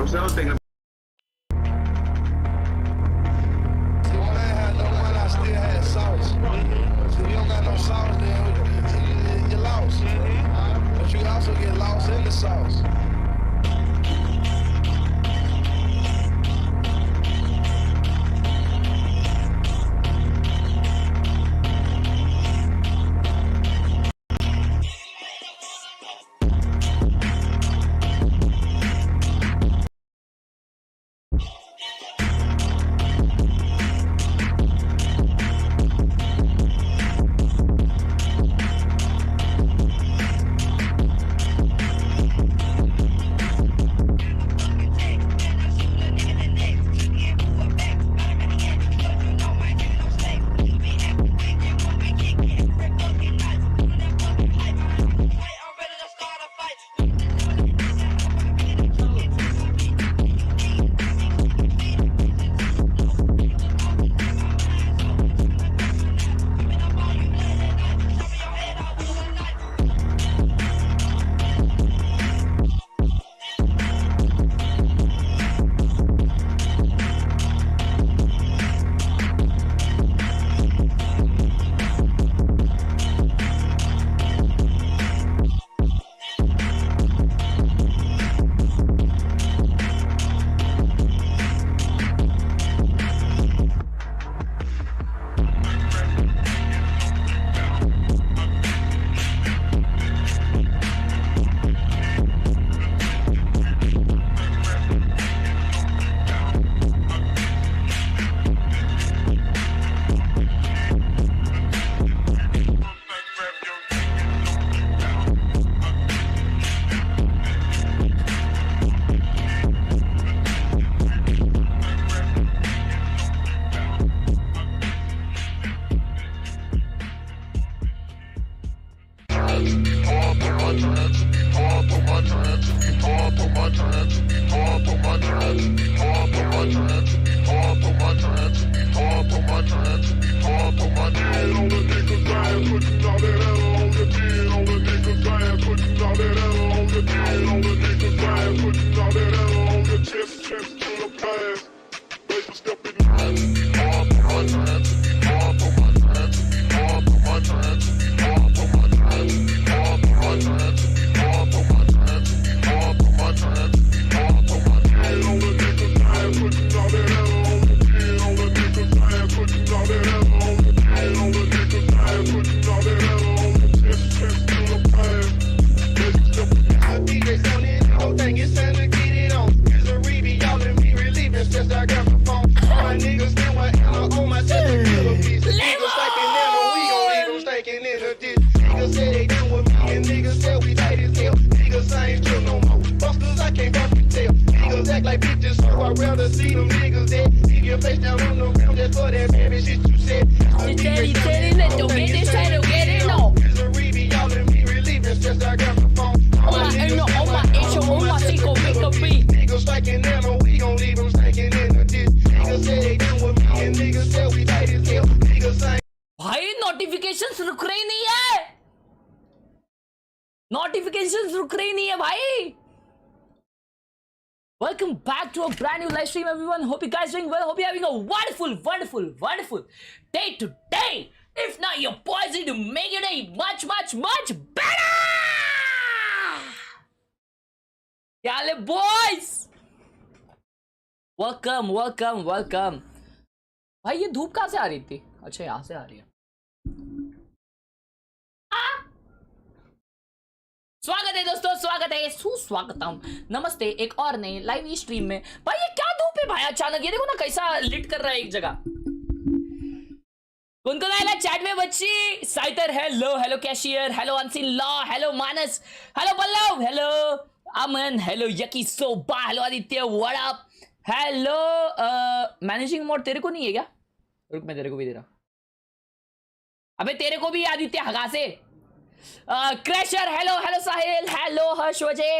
I'm still thinking. See, when I ain't had no money, I still had sauce. So you don't got no sauce, then you lost. But you also get lost in the sauce. भाई notifications रुक रही नहीं है, notifications रुक रही नहीं है भाई. Welcome back to a brand new live stream, everyone. Hope you guys doing well. Hope you're having a wonderful day today. If not, your boys need to make your day much better. क्या हाल है boys? Welcome. भाई ये धूप कहाँ से आ रही थी? अच्छा यहाँ से आ रही है. स्वागत है दोस्तों, स्वागत है, सुस्वागतम, नमस्ते एक और नए लाइव स्ट्रीम में. भाई ये क्या धूप है भाई अचानक, ये देखो ना कैसा लिट कर रहा है एक जगह. कौन आएगा चैट में बच्ची? साइतर hello cashier, hello unseen law, hello Manas, hello Pallav, hello Aman, hello यकी सोबा, hello Aditya, what up, hello. Managing mode तेरे को नहीं है क्या? रुक मैं तेरे को भी दे रहा. अबे तेरे को भी आदित्य हगा से. क्रैशर हेलो साहिल, हेलो हर्षवजे,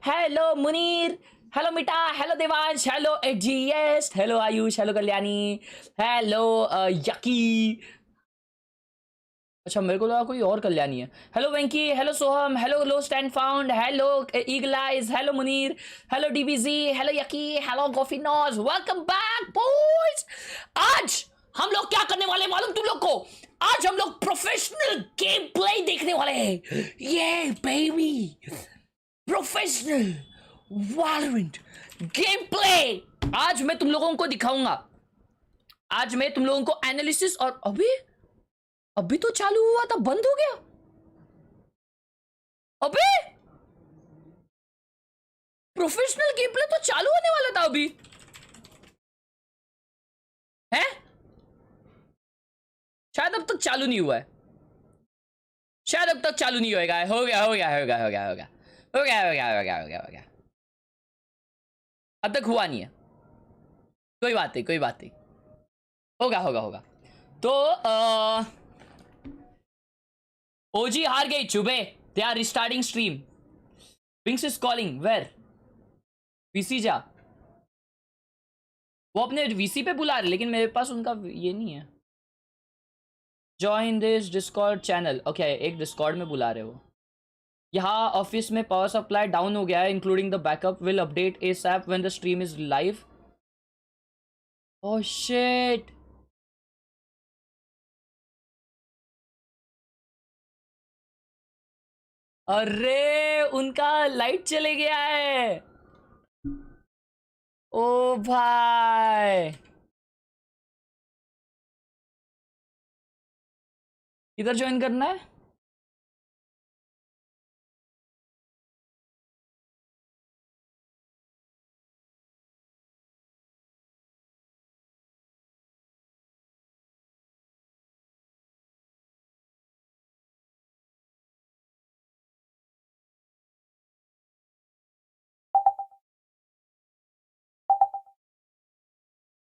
हेलो मुनीर, हेलो मिटा, hello Devansh, hello AGS, hello Ayush, hello Kalyani, hello यकी, अच्छा मेरे को लगा कोई और कल्याणी है। Hello Venky, hello Soham, hello low stand found, hello eagle eyes, hello Munir, hello DBG, hello यकी, हेलो गोफिनोज, वेलकम बैक बॉयज। आज हम लोग क्या करने वाले मालूम तुम लोग को? आज हम लोग प्रोफेशनल गेम प्ले देखने वाले हैं। ये baby professional Valorant game play आज मैं तुम लोगों को दिखाऊंगा। आज मैं तुम लोगों को एनालिसिस और अभी तो चालू हुआ था, बंद हो गया। अबे प्रोफेशनल गेम प्ले तो चालू होने वाला था अभी है, शायद अब तक चालू नहीं हुआ है, शायद अब तक चालू नहीं होएगा। हो गया हो गया हो गया हो गया हो गया हो गया हो गया हो गया हो गया हो गया, अब तक हुआ नहीं है। कोई बात नहीं कोई बात नहीं, होगा होगा होगा। तो ओजी हार गई चुबे, they are restarting stream. Wings is calling, where? VC जा, वो अपने वीसी पे बुला रहे, लेकिन मेरे पास उनका ये नहीं है। Join this Discord channel, okay एक डिस्कॉर्ड में बुला रहे हो। यहाँ ऑफिस में पावर सप्लाई डाउन हो गया है including the backup, will update ASAP when the stream is live. Oh shit, अरे उनका लाइट चले गया है। ओ भाई, किधर ज्वाइन करना है?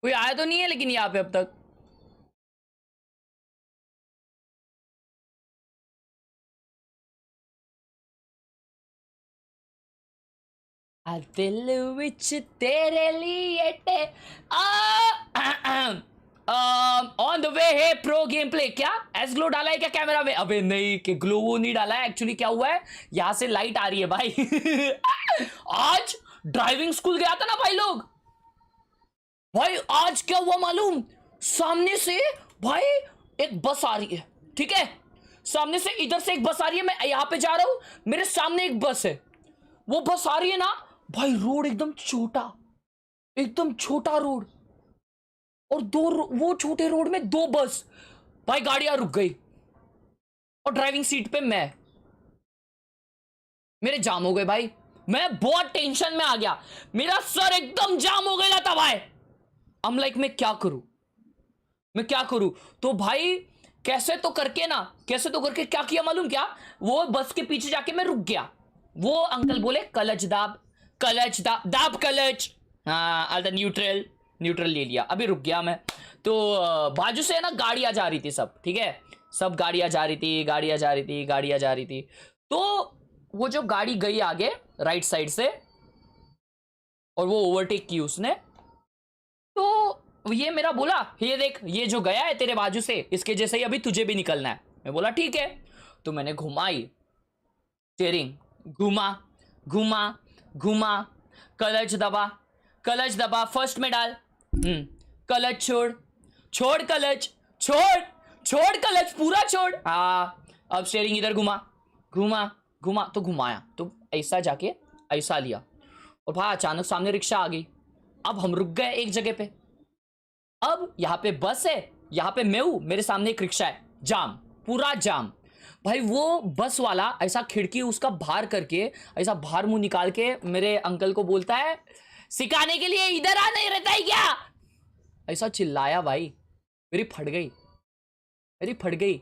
कोई आया तो नहीं है लेकिन यहाँ पे अब तक। दिल विच तेरे लिए ऑन द वे है प्रो गेम प्ले। क्या एस ग्लो डाला है क्या कैमरा में? अबे नहीं, कि ग्लो वो नहीं डाला है। एक्चुअली क्या हुआ है, यहां से लाइट आ रही है भाई। आज ड्राइविंग स्कूल गया था ना भाई लोग, भाई आज क्या हुआ मालूम? सामने से भाई एक बस आ रही है, ठीक है, सामने से इधर से एक बस आ रही है, मैं यहां पे जा रहा हूं, मेरे सामने एक बस है, वो बस आ रही है ना भाई, रोड एकदम छोटा, एकदम छोटा रोड, और वो छोटे रोड में दो बस, भाई गाड़ियां रुक गई और ड्राइविंग सीट पे मैं, मेरे जाम हो गए भाई। मैं बहुत टेंशन में आ गया, मेरा सर एकदम जाम हो गया था भाई। I'm like, मैं क्या करूं, मैं क्या करूं? तो भाई कैसे तो करके ना, कैसे तो करके क्या किया मालूम क्या, वो बस के पीछे जाके मैं रुक गया। वो अंकल बोले कलच दाब, कलच दाब, दाब कलच, हाँ अल्टर न्यूट्रल, न्यूट्रल ले लिया, अभी रुक गया मैं। तो बाजू से ना गाड़ियां जा रही थी सब, ठीक है, सब गाड़ियां जा रही थी, गाड़ियां जा रही थी, गाड़ियां जा रही थी। तो वो जो गाड़ी गई आगे राइट साइड से और वो ओवरटेक की उसने, तो ये मेरा बोला ये देख ये जो गया है तेरे बाजू से, इसके जैसे ही अभी तुझे भी निकलना है। मैं बोला ठीक है, तो मैंने घुमाई स्टीयरिंग, घुमा घुमा घुमा, क्लच दबा, क्लच दबा, फर्स्ट में डाल, क्लच छोड़, छोड़ क्लच, छोड़, छोड़ क्लच, पूरा छोड़, हाँ अब स्टीयरिंग इधर घुमा घुमा घुमा, तो घुमाया तो ऐसा जाके ऐसा लिया, और भाई अचानक सामने रिक्शा आ गई। अब हम रुक गए एक जगह पे, अब यहां पे बस है, यहां पे मैं हूं, मेरे सामने एक रिक्शा है, जाम, पूरा जाम भाई। वो बस वाला ऐसा खिड़की उसका बाहर करके, ऐसा बाहर मुंह निकाल के मेरे अंकल को बोलता है सिखाने के लिए इधर आ नहीं रहता है क्या, ऐसा चिल्लाया भाई। मेरी फट गई, मेरी फट गई,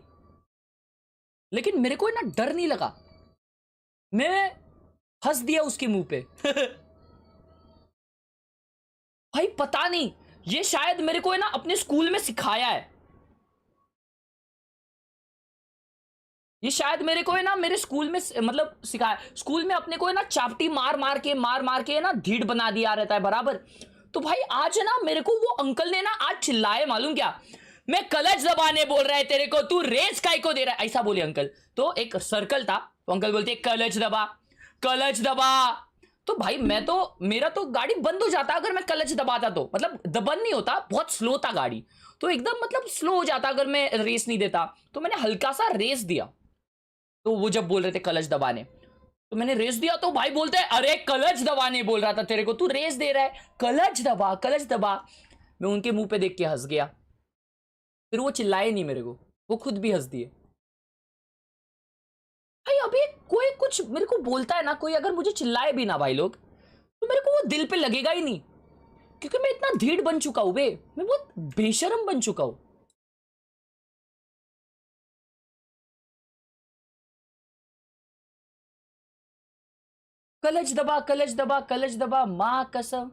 लेकिन मेरे को ना डर नहीं लगा, मैं हंस दिया उसके मुंह पे। भाई पता नहीं, ये शायद मेरे को है ना अपने स्कूल में सिखाया है, ये शायद मेरे को है ना मेरे स्कूल में मतलब सिखाया, स्कूल में अपने को है ना चापटी मार मार के है ना ढीठ बना दिया रहता है बराबर। तो भाई आज है ना मेरे को वो अंकल ने ना आज चिल्लाए मालूम क्या, मैं क्लच दबाने बोल रहा है तेरे को, तू रेस काय को दे रहा है, ऐसा बोले अंकल। तो एक सर्कल था, तो अंकल बोलते क्लच दबा, क्लच दबा। तो भाई मैं तो, मेरा तो गाड़ी बंद हो जाता अगर मैं क्लच दबाता, तो मतलब बंद नहीं होता, बहुत स्लो था गाड़ी, तो एकदम मतलब स्लो हो जाता अगर मैं रेस नहीं देता। तो मैंने हल्का सा रेस दिया, तो वो जब बोल रहे थे क्लच दबाने, तो मैंने रेस दिया, तो भाई बोलते हैं अरे क्लच दबाने बोल रहा था तेरे को, तू रेस दे रहा है, क्लच दबा क्लच दबा। मैं उनके मुंह पे देख के हंस गया, फिर वो चिल्लाए नहीं मेरे को, वो खुद भी हंस दिए। भाई अभी कोई कुछ मेरे को बोलता है ना, कोई अगर मुझे चिल्लाए भी ना भाई लोग, तो मेरे को वो दिल पे लगेगा ही नहीं, क्योंकि मैं इतना ढीठ बन चुका हूं बे, मैं बहुत बेशरम बन चुका हूं। क्लच दबा क्लच दबा क्लच दबा, मां कसम।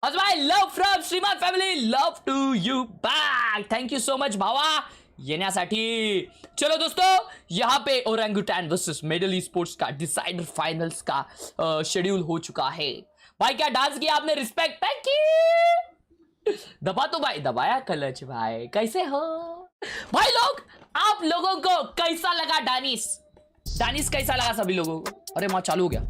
भाई लव फ्रॉम श्रीमान family, love to you back, thank you so much भावा येण्यासाठी। चलो दोस्तों, यहाँ पे ओरंगुटैन वर्सेस मेडल स्पोर्ट्स का डिसाइडर फाइनल्स का शेड्यूल हो चुका है। भाई क्या डांस किया आपने, रिस्पेक्ट, थैंक यू। दबा तो भाई, दबाया क्लच भाई, कैसे हो भाई लोग, आप लोगों को कैसा लगा डांस, डांस कैसा लगा सभी लोगों को? अरे माँ चालू हो गया।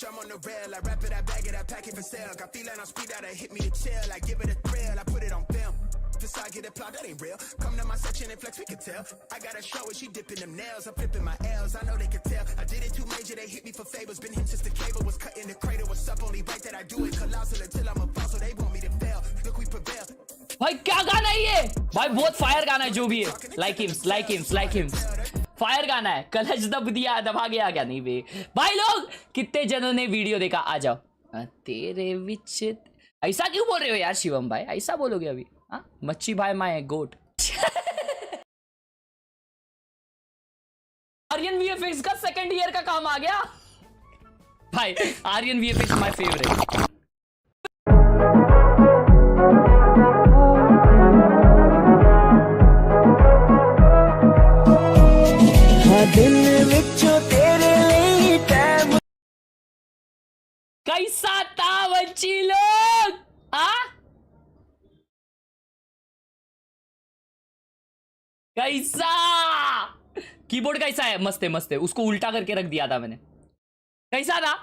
I'm on the rail, I wrap it, I bag it, I pack it for sale. Got feeling on speed out, hit me to chill. I give it a thrill, I put it on film. This I get applaud, that ain't real. Come to my section and flex, we can tell. I got a show and she dipping them nails. I'm flipping my L's, I know they can tell. I did it too major, they hit me for favors. Been him since the cable was cut in the cradle. What's up, only right that I do it colossal until I'm a boss, so they want me to fail. Look, we prevail. भाई क्या गाना है ये, भाई बहुत fire गाना है जो भी है, लाइक हिम फायर गाना है। क्लच दब दिया, दबा गया क्या नहीं बे भाई लोग, कितने जनों ने वीडियो देखा, आ जाओ। तेरे विच ऐसा क्यों बोल रहे हो यार शिवम भाई, ऐसा बोलोगे अभी? हाँ मच्छी भाई माय गोट। आर्यन वीएफएक्स का सेकंड ईयर का काम आ गया भाई, आर्यन वीएफएक्स माय फेवरेट। कैसा था बच्ची लोग, कैसा कीबोर्ड कैसा है? मस्त है मस्त है, उसको उल्टा करके रख दिया था मैंने। कैसा था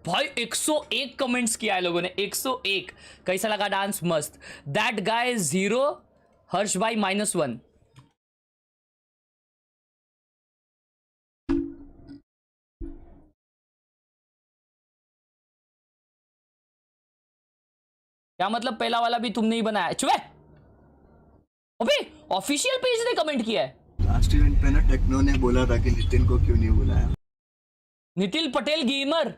भाई? 101 कमेंट्स किया है लोगों ने, 101। कैसा लगा डांस? मस्त। दैट गाय 0, हर्ष भाई -1। क्या मतलब पहला वाला भी तुमने ही बनाया? चुप है, अबे ऑफिशियल पेज ने कमेंट किया है। लास्ट इवेंट पे ना टेक्नो ने बोला था कि नितिन को क्यों नहीं बुलाया। Nitin Patel gamer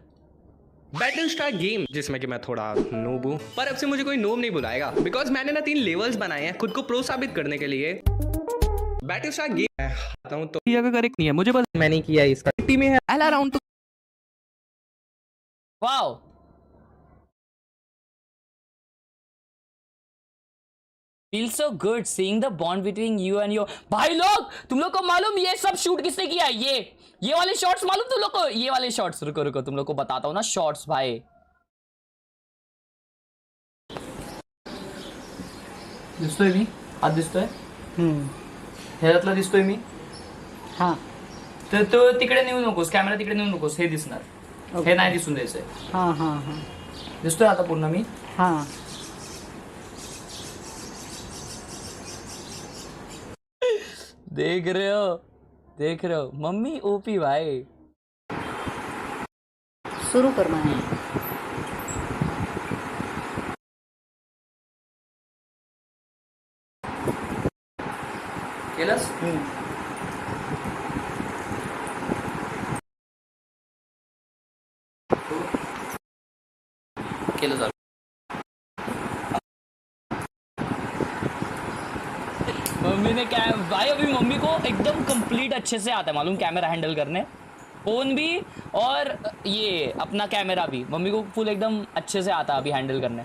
battle star game, जिसमें कि मैं थोड़ा नूब हूँ, पर अब से मुझे कोई नूब नहीं बुलाएगा, बिकॉज मैंने ना 3 लेवल्स बनाए हैं खुद को प्रो साबित करने के लिए। बैटल स्टार गेम आता हूँ तो ये करेक्ट नहीं है, मुझे बस मैंने किया इसका टीम में है ऑल अराउंड। तो wow, Feels so good seeing the bond between you and your भाई लोग, तुम लोग को मालूम ये सब शूट किसने किया है? ये वाले शॉट्स मालूम तुम लोग को? ये वाले शॉट्स, रुको तुम लोग को बताता हूँ ना शॉट्स भाई। दिसतोय मी? हात दिसतोय? ह्यातला दिसतोय मी? हां, तर तो तिकडे नेऊ नकोस, कॅमेरा तिकडे नेऊ नकोस, हे दिसणार, हे नाही दिसून द्यायचंय। हां हां हां, दिसतोय आता पूर्ण मी? हां देख रहे हो मम्मी ओपी भाई। सुरू कर मग। केलंस? केलं झालं। मम्मी ने क्या भाई, अभी मम्मी को एकदम कंप्लीट अच्छे से आता है मालूम कैमरा हैंडल करने। फोन भी और ये अपना कैमरा भी मम्मी को फुल एकदम अच्छे से आता अभी हैंडल करने।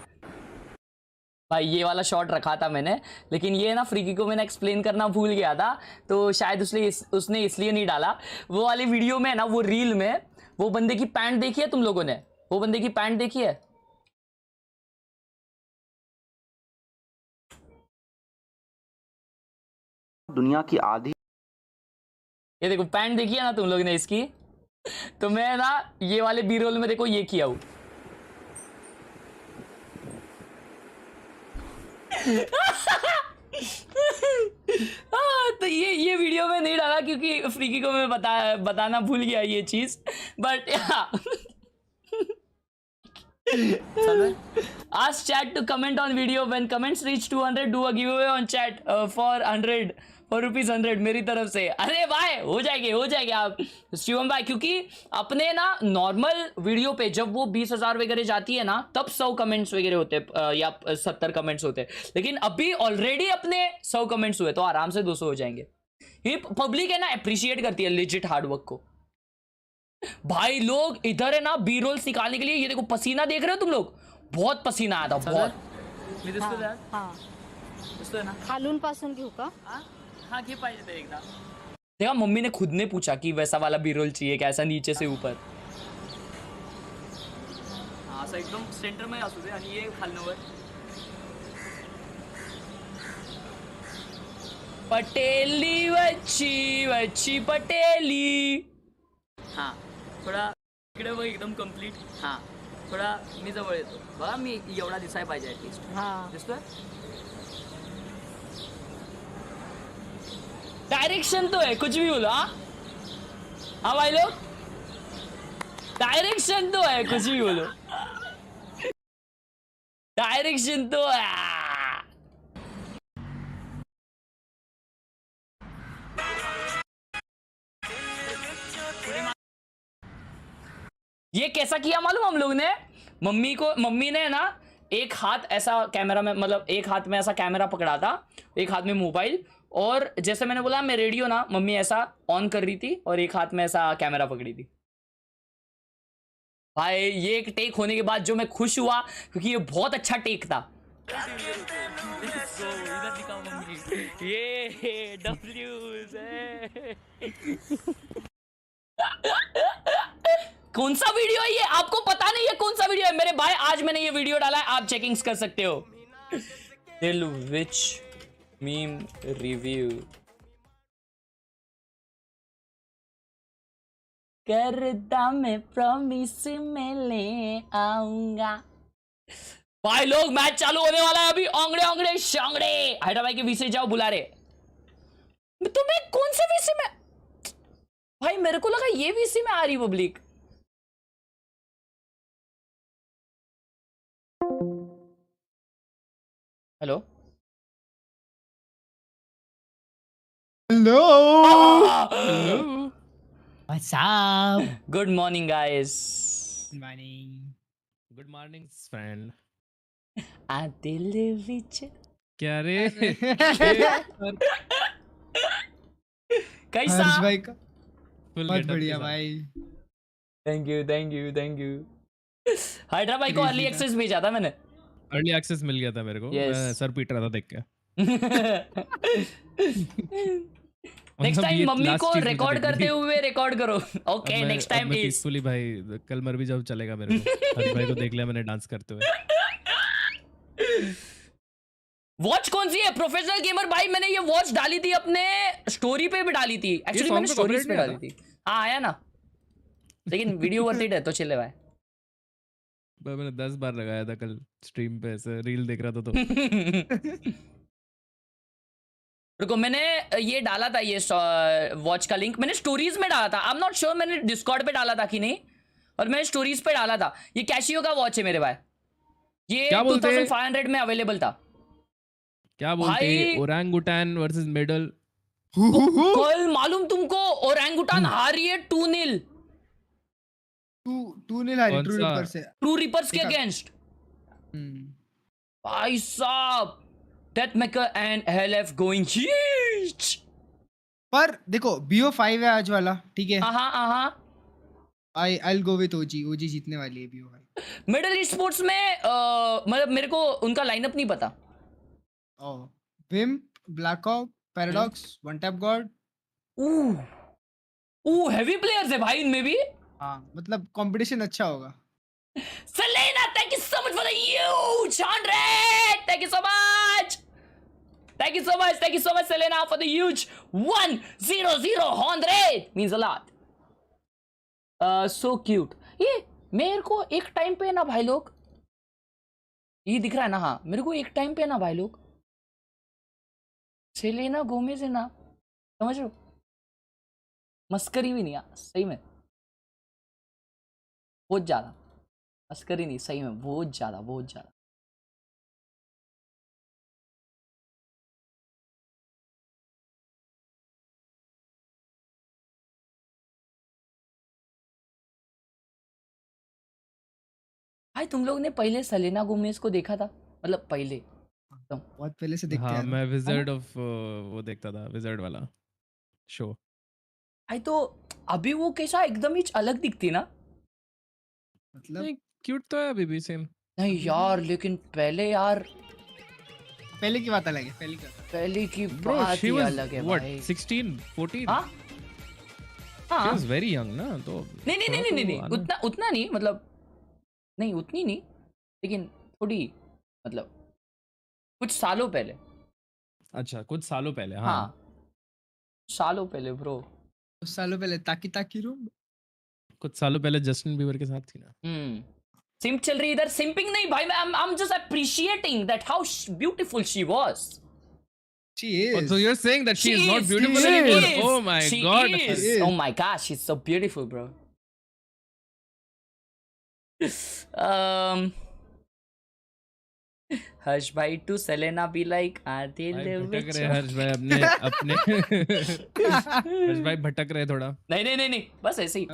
भाई ये वाला शॉट रखा था मैंने, लेकिन ये ना फ्रीकी को मैंने एक्सप्लेन करना भूल गया था, तो शायद उसने इसलिए नहीं डाला। वो वाली वीडियो में ना, वो रील में वो बंदे की पैंट देखी है तुम लोगों ने? वो बंदे की पैंट देखी है? दुनिया की आधी ये देखो पैंट देखी है ना तुम लोग ने इसकी? तो मैं ना ये वाले बी रोल में देखो ये किया हूं। तो ये वीडियो में नहीं डाला क्योंकि फ्रीकी को मैं बताना भूल गया ये चीज, but ask chat to comment on video. When comments reach 200 do a giveaway on chat for 100 for rupees 100 मेरी तरफ से। अरे भाई हो जाएंगे आप शिवम भाई, क्योंकि अपने ना नॉर्मल वीडियो पे जब वो 20,000 वगैरह जाती है ना, तब 100 कमेंट्स वगैरह होते या 70 कमेंट्स होते, लेकिन अभी ऑलरेडी अपने 100 कमेंट्स हुए तो आराम से 200 हो जाएंगे। ये पब्लिक है ना अप्रिशिएट करती है लिजिट हार्ड वर्क को। भाई लोग इधर है ना बी रोल्स निकालने के लिए, ये देखो पसीना देख रहे हो तुम लोग, बहुत पसीना आया था बहुत। खालून पासून घेऊ का? हाँ घे पाहिजे ते एकदा। देखा मम्मी ने खुद ने पूछा कि वैसा वाला बी रोल चाहिए क्या, ऐसा नीचे से ऊपर। हाँ असं एकदम सेंटर में असू दे आणि ये खालनवर। पटेली वच्ची पटेली। हाँ थोडा इकडे बघ एकदम कंप्लीट। हाँ थोडा मी जवळ येतो बघा, मी एवढा दिसाय पाहिजे ऍटलीस्ट। हाँ दिसतोय? डायरेक्शन तो है, कुछ भी बोलो। हाँ भाई लोग डायरेक्शन तो है, कुछ भी बोलो, डायरेक्शन तो है। ये कैसा किया मालूम हम लोग ने? मम्मी ने ना एक हाथ ऐसा कैमरा में, मतलब एक हाथ में ऐसा कैमरा पकड़ा था, एक हाथ में मोबाइल, और जैसे मैंने बोला मैं रेडियो ना, मम्मी ऐसा ऑन कर रही थी और एक हाथ में ऐसा कैमरा पकड़ी थी। भाई ये एक टेक होने के बाद जो मैं खुश हुआ, क्योंकि ये बहुत अच्छा टेक था। ये कौन सा वीडियो है ये? आपको पता नहीं है कौन सा वीडियो है मेरे भाई? आज मैंने ये वीडियो डाला है, आप चेकिंग्स कर सकते हो। टेल विच मीम रिव्यू करता मैं प्रॉमिस में ले आऊंगा। भाई लोग मैच चालू होने वाला है अभी। ओंगड़े शांगड़े हैदराबाद के वीसे जाओ बुला रहे। तुम्हें कौन से वीसे में? भाई मेरे को लगा ये वीसी में आ रही public. Hello Hello. What's up? Good morning guys. Good morning. Good morning, friend. आ दिल विच क्या रे? कैसा? हर्ष भाई का Full बहुत getup बढ़िया के साथ। भाई। Thank you. हैदराबाद को अर्ली एक्सेस भेजा था मैंने। Early access मिल गया था मेरे को। Yes. मैं सर पीट रहा था देख के। नेक्स्ट अब टाइम ये मम्मी last को चीज़ मुझे रिकॉर्ड देखनी करते थी। हुए रिकॉर्ड करो। ओके अब नेक्स्ट टाइम मैं इज peacefully भाई कल मर भी जब चलेगा मेरे को। हर भाई को देख लिया मैंने डांस करते हुए। वॉच कौन सी है? प्रोफेशनल गेमर भाई, मैंने ये वॉच डाली थी अपने स्टोरी पे भी डाली थी। एक्चुअली song मैंने तो स्टोरीज copyright पे नहीं डाली थी। हाँ आया ना, लेकिन वीडियो वर्थ इट है तो चिल्ले भाई। मैंने 10 बार लगाया था कल स्ट्रीम पे, ऐसे रील देख रहा था तो। रुको मैंने ये डाला था, ये वॉच का लिंक मैंने स्टोरीज में डाला था। आई एम नॉट श्योर मैंने डिस्कॉर्ड पे डाला था कि नहीं, और मैंने स्टोरीज पे डाला था। ये कैशियो का वॉच है मेरे भाई, ये क्या बोलते हैं? 2500 में अवेलेबल था। क्या बोलते भाई- हैं? Orangutan versus medal. कल मालूम तुमको ओरंगुटान हारी है 2-0 तू नहीं हारी कौन ट्रू सा? रिपर से। ट्रू रिपर्स के देखा। अगेंस्ट। हम्म। भाई साहब डेथ मेकर एंड हेलएफ गोइंग ह्यूज। पर देखो BO5 है आज वाला, ठीक है। हाँ I'll go with OG. OG जीतने वाली है भी वो भाई. मिडिल ईस्ट स्पोर्ट्स में मतलब मेरे को उनका लाइनअप नहीं पता. Oh, Vim, Blackhawk, Paradox, One Tap God. Heavy players है भाई इनमें भी. हाँ मतलब कंपटीशन अच्छा होगा. Selena, thank you so much for the huge 100. Thank you so much. Thank you so much. Thank you so much, Selena, for the huge 100. Means a lot. So cute. ये मेरे को एक टाइम पे ना भाई लोग, ये दिख रहा है ना. हाँ मेरे को एक टाइम पे ना भाई लोग सेलेना गोमेज है ना, समझ लो, मस्करी भी नहीं. सही में बहुत ज्यादा मस्करी नहीं, सही में बहुत ज्यादा. भाई तुम लोग ने पहले सेलेना गोमेज को देखा था? मतलब पहले बहुत पहले से देखते हाँ हैं. मैं विजर्ड ऑफ वो देखता था, विजर्ड वाला शो. भाई तो अभी वो कैसा एकदम ही अलग दिखती ना. मतलब क्यूट तो है अभी भी सेम. नहीं यार लेकिन पहले यार, पहले की बात अलग है. पहले की Bro, बात she ही was अलग है what, भाई. 16, 14? हाँ She was very young ना, तो नहीं उतना नहीं, मतलब नहीं उतनी नहीं, लेकिन थोड़ी, मतलब कुछ सालों पहले. अच्छा कुछ सालों पहले. हाँ सालों पहले ब्रो. कुछ सालों पहले ताकी रूम. कुछ सालों पहले जस्टिन बीबर के साथ थी ना. सिम्प चल रही इधर. सिम्पिंग नहीं भाई, मैं I am just appreciating that how beautiful she was. She is. So you're saying that she is not beautiful she anymore? is. Oh my She god. is. Oh my gosh, she's so beautiful, bro. Harsh भाई to Selena be like are they भटक रहे हर्ष भाई अपने हर्ष भाई भटक रहे थोड़ा. नहीं बस ऐसे ही.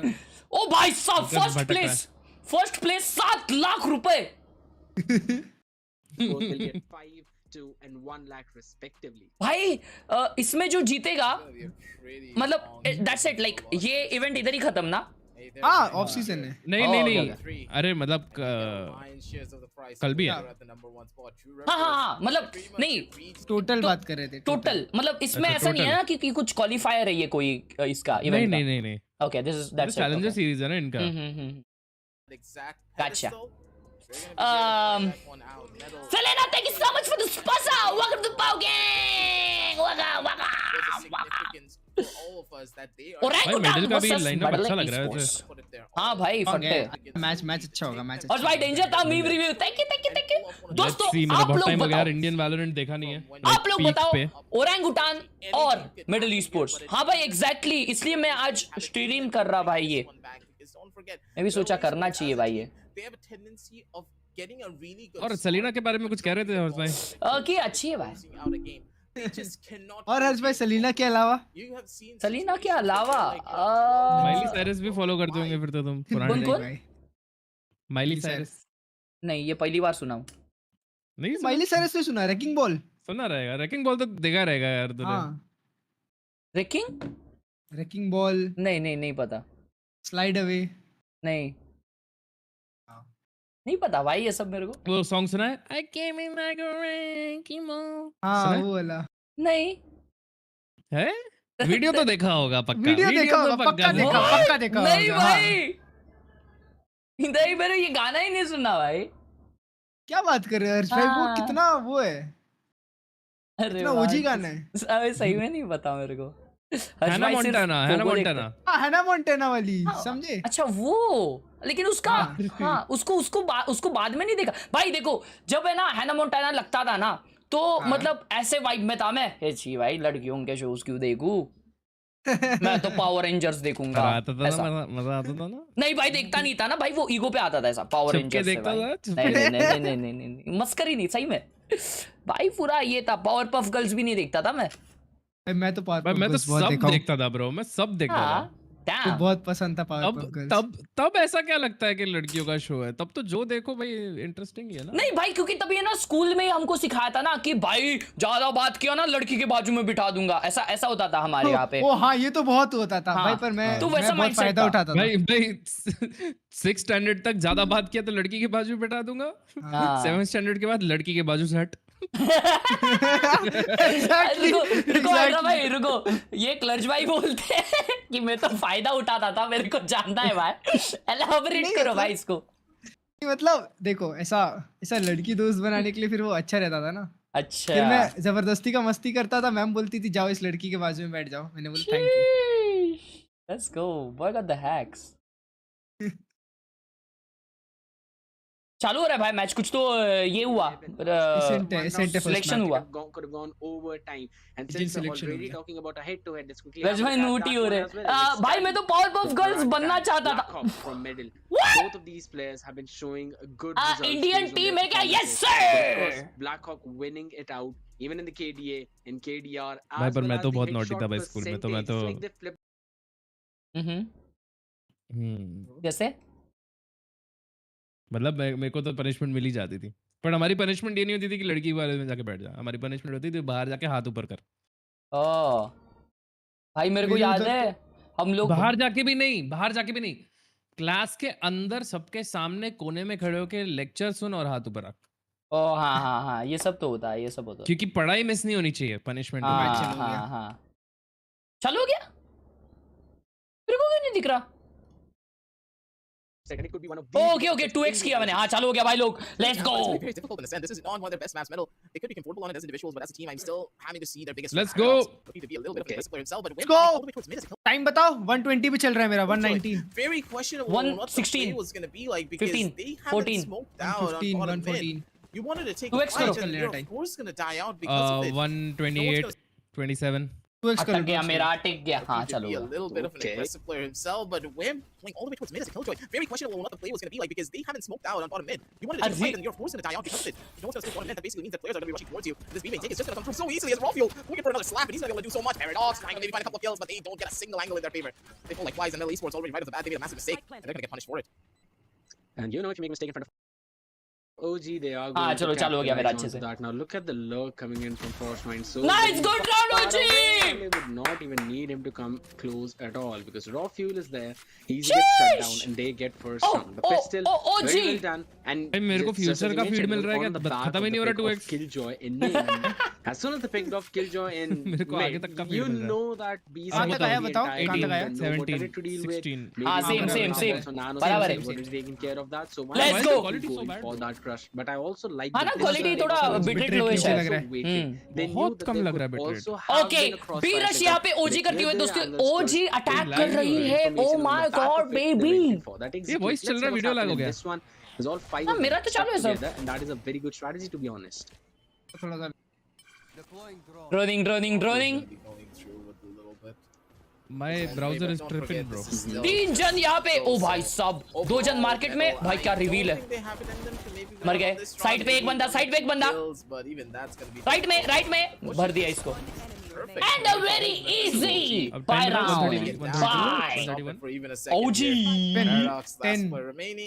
ओ भाई साहब फर्स्ट प्लेस 7 लाख रुपए. 2 and 1 lakh respectively. भाई इसमें जो जीतेगा, मतलब दैट्स इट, लाइक ये इवेंट इधर ही खत्म ना. हाँ ऑफ सीजन है. नहीं अरे मतलब कल भी है. हाँ मतलब नहीं टोटल बात कर रहे थे. टोटल मतलब इसमें ऐसा नहीं है ना कि कुछ क्वालिफायर है ये कोई इसका इवेंट. नहीं okay this is that's challenger series है ना इनका. Gotcha. Selena, thank you so much for the sponsor. Welcome to Pow Gang. Waka. Medal का भी लाइनअप अच्छा लग रहा है. हाँ भाई फटे. मैच अच्छा होगा. मैच और भाई डेंजर था मीम रिव्यू. थैंक यू दोस्तों. आप लोग बताओ, इंडियन वैलोरेंट देखा नहीं है. आप लोग बताओ ओरंगुटान और मिडिल ईस्ट स्पोर्ट्स. हाँ भाई एग्जैक्टली, इसलिए मैं आज स्ट्रीम कर रहा भाई. ये मैं भी सोचा करना चाहिए भाई ये. और सेलिना के बारे में कुछ कह रहे थे हर्ष भाई कि अच्छी है भाई. और हर्ष भाई सेलिना के अलावा माइली साइरस भी फॉलो करते होंगे फिर तो तुम. कौन? Miley Cyrus. नहीं ये पहली बार सुना हूँ. नहीं माइली साइरस ने सुना. रैकिंग बॉल सुना रहेगा. रैकिंग बॉल तो देखा रहेगा यार तूने. रैकिंग बॉल नहीं पता. स्लाइड अवे नहीं पता भाई ये सब मेरे को. वो सॉन्ग सुना है I came in like a wrecking ball. हाँ वो वाला. नहीं है. वीडियो तो देखा होगा पक्का. वीडियो देखा होगा पक्का देखा. नहीं भाई नहीं मैंने ये गाना ही नहीं सुना भाई. क्या बात कर रहे हैं हर्ष भाई. वो कितना वो है. अरे ओजी गाना है. अबे सही में नहीं पता मेरे को. हैना मोंटाना वाली समझे. अच्छा वो, लेकिन उसका हाँ उसको बाद में नहीं देखा भाई. देखो जब है ना हैना मोंटाना लगता था ना तो मतलब ऐसे वाइब में था मैं. जी भाई लड़कियों के शोज क्यों देखूं. मैं तो पावर रेंजर्स देखूंगा. मजा आता था ना. नहीं भाई देखता नहीं था ना भाई. वो ईगो पे आता था ऐसा पावर रेंजर्स से भाई. नहीं मस्करी नहीं, सही में भाई. पूरा ये था. पावर पफ गर्ल्स भी नहीं देखता था मैं. मैं तो सब देखता था ब्रो. मैं सब देखता था. तो बहुत पसंद था पावर अब पफ गर्ल्स। तब ऐसा क्या लगता है कि लड़कियों का शो है? तब तो जो देखो भाई इंटरेस्टिंग ही है ना। नहीं भाई, क्योंकि तभी है ना स्कूल में हमको सिखाया था ना कि भाई ज्यादा बात किया ना लड़की के बाजू में बिठा दूंगा, ऐसा ऐसा होता था हमारे यहाँ पे। ओ हाँ, ये तो बहुत होता था हाँ, भाई, पर मैं तो वैसा मैं बहुत mindset फायदा था। उठाता था। भाई 6th स्टैंडर्ड तक ज्यादा बात किया तो लड़की के बाजू में बिठा दूंगा। हाँ। 7th स्टैंडर्ड के बाद लड़की के बाजू से हट। रुको रुको भाई रुको, ये क्लर्च भाई बोलते हैं कि मैं तो फायदा उठाता था, मेरे को जानना है भाई। एलाबोरेट करो भाई इसको। मतलब देखो, ऐसा ऐसा लड़की दोस्त बनाने के लिए फिर वो अच्छा रहता था ना। अच्छा, फिर मैं जबरदस्ती का मस्ती करता था, मैम बोलती थी जाओ इस लड़की के बाजू में बैठ जाओ, मैंने बोला thank you. Let's go, boy got the hacks. चालू हो रहा है भाई मैच, कुछ तो ये हुआ, सिलेक्शन हुआ। could have gone overtime. And Team since we're selection already हो गया। talking about a head-to-head, let's quickly रज have a भाई look at नोटी that हो one रहे as well. Let's भाई, start मैं तो पावर पफ गर्ल्स Khelraay बनना चाहता Black था। Hawk from middle. Both of these players have been showing a good results. Indian based on team their है क्या? Yes, performances. sir! But of course, Black Hawk winning it out, even in the KDA, in KDR, भाई as पर well मैं as तो the बहुत naughty headshot था भाई school में, तो मैं percentage. तो It's like they flipped. जैसे मतलब मेरे को तो पनिशमेंट मिल ही जाती थी, पर हमारी पनिशमेंट ये नहीं होती थी कि लड़की के बारे में जाके बैठ जा। हमारी पनिशमेंट होती थी बाहर जाके हाथ ऊपर कर। ओ भाई मेरे को मेरे याद उधर है हम लोग बाहर जाके भी नहीं, क्लास के अंदर सबके सामने कोने में खड़े होके लेक्चर सुन और हाथ ऊपर रख। ओ हाँ हाँ हाँ, ये सब तो होता है, ये सब होता है। क्योंकि पढ़ाई मिस नहीं होनी चाहिए पनिशमेंट में। हाँ चलो गया। हाँ हाँ, चलो गया, मेरे को क्यों नहीं दिख रहा? Second, it could be one of these okay okay, matchups 2x in किया the मैंने। हाँ चालू हो गया भाई लोग, let's go. It's very difficult to understand. This is on one of their best maps metal. They could be comfortable on it as individuals, but as a team, I'm still having to see their biggest. Let's go. Looking to be a little bit of a discipler himself, but go. all the way towards mid is time बताओ, 120 पे चल रहा है मेरा, 119। very questionable on what the 116, play was going to be like because 15, they haven't 14, smoked out on 115, bottom mid. 114। You wanted to take 2x a करो। fight, and you're of course going to die out because of it. 128 27 2x अटक गया मेरा, अटक गया। हाँ Looking to चलो be a गया। little bit of an aggressive player himself, but Wim playing all the way towards mid as a killjoy. Very questionable on what the play was going to be like because they haven't smoked out on bottom mid. You wanted to take a fight, and you're of course going to die out because of it. You know what's going to bottom mid? That basically means that players are going to be rushing towards you. This B main take is just going to come through so easily as Rafael looking for another slap, and he's not going to do so much. Paradox trying to maybe find a couple of kills, but they don't get a single angle in their favor. They fall like flies, and ESPORTS already right off the bat. They made a massive mistake, and they're going to get punished for it. And you know, if you make a mistake in front of OG, they are हाँ going चलो to चालू हो गया मेरा अच्छे capitalize से। onto that. Now look at the lurk coming in from Frostmind. So Nice, good round, OG! They would not even need him to come close at all because raw fuel is there. He gets shut down and they get first round. The pistol OG! very well done. And भाई मेरे को just as future you का feed mentioned, मिल रहा है on क्या? the back खत्म ही of नहीं the हो रहा pick of 2x। Killjoy in name. And as soon as the pick of Killjoy in मेरे को आगे mid, तक का feed you मिल रहा है। know that B कहाँ तक आया बताओ, कहाँ तक आया? 17, 16। हाँ same बराबर है। already taking care of that. So Let's why go. is he going for that crush? But I also like हाँ the ना, pistol quality they थोड़ा got. bitrate bitrate lowish नीचे है। लग रहा है। They knew बहुत that कम they लग रहा है could bitrate। also have okay, been a crossfire B rush pickup. यहाँ पे They ओजी करती हुई cleared दोस्तों, the angles OG first. Attack They कर landed रही the है। information oh on the my back god of it they baby. waited for. That executes. voice चल Let's रहा है, see what's video lag हो happening. गया। This one is all five हाँ, of them मेरा तो चालू है stuck सब। together, and that is a very good strategy to be honest. थोड़ा सा droning droning droning. Going through with a little bit. My browser is tripping bro। तीन जन यहाँ पे। ओ भाई साहब, दो जन मार्केट में। भाई क्या रिवील है। मर गए। साइड पे एक बंदा, साइड पे एक बंदा। राइट में भर दिया इसको। And a very easy अब by 10 round. 131, Bye. 131। OG. 10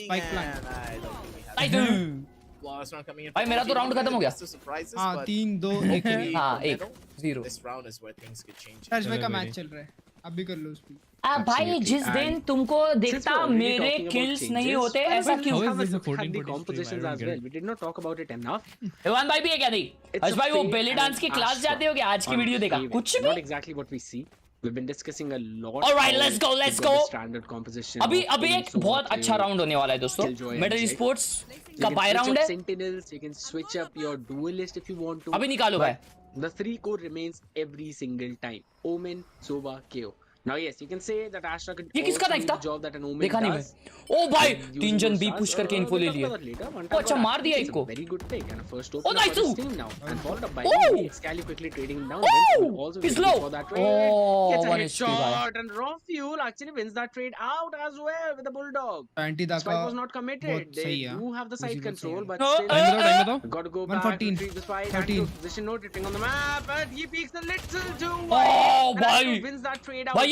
Spike plant. भाई मेरा तो राउंड खत्म हो गया। हाँ 3 2 1 हाँ 1 0। This round is where things could change. रज भाई का मैच चल रहा है, अब भी कर लो उसकी। भाई जिस दिन तुमको देखता मेरे किल्स नहीं होते, ऐसा क्यों? How is this a Look at the 14-40 compositions stream? I as don't well. get it. We did not talk about it enough. Ivan भाई भी है क्या? नहीं It's हर्ष a भाई वो Faye बेली and डांस की क्लास Astra जाते हो क्या? आज की on वीडियो देखा? Faye. कुछ Not भी? exactly what we see. We've been discussing a lot. Alright, how let's go, let's we've got go. the standard composition अभी of अभी एक Killjoy, बहुत अच्छा राउंड होने वाला है दोस्तों। Killjoy medal and Jake. Sports You का can buy switch round up है। Sentinels, you can switch up your duelist if you want to. अभी निकालो भाई। The 3 core remains every single time. Omen, Sova, KO. Now yes, you can say that Astra could ये किसका also knife do था? the job that an Omen देखा नहीं does. मैं। ओ भाई And तीन using जन those बी stars, पुश करके इन्फो ले we'll talk लिए। about that later. One ओ अच्छा time मार दिया it's a इसको। very good pick and a first Oh, open nice for this too. team now and followed up by Oh. Scally quickly trading down. Oh, Then also he's waiting low. for that trade. Oh, Gets a 1 HP भाई। headshot and raw fuel actually wins that trade out as well with the bulldog. 20 तक Spike was not committed. बहुत They सही है। do have the side बहुत control, सही but है। still time बताओ। got to go back. 114, Retrieve the spike. 13. Position note written on the map, but he peeks a little too Oh, wide. And भाई। Astro wins that trade out. भाई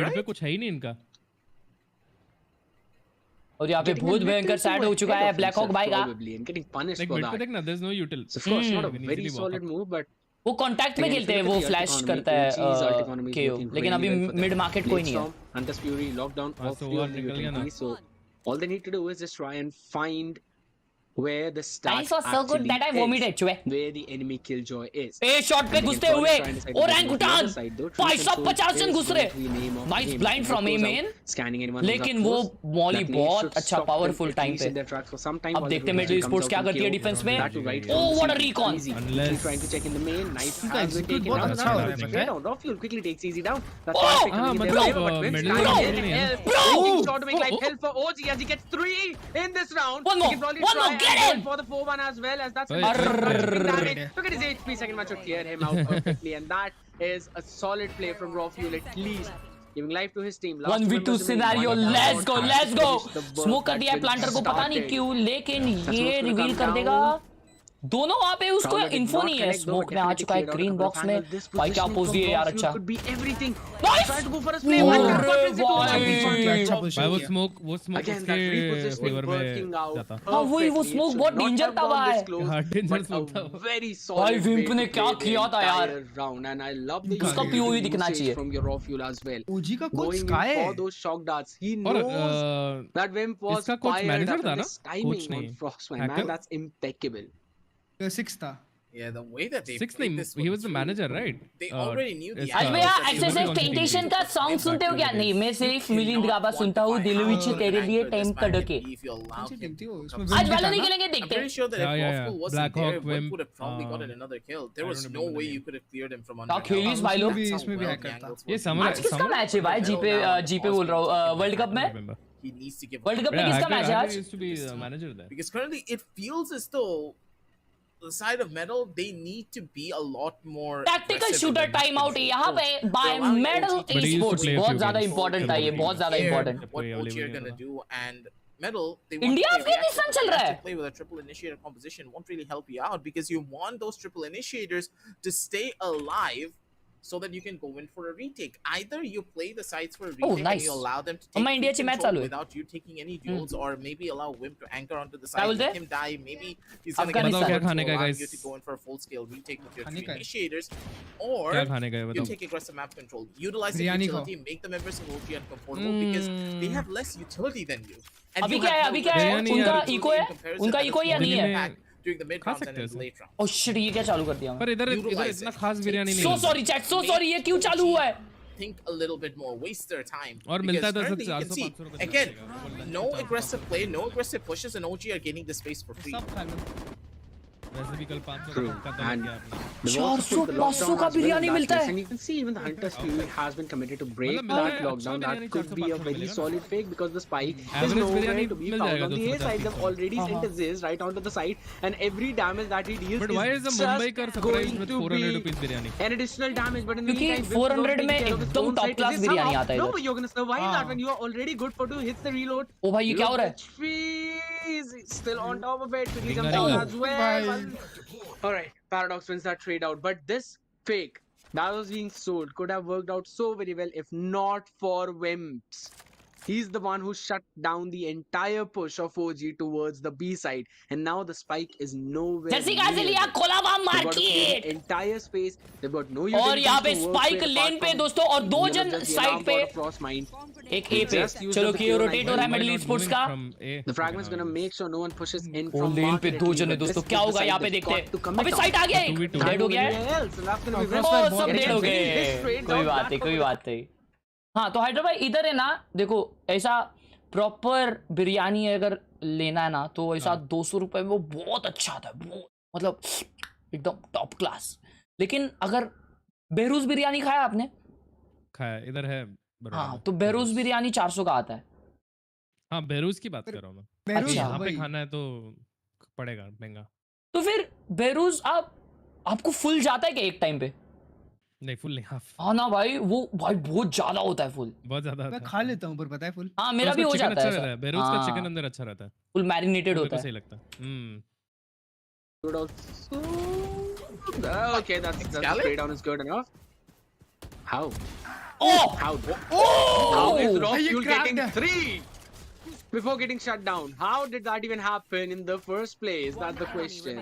mid right? पे कुछ है ही नहीं इनका। और यहाँ पे Getting a बहुत little भयंकर too सैड हो चुका ahead है of ब्लैक हॉक himself भाई का। probably and getting punished like for mid पे that. देखना, there is no util. So of course, not a can very easily walk solid up. move, but वो contact में खेलते हैं, वो फ्लैश करता है KO, लेकिन अभी मिड मार्केट कोई नहीं है। Hunter's Fury locked down all three of the utilities, so all they need to do is just try and find where the Nice stack was so good that I vomited, चुहे। where the enemy killjoy is. A shot पे घुसते हुए orangutan 550 घुस रहे। Nice blind from A main, लेकिन वो Molly बहुत अच्छा powerful time पे। अब देखते हैं मिडिल स्पोर्ट्स क्या करती है डिफेंस में। Oh what a recon, trying to check in the main. Knife has been taken बहुत down. अच्छा हो रहा है, पता है? Rafiul quickly takes easy down. Oh! Taking shot to make life hell for OG as he gets 3 in this round. One more, He can probably one more, try get and him! go for the 4-1 as well, as that's Hey. damage. Look at his HP, second one should clear him out perfectly, and that is a solid play from Rafiul at least. Giving life to his team. 1v2 scenario, let's go let's go. Smoke कर दिया है planter को, पता नहीं क्यों, लेकिन ये reveal कर देगा। दोनों वहां पे, उसको इन्फो नहीं है। स्मोक में आ चुका है ग्रीन बॉक्स में। भाई क्या पोज दिए यार, अच्छा। भाई वो स्मोक उसके फेवर में जाता। हाँ वही, वो स्मोक बहुत डेंजर था भाई। हाँ डेंजर स्मोक था। भाई विम्प ने क्या किया था यार, उसका POV दिखना चाहिए। ओजी का कोच स्काई है। और इसका कोच मैनेजर था ना, कोच नहीं, That's impeccable. 6 था। Yeah, the way that they Six played नहीं, this he was was the manager, right? They already knew the आज भैया एक्सरसाइज टेंटेशन का सॉन्ग सुनते हो क्या? नहीं, मैं सिर्फ मिलिंद गाबा सुनता हूँ, दिल विच तेरे लिए टाइम कड़के। आज वाला नहीं खेलेंगे, I'm देखते हैं। pretty sure that if Rafiul wasn't Black there, Hawk, Wimp Wimp, would have probably gotten another kill. There was no way you could have cleared him from under. क्या खेलीस भाई लोग? इसमें भी हैक करता। ये समर आज किसका मैच है भाई? जीपे बोल रहा हूँ, वर्ल्ड कप में। He needs to give world cup में किसका मैच है आज? used to be the manager there. because currently it feels as though the side of Metal, they need to be a lot more tactical shooter time out है यहाँ पे bye medal esports। बहुत ज्यादा important है ये, बहुत ज्यादा important. what OG are gonna do, and Metal, they want India to play Afghanistan reactive, चल but रहा to है। play with a triple initiator composition won't really help you out because you want those triple initiators to stay alive so that you can go in for a retake. Either you play the sides for a retake nice. and you allow them to और मैं take India full से match control चालू है। without you taking any duels, or maybe allow Wimp to anchor onto the क्या side, बोलते let हैं? him die. Maybe he's gonna get Afghanistan. forward क्या खाने to का allow guys? you to go in for a full-scale retake with your खाने three का है। initiators, क्या or खाने का है you बताओ? take aggressive map control. Utilize the biryani utility, make the members of OG uncomfortable because they have less utility than you. And अभी you क्या है, have अभी no क्या है? utility उनका in इको है? comparison उनका to इको या the नहीं है? pack during the mid खा rounds and सकते in the हैं late rounds. ओह शिट, ये क्या चालू कर दिया पर इधर Utilize इतना it. खास बिरयानी नहीं सो मिलती। सॉरी चैट, सो सॉरी, ये क्यों चालू हुआ है? Think a little bit more, waste their time. और मिलता है Because 10 currently you can 400 see, 500 रुपए again, no aggressive play, no aggressive pushes, and OG are gaining the space for free. सब खा लो। वैसे भी कल 500 True. का तो And लग गया अपना। 400-500 का बिरयानी मिलता है। And you can see even the Hunter's Fury has been committed to break मतलब मिला that है, lockdown. अच्छा That biryani could be a 400-500 very मिलेगा। solid fake because the spike is Average nowhere biryani to be mill found. जाएगा On the A 250 side, they've का। already sent a Ziz right onto the side, and every damage that he deals But why is the is Mumbai car just surprised going with to 400 be rupees biryani? an additional damage. But in the क्योंकि meantime, 400 में Wimp is एकदम own top side. class Is it biryani somehow- आता है No, इधर। but you're gonna survive that when you are already good for 2 hits the reload. ओ भाई ये क्या हो रहा है? Freeze! Still on top of it. Quickly Ringa, jump down ringa. as well. Alright, Paradox wins that trade out. But this fake that was being sold could have worked out so very well if not for Wimps. He's the one who shut down the entire push of OG towards the B side, and now the spike is nowhere. Jersey कहाँ से लिया? Colaba market. Entire space. They've got no और यहाँ पे utilities to work spike with lane apart पे from दोस्तों, और दो you know, जन just the साइड alarm पे, pot of Frost Mine. एक ए पे। Just use चलो the KO KO रोटेट हो रहा है Why middle not sports moving का। from A The fragment's gonna make sure no one pushes in और from लेन पे market दो at जन है least. दोस्तों, This क्या is the होगा side यहाँ पे they've देखते got to हैं। commit अबे on. साइड आ गया एक, 2v2 डेड हो गया है। Anywhere else, and that's gonna be oh Wimp. सब Getting डेड हो winning गए, this trade कोई out, बात that नहीं, कोई was- बात नहीं। हाँ तो हाइड्रो भाई इधर है ना, देखो ऐसा प्रॉपर बिरयानी अगर लेना है ना तो ऐसा 200 रुपए में वो बहुत अच्छा था, बहुत मतलब एकदम टॉप क्लास। लेकिन अगर बहरूज बिरयानी खाया आपने? खाया इधर है बरोड़ा हाँ में। तो बहरूज बिरयानी 400 का आता है। हाँ बहरूज की बात कर रहा हूँ मैं। बेरूज अच्छा, यहाँ पे वही। खाना है तो पड़ेगा महंगा। तो फिर बहरूज आपको फुल जाता है क्या एक टाइम पे? नहीं फुल नहीं, हाफ हाँ ना भाई, वो भाई बहुत ज्यादा होता है फुल। बहुत ज्यादा मैं होता है। खा लेता हूँ पर पता है फुल। हाँ पर मेरा भी उसका हो chicken जाता अच्छा है रहता ऐसा। है, बहरूज का हाँ, चिकन अंदर अच्छा रहता है, फुल मैरिनेटेड मेरे होता को है। सही लगता है। Good also. Okay, that's Scallop? trade down is good enough. How? Oh! How? Oh! How is You Rockfuel cracked getting it. 3 before getting shut down? How did that even happen in the first place? That's the question.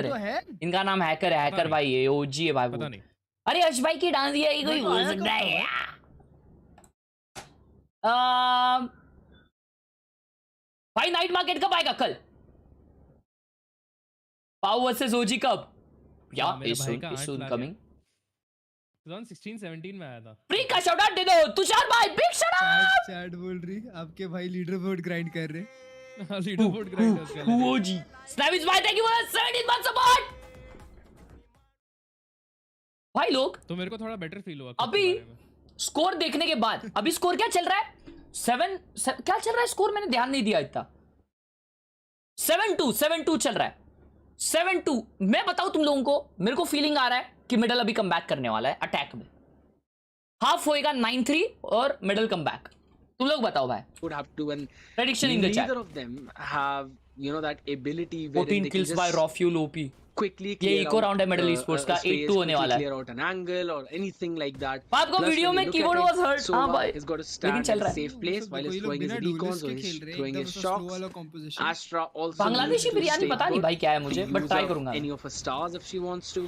Hacker तो है, है इनका नाम hacker है, hacker भाई है, ओजी है भाई पता वो। नहीं। अरे हर्ष भाई की डांस ये कोई तो बोल आया सकता कब है? भाई नाइट मार्केट कब आएगा? कल। पाव वर्सेस ओजी कब? या इज सून कमिंग। 2016-17 में आया था। प्री का शाउट आउट दे दो तुषार भाई, बिग शाउट आउट। चैट बोल रही आपके भाई लीडर बोर्ड ग्राइंड कर रहे। लीडर बोर्ड ग्राइंडर्स कर रहे। ओजी स्नैविज भाई thank you for 17 months support. भाई लोग तो मेरे को थोड़ा बेटर फील हुआ अभी स्कोर देखने के बाद। अभी स्कोर क्या चल रहा है? 7 क्या चल रहा है स्कोर? मैंने ध्यान नहीं दिया इतना। 7-2 चल रहा है। 7-2। मैं बताऊं तुम लोगों को, मेरे को फीलिंग आ रहा है कि मिडल अभी कम बैक करने वाला है अटैक में। हाफ होएगा 9-3 और मिडल कम बैक। तुम लोग बताओ भाई। Would have to, and Prediction in the chat. neither of them have, you know, that ability where 14 they kills can by just raw fuel OP। quickly ये clear eco out, round है middle esports का। a space, 8-2 होने quickly वाला है। clear out an angle or anything like that. आपको Plus, video when में you look keyboard at it, was hurt. हाँ Sova भाई has got to लेकिन stand चल in रहा a है। safe place while he's throwing his recons or he's throwing his shocks. Astra also Bangladeshi needs to biryani stay पता नहीं put भाई क्या है to मुझे, use बट ट्राई up करूंगा। any of her stars if she wants to,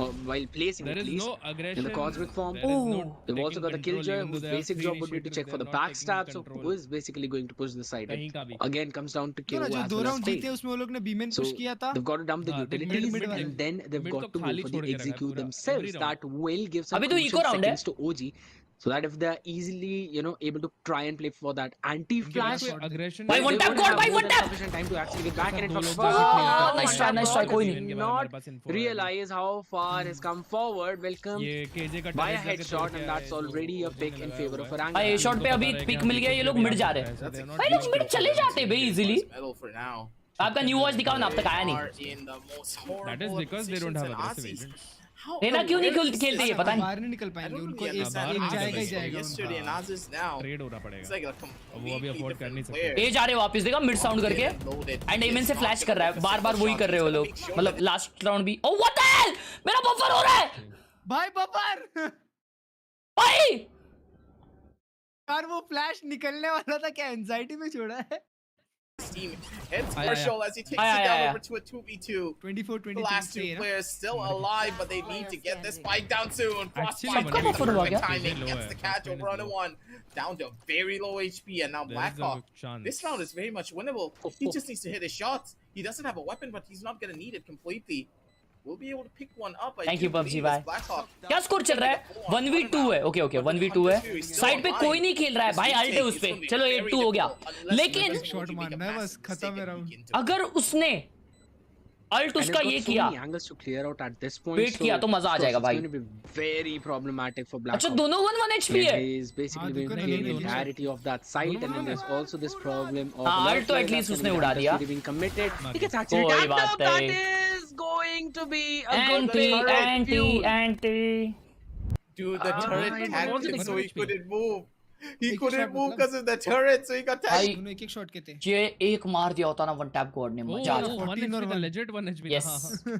or while placing There at is least no aggression. in the cosmic form. There is no They've also taking got the control, Killjoy, even though whose they have basic 3 job would be to initiatives, check for the they're not taking backstab, so control. who is basically going to push the side. कहीं का भी। Again comes down to तो KO ना जो as 2 well as round जीते Tate. उसमें वो लोग ने बीमेन So पुश किया था। they've got to dump the हाँ, utilities mid वाले। and then they've Mid got तो to go खाली for छोड़ the के रखा है execute पूरा, themselves. every round। That will give some अभी तो crucial eco round है। seconds to OG, so that if they're easily, you know, able to try and play for that anti-flash, aggression भाई one tap God, भाई one tap। sufficient time to actually get back in it from दो लोग far. बाहर nice try, nice try, कोई नहीं। Not realize how far has come forward. Welcome ये KJ का by a turret जाके headshot, तोड़ के and that's आया है, already a तो pick in लगाया favor हुआ of है। Orangutan. भाई शॉट पे अभी पिक मिल गया, ये लोग मिड जा रहे हैं। भाई लोग मिड चले जाते हैं भाई इजीली। Medal for now. आपका न्यू वॉच दिखाओ ना, अब तक आया नहीं। Are in the most horrible That is because they don't have aggressive positions, and agents. Aussies. How Raina क्यों नहीं hilarious खेलते is ये पता नहीं। बाहर नहीं निकल I पाएंगे don't उनको। really एक understand एक how जाएगा ही they जाएगा so yesterday and उनका। Aussies now. ट्रेड होना It's पड़ेगा। like a अब वो अभी completely अफोर्ड कर नहीं different सकते। player. ए जा रहे हो वापस, देखा मिड साउंड करके एंड एमएन से फ्लैश कर रहा है। बार बार वही कर रहे हो लोग, मतलब लास्ट राउंड भी। ओ व्हाट द हेल, मेरा बफर हो रहा है भाई बफर। भाई। यार वो फ्लैश निकलने वाला था, क्या एंजाइटी में छोड़ा है। Team heads Aye, Marshall as he takes aye, it down aye, over to a 2v2. 24-23 The last two से ना। players still alive, but they need to get this spike down soon. Actually, Frostbite सबका gets the buffer हुआ perfect क्या? timing, Low gets है, the catch Frostbite over is on low. one, down to very low HP, and now There is a Blackhawk. chance. This round is very much winnable. He just needs to hit his shots. He doesn't have a weapon, but he's not gonna need it completely. We'll be able to pick one up. I Thank do you, PUBG believe, bhai. as Blackhawk. क्या score चल रहा है? 1v2 है। Okay okay 1v2 है। Side पे कोई नहीं खेल रहा है भाई, अल्ट है उस पे। चलो 8-2 हो गया, लेकिन शॉट मारना है बस, खत्म है राउंड। अगर उसने अल्ट And उसका they've got ये so किया, many angles to clear out at this point, wait किया तो मजा आ of course जाएगा it's भाई। going to be very problematic for Blackhawk. अच्छा दोनों 1-1 HP है। He is basically going to हाँ, clear the दोनों entirety of that site, and then there's also this problem of हाँ, a lot ult of तो players at least that उसने can उड़ा be दिया। actually being committed. He gets actually कोई tapped बात up. That नहीं। is going to be a good anti turret anti fuel. Anti. Dude, the turret my tagged God. him, so he couldn't move. He एक couldn't shot move मतलब। because of the turret, so he got tagged. भाई दोनों एक shot के थे। ये एक मार दिया होता ना वन टैप गॉड ने, मजा आ Oh, जाता। 1 HP था, legit 1 HP था। Yes. हाँ,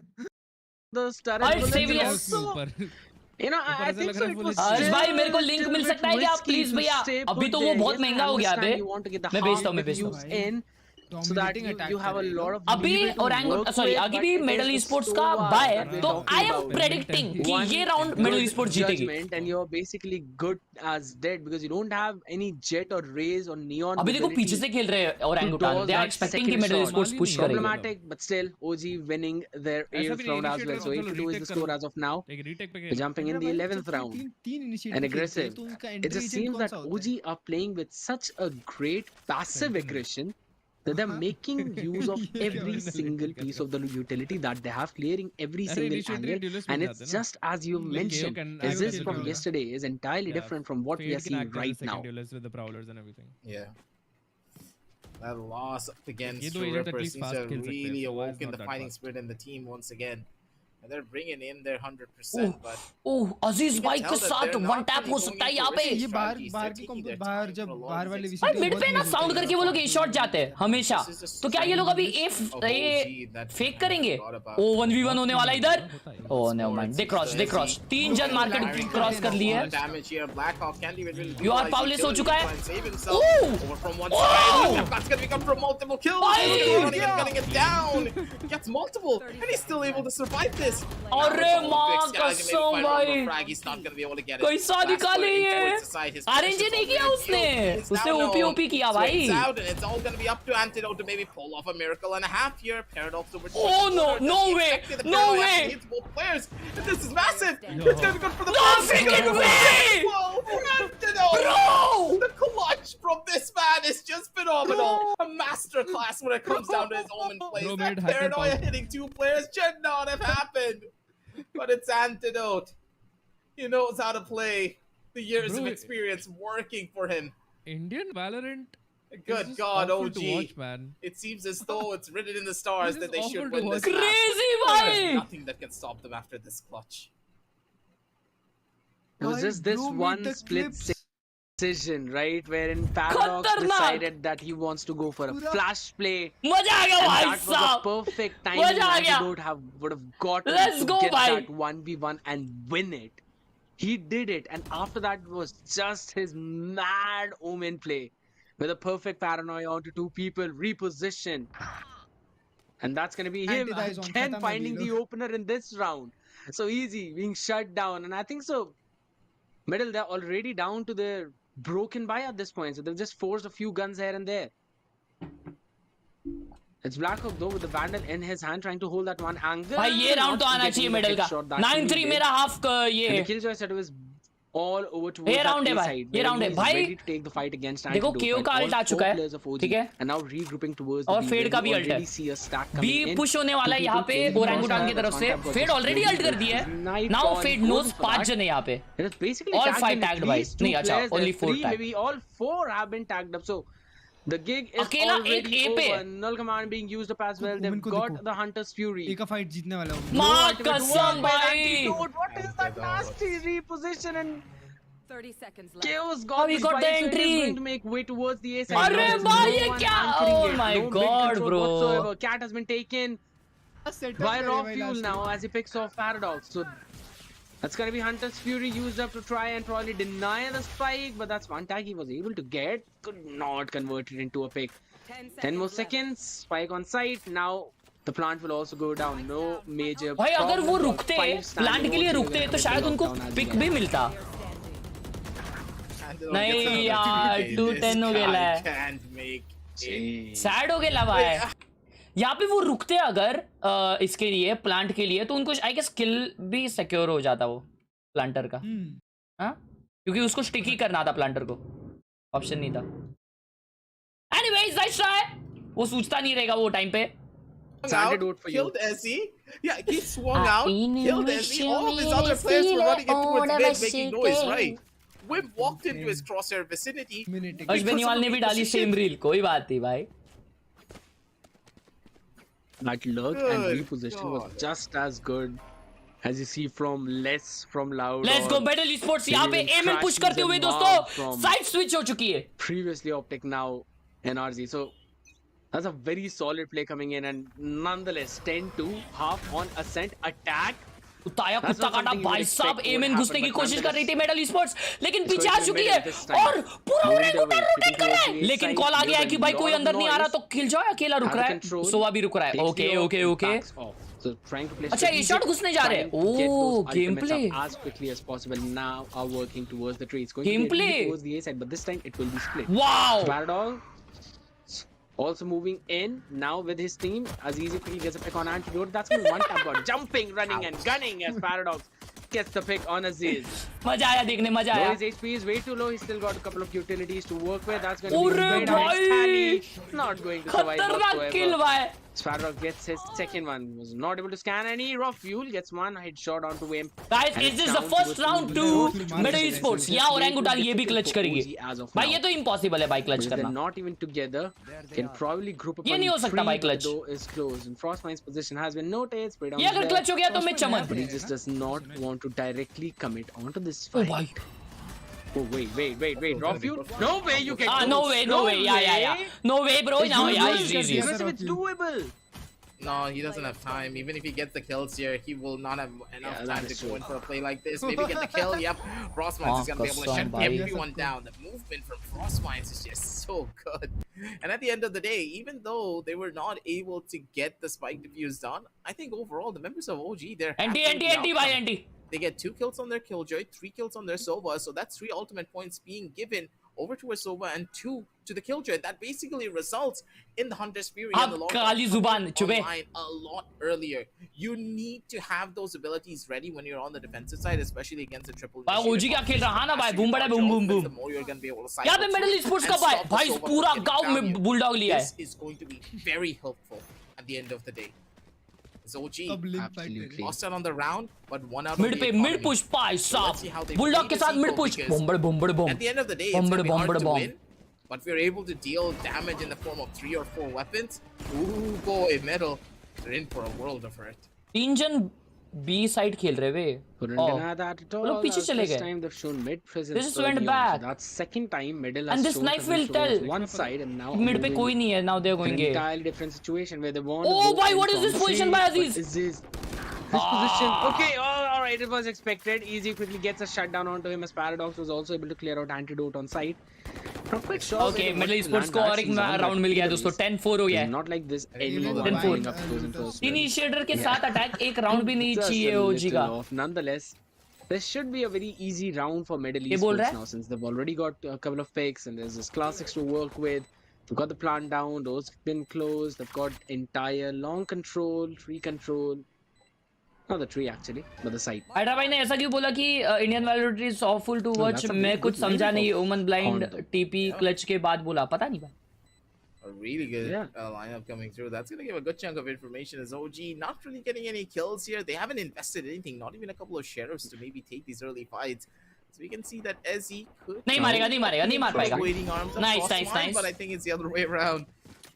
Those turret I'll bullets save are you. also, ऊपर। you know, ऊपर I ऐसा think लग so. रहा है It full was HP। आज भाई still मेरे को a link little mill bit सकता है क्या risky प्लीज to भैया? stay अभी put तो वो there. बहुत Yes, महंगा I हो गया understand bay. you want to get the मैं भेजता हूँ, मैं half भेजता हूँ। views in, so that Dominating you attack have a करेगा। lot of अभी leeway to orangutan work sorry with, आगे but भी it is middle the sports का Sova बाय that we're तो talking I am about. Predicting कि One ये round middle good sports जीतेगी। judgment, and you're basically good as dead because you don't have any jet or rays or neon अभी देखो mobility पीछे से खेल रहे हैं to Orangutan, dodge they are that expecting कि second middle shot. Sports push करेगी। Problematic, but still OG winning their ऐसा 8th भी नहीं, round as well. initiative So चलो 8-2 is retake the score करो। as of now. एक retake पे We're jumping in the 11th round. तीन And initiative aggressive. तो उनका It entry just agent seems कौन that सा होता OG are playing with such a great passive aggression that they're making use of every single piece of the utility that they have, clearing every अरे single initiative angle. duelist And mill it's जाते हैं ना। just as you Like mentioned, Geo can- is I this will from do that. yesterday is entirely Yeah. different from what we Fade are can seeing act as a right second now. duelist with the prowlers and everything. Yeah. That loss against ये दो agent at Ripper least seems fast to have खेल सकते हैं, really so why is awoken not the that fighting fast? spirit in the team once again. And they're bringing in their 100%, but oh Aziz you can भाई tell के that साथ they're one not tap really हो going सकता है in यहाँ for पे। risky ये बाहर strategies. बाहर They're की taking their बाहर time जब for a lot बाहर of वाले these भाई विषय मिड पे ना साउंड करके वो लोग ए शॉट जाते हैं हमेशा, तो क्या ये लोग अभी ए फेक करेंगे? ओ 1v1 होने वाला इधर। ओ नेवर माइंड, दे क्रॉस 3 जन मार्केट क्रॉस कर लिए हैं। damage here. Blackhawk can't even really You are utilize powerless हो utility चुका to है। try and save himself. Ooh! Over from one Oh! side. That's gonna become from multiple kills. Bhai! He's running and gunning it down. Gets multiple, and he's still able to survive this. this. अरे माँ कसम भाई Frag, he's not gonna be able to get it. कैसा Last निकाले player ये towards the side, his RNG pressure नहीं किया is उसने already killed. उसने It's OP now OP no. किया भाई Swings out, and it's all gonna be up to Antidote to maybe pull off a miracle and a half here. Paradox over. Oh, no, no way, no way. Hits both players. This is massive. It's gonna be good for the No freaking way! Whoa, Antidote. Bro! The clutch from this man is just phenomenal. A masterclass when it comes down to his Omen plays. Bro That made hyper paranoia power. hitting 2 players should not have happened. But it's Antidote. He knows how to play. The years Bro, of experience working for him. Indian Valorant. Good just God, awful OG. to watch, man. It seems as though it's written in the stars This that is they awful should to win watch. this match. Crazy There's भाई nothing that can stop them after this clutch. It was Why just this bro, meet one the split clips? decision, right? Wherein Paradox खतरनाक decided that he wants to go for a पूरा- flash play. मजा आ गया And भाई that was a साहब perfect time मजा आ गया। would have gotten Let's to go, get bhai. that 1v1 and win it. He did it, and after that was just his mad Omen play with a perfect paranoia onto 2 people, reposition. And that's gonna be him Anti-die is on, again khatam hai finding the Viro. opener in this round. So easy, being shut down. And I think so. Middle, they're already down to their broken by at this point. So they've just forced a few guns here and there. It's Blackhawk though with the Vandal in his hand trying to hold that one angle. भाई ये round तो Not आना getting चाहिए the middle big का shot that he 9-3 did. मेरा half And ये the Killjoy set was all over towards ये that round है A भाई, side, ये where round है he's भाई। ready to take the fight against देखो Antidote, KO while का all ult आ 4 चुका है, players of OG ठीक है? are now regrouping towards the और B, फेड where का we भी ult है already see a stack B coming in. Push होने वाला है 2 यहाँ पे people chasing ओरंगुटान की Crosshair, तरफ से Crosshair got Fade just already really ult कर good. दिया His है knife now on, Fade going knows for 5 that. जन है यहाँ पे It is basically All tagged 5 in at tagged, भाई। least 2 नहीं, अच्छा, players. only There's 4 3, tagged। maybe all 4 have been tagged up. So the gig is अकेला एक already A पे over. Null command being used up as well. Omen They've को got देखो। the Hunter's Fury. एक का fight जीतने वाला हूँ No माँ ultimate कसम work by भाई Antidote. What is that nasty reposition and 30 seconds left. Chaos Oh, got he this got fight, the so he is entry. going to make way towards the A side. अरे There is भाई, no ये one क्या- anchoring oh it. my No mid God, control bro. whatsoever. Cat has been taken Setup by करे Raw भाई Fuel last now में। as he picks off Paradox. So that's going to be Hunter's Fury used up to try and probably deny the spike, but that's one tag he was able to get. Could not convert it into a pick. 10 more seconds. Spike on site. Now the plant will also go down. No major भाई अगर वो problem. रुकते 5 standing plant के लिए OG रुकते will तो शायद lock उनको down as पिक well. भी मिलता Antidote नहीं gets another यार, 2K. 2-10 हो This गया guy है। can't make it. सैड हो गया भाई यहाँ पे वो रुकते अगर इसके लिए प्लांट के लिए तो उनको आई गेस किल भी सिक्योर हो जाता वो प्लांटर का हाँ क्योंकि उसको स्टिक ही करना था प्लांटर को ऑप्शन नहीं था एनीवेज नाइस ट्राई वो सोचता नहीं रहेगा वो टाइम पे Antidote for you. Killed Essie. Yeah, he swung out, killed Essie. All of his other players were running in towards mid, making noise, right? Wim walked into his crosshair vicinity. अर्श बेनीवाल ने भी डाली same reel कोई बात नहीं भाई That lurk and Good reposition was God. just as good as you see from less from Loud. Let's or go battle sports यहाँ पे even एम पुश crashes करते हुए and दोस्तों mobs from साइड स्विच हो चुकी है previously Optic, now NRZ. So that's a very solid play coming in, and nonetheless 10-2 half on ascent attack. उताया That's कुत्ता not काटा something you भाई would साहब expect एम would घुसने happen, की but कोशिश कर रही थी मेडल स्पोर्ट्स लेकिन It's पीछे going आ to चुकी middle है this time. और पूरा Moving ओरेंगुटान away, रोटेट कर रहा है shooting towards लेकिन the कॉल आ side, गया है कि there's a भाई lot कोई of अंदर नहीं आ रहा noise. तो किलजॉय अकेला रुक Out रहा of है control, सोवा भी रुक रहा है takes okay the off, okay okay backs off. So trying to play अच्छा, ये shot घुसने जा रहे हैं। trying to get those Oh, ultimates gameplay. up as quickly as possible. Now are working towards the tree. It's going to Gameplay. be towards the A side, but this time it will be split. Wow Paradox also moving in now with his team. As easy quickly gets a pick on Antidote. That's when one tap got jumping, running and gunning as Paradox gets the pick on Aziz. मजा आया देखने मजा Though आया his HP is way too low, he's still got a couple of utilities to work with. That's going to be अरे very nice. भाई! Tally, not going to survive खतरनाक किल whatsoever. भाई Sparrow gets his second one. Was not able to scan any. Raw Fuel gets one headshot onto him. Guys And is it's this the down first to round to middle sports या ओरेंगुटान ये भी clutch करेगी भाई ये तो impossible है भाई clutch Because they're करना not even together. Can probably group up ये on नहीं हो सकता भाई three. The clutch। door is closed. And Frostmine's position has been noted. Spray down ये अगर there. क्लच हो गया तो मैं चमन But he just does not want to directly commit onto this oh fight. भाई Oh wait. Raw Fuel? No way you can. No way yeah no way bro now yeah is easy Because if it's doable. No, he doesn't have time. Even if he gets the kills here, he will not have enough time to go in for a play like this. Maybe get the kill. Yep, Frostmines is gonna be able to shut everyone down. The movement from Frostmines is just so good. And at the end of the day, even though they were not able to get the spike defuse done, I think overall the members of OG, they're happy with the outcome. They get 2 kills on their Killjoy, 3 kills on their Sova, so that's 3 ultimate points being given over to a Sova and 2 to the Killjoy. That basically results in the Hunter's Fury and the online a lot earlier. You need to have those abilities ready when you're on the defensive side, especially against a triple. OG क्या खेल रहा है ना भाई, boom बड़ा boom boom boom. The more you're going to be able to यहाँ पे middle sports का भाई पूरा गांव में बुलडॉग लिया है. This is going to be very helpful at the end of the day. OG Absolutely. lost out on the round, but 1 out of mid पे mid push पाई साफ बुलडॉग के साथ mid push बम बड़े बम. At the end of the day, it's going to be hard to win, but we're able to deal damage in the form of 3 or 4 weapons. Ooh boy, Metal, they're in for a world of hurt. 3 जन B side खेल रहे वे. Deny that at all. लोग पीछे चले This गए. time they've shown mid presence. This just went back. So that's second time middle And has this shown knife presence will towards tell. one side, and now Mid पे कोई नहीं है. Now they're going an A. entirely different situation where they want. Oh boy, what is this position by Aziz? Is this position? Okay, all right, it was expected. Easy quickly gets a shutdown onto him as Paradox was also able to clear out antidote on site. Not quite sure. Okay, middle sports को और एक round मिल गया दोस्तों. 10-4 हो गया है. Not like this anymore. 10-4. Initiator के साथ अटैक एक राउंड भी नहीं चाहिए OG का. Nonetheless, this should be a very easy round for Middle Esports now, since they've already got a couple of picks and there's this classics to work with. They've got the plant down, doors been closed, they've got entire long control, tree control. Not the tree actually, but the site. Aida भाई ने ऐसा क्यों बोला कि Indian Valorant is awful to watch? मैं कुछ समझा नहीं. ओमन ब्लाइंड टीपी क्लच के बाद बोला, पता नहीं भाई. A really good lineup coming through. That's going to give a good chunk of information as OG not really getting any kills here. They haven't invested anything, not even a couple of sheriffs to maybe take these early fights. So we can see that Ezzy could... नहीं मारेगा, नहीं मार पाएगा. Nice. But I think it's the other way around.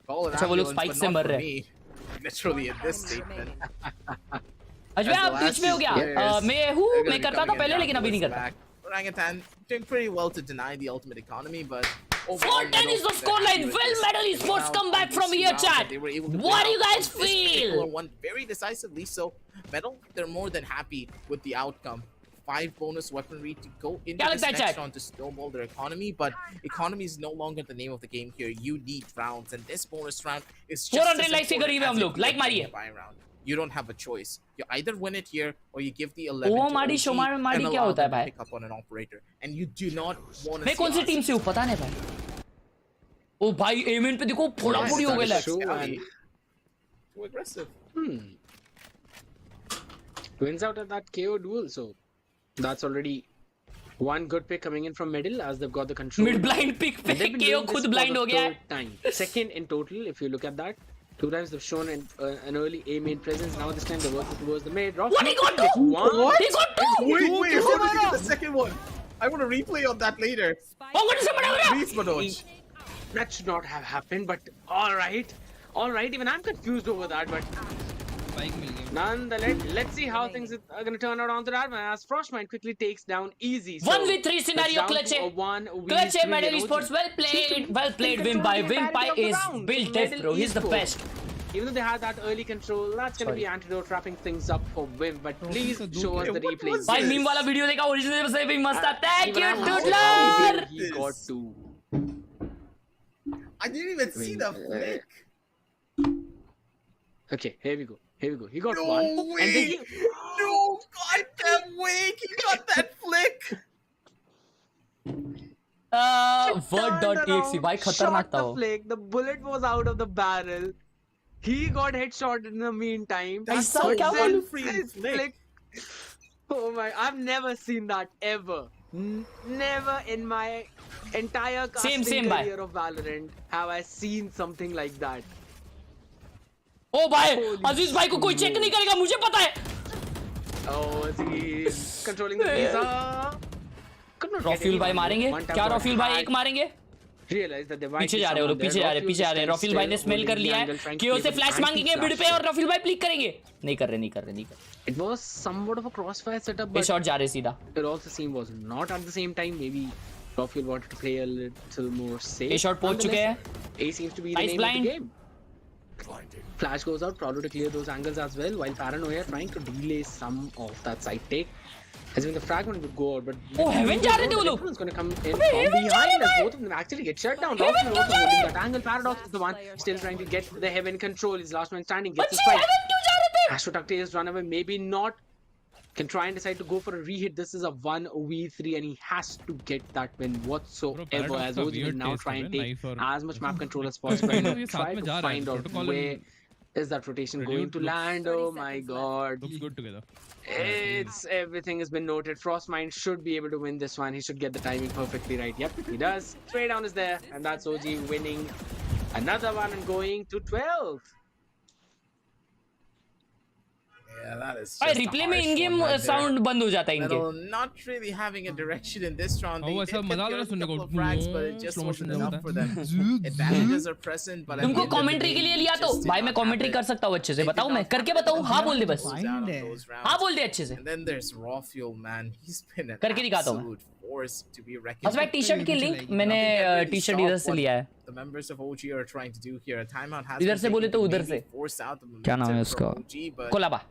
Call it ambulance, but not for me. Literally in this statement. Ajay आप बीच में हो गया. मैं करता था पहले लेकिन अभी नहीं करता. Orangutan doing pretty well to deny the ultimate economy, but 4-10 is the scoreline. Will Metal Esports come back from here, chat? What do you guys feel? One very decisively. So Metal, they're more than happy with the outcome. 5 bonus weaponry to go into this next round to snowball their economy, but economy is no longer the name of the game here. You need rounds, and this bonus round is just 400 like figure हम लोग like मारिए. You don't have a choice. You either win it here or you give the 11 वो to मारी OG शोमार and मारी क्या allow होता है them to भाई? pick up on an operator. And you do not want to मैं कौन सी team से हूँ पता नहीं भाई. ओ भाई एमेंट पे देखो फोड़ा-फोड़ी हो गया. Too aggressive. Wins out at that KO duel, so that's already one good pick coming in from middle as they've got the control. Mid blind pick पे KO खुद blind हो गया है. Second in total, if you look at that. 2 times they've shown an early A main presence. Now this time they're working towards the mid. What he got 2? What? He got 2. Wait, how did he get the second one? I want to replay on that later. Please, Manoj. That should not have happened, but all right. Even I'm confused over that, but nonetheless, let's see how things are going to turn out on the that one as Frostmine quickly takes down Easy. 1v3 scenario clutch. Clutch Metal Esports, well played. Wimpai is built diff, bro. He's the best. Even though they had that early control, that's going to be antidote wrapping things up for Wim. But please show us the replay. भाई meme वाला video देखा, original से भी मस्त था. Thank you, Doodler. He got 2. I didn't even see the flick. Okay, here we go. He got no 1. Way. And then no goddamn way. He got that flick. Word.exe भाई खतरनाक था वो. The bullet was out of the barrel. He got headshot in the meantime. Flick. Oh my! I've never seen that ever. Never in my entire casting career of Valorant have I seen something like that. ओ भाई अजीज भाई को कोई check नहीं करेगा मुझे पता है. Oh, Aziz controlling the visa. रॉफिल भाई मारेंगे क्या? रॉफिल भाई एक मारेंगे. पीछे जा रहे हो लोग, पीछे जा रहे हैं. रॉफिल भाई ने स्मेल कर लिया है. केओ से फ्लैश मांगेंगे मिड पे और रॉफिल भाई प्लिक करेंगे. नहीं कर रहे. It was somewhat of a crossfire setup, but shot जा रहे सीधा. It also seemed was not at the same time. Maybe Rofil wanted to play a little more safe. A shot पहुंच चुके हैं. A seems to be the name of the game. Flash goes out, Prowler to clear those angles as well, while Paranoia trying to delay some of that side take. As in the fragment would go out, but Heaven जा रहे थे वो लोग. everyone's going to come in from behind as both of them actually get shut down. Heaven also holding that angle. Paradox is the one still trying to get the Heaven control. His last man standing gets the spike. Has to tuck his run away, maybe not. Can try and decide to go for a re-hit. This is a 1v3 and he has to get that win whatsoever. As OG will now try and take as much map control as possible and try to find out where is that rotation going to land. Oh my god. Looks good together. It's everything has been noted. Frostmind should be able to win this one. He should get the timing perfectly right. Yep, he does. Straight down is there, and that's OG winning another one and going to 12. Yeah, that is. भाई replay में इन game sound बंद हो जाता है इनके. Not really having a direction in this round. वो ऐसा मजा आ रहा है सुनने को. But it just wasn't enough for them. Advantages are present, but तुमको कमेंट्री के लिए लिया तो भाई मैं कमेंट्री कर सकता हूँ अच्छे से. बताऊँ मैं करके बताऊँ. हाँ बोल दे बस. हाँ बोल दे अच्छे से. And then there's Raw Fuel, man. He's been an करके दिखाता हूँ absolute force to be reckoned बस. मैं टी-शर्ट की लिंक मैंने टी-शर्ट इधर से लिया है. The members of OG are trying to do here. A timeout has इधर से बोले तो उधर से. क्या नाम है उसका? Colaba.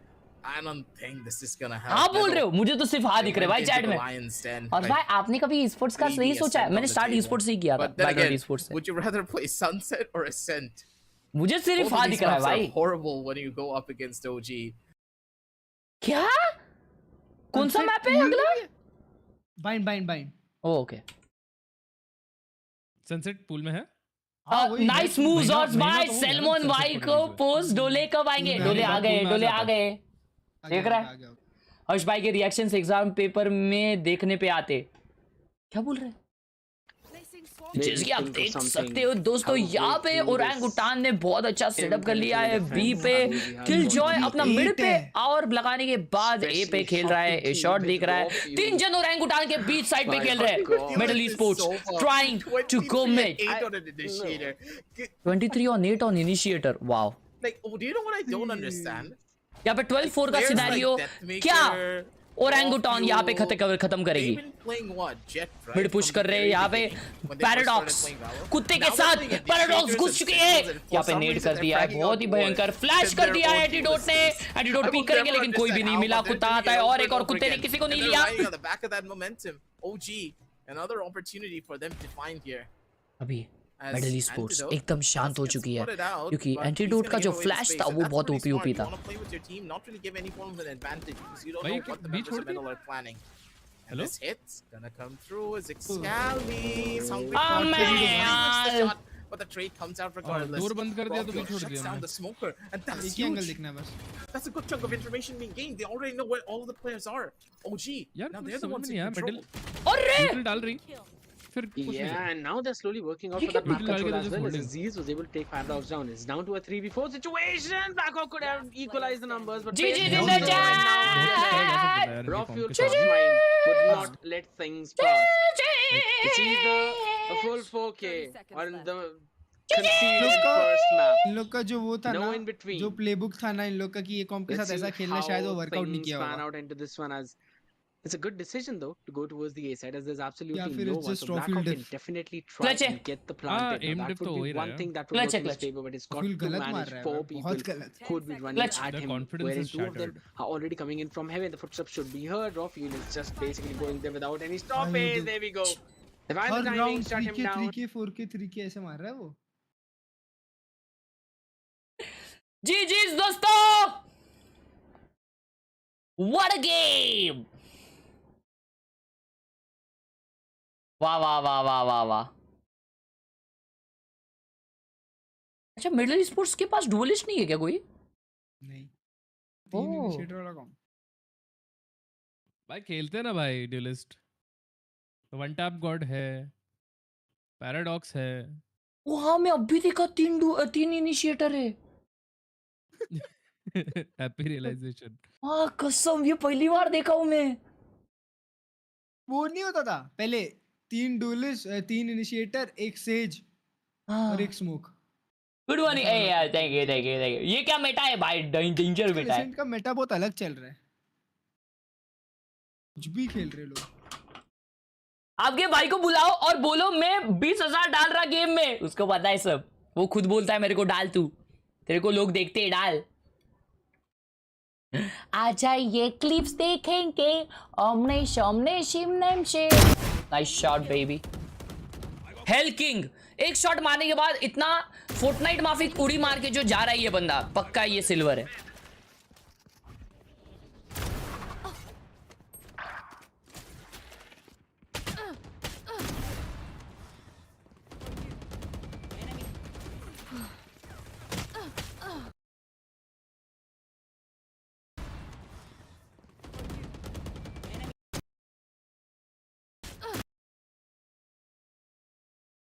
I don't think this is gonna help. हाँ बोल रहे हो. मुझे तो सिर्फ हाँ दिख रहे भाई चैट में. और भाई आपने कभी e-sports का सही सोचा है? मैंने स्टार्ट e-sports से ही किया था. बैकग्राउंड e-sports से. Would you rather play Sunset or Ascent? मुझे सिर्फ हाँ दिख रहा है भाई. Horrible when you go up against OG. क्या? कौन सा मैप है अगला? बाइंड. ओके. सनसेट पूल में है. नाइस मूव्स और बाय सैल्मन भाई को पोस्ट. डोले कब आएंगे? डोले आ गए. देख रहा है हर्ष भाई के रिएक्शंस एग्जाम पेपर में देखने पे आते. क्या बोल रहे हैं? जैसे कि आप देख सकते हो दोस्तों यहाँ पे ओरंगुटान ने बहुत अच्छा सेटअप कर लिया है. बी पे किलजॉय अपना मिड पे और लगाने के बाद ए पे खेल रहा है. ए शॉट देख रहा है. 3 जन ओरंगुटान के बीच साइड पे खेल रहे हैं. Middle esports trying to go mid. 23 on 8 on initiator. Wow. Like, do you know what I don't understand? यहाँ पे 12-4 का सिनेरियो क्या ओरंगुटान यहाँ पे खत्म करेगी. मिड पुश कर रहे हैं यहाँ पे. पैराडॉक्स कुत्ते के साथ पैराडॉक्स घुस चुके हैं. यहाँ पे नेड कर दिया है बहुत ही भयंकर. फ्लैश कर दिया है एंटीडोट ने. एंटीडोट पीक करेंगे लेकिन कोई भी नहीं मिला. कुत्ता आता है और एक और कुत्ते ने किसी को नहीं लिया. अभी मिडल ई-स्पोर्ट्स एकदम शांत हो चुकी है क्योंकि एंटीडोट का जो फ्लैश था वो बहुत ओपी था. Hello but the trade comes out regardless. Door बंद कर दिया तो भी छोड़ दिया down the smoker, and that's एक ही एंगल दिखना है बस. That's a good chunk of information being gained. They already know where all the players are. OG. Now they're the ones in control. Middle डाल रही. Yeah, and now they're slowly working out for that map control as well. As Aziz was able to take Paradox down. It's down to a 3v4 situation. Blackhawk could have equalized the numbers, but GG in the chat. Raw Fuel Frostmind would not let things pass. It's either a full 4K or the conceded first map. इन लोग का जो वो था No ना in between. जो playbook था ना इन लोग का कि ये कॉम्प के साथ ऐसा खेलना शायद वो वर्कआउट नहीं किया pan होगा. out into this one as it's a good decision though to go towards the A side as there's Yeah, absolutely फिर no it's one. just So raw Blackhawk field can diff. definitely try Clutch है. and get the plant. aim That diff would तो हो be ही रहा one है. thing that would Clutch work है, in his clutch. favor, but it's got Full to गलत मार manage रहा है 4 भाई, people बहुत गलत. could be running Clutch. at The him, confidence wherein is 2 of them shattered. are already coming in from heaven. The footsteps should be heard. Raw Fuel is just basically going there without any stoppage. There we go. They find the her timing, round shut him 3K down. 3K 4K 3K ऐसे मार रहा है वो. GG's दोस्तों. What a game. वाह वाह वाह वाह वाह वाह. अच्छा मिडल ई-स्पोर्ट्स के पास डुअलिस्ट नहीं है क्या कोई? नहीं. 3 इनिशिएटर वाला कौन? भाई खेलते हैं ना भाई ड्यूलिस्ट. वन टैप गॉड है. पैराडॉक्स है. वो हाँ मैं अभी देखा 3 इनिशिएटर है. Happy realisation. हाँ कसम ये पहली बार देखा हूँ मैं. वो नहीं होता था पहले 3 डुअलिस्ट 3 इनिशिएटर 1 सेज और 1 स्मोक. Good morning. ए यार थैंक यू. ये क्या मेटा है भाई? डेंजर मेटा है. का मेटा बहुत अलग चल रहा है. कुछ भी खेल रहे लोग. आपके भाई को बुलाओ और बोलो मैं 20,000 डाल रहा गेम में. उसको पता है सब. वो खुद बोलता है मेरे को डाल तू. तेरे को लोग देखते हैं, डाल। आ जाइए क्लिप्स देखेंगे ओमने शोमने शिमनेम शे। Nice shot baby. Hello king एक शॉट मारने के बाद इतना फोर्टनाइट माफिक उड़ी मार के जो जा रहा है ये बंदा, पक्का ये सिल्वर है।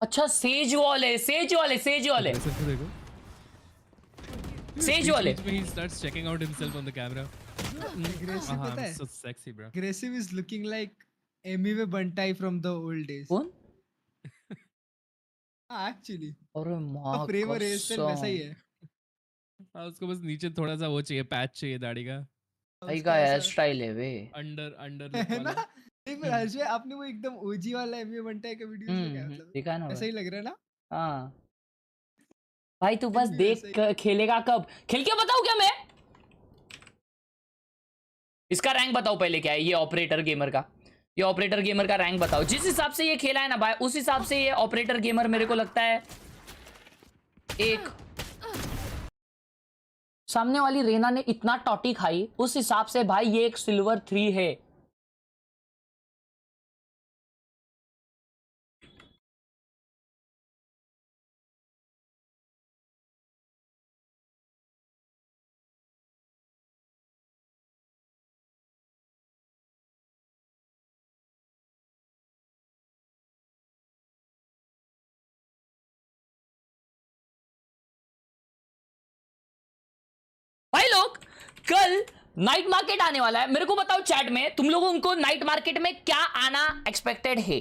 अच्छा सेज वॉल है, सेज वॉल है, सेज वॉल है, देखो सेज वॉल है। he starts checking out himself on the camera. Aggressive पता है? So sexy bro. Aggressive is looking like Amy Bantai from the old days. कौन? हाँ actually. अरे माँ फ्रेम और हेयर स्टाइल वैसा ही है। हाँ उसको बस नीचे थोड़ा सा वो चाहिए, पैच चाहिए दाढ़ी का। भाई का हेयर स्टाइल है वे। अंडर है ना? नहीं पर हर्ष भाई आपने वो एकदम ओजी वाला एमी बनटाई का वीडियो देखा है मतलब? देखा ना ऐसा ही लग रहा है ना? हाँ भाई तू बस भी देख वैसा खेलेगा कब, खेल के बताऊं क्या मैं? इसका रैंक बताओ पहले क्या है, ये ऑपरेटर गेमर का, ये ऑपरेटर गेमर का रैंक बताओ। जिस हिसाब से ये खेला है ना भाई, उस हिसाब से ये ऑपरेटर गेमर मेरे को लगता है एक, सामने वाली रेना ने इतना टॉटी खाई, उस हिसाब से भाई ये एक सिल्वर 3 है। भाई लोग कल नाइट मार्केट आने वाला है, मेरे को बताओ चैट में तुम लोगों को नाइट मार्केट में क्या आना एक्सपेक्टेड है।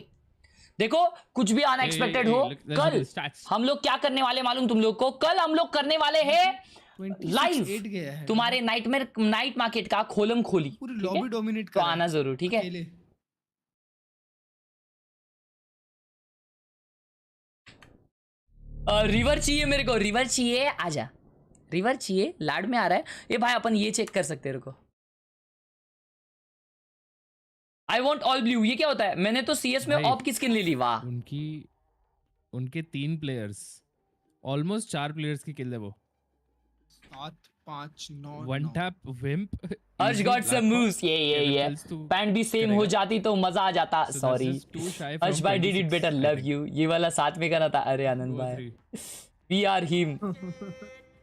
देखो कुछ भी आना एक्सपेक्टेड हो, कल हम लोग क्या करने वाले मालूम तुम लोग को? कल हम लोग करने वाले हैं लाइव तुम्हारे नाइट मार्केट का खोलम खोली, पूरी लॉबी डोमिनेट तो आना जरूर, ठीक है? रिवर चाहिए मेरे को, रिवर चाहिए, आजा रिवर चाहिए, लाड में आ रहा है ये भाई। अपन ये चेक कर सकते हैं, रुको। आई वॉन्ट ऑल ब्लू, ये क्या होता है? मैंने तो सीएस में ऑप की स्किन ले ली। वाह, उनके 3 प्लेयर्स, ऑलमोस्ट 4 प्लेयर्स की किल है वो। 7 5 9 one tap Wimp. Harsh got some moves, ये पैंट भी सेम हो जाती तो मजा आ जाता। सॉरी हर्ष भाई, did it better, love you. ये वाला साथ में करना था। अरे आनंद भाई, we are him.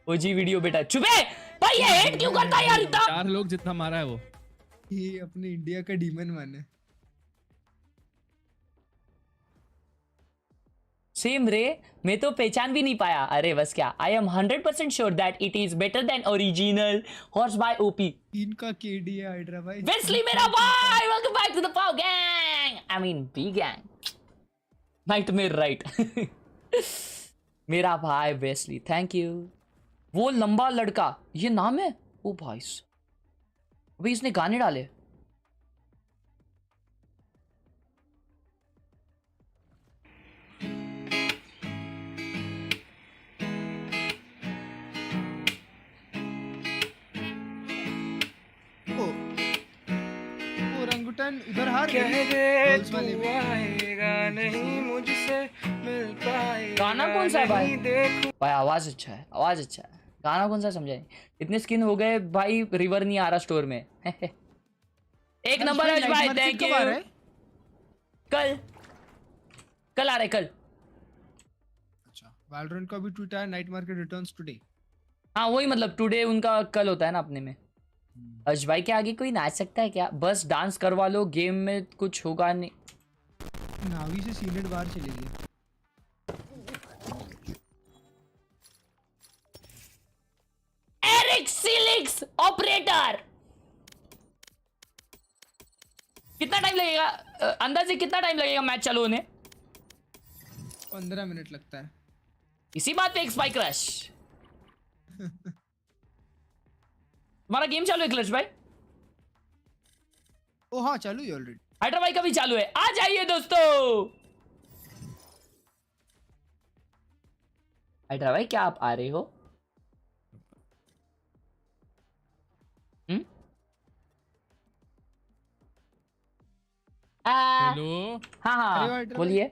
OG video बेटा, चुपे भाई, ये हेट क्यों करता है यार इतना? 4 लोग जितना मारा है वो, ये अपने इंडिया का डीमन मैन है। सेम रे, मैं तो पहचान भी नहीं पाया। अरे बस क्या, I am 100% sure that it is better than original horse by OP. इनका केडी है हाइड्रा भाई। वेस्ली मेरा भाई, welcome back to the paw gang, I mean B gang, nightmare right. मेरा भाई वेस्ली, थैंक यू। वो लंबा लड़का, ये नाम है? ओ भाई अभी इसने गाने डाले। ओरंगुटन इधर हार नहीं मुझसे मिल पाएगा। गाना कौन सा है भाई? भाई आवाज अच्छा है, आवाज अच्छा है। गाना कौन सा समझाए? इतने स्किन हो गए भाई, रिवर नहीं आ रहा स्टोर में। एक नंबर है भाई, थैंक यू। कल कल आ रहे, कल। अच्छा, वैलोरेंट का भी ट्वीट है, नाइट मार्केट रिटर्न्स टुडे। हाँ वही मतलब टुडे उनका कल होता है ना अपने में। हर्ष भाई के आगे कोई नाच सकता है क्या? बस डांस करवा लो, गेम में कुछ होगा नहीं। नावी से सीनेट बाहर चली गई। एरिक सिलिक्स ऑपरेटर, कितना टाइम लगेगा अंदाजे, कितना टाइम लगेगा मैच चालू होने? 15 मिनट लगता है। इसी बात पे एक स्पाइक रश। तुम्हारा गेम चालू है क्लच भाई? ओ हाँ चालू है ऑलरेडी। हाइड्रा भाई का भी चालू है, आ जाइए दोस्तों। हाइड्रा भाई क्या आप आ रहे हो? हेलो हाँ हाँ बोलिए,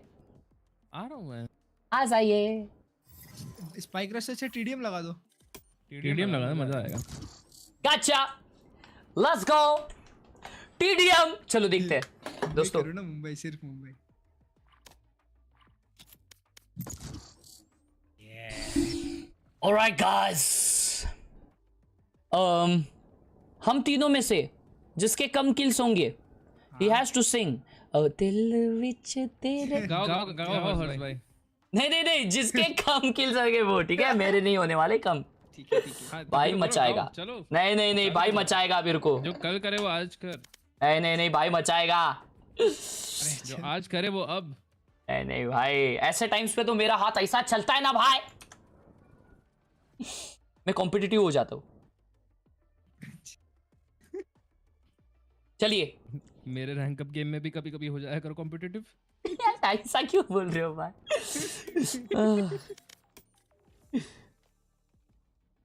आ रहा हूँ मैं। आ जाइए। स्पाइक रश से टीडीएम लगा दो। टीडीएम लगा मजा आएगा। गच्चा, लेट्स गो टीडीएम। चलो देखते हैं दोस्तों। करो ना मुंबई, सिर्फ मुंबई। ऑलराइट गाइस, हम तीनों में से जिसके कम किल्स होंगे, he has to sing ओ दिल विच तेरे। गाओ हर्ष भाई। नहीं, जिसके कम किल्स होंगे वो, ठीक है? मेरे नहीं होने वाले कम। ठीक है भाई मचाएगा। चलो। नहीं भाई मचाएगा मेरे को। जो कल करे वो आज कर। नहीं भाई मचाएगा। जो आज करे वो अब। नहीं भाई, ऐसे टाइम्स पे तो मेरा हाथ ऐसा चलता है ना भाई, मैं कॉम्पिटिटिव हो जाता हूँ। चलिए। मेरे रैंक अप गेम में भी कभी कभी हो जाया करो कॉम्पिटिटिव। ऐसा क्यों बोल रहे हो भाई?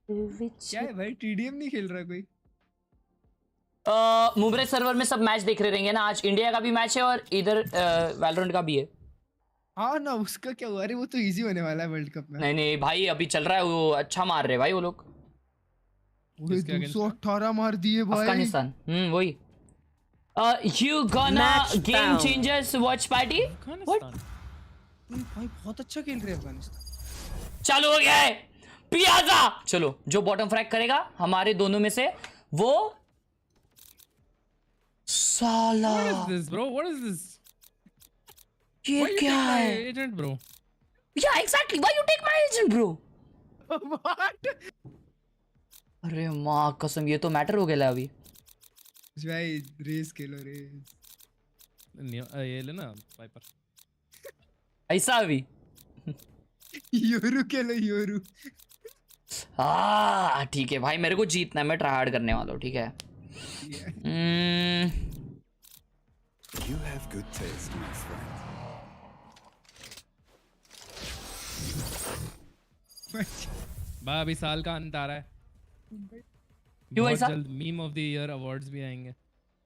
क्या है भाई, टीडीएम नहीं खेल रहा कोई? मुंबई सर्वर में सब मैच देख रहे रहेंगे ना। आज इंडिया का भी मैच है और इधर वैलोरेंट का भी है। हाँ ना, उसका क्या हुआ? अरे वो तो इजी होने वाला है वर्ल्ड कप में। नहीं भाई, अभी चल रहा है, वो अच्छा मार रहे भाई वो लोग। 218 मार दिए भाई। अफगानिस्तान। वही। You gonna game changers watch party? What? भाई बहुत अच्छा खेल रहे हैं अफगानिस्तान। चालू हो गया है पियाजा। चलो, जो बॉटम फ्रैग करेगा हमारे दोनों में से वो साला। What is this bro? What is this? ये क्या है? Agent bro. Yeah, exactly. Why you take my agent, bro? What? अरे माँ कसम, ये तो मैटर हो गया अभी। भाई रेस खेलो, रेस। ये ले ना वाइपर। ऐसा अभी योरू खेलो, योरू। ठीक है भाई, मेरे को जीतना है, मैं ट्राई हार्ड करने वाला हूँ, ठीक है? You have good taste, my friend. बा अभी साल का अंत आ रहा है। क्यों बहुत ऐसा? जल्द meme of the year awards भी आएंगे।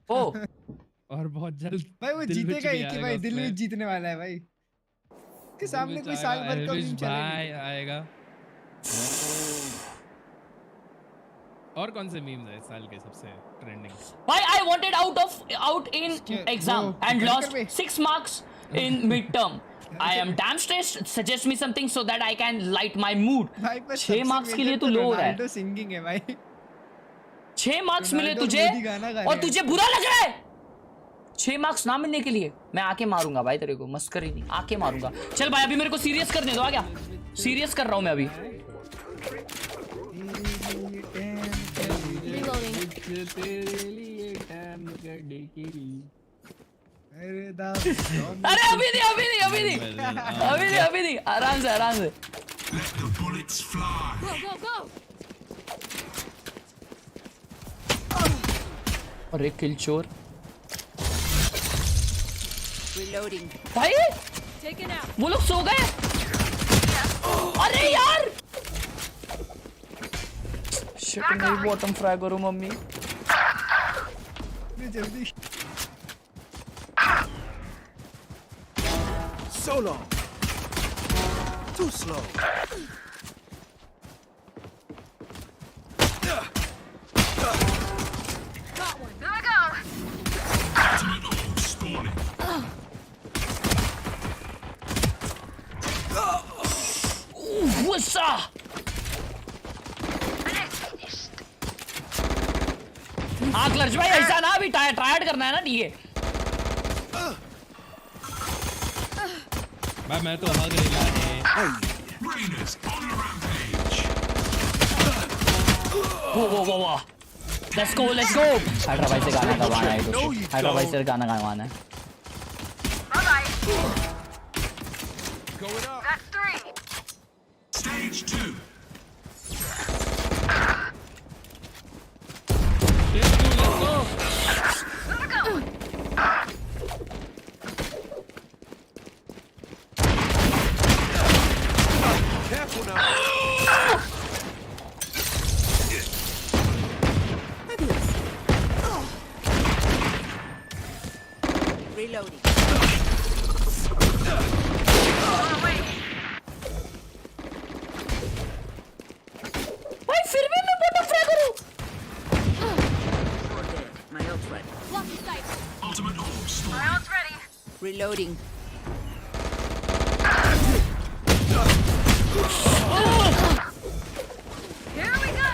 ओ और बहुत जल्द भाई वो जीतेगा ही कि भाई दिल में जीतने वाला है भाई। के सामने कोई साल भर का मीम चलेगा। आएगा। और कौन से मीम्स है इस साल के सबसे ट्रेंडिंग? भाई I wanted out in exam and lost 6 marks in midterm. I am damn stressed. Suggest me something so that I can light my mood. 6 marks के लिए तू लो रहा है। सिंगिंग है भाई। 6 मार्क्स मिले तुझे और तुझे बुरा लग रहा है? 6 मार्क्स ना मिलने के लिए मैं आके मारूंगा भाई तेरे को, मस्करी नहीं, आके मारूंगा। चल भाई अभी मेरे को सीरियस करने दो। आ गया, सीरियस कर रहा हूँ मैं अभी। अरे अभी नहीं, आराम से। अरे किल चोर भाई, वो लोग सो गए। अरे यार शिट, नहीं बॉटम फ्राई करो मम्मी। जल्दी। So long. Too slow. हाँ क्लर्च भाई, ऐसा ना अभी ट्रायड करना है ना, ठीक है? भाई मैं तो भाग रहा है। वो लेट्स गो हैदराबाद से गाना गवाना है, हैदराबाद से गाना गवाना है। Stage 2. Careful now. Reloading. Reloading. Here we go.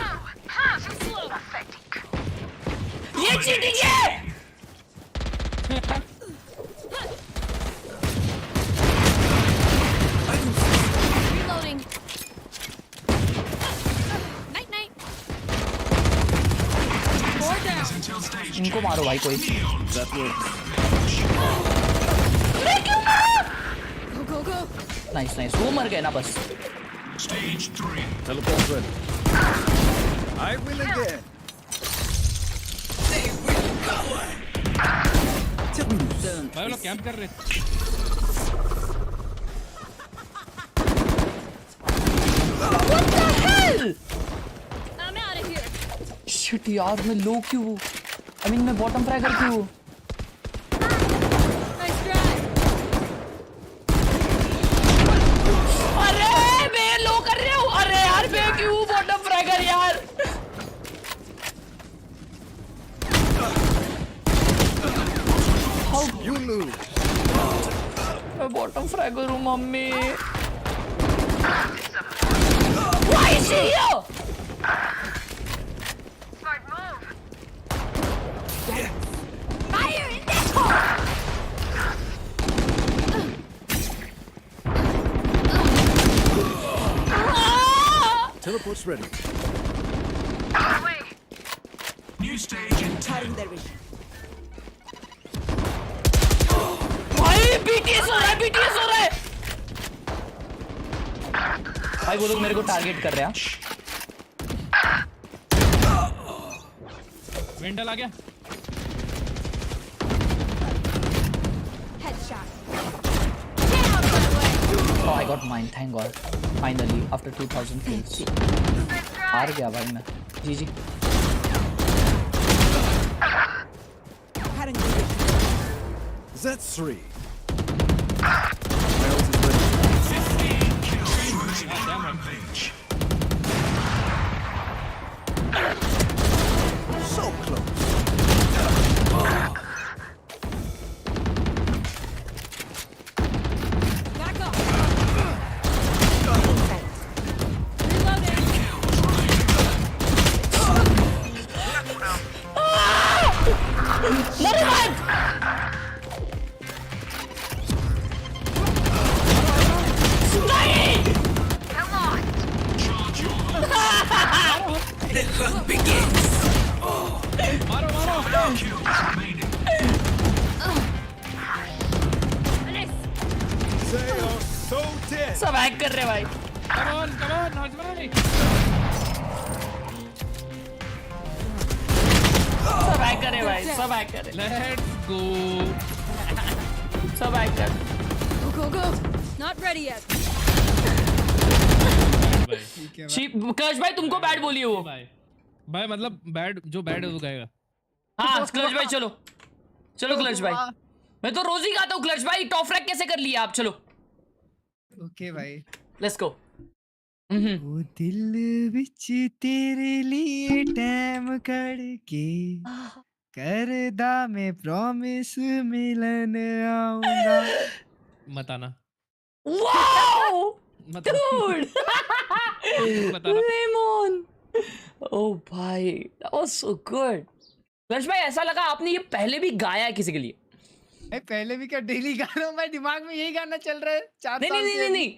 ये चीटिंग है। Reloading. Night night. Four down. इनको मारो भाई कोई। Go go go. Nice nice, वो मर गए ना बस। Teleport ready. I will again. भाई लोग कैंप कर रहे। What the hell? I'm out of here. Shit यार, मैं लो क्यों? I mean मैं बॉटम फ्रैगर क्यों? Nice try. अरे मैं लो कर रहा हूँ। अरे यार मैं क्यों बॉटम फ्रैगर यार? You lose. मैं बॉटम फ्रैगर हूँ mummy. Why is she here? Fire in this hole. Teleport's ready. New stage in 10. भाई BTS हो रहा है, BTS हो रहा है। भाई वो लोग मेरे को टारगेट कर रहे हैं। वेंडल आ गया। Headshot. Oh, I got mine, thank God. Finally, after 2000 kills. हार गया भाई मैं। GG. That's 3. Rails is ready. 15 kills remaining. Rampage. So close. Back off. Reloading. मर मत। नहीं। Charge your The hunt begins. मारो मारो। kills remaining. They are so dead. सब हैक कर रहे भाई। Come on, Hajmai. सब हैक कर रहे भाई, सब हैक कर रहे। Let's go. सब हैक कर। Go go go. Not ready yet. कश भाई तुमको बैड बोली है वो। भाई मतलब बैड जो बैड है वो गाएगा। हाँ क्लच भाई चलो चलो क्लच भाई। मैं तो रोज ही गाता हूँ क्लच भाई। टॉप रैक कैसे कर लिया आप? चलो ओके भाई। Let's go. वो दिल विच तेरे लिए टाइम करके करदा मैं प्रॉमिस मिलन आऊंगा। मत आना। वाओ मत डूड। बता रहा। लेमन। ओ भाई that was so good। Clutch भाई ऐसा लगा आपने ये पहले भी गाया है किसी के लिए? मैं पहले भी क्या डेली गा रहा हूँ। मैं दिमाग में यही गाना चल रहा है 4 नहीं साल नहीं से। नहीं नहीं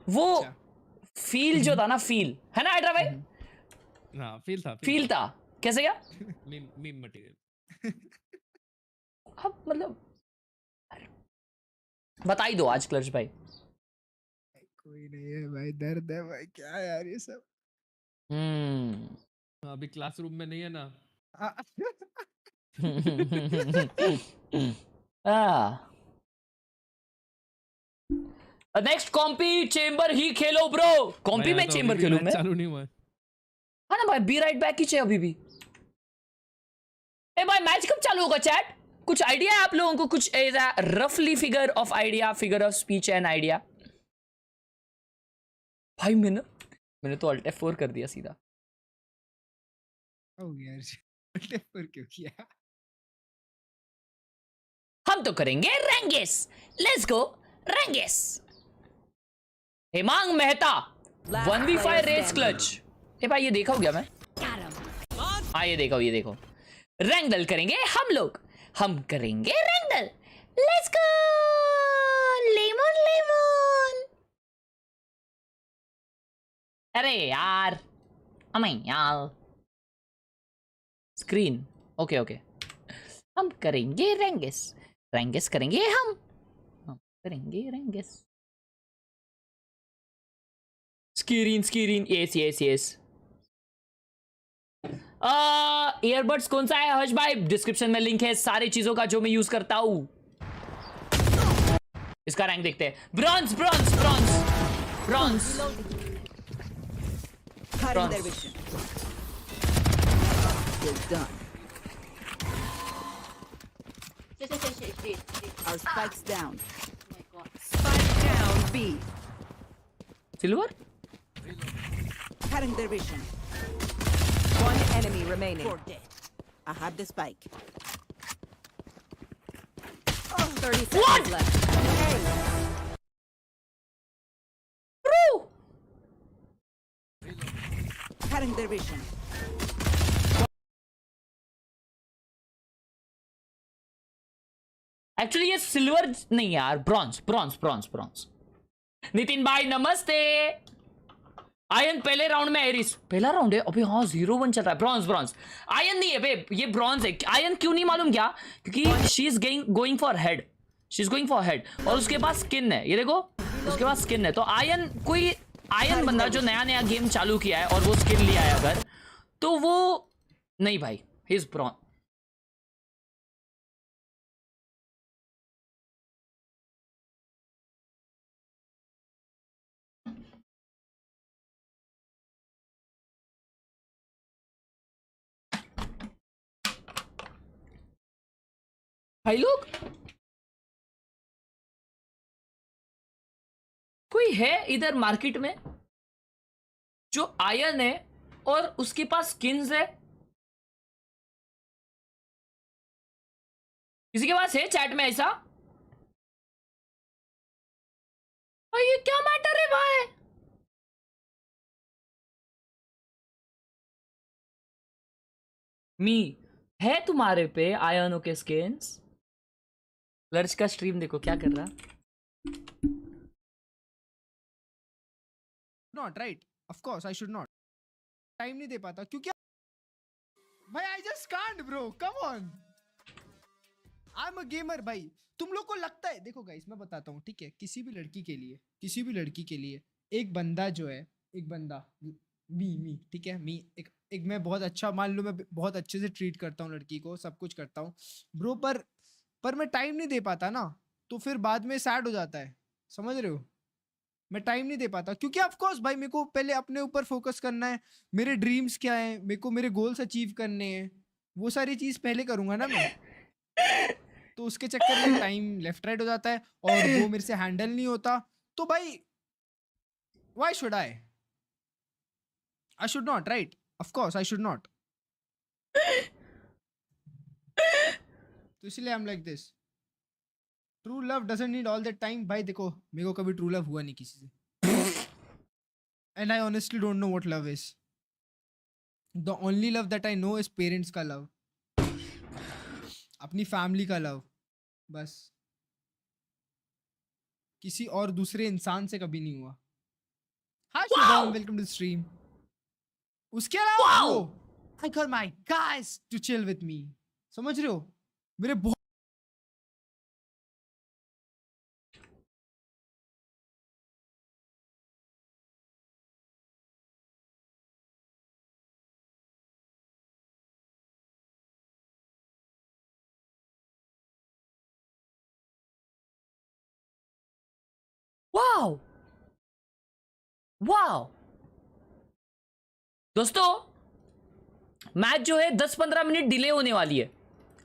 वो फील जो था ना, फील है ना हाइड्रा भाई? हाँ फील था कैसे क्या? Meme material. अब मतलब बता ही दो आज क्लच भाई। कोई नहीं है भाई, दर्द है भाई, क्या यार ये सब। अभी क्लासरूम में नहीं है ना। नेक्स्ट कॉम्पी चेंबर ही खेलो ब्रो। कॉम्पी में चेंबर खेलूं मैं? चालू नहीं हुआ है। हाँ ना भाई, बी राइट बैक ही चाहिए अभी भी। ए भाई मैच कब चालू होगा चैट? कुछ आइडिया है आप लोगों को? कुछ रफली figure of idea, figure of speech and idea? भाई मैंने तो अल्ट F4 कर दिया सीधा। ओ यार अल्ट F4 क्यों किया? हम तो करेंगे रेंगेस। लेट्स गो रेंगेस। Hemang Mehta 1v5 race clutch. ए भाई ये देखा हो गया मैं। हाँ ये देखो रैंगदल करेंगे हम लोग, हम करेंगे रैंगदल। Let's go lemon lemon. अरे यार यार स्क्रीन। ओके हम करेंगे रेंगेस करेंगे हम करेंगे रेंगेस। Screen yes. ईयरबड्स कौन सा है हर्ष भाई? डिस्क्रिप्शन में लिंक है सारी चीजों का जो मैं यूज करता हूं। इसका रैंक देखते हैं। Bronze bronze bronze bronze Our spikes down. Spike down B. Silver. Cutting their vision. One enemy remaining. Four dead. I have the spike. 30 seconds left. True. Cutting their vision. Actually ये silver नहीं यार, bronze. Nitin भाई नमस्ते। Ion पहले round में Eris. पहला round है अभी? हाँ 0-1 चल रहा है। ब्रॉन्ज आयन नहीं है बे, ये ब्रॉन्ज है। आयन क्यों नहीं मालूम क्या? क्योंकि she is going for head और उसके पास स्किन है। ये देखो उसके पास स्किन है। तो आयन बंदा जो नया गेम चालू किया है और वो स्किन लिया है अगर, तो वो नहीं भाई, ही इज ब्रॉन्ज। भाई लोग कोई है इधर मार्केट में जो आयन है और उसके पास स्किन्स है? किसी के पास है चैट में ऐसा? भाई ये क्या मैटर है भाई? मी है तुम्हारे पे आयनों के स्किन्स? लर्च का स्ट्रीम देखो क्या कर रहा। Not right, of course I should not. Time नहीं दे पाता क्योंकि भाई I just can't bro, come on. I am a gamer भाई। तुम लोग को लगता है, देखो गाइस मैं बताता हूँ ठीक है, किसी भी लड़की के लिए एक बंदा जो है, एक बंदा मी ठीक है, मी एक मैं बहुत अच्छा, मान लो मैं बहुत अच्छे से ट्रीट करता हूँ लड़की को, सब कुछ करता हूँ ब्रो, पर मैं टाइम नहीं दे पाता ना, तो फिर बाद में सैड हो जाता है, समझ रहे हो? मैं टाइम नहीं दे पाता क्योंकि ऑफ कोर्स भाई मेरे को पहले अपने ऊपर फोकस करना है। मेरे ड्रीम्स क्या है, मेरे गोल्स अचीव करने हैं, वो सारी चीज पहले करूंगा ना मैं। तो उसके चक्कर में टाइम लेफ्ट राइट हो जाता है और वो मेरे से हैंडल नहीं होता। तो भाई why should I should not, right? Of course I should not. तो इसलिए I am like this. True love doesn't need all that time. भाई देखो मेरे को कभी ट्रू लव हुआ नहीं किसी से, and I honestly don't know what love is. The only love that I know is parents का लव, अपनी फैमिली का लव, बस। किसी और दूसरे इंसान से कभी नहीं हुआ। Hi Shubham, welcome to stream. उसके अलावा I call my guys to chill with me, समझ रहे हो? मेरे बहुत वाओ दोस्तों, मैच जो है 10-15 मिनट डिले होने वाली है,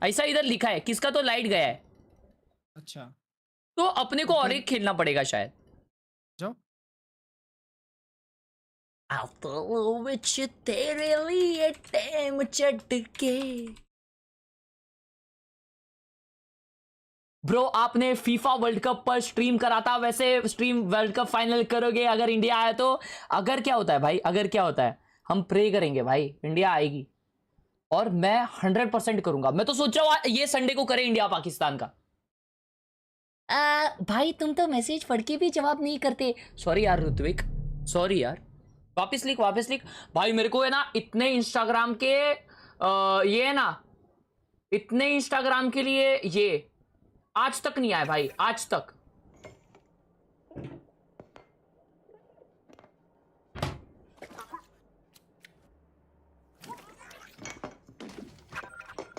ऐसा इधर लिखा है। किसका तो लाइट गया है। अच्छा, तो अपने को और एक खेलना पड़ेगा शायद। जाओ। तेरे लिए टाइम चट के ब्रो आपने फीफा वर्ल्ड कप पर स्ट्रीम करा था, वैसे स्ट्रीम वर्ल्ड कप फाइनल करोगे अगर इंडिया आया तो? अगर क्या होता है भाई, अगर क्या होता है, हम प्रे करेंगे भाई इंडिया आएगी, और मैं 100% करूंगा। मैं तो सोच रहा हूँ ये संडे को करे इंडिया पाकिस्तान का। भाई तुम तो मैसेज पढ़ के भी जवाब नहीं करते। सॉरी यार ऋत्विक, सॉरी यार। वापस लिख, वापस लिख। भाई मेरे को है ना इतने इंस्टाग्राम के ये है ना, इतने इंस्टाग्राम के लिए ये आज तक नहीं आया भाई, आज तक।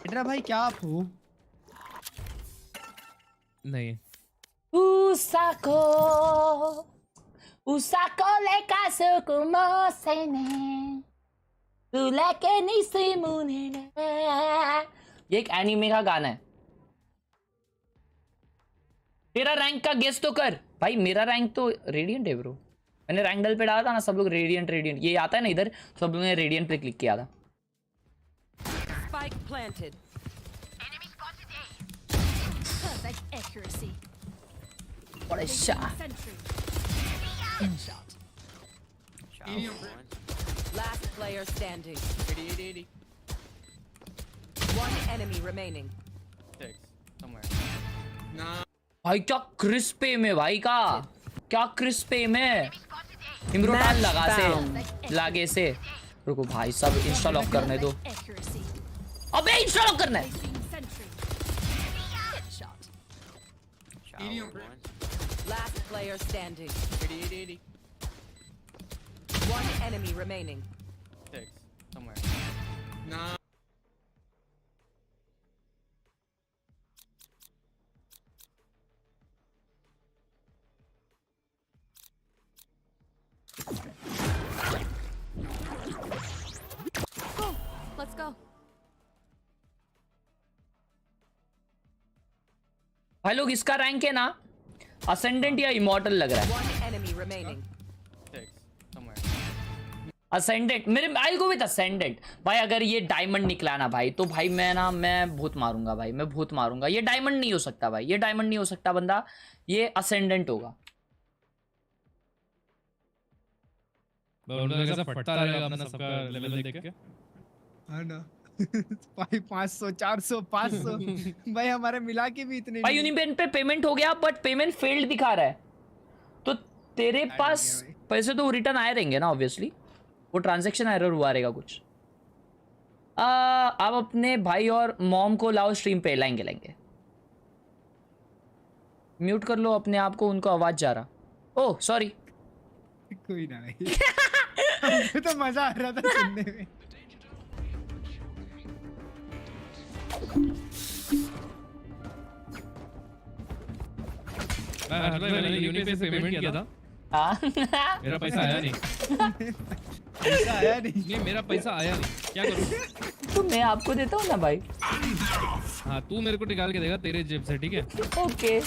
इतना भाई क्या आप हो? नहीं Usako le kasuku mo sene tulake ni simune। ये एक एनीमे का गाना है। तेरा रैंक का गेस तो कर भाई। मेरा रैंक तो रेडियंट है ब्रो। मैंने रैंक डल पे डाला था ना, सब लोग रेडियंट रेडियंट ये आता है ना इधर, सब लोगों ने रेडियंट पे क्लिक किया था। Spike planted. Enemy spotted A. Perfect accuracy. What a shot. Sentry. Headshot. Last player standing. 80. One enemy remaining. भाई क्या क्रिस्प है में भाई का, क्या क्रिस्प है में। इमरोटान लगा से लागे से। रुको भाई सब इंस्टा लॉक करने दो। Accuracy. अबे इंस्टा लॉक करना है। Sentry. Headshot. Last player standing. 80. One enemy remaining. Go. Let's go. भाई लोग इसका रैंक है ना असेंडेंट या इमॉर्टल लग रहा है। One enemy remaining. असेंडेंट मेरे आई को विद असेंडेंट भाई। अगर ये डायमंड निकला ना भाई तो भाई मैं भूत मारूंगा भाई, मैं भूत मारूंगा। ये डायमंड नहीं हो सकता भाई, ये डायमंड नहीं हो सकता बंदा, ये असेंडेंट होगा। कैसा फटता रहेगा अपना सबका लेवल देख के। हाँ ना 500 400 500 भाई हमारे मिला के भी इतने भाई यूनिपेन पे पेमेंट हो गया बट पेमेंट फेल्ड दिखा रहा है, तो तेरे पास पैसे तो रिटर्न आए रहेंगे ना ऑब्वियसली। वो ट्रांजैक्शन एरर हुआ रहेगा कुछ। आप अपने भाई और मॉम को लाओ स्ट्रीम पे, लाएंगे। म्यूट कर लो अपने आप को, उनको आवाज जा रहा। Oh sorry. कोई ना भाई तो मजा आ रहा था सुनने में। मैंने यूनिपेन से पेमेंट किया था। मेरा पैसा आया नहीं। पैसा आया नहीं मेरा पैसा आया नहीं, क्या करूं? तो मैं आपको देता हूँ ना भाई। हाँ तू मेरे को निकाल के देगा तेरे जेब से, ठीक है? Okay.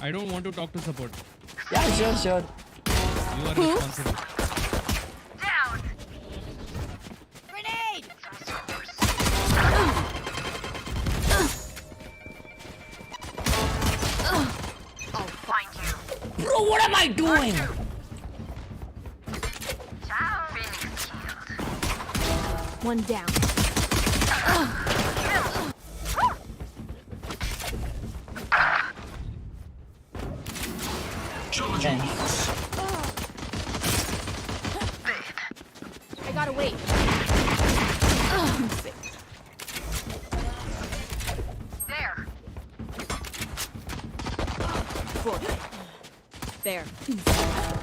I don't want to talk to support. Yeah sure you are responsible. Bro, what am I doing? One down. I gotta wait. There.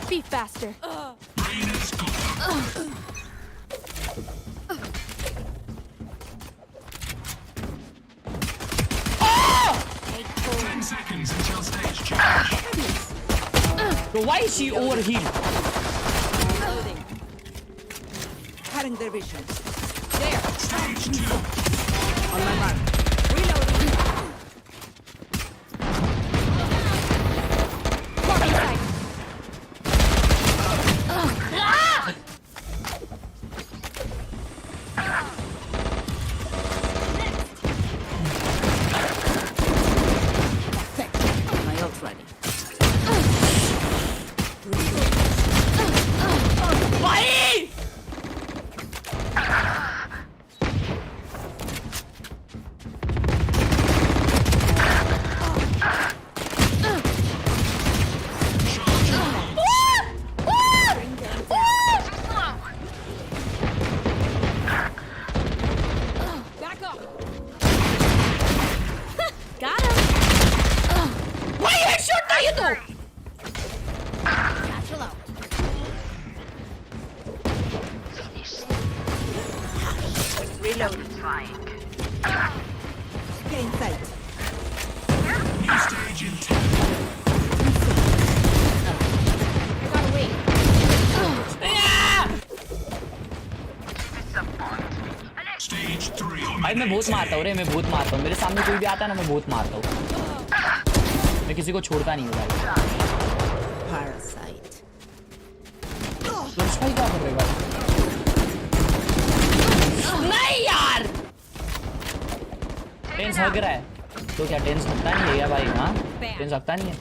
Be faster. So why is she overhealed? Loading. Cutting their vision. There. On my mark. Reloading. Blocking sight. Shields ready. भाई Back up. Got him. भाई headshot था ये तो Satchel out. Reload. Get inside. I gotta wait. भाई मैं भूत मारता हूँ रे, मैं भूत मारता हूँ, मेरे सामने कोई भी आता है ना मैं भूत मारता हूँ, मैं किसी को छोड़ता नहीं हूँ भाई। Parasite. सुरेश भाई क्या कर रहे भाई? नहीं यार टेंस हग रहा है तो क्या टेंस हकता नहीं है क्या भाई? हाँ टेंस हकता नहीं है।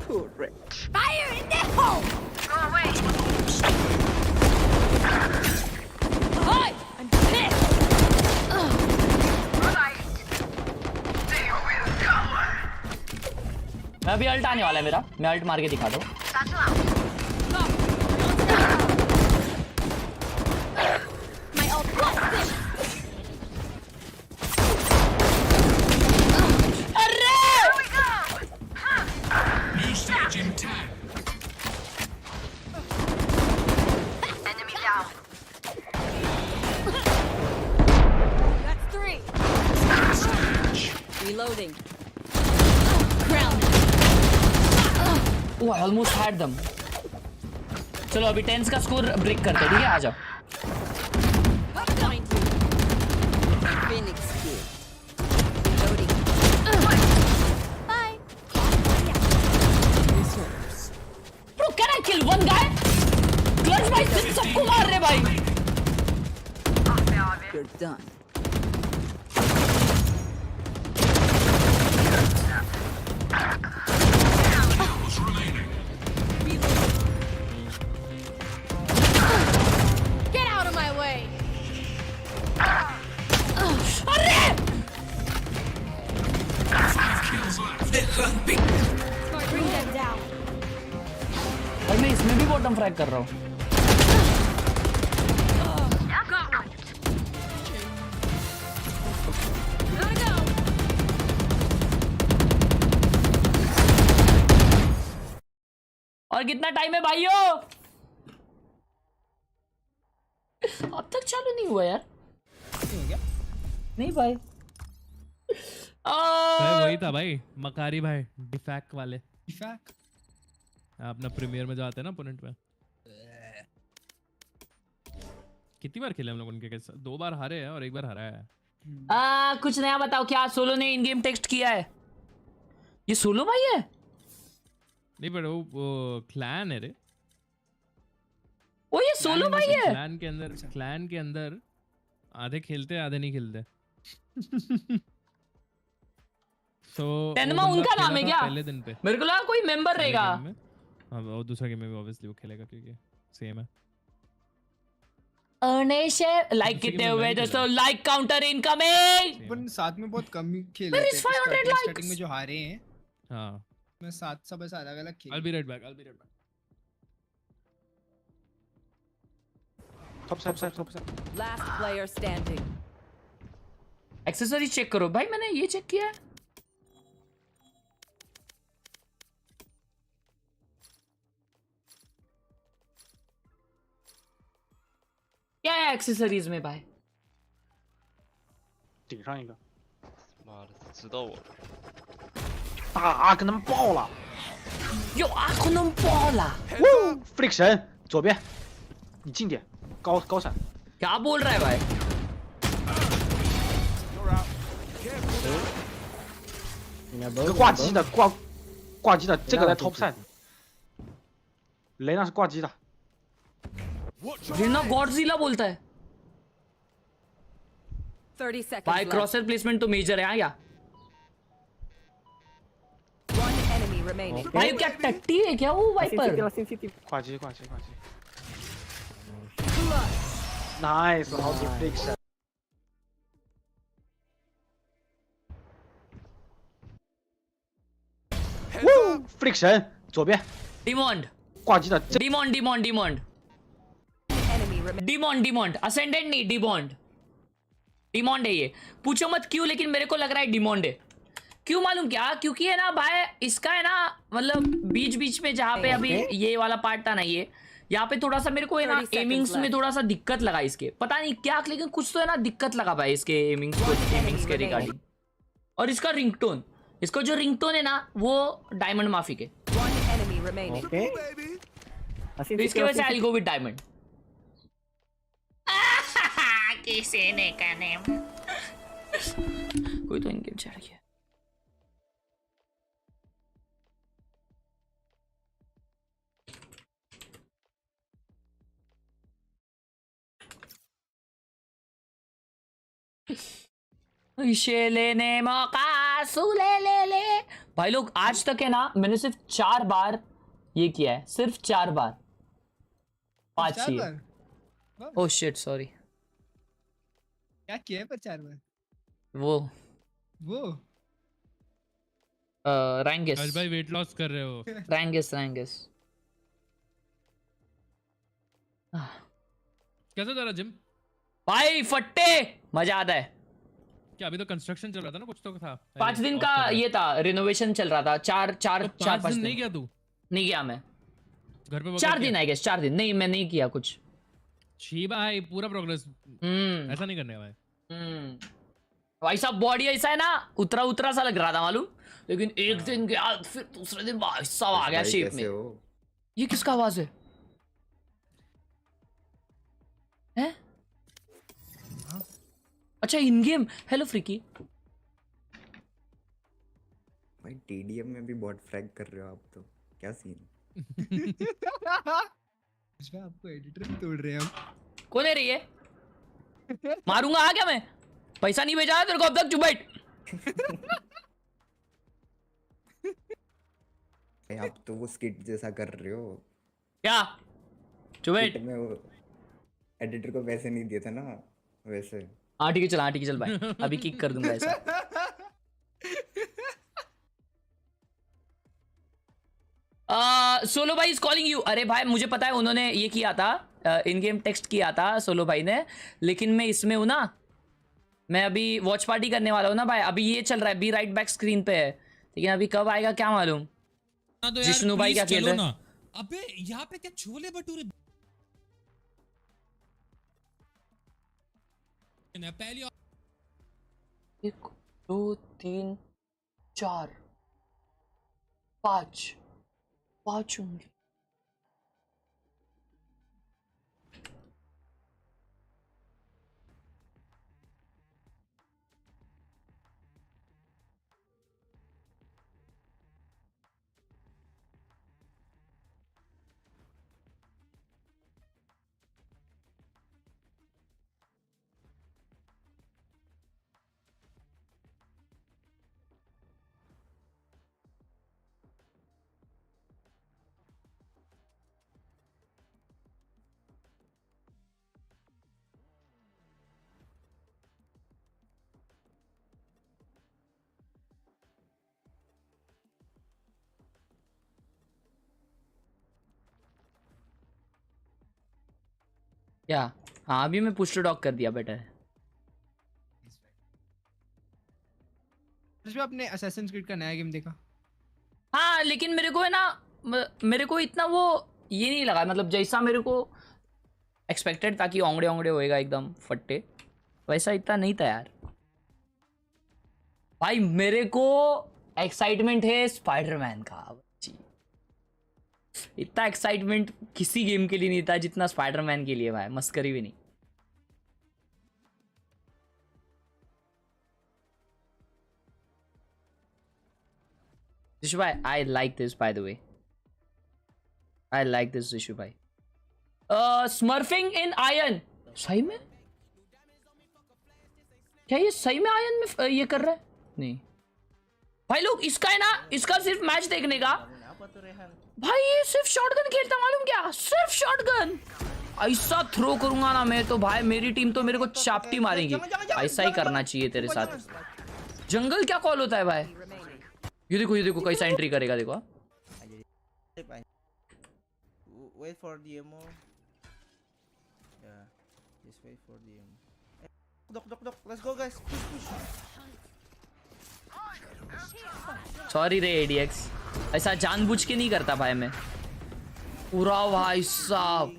Poor Rich. Fire in the hole. Go away. Ahoy! I'm pissed. मैं अभी अल्ट आने वाला है मेरा, मैं अल्ट मार के दिखा दो। My ult plus this. अरे That's 3. Reloading. Ground. Oh I almost had them. चलो अभी टेंस का स्कोर ब्रेक करते हैं, ठीक है? आ जाओ। Find you. Phoenix kid. Reloading. Bye. Reserves. Bro, can I kill one guy? Clutch भाई सिर्फ सबको मार रहे भाई। You're done. Get out of my way. अरे Smart, bring them down. भाई मैं इसमें भी बॉटम फ्रैग कर रहा हूँ। Got one. Gotta go. और कितना टाइम है भाइयों? अब तक चालू नहीं हुआ यार। नहीं भाई। भाई वही था भाई, मकारी भाई, डिफैक वाले। Fact. अपना प्रीमियर में जो आते हैं ना अपोनेंट में। कितनी बार खेले हम लोग उनके साथ? 2 बार हारे हैं और 1 बार हराया है। कुछ नया बताओ, क्या सोलो ने इन गेम टेक्स्ट किया है? ये सोलो भाई है? नहीं पर वो क्लैन है रे। ओ ये सोलो भाई है? क्लैन के अंदर आधे खेलते आधे नहीं खेलते। So, टेनमा उनका नाम है क्या? पहले दिन पे मेरे को लगा कोई मेंबर रहेगा। हाँ और दूसरा गेम में भी ऑब्वियसली वो खेलेगा क्योंकि सेम है। अर्नेश लाइक कितने हुए दोस्तों? Like counter incoming. अपन साथ में बहुत कम ही खेल Where रहे is थे 500 स्टार्टिंग likes? में जो हारे हैं। हाँ मैं साथ सब ऐसा अलग अलग खेल। I'll be right back. Top side. Last player standing. Accessory check करो भाई, मैंने ये चेक किया है। क्या है एक्सेसरीज में भाई? 顶上一个，妈的，知道我了。大阿跟他们爆了，有阿坤能爆了！弗里克神左边，你近点，高闪。 क्या बोल रहा है भाई?一个挂机的，挂机的，这个在 top 上。लेना से क्वाची था रेना गॉडजिला बोलता है 30 seconds भाई left. क्रॉसर प्लेसमेंट तो मेजर है क्या One enemy remaining. भाई क्या टट्टी है क्या वो वाइपर क्वाची nice how to fix friction 左边 diamond 挂机的 diamond diamond diamond Enemy remaining. Diamond diamond ascendant नहीं डिमोंड डिमोंड है ये पूछो मत क्यों लेकिन मेरे को लग रहा है डिमोंड है क्यों मालूम क्या क्योंकि है ना भाई इसका है ना मतलब बीच बीच में जहाँ पे अभी ये वाला पार्ट था ना ये यहाँ पे थोड़ा सा मेरे को है ना 30 seconds एमिंग्स में left. थोड़ा सा दिक्कत लगा इसके पता नहीं क्या लेकिन कुछ तो है ना दिक्कत लगा भाई इसके एमिंग्स के रिगार्डिंग और इसका रिंगटोन इसको जो रिंगटोन है ना वो डायमंड माफी के One enemy remaining. तो इसके वजह से I will go with diamond किसी ने कहने कोई तो इनके चढ़ गया इसे लेने मौका सूले ले भाई लोग आज तक है ना मैंने सिर्फ 4 बार ये किया है सिर्फ 4 बार 5 ही ओह शिट सॉरी क्या किया है पर 4 बार वो रैंगिस आज भाई वेट लॉस कर रहे हो रैंगिस कैसा जा रहा जिम भाई फट्टे मजा आता है क्या अभी तो कंस्ट्रक्शन चल रहा था ना कुछ तो था 5 दिन का ये था रिनोवेशन चल रहा था 4-5 दिन नहीं किया तू नहीं गया मैं घर पे 4 दिन आई गेस 4 दिन नहीं मैं नहीं किया कुछ छी भाई पूरा प्रोग्रेस ऐसा नहीं करने का भाई भाई साहब बॉडी ऐसा है ना उतरा सा लग रहा था मालूम लेकिन एक दिन गया फिर दूसरे दिन भाई साहब आ गया शेप में ये किसका आवाज है हैं अच्छा इन गेम हेलो फ्रिकी भाई टीडीएम में भी बॉट फ्रैग कर रहे हो आप तो क्या सीन आपको एडिटर भी तोड़ रहे हैं हम कौन है रही है मारूंगा आ गया मैं पैसा नहीं भेजा तेरे को अब तक चुप बैठ आप तो वो स्किट जैसा कर रहे हो क्या चुप बैठ में वो एडिटर को पैसे नहीं दिए थे ना वैसे हाँ ठीक है चल भाई अभी किक कर दूंगा ऐसा सोलो भाई इज कॉलिंग यू अरे भाई मुझे पता है उन्होंने ये किया था इन गेम टेक्स्ट किया था सोलो भाई ने लेकिन मैं इसमें हूं ना मैं अभी वॉच पार्टी करने वाला हूँ ना भाई अभी ये चल रहा है बी राइट बैक स्क्रीन पे है लेकिन अभी कब आएगा क्या मालूम तो जिष्णु भाई क्या खेल रहे हैं अबे यहाँ पे क्या छोले भटूरे पहली 1 2 3 4 5 उंगली क्या हाँ अभी मैं पुश टू डॉक कर दिया बेटा आपने असैसिन्स क्रीड का नया गेम देखा हाँ लेकिन मेरे को है ना मेरे को इतना वो ये नहीं लगा मतलब जैसा मेरे को एक्सपेक्टेड था कि ओंगड़े होएगा एकदम फट्टे वैसा इतना नहीं था यार भाई मेरे को एक्साइटमेंट है स्पाइडरमैन का इतना एक्साइटमेंट किसी गेम के लिए नहीं था जितना स्पाइडरमैन के लिए भाई मस्करी भी नहीं भाई I like this by the way I like this issue भाई. Smurfing in ion. सही में क्या ये सही में आयन में ये कर रहा है? नहीं भाई लोग, इसका है ना, इसका सिर्फ मैच देखने का भाई, ये सिर्फ शॉटगन खेलता, मालूम क्या? सिर्फ शॉटगन. ऐसा थ्रो करूंगा ना मैं तो भाई, मेरी टीम तो मेरे को चापटी मारेगी. ऐसा ही करना चाहिए तेरे साथ. जंगल क्या कॉल होता है भाई? ये देखो कैसा एंट्री करेगा, देखो. Wait for the ammo. Yeah, just wait for the ammo. Doc, let's go guys. Push. Sorry रे ADX, ऐसा जानबूझ के नहीं करता भाई मैं. पूरा भाई साहब,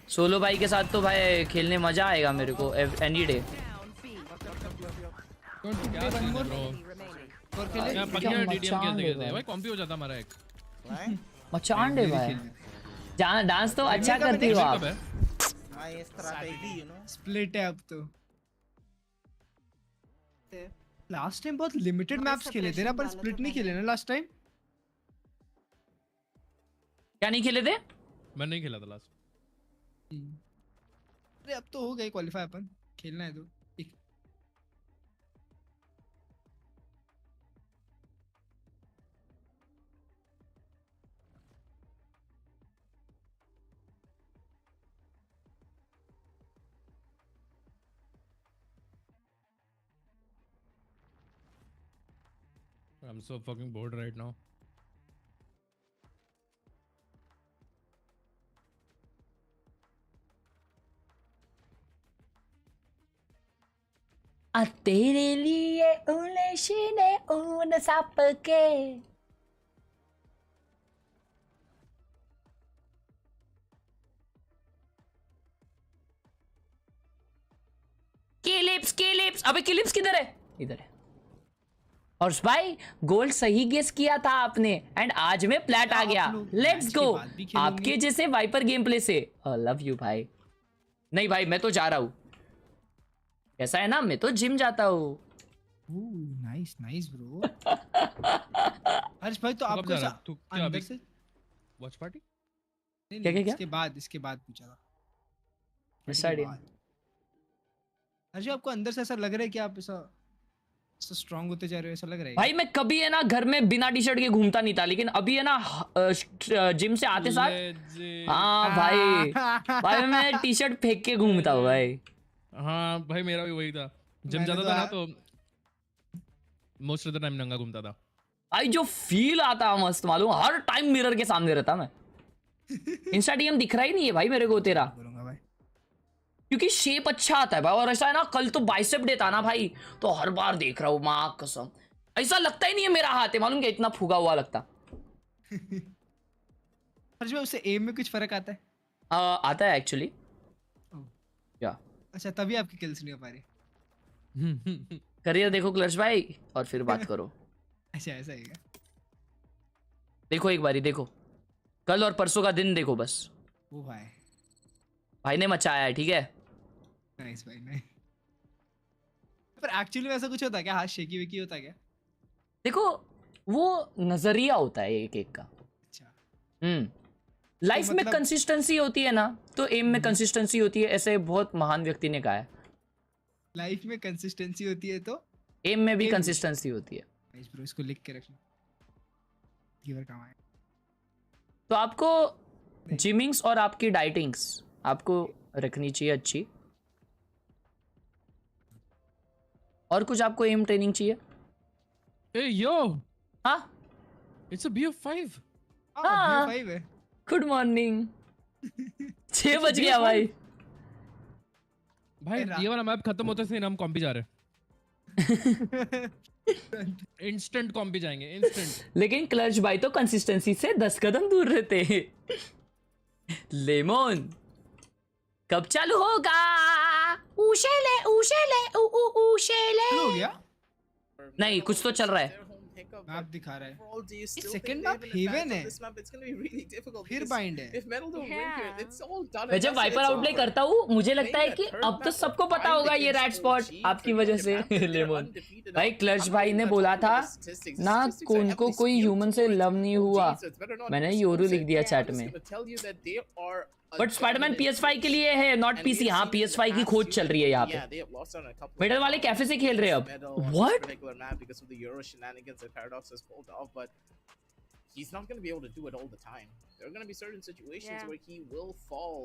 सोलो भाई के साथ तो भाई खेलने मजा आएगा मेरे को एनी डे. भाई कॉम्पी हो जाता हमारा एक. मचान दे भाई. डांस तो अच्छा करती हो आप. My strategy, you know. Split है अब तो. लास्ट टाइम बहुत लिमिटेड मैप्स खेले थे ना, पर स्प्लिट नहीं खेले ना लास्ट टाइम. क्या नहीं खेले थे? मैं नहीं खेला था लास्ट. अरे अब तो हो गए क्वालीफाई, अपन खेलना है तो. I'm so fucking bored right now. तेरे लिए उलझने उन सांप के. क्लिप्स. अबे क्लिप्स किधर है? इधर है. और भाई गोल्ड सही गेस किया था आपने, एंड आज में प्लैट आ गया. Let's go. आपके जैसे वाइपर गेम प्ले से. लव यू भाई. नहीं भाई मैं तो जा रहा हूँ. ऐसा है ना, मैं तो जिम जाता हूँ. Nice bro. हर्ष भाई तो आपको अंदर से वॉच पार्टी. क्या इसके बाद पूछा था. हर्ष आपको अंदर से ऐसा लग रहा है कि आप ऐसा स्ट्रांग होते जा रहे हो, ऐसा लग रहा है? भाई मैं कभी है ना घर में बिना टी शर्ट के घूमता नहीं था, लेकिन अभी है ना जिम से आते साथ हाँ भाई मैं टी शर्ट फेंक के घूमता हूँ भाई. हाँ भाई मेरा भी वही था. जिम जाता था ना तो मोस्ट ऑफ द टाइम नंगा घूमता था भाई. जो फील आता मस्त, मालूम, हर टाइम मिरर के सामने रहता मैं. इंस्टा डीएम दिख रहा ही नहीं है भाई मेरे को तेरा, क्योंकि शेप अच्छा आता है भाई. और ऐसा है ना, कल तो बाइसेप डे था ना भाई, तो हर बार देख रहा हूँ, माँ कसम ऐसा लगता ही नहीं है मेरा हाथ है, मालूम क्या, इतना फूगा हुआ लगता. उससे एम में कुछ फर्क आता है? आता है एक्चुअली. क्या? अच्छा, तभी आपकी किल्स नहीं हो पा रही. करियर देखो क्लच भाई और फिर बात करो. अच्छा ऐसा है क्या? देखो एक बारी देखो, कल और परसों का दिन देखो बस. ओ भाई ने मचाया है, ठीक है. नाइस भाई नाइस. पर एक्चुअली में ऐसा कुछ होता है क्या? हाथ शेकी वेकी होता है क्या? देखो वो नजरिया होता है एक का. अच्छा. लाइफ में कंसिस्टेंसी होती है ना, तो एम में कंसिस्टेंसी होती है, ऐसे बहुत महान व्यक्ति ने कहा है. लाइफ में कंसिस्टेंसी होती है तो एम में भी कंसिस्टेंसी होती है. नाइस ब्रो, इसको लिख के रखना. गिवर काम है. तो आपको जिमिंग्स और आपकी डाइटिंग्स आपको रखनी चाहिए अच्छी. और कुछ आपको एम ट्रेनिंग चाहिए? ए यो. हाँ इट्स अ BF5. हाँ BF5 है. Good morning. 6 बज गया भाई. भाई ये वाला मैप खत्म होते से हम कॉम्पी जा रहे हैं. इंस्टेंट कॉम्पी जाएंगे इंस्टेंट. लेकिन क्लच भाई तो कंसिस्टेंसी से 10 कदम दूर रहते हैं. लेमन कब चालू होगा? उशेले उशेले उ उ उशेले. हो गया? नहीं कुछ तो चल रहा है. hiccup. मैप But दिखा रहा है overall, do you still second think they map have an advantage Haven on है। this map? It's going to be really difficult. फिर because bind है। If Metal don't win here, it's all done. मैं and जब dusted, Viper it's outplay over. करता हूँ मुझे लगता है Playing कि that third अब तो map सबको of पता bind होगा ये against रैट स्पॉट OG आपकी for वजह the से map that they're lemon undefeated भाई on. क्लच I'm not भाई even ने gonna बोला talk था about the statistics. The ना statistics are उनको heavily कोई skewed ह्यूमन से towards लव नहीं OG, हुआ so it's better not मैंने to योरू disclose लिख it. दिया I'm चैट just में gonna tell you that they are a but Spiderman dominant PS5 के force. लिए है not And we PC have हाँ seen in the PS5 की past खोज few चल रही है यहाँ yeah, पे they have lost on a couple of middle वाले rounds कैफे से खेल रहे हैं अब Metal on this what particular map because of the Euro shenanigans that Paradox has pulled off, but he's not going to be able to do it all the time. There are going to be certain situations where he will fall,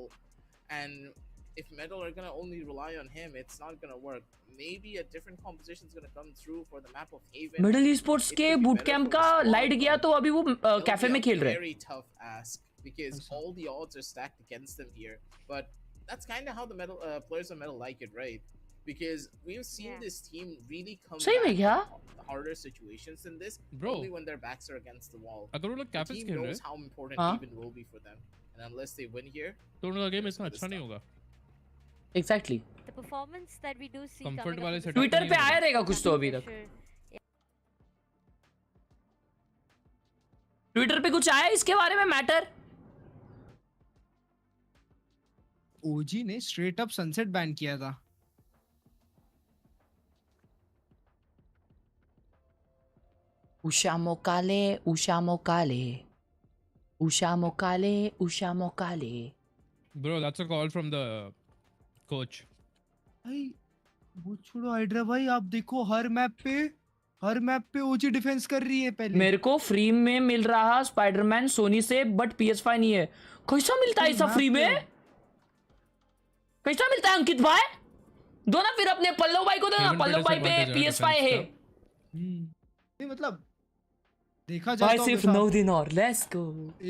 and if Metal are going to only rely on him, it's not going to work. Maybe a different composition is going to come through for the map of Haven. Middle esports के boot camp का light गया तो अभी वो cafe में खेल रहे हैं Very tough ask because all the odds are stacked against them here. But that's kind of how the Metal players of Metal like it, right? Because we've seen this team really come सही में back क्या in harder situations than this, Bro. only when their backs are against the wall. अगर वो लोग The cafe team खेल रहे knows हैं how important हाँ। Haven will be for them, and unless they win here, तो उनका गेम इतना अच्छा नहीं होगा exactly The performance that we do see Comfort coming up वाले in this setup ट्विटर नहीं पे होगा। आया रहेगा कुछ तो अभी तक pressure. ट्विटर पे कुछ आया इसके बारे में मैटर ओजी ने स्ट्रेट अप सनसेट बैन किया था Usha मोकाले Usha मोकाले Usha मोकाले Usha मोकाले Bro, that's a call from the coach. भाई वो छोड़ो हाइड्रा भाई आप देखो हर मैप पे ओजी डिफेंस कर रही है पहले मेरे को फ्री में मिल रहा स्पाइडरमैन सोनी से बट PS5 नहीं है कैसा मिलता है ऐसा फ्री में कैसा मिलता है अंकित भाई दो ना फिर अपने पल्लव भाई को दो ना Even पल्लव भाई पे better PS5 defense है नहीं मतलब देखा भाई जाए तो सिर्फ हमेशा 9 दिन और let's go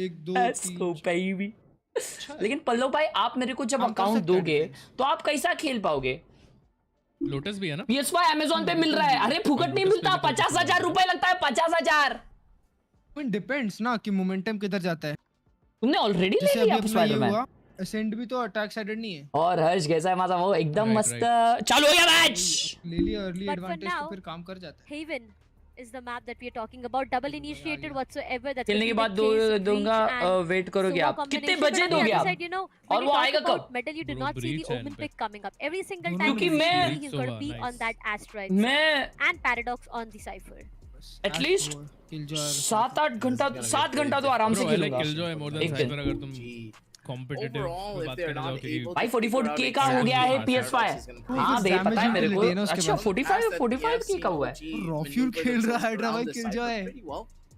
1 2 let's 3 go baby लेकिन पल्लव भाई आप मेरे को जब हम कर अकाउंट सकते हैं दोगे defense। तो आप कैसा खेल पाओगे लोटस भी है ना PS5 Amazon पे मिल रहा है अरे फुकट नहीं मिलता 50,000 रुपए लगता है 50,000 डिपेंड्स ना कि मोमेंटम किधर जाता है तुमने ऑलरेडी ले जैसे लिया अभी अपना ये स्पाइडरमैन हुआ असेंड भी तो अटैक साइडेड नहीं है और हर्ष कैसा है माजा वो एकदम Right, मस्त चालू हो गया मैच ले लिया early But for advantage now, तो फिर काम कर जाता है Haven is the map that we are talking about. Double initiated whatsoever. That's खेलने के बाद दूंगा वेट करोगे आप कितने बजे दोगे आप You know, और when वो you talk आएगा about कब? medal, you do Bro, not see the breach है open इन पे। pick coming up. Every single दोनों time क्योंकि you मैं- see he's going to be Nice. on that asteroid. मैं And Paradox on the Cypher. At least killjoy 7-8 घंटा 7 घंटा तो आराम से Bro, I like खेलूंगा Killjoy more than एक दिन। Cypher अगर तुम Gee. कॉम्पिटिटिव Overall, if बात they're करने जाओ not कि able भाई to figure 44 out के का हो गया है exactly PS5 what Paradox is gonna हाँ do, भाई पता है मेरे को damage उसके अच्छा बाद। 45 के का हुआ है रॉफ्यूल खेल रहा है हाइड्रा भाई किलजॉय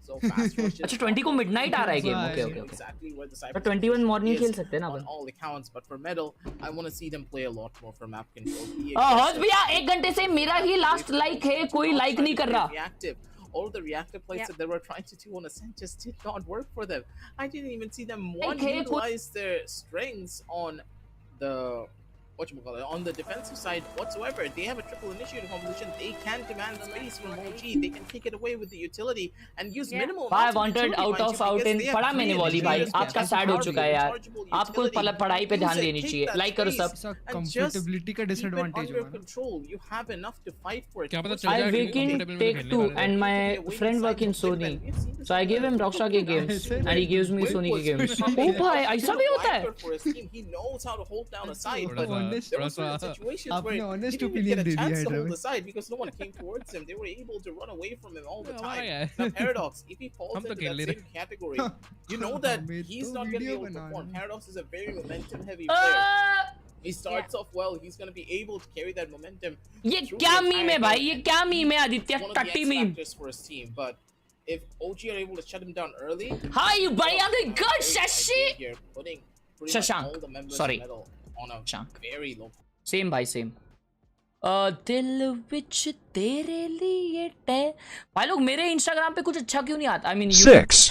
अच्छा 20 को मिडनाइट आ रहा है गेम ओके ओके ओके तो 21 मॉर्निंग खेल सकते हैं ना on upon all accounts, but for Metal, I want to see them play a lot more for map control. Be Harsh aggressive, भैया 1 घंटे से मेरा ही लास्ट लाइक है कोई लाइक नहीं कर रहा reactive. All the reactive plays that they were trying to do on Ascent just did not work for them. I didn't even see them utilize their strengths on the on the defensive side whatsoever. They have a triple initiator composition. They can demand space from OG. They can take it away with the utility and use minimal. I wanted out of out in पढ़ा मैंने volley भाई आपका sad हो चुका है यार आपको पढ़ाई पे ध्यान देनी चाहिए लाइक करो सब कंफर्टेबिलिटी का डिसएडवांटेज है control. You have enough to fight for it. क्या पता चल I जाए work in Take 2 and my friend work in Sony so I gave him Rockstar के games and he gives me Sony के games ओ भाई ऐसा भी होता है He knows how to hold down a side, but honest there were certain situations आपने where he honest didn't even opinion get a दे दिया chance to hydra hold भाई the side because no one came towards him. They were able to run away from him all the Yeah, time. why? Now Paradox, if he falls हम तो into खेल that नहीं same category, you know that हमें he's तो not going to be video able to banana perform. है। Paradox is a very momentum heavy player. He starts off well. He's going to be able to carry that momentum. ये through क्या the meme है entire भाई game. ये क्या meme है Aditya One of the टट्टी X meme factors for his team, but if OG are able to shut him down early, hi भाई are very good tight Shashi game here, putting pretty much Shashank. all the members Sorry. of Metal on a Shashank. very low. Same भाई same दिल विच तेरे लिए टे भाई लोग मेरे Instagram पे कुछ अच्छा क्यों नहीं आता I mean 6.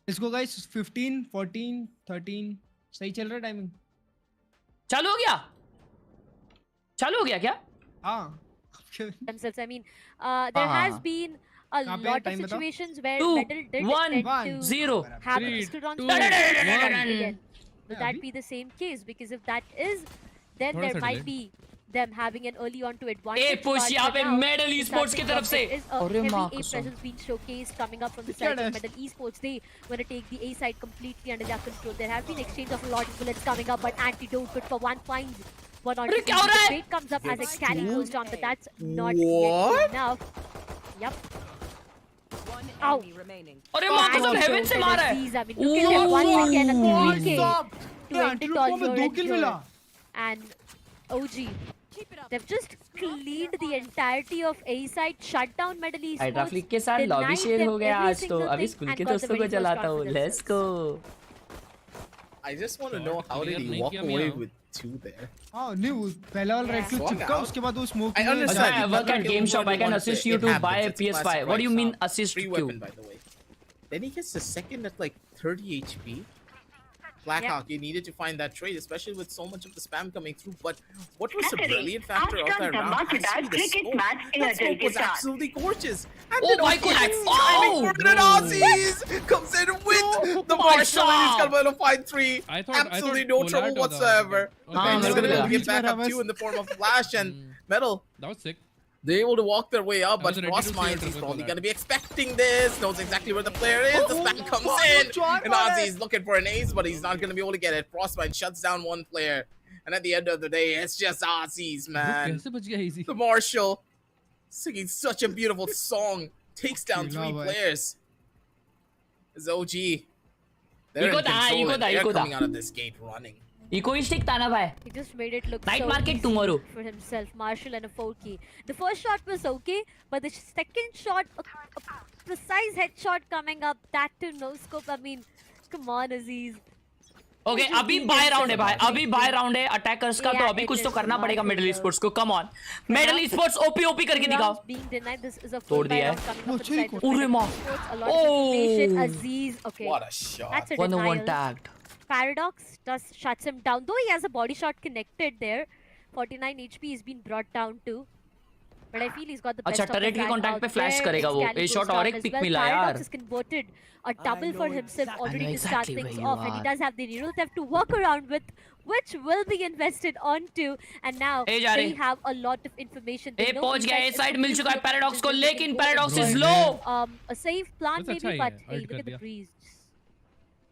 Let's go guys 15 14 13 सही चल रहा है टाइमिंग चालू हो गया क्या हां Themselves. I mean, there has been a कहाँ पे? lot of Time बताओ। situations where 2 Metal did 1 tend to 0 have 3, pistol rounds 2, again. 1. Would that be the same case? Because if that is, then थोड़ा there सा might delay. be them having an early on to advantage. A push but यहाँ पे now, Medal Esports की तरफ से. there is a अरे heavy माँ A कसम. presence being showcased coming up from the side of Medal Esports. They want to take the A side completely under their control. There have been exchange of a lot of bullets coming up, but Antidote good for 1 point. 1 on 2. The trade comes up as a carry goes down, but that's not yet enough. Yep. Ow. Remaining. अरे माँ कसम heaven से मारा है. I mean, look at him once again at 3K stop. to end it all में 2 kill here. मिला. And OG, they've just cleaned the entirety of A side, shut down Medal Esports. Hydra flick के साथ lobby share हो गया आज तो. अभी school के दोस्तों को जलाता हूँ. Let's go. I just want to know how did he walk away with 2 there? हाँ नहीं पहला वाला रेड क्लिक चिपका उसके बाद वो smoke. I understand. I work at Game Shop. I can assist you to buy a PS5. What do you mean assist Free you? weapon, by the way. Then he gets the second at like 30 HP. Blackhawk, you needed to find that trade, especially with so much of the spam coming through. But what was the brilliant factor of that round? Actually, the smoke. That smoke was absolutely gorgeous. And Oh my God! Oh! Aussies comes in with the Marshall and he's going to find 3. Absolutely no trouble whatsoever. And he's going to get back up 2 in the form of Flash and Metal. That was sick. They're able to walk their way up, but ready to Cross see Minds it is before probably that. going to be expecting this, knows exactly where the player is, the spam comes in, and Ozzy is looking for an ace, but he's not going to be able to get it. Frostbite shuts down one player, and at the end of the day, it's just Ozzy's, man. कैसे बच गया easy? The Marshall, singing such a beautiful song, takes down 3 players. It's OG. They're in control, and they're coming out of this gate running. Egoistic था ना भाई. He just made it look Night so market easy tomorrow. for himself. Marshall and a 4K. The first shot was okay, but the second shot, a precise headshot coming up, that to no scope. I mean, come on, Aziz. Okay, अभी bye round है भाई. अभी bye round है attackers का, तो अभी कुछ तो करना पड़ेगा मिडिल ईस्पोर्ट्स को. Come on, middle esports OP OP करके दिखाओ. Being denied, this is a तोड़ full दिया buy है. round coming up from the side of अरे माँ. Esports. A lot of information. Aziz, okay. What a shot. That's a 101 denial. tagged. Paradox just shuts him down, though he has a body shot connected there. 49 HP has been brought down to, but I feel he's got the best अच्छा of the turret के flag contact out पे flash there. करेगा वो. Excalibur ए shot और एक as pick well. मिला Paradox यार. has converted a double for himself already to start exactly things where you off, and he are. does have the neural theft to work around with, which will be invested onto. And now ए जा they रही. have a lot of information. They A know पहुंच गया. ए inside side मिल चुका है is paradox को, going लेकिन to paradox go is in. Low. A safe plan बस अच्छा maybe, ही but है, hey, ult look कर at the दिया. breeze.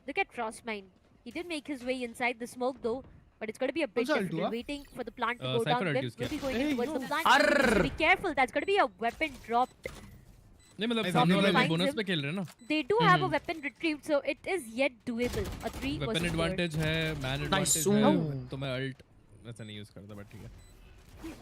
Look at Frostmine. He did make his way inside the smoke though, but it's going to be a bit What's ult difficult. हुआ? Waiting for the plant to go Cypher down. ult Whip use will be किया. going in towards the plant. Arr. Be careful. That's going to be a weapon dropped. नहीं मतलब I सामने think वाले finds bonus him. पे खेल रहे हैं ना. They do have a weapon retrieved, so it is yet doable. A 3 Weapon versus 4. advantage है, man Nice. advantage है. Oh. तो मैं ult वैसे नहीं यूज करता, but ठीक है.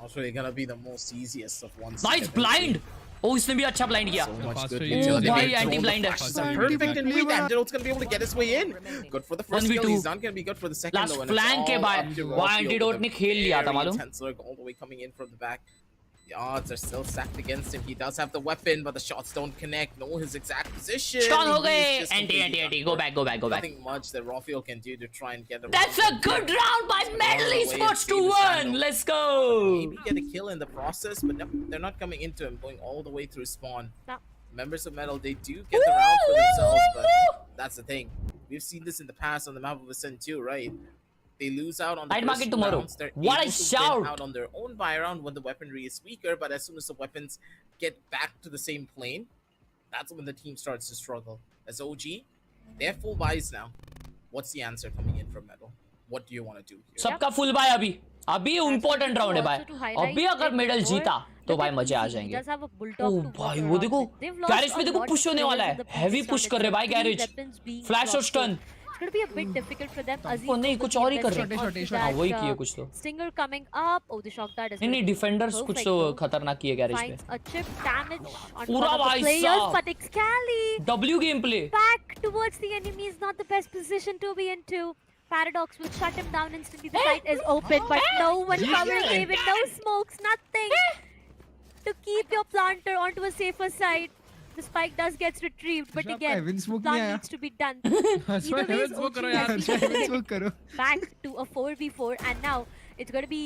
Also, they're going to be the most easiest of ones. Nice blind. ओ इसने भी अच्छा ब्लाइंड किया. So much faster good you utility. Oh, why They throw anti-blind the है? flashes are perfect and weak. Angelo's going to be able to get his way in. Good for the first 1v2. kill. He's not going to be good for the second Last though. and it's flank के all बाद up to वो Rafiel antidote with ने a खेल लिया था very मालूम. intense look all the way coming in from the back. The odds are still stacked against him. He does have the weapon, but the shots don't connect. Know his exact position. Stun हो He's गए. just anti completely anti anti. done Go for. back, go back, go back. Nothing much that Rafiel can do to try and get around. That's a good round by Medal Esports 2-1. Let's go. Maybe get a kill in the process, but no, they're not coming into him, going all the way through spawn. No. Members of Metal, they do get the round for themselves, but that's the thing. We've seen this in the past on the map of Ascent too, right? They lose out on the Night first market two tomorrow. rounds. They're What a able to shout. win out on their own buy round when the weaponry is weaker, but as soon as the weapons get back to the same plane, that's when the team starts to struggle. As OG, they have full buys now. What's the answer coming in from Metal? What do you want to do here? सबका full bye अभी. अभी important round है भाई. अभी अगर medal जीता तो भाई मजे आ जाएंगे. ओ भाई वो देखो गैरेज पे देखो पुश होने वाला है. हेवी पुश कर रहे भाई गैरेज. फ्लैश और stun. It's going to be a bit difficult for them. Aziz ओ नहीं कुछ और ही कर रहे छोटे हैं. हाँ वही किए कुछ तो. Stinger coming up. Oh, the shock that is. नहीं नहीं डिफेंडर्स कुछ तो खतरनाक किए गैरेज Finds पे. a chip damage on पूरा one of the भाई players, साहब. but Excalibur W game play. back towards the enemy is not the best position to be into. Paradox will shut him down instantly. The site is open, but no one covering him with no smokes, nothing to keep your planter onto a safer side. The spike does gets retrieved, but again, heaven smoke plan नहीं आया. needs to be done. That's why Either way, heaven smoke OG करो has यार. been heaven smoke करो. back to a 4v4, and now it's going to be,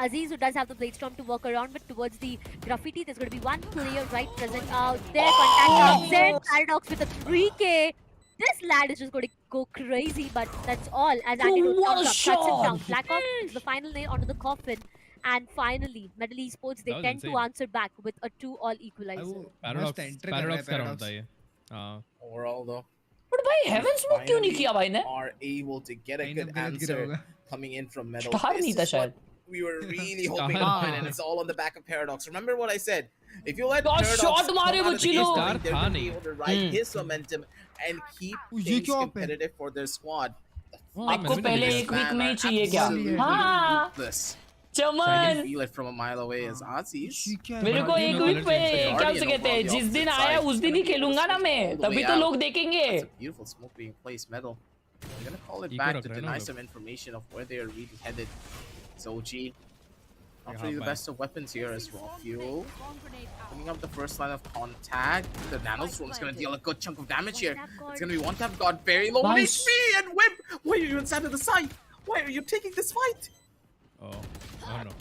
Aziz who does have the blade storm to walk around, but towards the graffiti, there's going to be one player right present out there. Contact comes in. Paradox with a 3K. This lad is just going to go crazy, but that's all. As Antidote What comes a up, shuts him down. shot! Blackhawk is the final nail onto the coffin. And finally, Metal Esports, they That was tend to insane. answer back with a 2-all equalizer. Paradox का round था ये हाँ Overall, though, But भाई heaven smoke क्यों नहीं किया भाई ने? are able to get a good answer coming in from Metal. Star This नहीं था is what शायद. we were really hoping to Star. find, and it's all on the back of Paradox. Remember what I said? If you let God, Paradox shot come मारे out वो of the चिलो. gate, Star they're था going to be नहीं. able to ride his momentum and keep things competitive for their squad. आपको पहले एक week में ही चाहिए क्या? Absolutely हाँ. ruthless. I Chaman. can feel it from a mile away as Aussies. मेरे को एक वीक पे क्या उसे कहते हैं जिस दिन आया उस दिन ही खेलूंगा ना मैं तभी तो लोग देखेंगे. That's a beautiful smoke being placed, Metal. They're gonna call it back to deny some information of where they are really headed. Zoji, not really the best of weapons here as raw fuel. Coming up the first line of contact. The nanoswarm is gonna deal a good chunk of damage here. It's gonna be one tap god, very low Nice. HP, and whip. Why are you inside of the site? Why are you taking this fight? Oh no.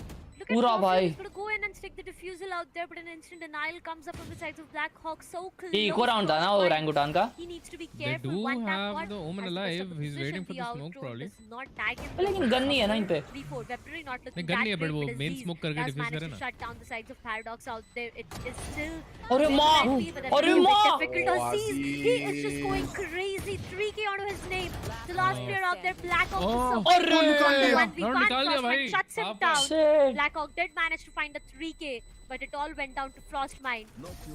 Look at पूरा Morpheus, भाई. he's gonna go in and stick the diffusal out there, but an instant denial comes up from the sides of Blackhawk. So close. ये एक और round था ना वो orangutan का. He needs to be They careful. do One tap have god the Omen has the best alive. of the He's waiting position. for the The smoke outdraw probably. does not tag him. लेकिन gun नहीं है ना इन पे. 3-4. Weaponry not looking नहीं, gun that नहीं है, but great, वो but main Aziz smoke करके does defuse manage करे to ना. shut down the sides of Paradox out there. It is still अरे very माँ. friendly, but that's अरे really माँ. difficult. Aziz, he is just going crazy. 3K onto his name. The last player out there, Blackhawk. अरे. Round निकाल दिया भाई. Shuts him आप- down. Shit. Blackhawk did manage to find a 3K, but it all went down to Frostmine.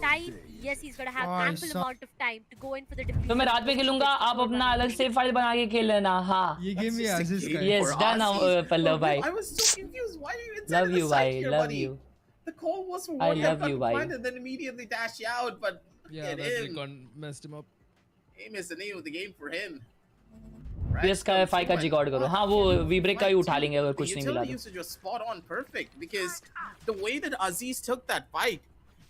Time, yes, he's gonna have ample amount of time to go in for the defuse. तो मैं रात में खेलूंगा आप अपना अलग से file बना के खेल लेना. हाँ. ये गेम भी आशीष का है. Yes, done पल्लव भाई. I was so confused. Why are you inside Love of the you site भाई. here, Love buddy? you. The call was for I one love tap you, on bhai. point and then immediately dash you out, but Yeah, at that him. recon messed him up. Aim is the name of the game for him. PS का file का record करो. हाँ वो वीब्रेक का ही उठा लेंगे अगर कुछ नहीं मिला The तो. usage was spot on perfect because the way that Aziz took that fight,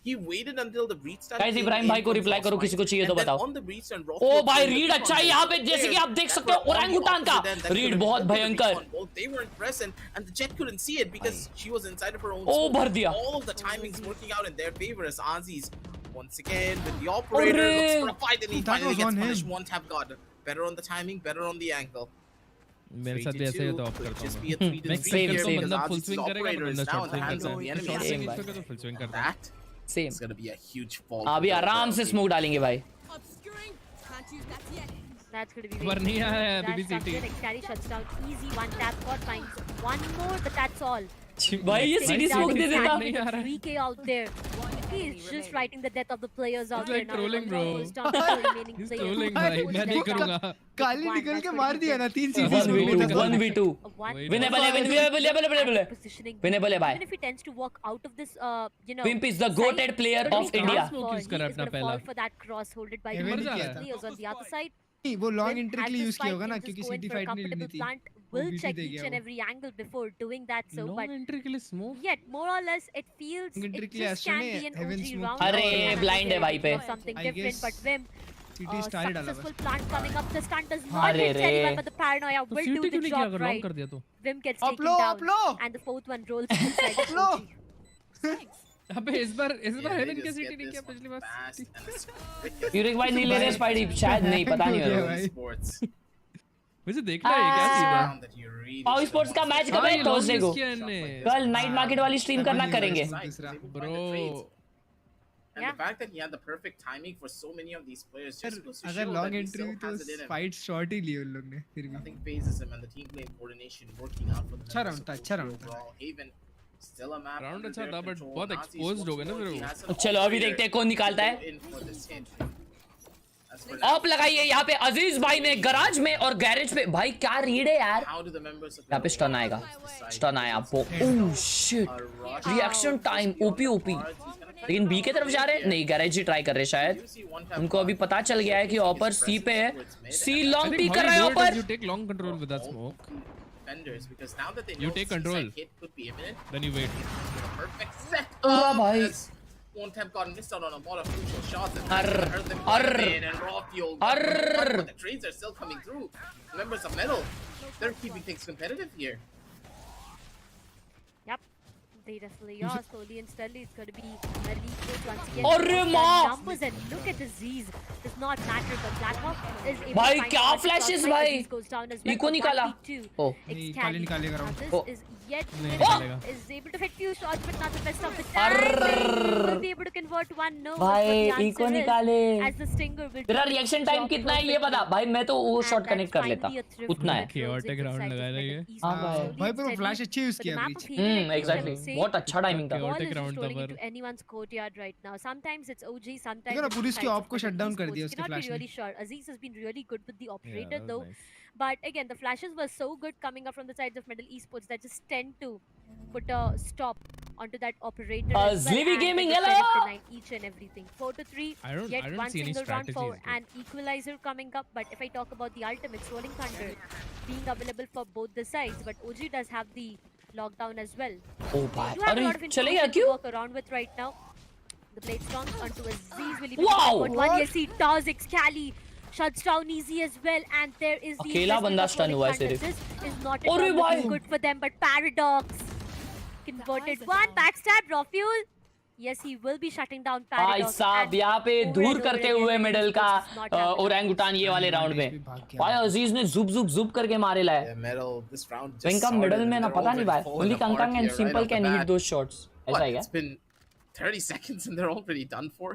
he waited until the breach started. Guys, Ibrahim भाई को रिप्लाई करो किसी को चाहिए तो बताओ. On the breach and raw oh fuel भाई came रीड from अच्छा है both यहाँ पे players. जैसे कि आप देख That's सकते हो why all the ओरंगुटान का opposite end that read could've बहुत been the भयंकर. breach on both, they weren't present and the Jet couldn't see it because she was inside of her own O smoke. भर दिया. All of the timings working out in their favor as Aziz once again with the operator looks for a fight and he That finally was gets on him. punished. One tap god. Better on the timing, better on the angle. मेरे साथ भी ऐसे ही तो of करता Just हूँ be a मैं. 3 to मैं 3 swing here करता हूँ because बंदा फुल Aziz's स्विंग करेगा operator तो is बंदा now short in the swing hands करता of है. the मैं enemy. शॉर्ट Same, स्विंग भाई. करता है तो फुल स्विंग करता है. That same. is going to be a huge fall. अभी आराम से स्मोक डालेंगे भाई. That's going to be पर नहीं आया है That's BBCT. something like Carry shuts down easy. One tap god finds one more, but that's all. भाई ये सीडी स्मोक दे देता. नहीं आ रहा है. 3K out there. He is just writing the death of the players out He's there like now. trolling, bro. Goes down to the remaining He's players. trolling भाई. मैं नहीं करूँगा. काली निकल के मार दिया ना 3 series 1v2 1v2 One winnable है विनेबल positioning. विनेबल है भाई. Even if he tends to walk out of this, Wimp is the goated player of India. Smoke use करा अपना पहला. fall for that cross holded by Heaven the ही किया था. players on the other side. नहीं वो long Then entry at के लिए this use किया fight, होगा ना he'll क्योंकि just go in city for a fight नहीं लेनी comfortable थी. plant. वो Will BT check they each गया and वो. every angle before doing that. So, Long but entry के लिए smoke. yet more or less it feels Entry it के लिए just Astra can ने be an Heaven OG smoke round. किया. अरे, Or blind है भाई पे. something I different, guess but Vim. City star डाला Successful बस. plant coming up. The stun does not अरे hit रे. anyone, but the paranoia तो will सीटी do क्यों the नहीं किया job अगर लॉन्ग right. कर दिया तो. Vim gets Up taken low, down, up low. and the fourth one rolls inside the low. OG. अबे इस बार Yeah, they हेवन के just सीटी get नहीं this किया one पिछली बार. fast and it's quick. Uric भाई नहीं ले रहे स्पाइडी शायद नहीं पता नहीं हो Yeah, रहा. भाई. Sports. मुझे देखना है क्या सीन है. Round that you really power should sports का have मैच watched. कब है? थर्सडे को. किया इनने. कल नाइट मार्केट वाली स्ट्रीम करना करेंगे. Bro. And the fact that he had the perfect timing for so many of these players just goes to अगर show that long he entry still हुई तो has it in him. Fight shot ही लिए उन लोग ने फिर भी. Nothing phases him and the team play coordination working out for the अच्छा members round था, of अच्छा the round था. overall. Haven still a map Round under अच्छा their था, but control. बहुत Nazis exposed once हो गए ना more, फिर he वो. has an चलो अभी operator देखते हैं कौन निकालता है. to go in for this hit. As for now, op लगाइए यहाँ पे अजीज भाई ने गराज में और गैरेज पे. भाई क्या रीड है यार. how do the members of यहाँ पे स्टन आएगा. स्टन आया वो. Oh shit. a rush reaction time OP OP. लेकिन बी के तरफ जा रहे हैं. नहीं गैरेज ही ट्राई कर रहे हैं शायद. उनको अभी पता चल गया है कि ऑपर सी पे है. सी लॉन्ग पी कर रहा है ऑपर. You take long control with that smoke. defenders because now that they You know take suicide control. hit could be imminent, Then you wait. a perfect set Oh, up bhai. as One Tap got missed out on a lot of crucial shots and Arr. hurt them Arr. quite a bit, and raw fuel got Arr. cut, but the trades are still coming through. Members of Metal, they're keeping things competitive here. Yep. They definitely are. Slowly and steadily, it's going to be Medley Esports once again. Arre Their maa! numbers and look at the Z's. Does not matter, but Blackhawk is able Bhai, to find kya out the flashes, shot. bhai? Aziz goes down as well. Eco nikala. Oh. नहीं, खाली निकालेगा Now round. this Oh. is yet नहीं to निकालेगा. is able to hit few shots, but not the best of the time. Will be able to convert one. No, भाई, but the eco answer निकाले. is, as the stinger will तेरा reaction time drop कितना है ये बता भाई, मैं तो वो and शॉट that's कनेक्ट कर लेता, finally a thrift उतना है. that rolls Chaotic into round sides of लगा रही है. Medley हाँ Esports. भाई. Slowly भाई and पर वो steadily, flash अच्छी है but उसकी the map average. of Heaven, like exactly. we say, बहुत अच्छा टाइमिंग था. the ball Chaotic is round just था rolling पर. into anyone's courtyard right now. Sometimes it's OG, sometimes देखो ना, it's पुलिस की sides op of को Medley shut down कर Esports. दिया उसके Cannot be flash ने. really sure. Aziz has been really good with the Yeah, operator that was though. nice. But again, the flashes were so good coming up from the sides of Medley Esports that just tend to put a stop onto that operator as well. Zlivi And Gaming, the hello! sheriff denied each and everything. 4-3. I don't Yet one see any single round for strategies, dude. an equalizer coming up. But if I talk about the ultimates, Rolling Thunder being available for both the sides, but OG does have the lockdown as well. Oh भाई, You have a अरे lot of चलेगा information to क्यों? work around with right now. The blade strong onto Aziz. Will he Wow! one? Yes, he does. Excali shuts down easy as well, and there is the अकेला investment बंदा of stun Rolling हुआ है Thunder. सिर्फ. This is not अरे at all भाई! looking good for them, but Paradox converted one backstab. Rafuel. Yes, he will be shutting down भाई Paradox. साहब and यहाँ पे over दूर and over करते again, हुए Medley मिडल का Esports is not happening. Orangutan ये वाले राउंड में भाई अजीज ने जुप जुप जुप करके मारे ला है. Yeah, middle. This round तो just इनका started मिडल and में ना they're पता नहीं भाई, already falling ओनली apart कंकंग and here right simple off the can hit bat. Those shots. What? ऐसा ही है. It's been 30 seconds and they're already done for.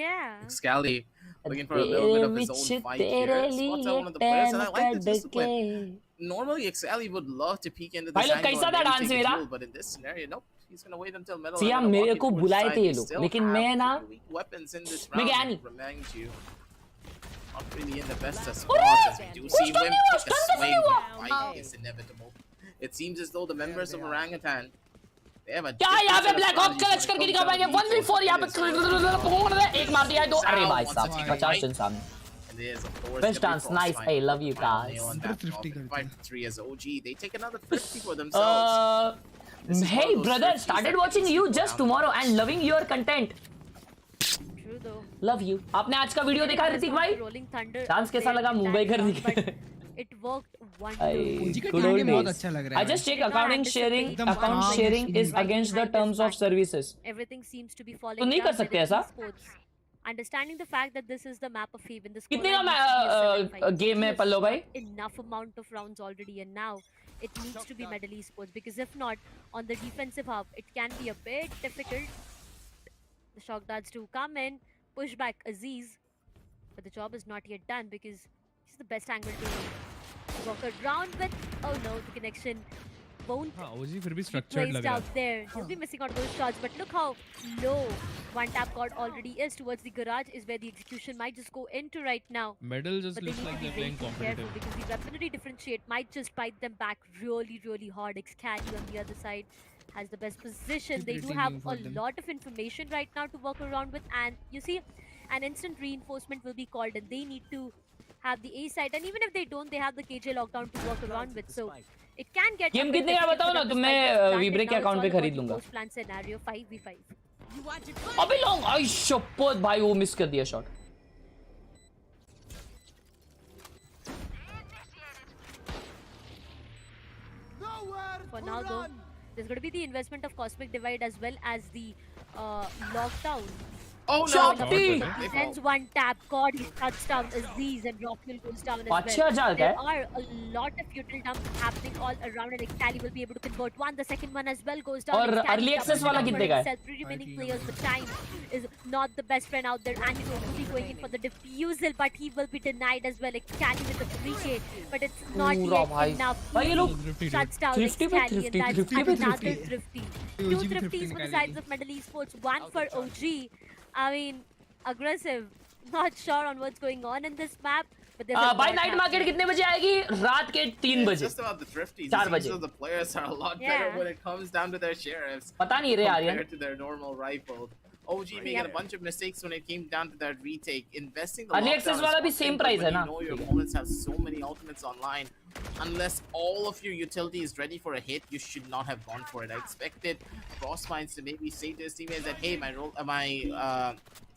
Yeah. Scally looking for a little bit of his own fight here. Spots out one of the players, and I like the discipline. Normally, Xali would love to peek into the भाई लोग angle कैसा and था maybe dance take a मेरा? duel, but in this scenario, nope. He's gonna wait until middle. Siya मेरे को बुलाए थे ये लोग, लेकिन मैं ना weapons in this मैं round. गया नहीं. Remind you, not really in the best of spots as we do see Wim take a swing. The fight is inevitable. It seems as though the members of Orangutan. They have a क्या यहाँ पे different Black Hawk clutch करके दिखा पाएंगे. 1v4 यहाँ पे एक मार दिया है, दो. अरे भाई साहब 50 रन सामने. Best dance, nice. Hey, love you guys. 5-3 as OG. They take another 50 for themselves. Hey brother, started watching you just tomorrow and loving your content. True though. Love you. आपने आज का वीडियो देखा ऋतिक भाई? Rolling Thunder. Dance कैसा लगा मुंबई कर दिखे? It worked wonderfully. Good old बहुत days. अच्छा लग रहा I है. just check account sharing is against the terms of services. Everything seems to be falling तो नहीं कर down सकते with ऐसा? esports. Understanding the fact that this is the map of Haven, the कितने scoreline का needs to be a 7-5. Game में पल्लो भाई? Enough amount of rounds already, and now it needs to be Medley Esports, because if not, on the defensive half, it can be a bit difficult. The shock darts do come in, push back Aziz, but the job is not yet done because he's the best angle to walk around with. Oh no, the connection won't हाँ OG फिर भी be structured placed लग रहा out है. there. He'll be missing out those shots, but look how low one tap god already is. Towards the garage is where the execution might just go into right now. Medal just But they looks need to like be they're playing very careful competitive. because the weaponry differentiate might just bite them back really, really hard. Xcali on the other side has the best position. They do Pretty have new for a them. lot of information right now to work around with, and you see, an instant reinforcement will be called, and they need to have the A side. And even if they don't, they have the KJ lockdown to work around with. So it can get. Game a bit कितने का difficult बताओ for ना, them तो to मैं strike this विब्रे के plan. Now account पे it's all खरीद about the लूंगा. post-plan scenario 5v5. अबे लॉन्ग आई शपथ भाई वो मिस कर दिया shot. For now though, there's going to be the investment of Cosmic Divide as well as the lockdown. Oh no! Choppy! He sends one tap, God, he cuts down Aziz, and Rockfield goes down as well. अच्छा जा There गया. are a lot of util dumps happening all around, and Xcali will be able to convert one. The second one as well goes down. और Xcali early access doubles वाला it up कितने for का है? himself. Three remaining players, the time is not the best friend out there, and he's going to be going in for the defusal, but he will be denied as well. Xcali with the 3K, but it's not पूरा yet भाई. enough. भाई ये लोग Shuts down thrifty पे Xcali, thrifty, and that's thrifty पे another thrifty. thrifty. OG Two भी thrifty thrifties for the निकालेगी. sides of Medley Esports, one for OG. I mean, aggressive. Not sure on what's going on in this map, but there's a भाई lot night market happening. कितने बजे आएगी? रात के 3 It's बजे. just about the thrifties. 4 It seems बजे. though the players are a lot Yeah. better when it comes down to their sheriffs पता नहीं रे Aryan. compared to their normal rifle. OG making Yeah. a bunch of mistakes when it came down to that retake. Investing the Early lockdown access is वाला भी one same thing, but price है when ना? you know your opponents have so many ultimates online, unless all of your utility is ready for a hit, you should not have gone for it. I expected Frostminds to maybe say to his teammates that, hey, my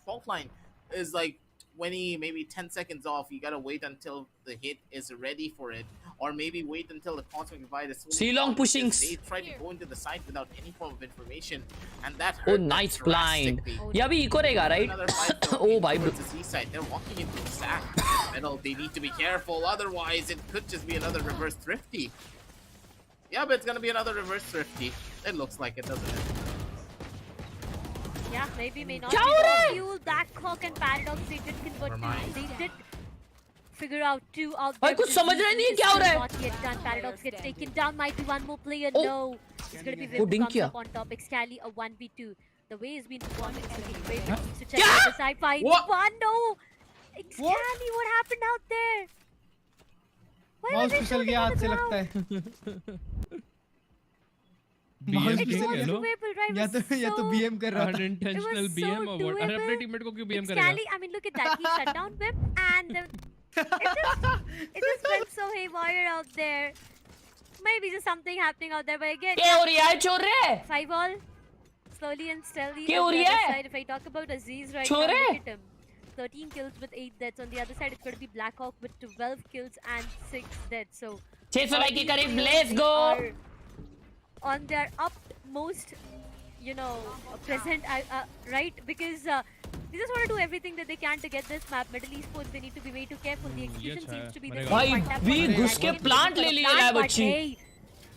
fault line is like 20, maybe 10 seconds off. You gotta wait until the hit is ready for it, or maybe wait until the cosmic divide is fully Silong gone, pushing. because they tried to go into the site without any form of information, and that Oh, hurt them nice blind. drastically. ये अभी eco रहेगा, right? Another fight, though, Oh, भाई. towards the C side. They're walking into a sack. Middle, they need to be careful, otherwise it could just be another reverse thrifty. Yeah, but it's gonna be another reverse thrifty. It looks like it, doesn't it? Yeah, maybe, may not. क्या हो रहा है? Fuel, Blackhawk and Paradox, they did convert. Never mind. They did figure out two out भाई there. कुछ समझ रहे नहीं है क्या हो रहा है? Not yet done. Paradox gets taken down. Might be one more player. Oh. No. It's gonna be Oh, Vim dink comes किया. up on top. Excali a 1v2. The way he's been performing is looking great. Huh? Needs to check out the side fight. What? One, no. Excali, what happened out there? Why mouse was he फिसल shooting गया on हाथ the से ground? लगता है BM mouse It ठीक फिसल was है, गया no? doable, right? या It was तो so- BM कर रहा था Unintentional It was BM so or what? अरे अपने doable. टीममेट को क्यों BM It's करेगा? Cali. I mean, look at that. He shut down Vim and it just went so haywire out there. Maybe just something happening out there, but again, क्या हो रहा है छोड़ रहे? 5-all. Slowly and steadily. क्या on हो the रहा other है? side, if I talk about Aziz right छोड़ now, रहे? look at him. 13 kills with 8 deaths. On the other side, it's going to be Blackhawk with 12 kills and 6 deaths. So 600 like के करीब. Let's they go. are on their utmost, you know, present, right? Because they just want to do everything that they can to get this map. Middle Esports, they need to be way too careful. The execution seems to be the भाई, same. One tap भी for the घुस के second, plant ले for the लिया है plant, but बच्ची. hey,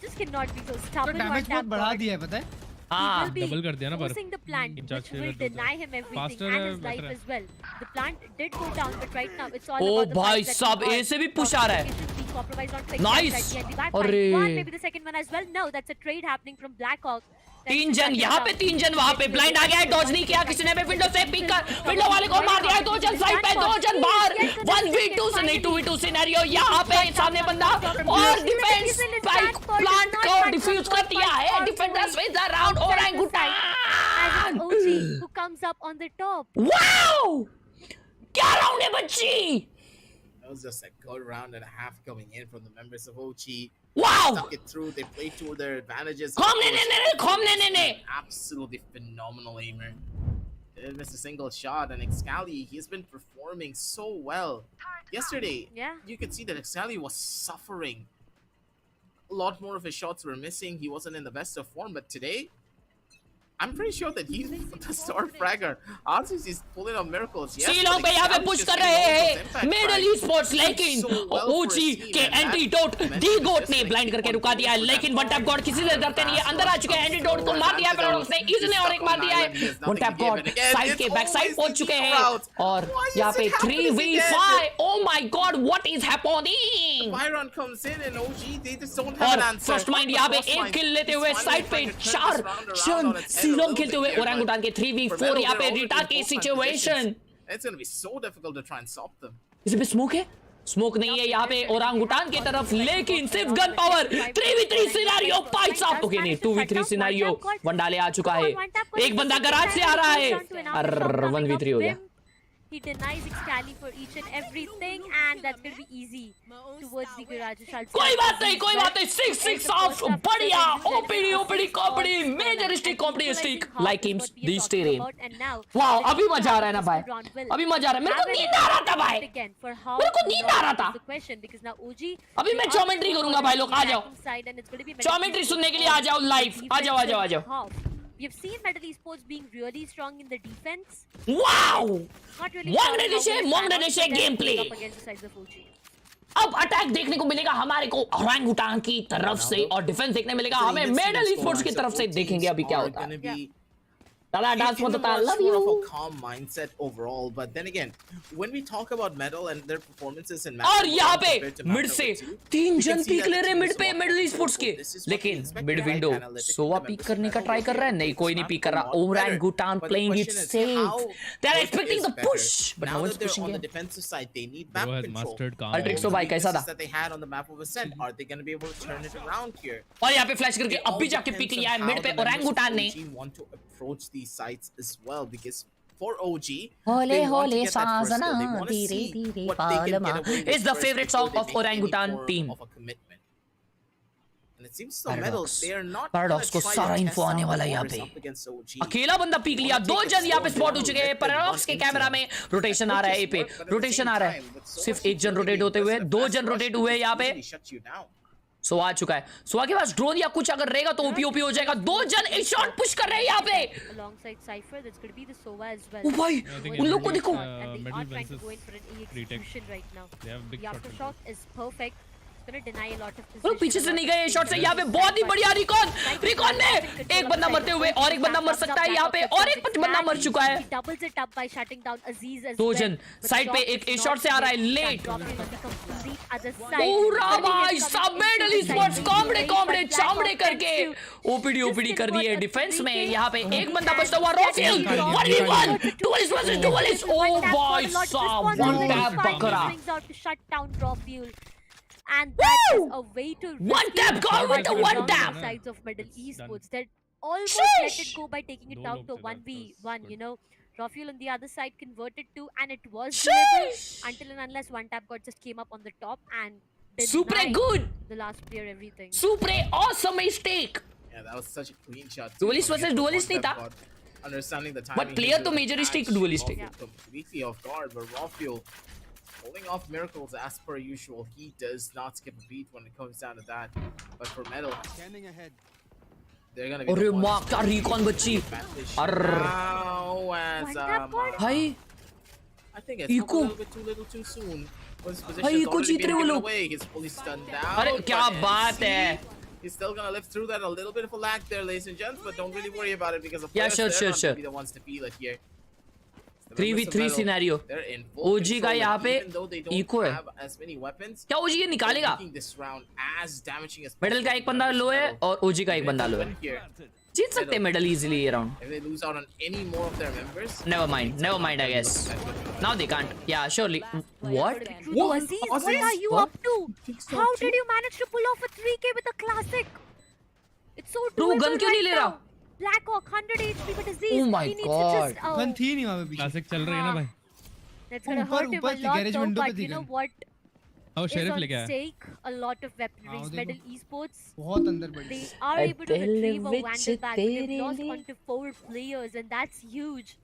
just cannot be so तो stubborn. Damage One बहुत tap बढ़ा god. दिया है पता है हाँ. Double कर दिया ना पर. Forcing the plant, Incharge which से will कर दो deny तो. him everything Faster and है, his life better है. as well. The plant did go down, but right now it's all Oh, about the भाई fact that साहब, he A got से भी push आ रहा है. locations being compromised on quick Nice. shots at the end. The back अरे. fight. One, maybe the second one as well. No, that's a trade happening from Blackhawk. तीन जन यहाँ पे, तीन जन वहाँ पे. ब्लाइंड आ गया है, डॉज नहीं किया किसी ने. विंडो से पिक कर, विंडो वाले को मार दिया है. 2 जन साइड पे, 2 जन बाहर. 1v2 से नहीं 2v2 सिनेरियो. यहाँ पे सामने बंदा और डिफेंस प्लांट को डिफ्यूज कर दिया है. Defenders with the round orangutan. OG who comes up on the top. Wow, क्या राउंड है बच्ची. That was just a good round and a half coming in from the members of OG. Wow. Stuck it through. They played to their advantages. Come ne. Absolutely phenomenal aimer. Didn't miss a single shot, and Excali, he's been performing so well. Yesterday, you could see that Excali was suffering. A lot more of his shots were missing. He wasn't in the best of form, but today, I'm pretty sure that he's the star fragger. RCC is pulling out miracles. Yes, सीलों पे यहाँ पे push कर रहे हैं middle esports, लेकिन ओजी के antidote D गोट ने blind करके रुका दिया है. लेकिन वन टैप गॉड किसी से डरते नहीं है. अंदर आ चुके हैं, एंटीडोट को मार दिया है पैराडॉक्स ने. इजने और एक मार दिया है. वन टैप गॉड साइड के बैक साइड पहुंच चुके हैं और यहाँ पे 3v5. Oh my God, what is happening. Byron comes in and OG, they just don't have an और answer. फर्स्ट माइंड यहाँ पे एक किल लेते हुए साइड पे 4 जन सीलों खेलते हुए ओरंगुटान के 3v4 यहाँ पे रिटा की situation. It's going to be so difficult to try and stop them. इस पे स्मोक है, स्मोक नहीं है यहाँ पे ओरंगुटान की तरफ, लेकिन सिर्फ गन पावर. 3v3 सिनेरियो भाई साहब. ओके नहीं, 2v3 सिनेरियो. वन डाले आ चुका है, एक बंदा गराज से आ रहा है. 1v3 हो गया. He denies Excali for each and everything, and that's going to be easy towards the garage. कोई बात नहीं, कोई बात नहीं. 6-6 ऑफ बढ़िया. OPD comedy, major stick comedy stick like हिम्स दी स्टेरिन. वाओ, अभी मजा आ रहा है ना भाई, अभी मजा आ रहा है. मेरे को नींद आ रहा था भाई, मेरे को नींद आ रहा था. अभी मैं ज्योमेट्री करूंगा भाई लोग. आ जाओ, ज्योमेट्री सुनने के लिए आ जाओ लाइव. आ जाओ, आ जाओ, आ जाओ. We've seen Middle Esports being really strong in the defense. Wow! Not really Mongrenishe gameplay. अब अटैक देखने को मिलेगा हमारे को ओरंगुटान की तरफ से और डिफेंस देखने मिलेगा हमें मिडल ईस्पोर्ट्स की तरफ से. देखेंगे अभी क्या होता है. Dance for the love you. Of a calm mindset overall, but then again, when we talk about Metal and their performances in Metal, और यहाँ पे मिड से 3 जन पीक ले रहे मिड पे मिडल ईस्पोर्ट्स के, लेकिन मिड विंडो सोवा पीक करने का ट्राई कर रहा है. नहीं, कोई नहीं पीक कर रहा. Orangutan playing it safe. They are expecting the push, but no one's pushing on it. the defensive side, they need map control. Ultrix तो भाई कैसा था? That they had on the map of Ascent, are they going to be able to turn it around here? और यहाँ पे flash करके अब भी जाके पीक लिया है मिड पे ओरंगुटान ने. Want to approach these sites as well, because for OG, Hole hole saazana dheere dheere palma is the favorite song of orangutan team. Of a commitment. And it's seems so metal. They are not paradox को सारा info आने वाला है यहाँ पे। अकेला बंदा peak लिया, 2 जन यहाँ पे स्पॉट हो चुके हैं। पैराडॉक्स के कैमरा में रोटेशन आ रहा है, ए पे रोटेशन आ रहा है। सिर्फ 1 जन रोटेट होते हुए 2 जन रोटेट हुए यहाँ पे। सो आ चुका है, सो के पास ड्रोन या कुछ अगर रहेगा तो ओपी हो जाएगा। 2 जन एक शॉट पुश कर रहे हैं यहाँ पे। ओ भाई उन लोग को देखो, पीछे से नहीं गए शॉट से। यहाँ पे बहुत ही बढ़िया रिकॉन में एक बंदा मरते हुए, और एक बंदा मर सकता है यहाँ पे, और एक बंदा मर चुका है। 2 जन साइड पे, एक शॉट से आ रहा है लेट। पूरा भाई सब मिडिल ईस्पोर्ट्स कॉमड़े चामड़े करके ओपीडी कर दिए डिफेंस में। यहाँ पे एक बंदा बचता हुआ, रॉफिल 1v1 डुअलिस्ट। ओ भाई साहब, वन टैप बकरा। And that is a way to one tap goal with the one tap sides of Middle Esports. They almost let it go by taking it down to 1v1. You know, Rafiul on the other side converted to, and it was doable until and unless one tap god just came up on the top and super good the last player everything. Super awesome mistake. Yeah, that was such a clean shot. Duelist versus duelist नहीं था, understanding the timing. but player तो major mistake duelist है. Completely off guard, but Rafiul pulling off miracles as per usual. He does not skip a beat when it comes down to that. But for Metal, scanning ahead, they're gonna be the ones क्या recon बच्ची. Hi. I think it's a little bit too little too soon. His position is already being given away. He's fully stunned down. अरे क्या बात है. He's still gonna live through that. A little bit of a lag there, ladies and gents, but don't really worry about it because the players are not gonna be the ones to feel it here. 3v3 scenario. OG का यहाँ पे eco है। क्या ओजी ये निकालेगा? Medal का एक बंदा लो है और ओजी का एक बंदा लो है। जीत सकते हैं मेडल इजीली ये round. Never mind I guess. Now they can't. Yeah, surely. What? Aziz, what are you up to? How did you manage to pull off a 3k with a classic? It's so doable gun क्यों नहीं ले रहा? Blackhawk 100 HP but Aziz, Oh my he needs God. to just gun थी नहीं वहाँ पे पीछे। Classic चल रही है ना भाई। That's gonna hurt him a lot though, but you know what? और शेरिफ is लेके on आया। stake a lot of weaponries. Middle Esports, बहुत अंदर बढ़ they are able to retrieve a Vandal back, but they've lost onto 4 players and that's huge.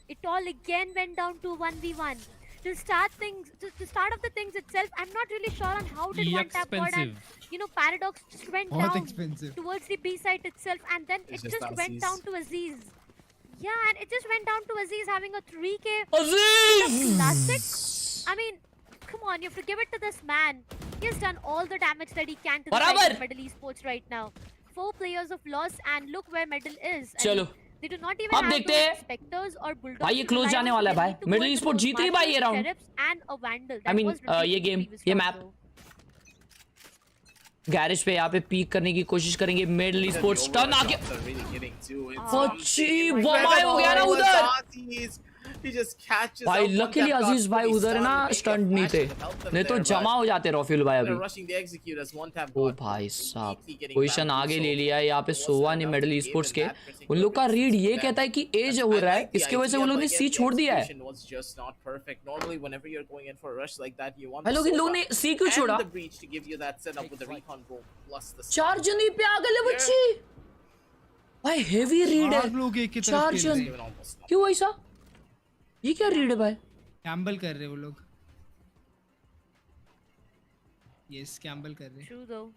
It all again went down to 1v1. To start of the things itself, I'm not really sure on how did one tap god and you know Paradox just went down towards the B site itself, and then it just went down to Aziz. Yeah, and it just went down to Aziz having a 3k classic. I mean, come on, you have to give it to this man. He has done all the damage that he can to the side of Middle Esports right now. 4 players of loss, and look where Middle is. चलो They do not even have those specters or bulldogs. भाई ये close जाने वाला है भाई। Middle esport जीत रही भाई ये राउंड। I mean ये गेम, ये मैप। गैरेज पे यहाँ पे पीक करने की कोशिश करेंगे मिडिल ईस्पोर्ट्स। टर्न आके अच्छी बमाई हो गया ना उधर। भाई लकीली अजीज भाई उधर है ना, स्टंट नहीं थे, नहीं तो जमा हो जाते रॉफिल भाई अभी। ओ भाई साहब पोजीशन आगे ले लिया है यहाँ पे सोवा ने मिडिल ईस्पोर्ट्स के। उन लोग का रीड ये कहता है कि एज हो रहा है, इसकी वजह से वो लोग ने सी छोड़ दिया है। भाई लोग इन लोगों ने सी क्यों छोड़ा? 4 जन पे आ गए बच्ची। भाई हेवी रीड है 4 जन। क्यों ऐसा? ये क्या रीड है भाई? कैम्बल कर रहे वो लोग। यस कैम्बल कर रहे। True though,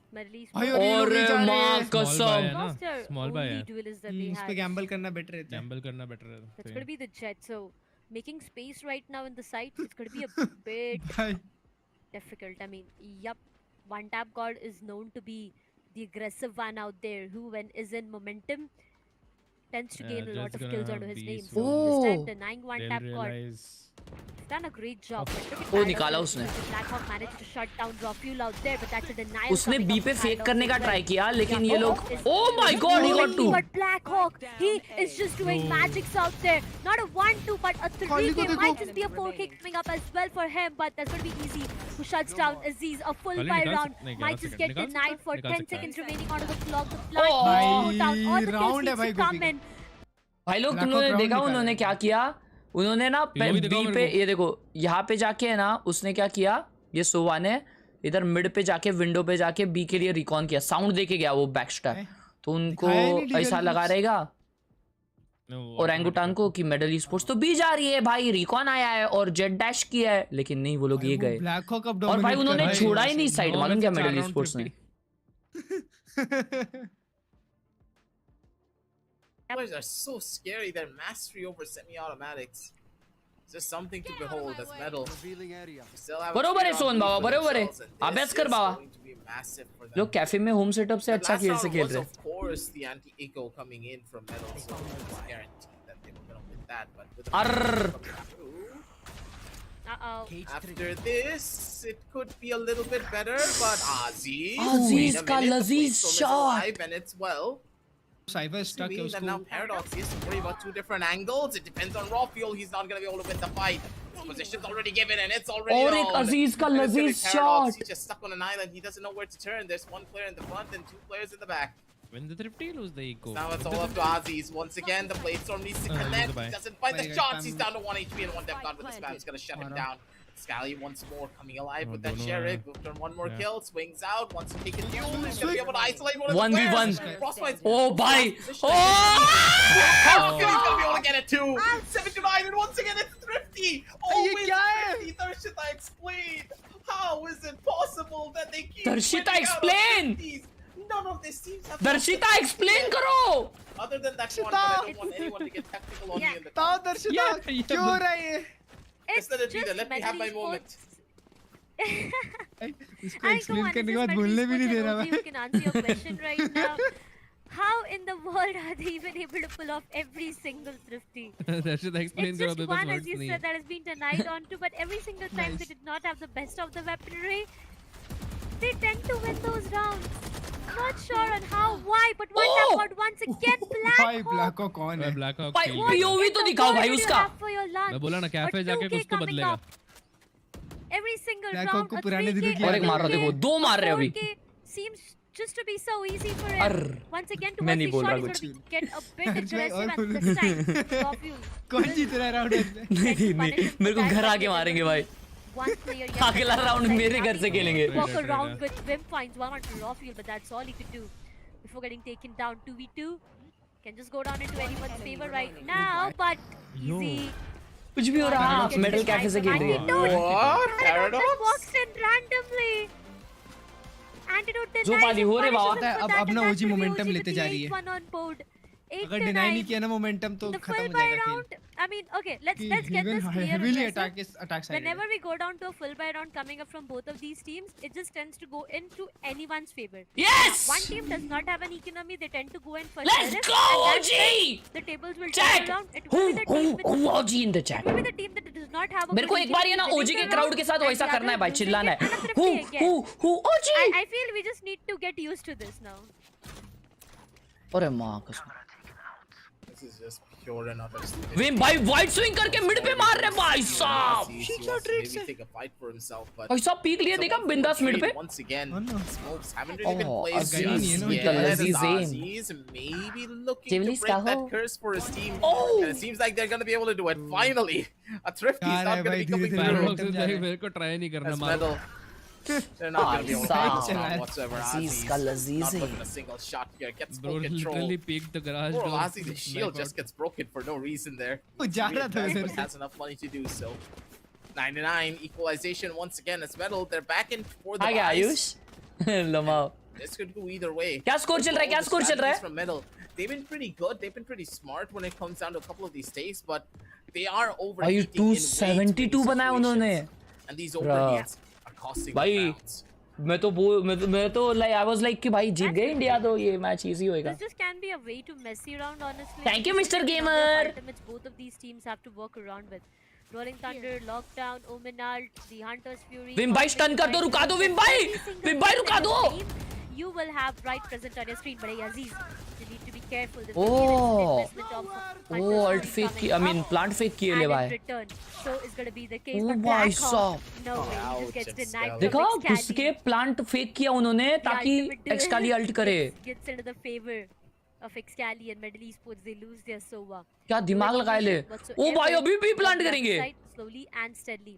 और मां कसम स्मॉल बाय है। इस पे कैम्बल करना बेटर रहता है। कैम्बल करना बेटर है। That's going to be the jet, so making space right now in the site, it's going to be a bit difficult. I mean, yup, one tap god is known to be the aggressive one out there who, when is in momentum, tends to gain a lot of kills onto his name. So this time denying one tap god. Done a great job. वो निकाला उसने। Blackhawk managed to shut down Rafiul out there, but that's a denial. उसने B पे fake करने का try किया लेकिन ये लोग oh my god he got 2. But Blackhawk, he is just doing magics out there. Not a 1-2 but a 3k. Might just be a 4k coming up as well for him, but that's going to be easy. Who shuts down Aziz? A full buy round. Might just get denied for 10 seconds remaining on the clock. The flag down. All the kills need to come in. भाई लोग तुम लोगों ने देखा उन्होंने क्या किया? उन्होंने ना बी पे ये देखो यहाँ पे जाके है ना उसने क्या किया, ये सोवा ने इधर मिड पे जाके विंडो पे जाके बी के लिए रिकॉन किया, साउंड देके गया वो बैक स्टैप, तो उनको ऐसा लगा रहेगा ओरंगुटान को कि मेडल स्पोर्ट्स तो बी जा रही है भाई, रिकॉन आया है और जेट डैश किया है, लेकिन नहीं वो लोग ये गए और भाई उन्होंने छोड़ा ही नहीं साइड, मालूम क्या मेडल स्पोर्ट्स ने। Players are so scary. Their mastery over semi-automatics. It's just something to behold as metal. बरोबर है सोन बाबा, बरोबर है, अभ्यास कर बाबा। लोग कैफे में होम सेटअप से अच्छा खेल से खेल रहे हैं। Of course, the anti-eco coming in from metal, so it's guaranteed that they were going to win that. But with after this, it could be a little bit better. But Aziz का लजीज shot, and it's well. Cyber stuck. That now Paradox he has to worry about two different angles. It depends on raw fuel. He's not gonna be able to win the fight. Position's already given and it's already और एक अजीज का लजीज shot. He's just stuck on an island. He doesn't know where to turn. There's one player in the front and two players in the back. When the Thrifty lose the eco. Now it's all up to Aziz. Once again, the blade storm needs to connect. He doesn't find the shots. He's down to 1 HP and one death god with the spam is gonna shut him down. Scally once more coming alive with that Sheriff. Booked on one more kill. Swings out. Wants to take a duel. He's gonna be able to isolate one of the 1v1. Frostbite's Oh bhai. Oh! He's gonna be able to get it too. 7-9 and once again it's Thrifty. Always Thrifty. Darshita, explain. How is it possible that they keep Darshita, explain. None of these teams have. Darshita, explain करो. Other than that one, but I don't want anyone to get tactical on me in the ताओ दर्शिता क्यों हो रहा है ये? Just let it be there. Let me have my moment. इसको explain करने के बाद बोलने भी नहीं दे रहा मैं। You can answer your question right now. How in the world are they even able to pull off every single Thrifty? Darshita, explain It's just one, as you said, that has been denied onto, but every single time they did not have the best of the weaponry. They tend to win those rounds. Not sure on how, why, but one tap god once again. भाई Black Hawk कौन है? Black Hawk भाई POV तो दिखाओ भाई उसका। मैं बोला ना कैफे जाके कुछ तो बदलेगा। Every single black hawk round, को a पुराने 3K, दिनों की और एक मार रहा देखो, दो मार रहे अभी। 4K seems just to be so easy for him. Once again, to मैं नहीं बोल रहा shot is कुछ। going to get a bit aggressive at this time. Raw fuel. कौन जीत रहा है राउंड में? नहीं मेरे को घर आके मारेंगे भाई। One player अगला राउंड मेरे घर से खेलेंगे। Walk around with Vim finds one onto raw fuel, but that's all he could do before getting taken down. 2v2 can just go down into anyone's favor right now, but easy. कुछ भी हो रहा है, medal cafe से खेल रही है। What? Paradox? Walks in randomly. Antidote denies जो पाली हो रहे बाबा। अब ना ओजी मोमेंटम लेते जा रही है। one on board. अगर डिनाई नहीं किया ना मोमेंटम तो The खत्म full हो buy जाएगा round. I mean, okay, let's get this clear. Heavily aggressive. attack side. Whenever we go down to a full buy round coming up from both of these teams, it just tends to go into anyone's favor. Yes! One team does not have an economy, they tend to go in for Let's sheriff, go, and that's OG! when the tables will Chat! turn around. It will be the team with OG in the chat. it will be the team that does not have a मेरे को good एक बार ये ना economy OG के winning the crowd round, के साथ and वैसा the करना है other भाई, losing चिल्लाना it, है। and a Thrifty again. OG! I feel we just need to get used to this now. अरे माँ कसम। This is just pure and utter stupidity. Vim भाई वाइड स्विंग करके मिड पे मार रहे भाई साहब। He wants to maybe take a fight for himself, but भाई साहब पीक लिए देखा बिंदास मिड पे। once again, smokes haven't really been Oh, placed. Aziz, Yeah, with the Aziz aim. Aziz maybe looking to Chivlis break का that हो। curse for his team. Oh! And it seems like they're gonna be able to do it. Finally, a Thrifty is not gonna be coming Paradox through. is like मेरे को try नहीं करना As मारो। metal. They're not gonna be able to Saab. take this round whatsoever. Aziz Aziz का लजीज not है। looking a single shot here. Gets Bro full control. literally peeked the garage Poor door. Aziz's shield just gets broken for no reason there. वो जा रहा था But उधर से। has enough money to do so. 99 equalization once again as metal. They're back in for the आ गया buys. Ayush. लमाओ। This could go either way. क्या score चल रहा है? क्या स्कोर चल रहा है? From middle. They've been pretty good. They've been pretty smart when it comes down to a couple of these takes, but they are overheating भाई in way too many 272 बनाया उन्होंने। situations. And these overheats are costing them भाई rounds. मैं तो like I was like कि भाई जीत गए India तो ये मैच इजी होएगा। This just can be a way to messy around, honestly. Thank you, Mr. This is the Gamer. number of ultimates both of these teams have to work around with. Rolling Thunder, Lockdown, Omenalt, the Hunter's Fury. Vim भाई stun कर दो, रुका दो Vim भाई। Vim भाई रुका दो। You will have right present on your screen, but hey, Aziz, you need to be careful. This Oh. will be an investment of Hunter's oh Fury ult fake coming की, I mean up. Plant fake किए ले And in भाई। return, so is going to be the case. Oh But भाई Black Hawk, साहब। no way, he just gets Ouch, denied. it's देखा from Excalibur. उसके plant fake किया उन्होंने ताकि एक्सकाली अल्ट करे। Gets into the favor of Excalibur and Middle Esports. They lose their Sova. क्या दिमाग लगाए ले। ओ भाई अभी भी प्लांट करेंगे। Slowly and steadily.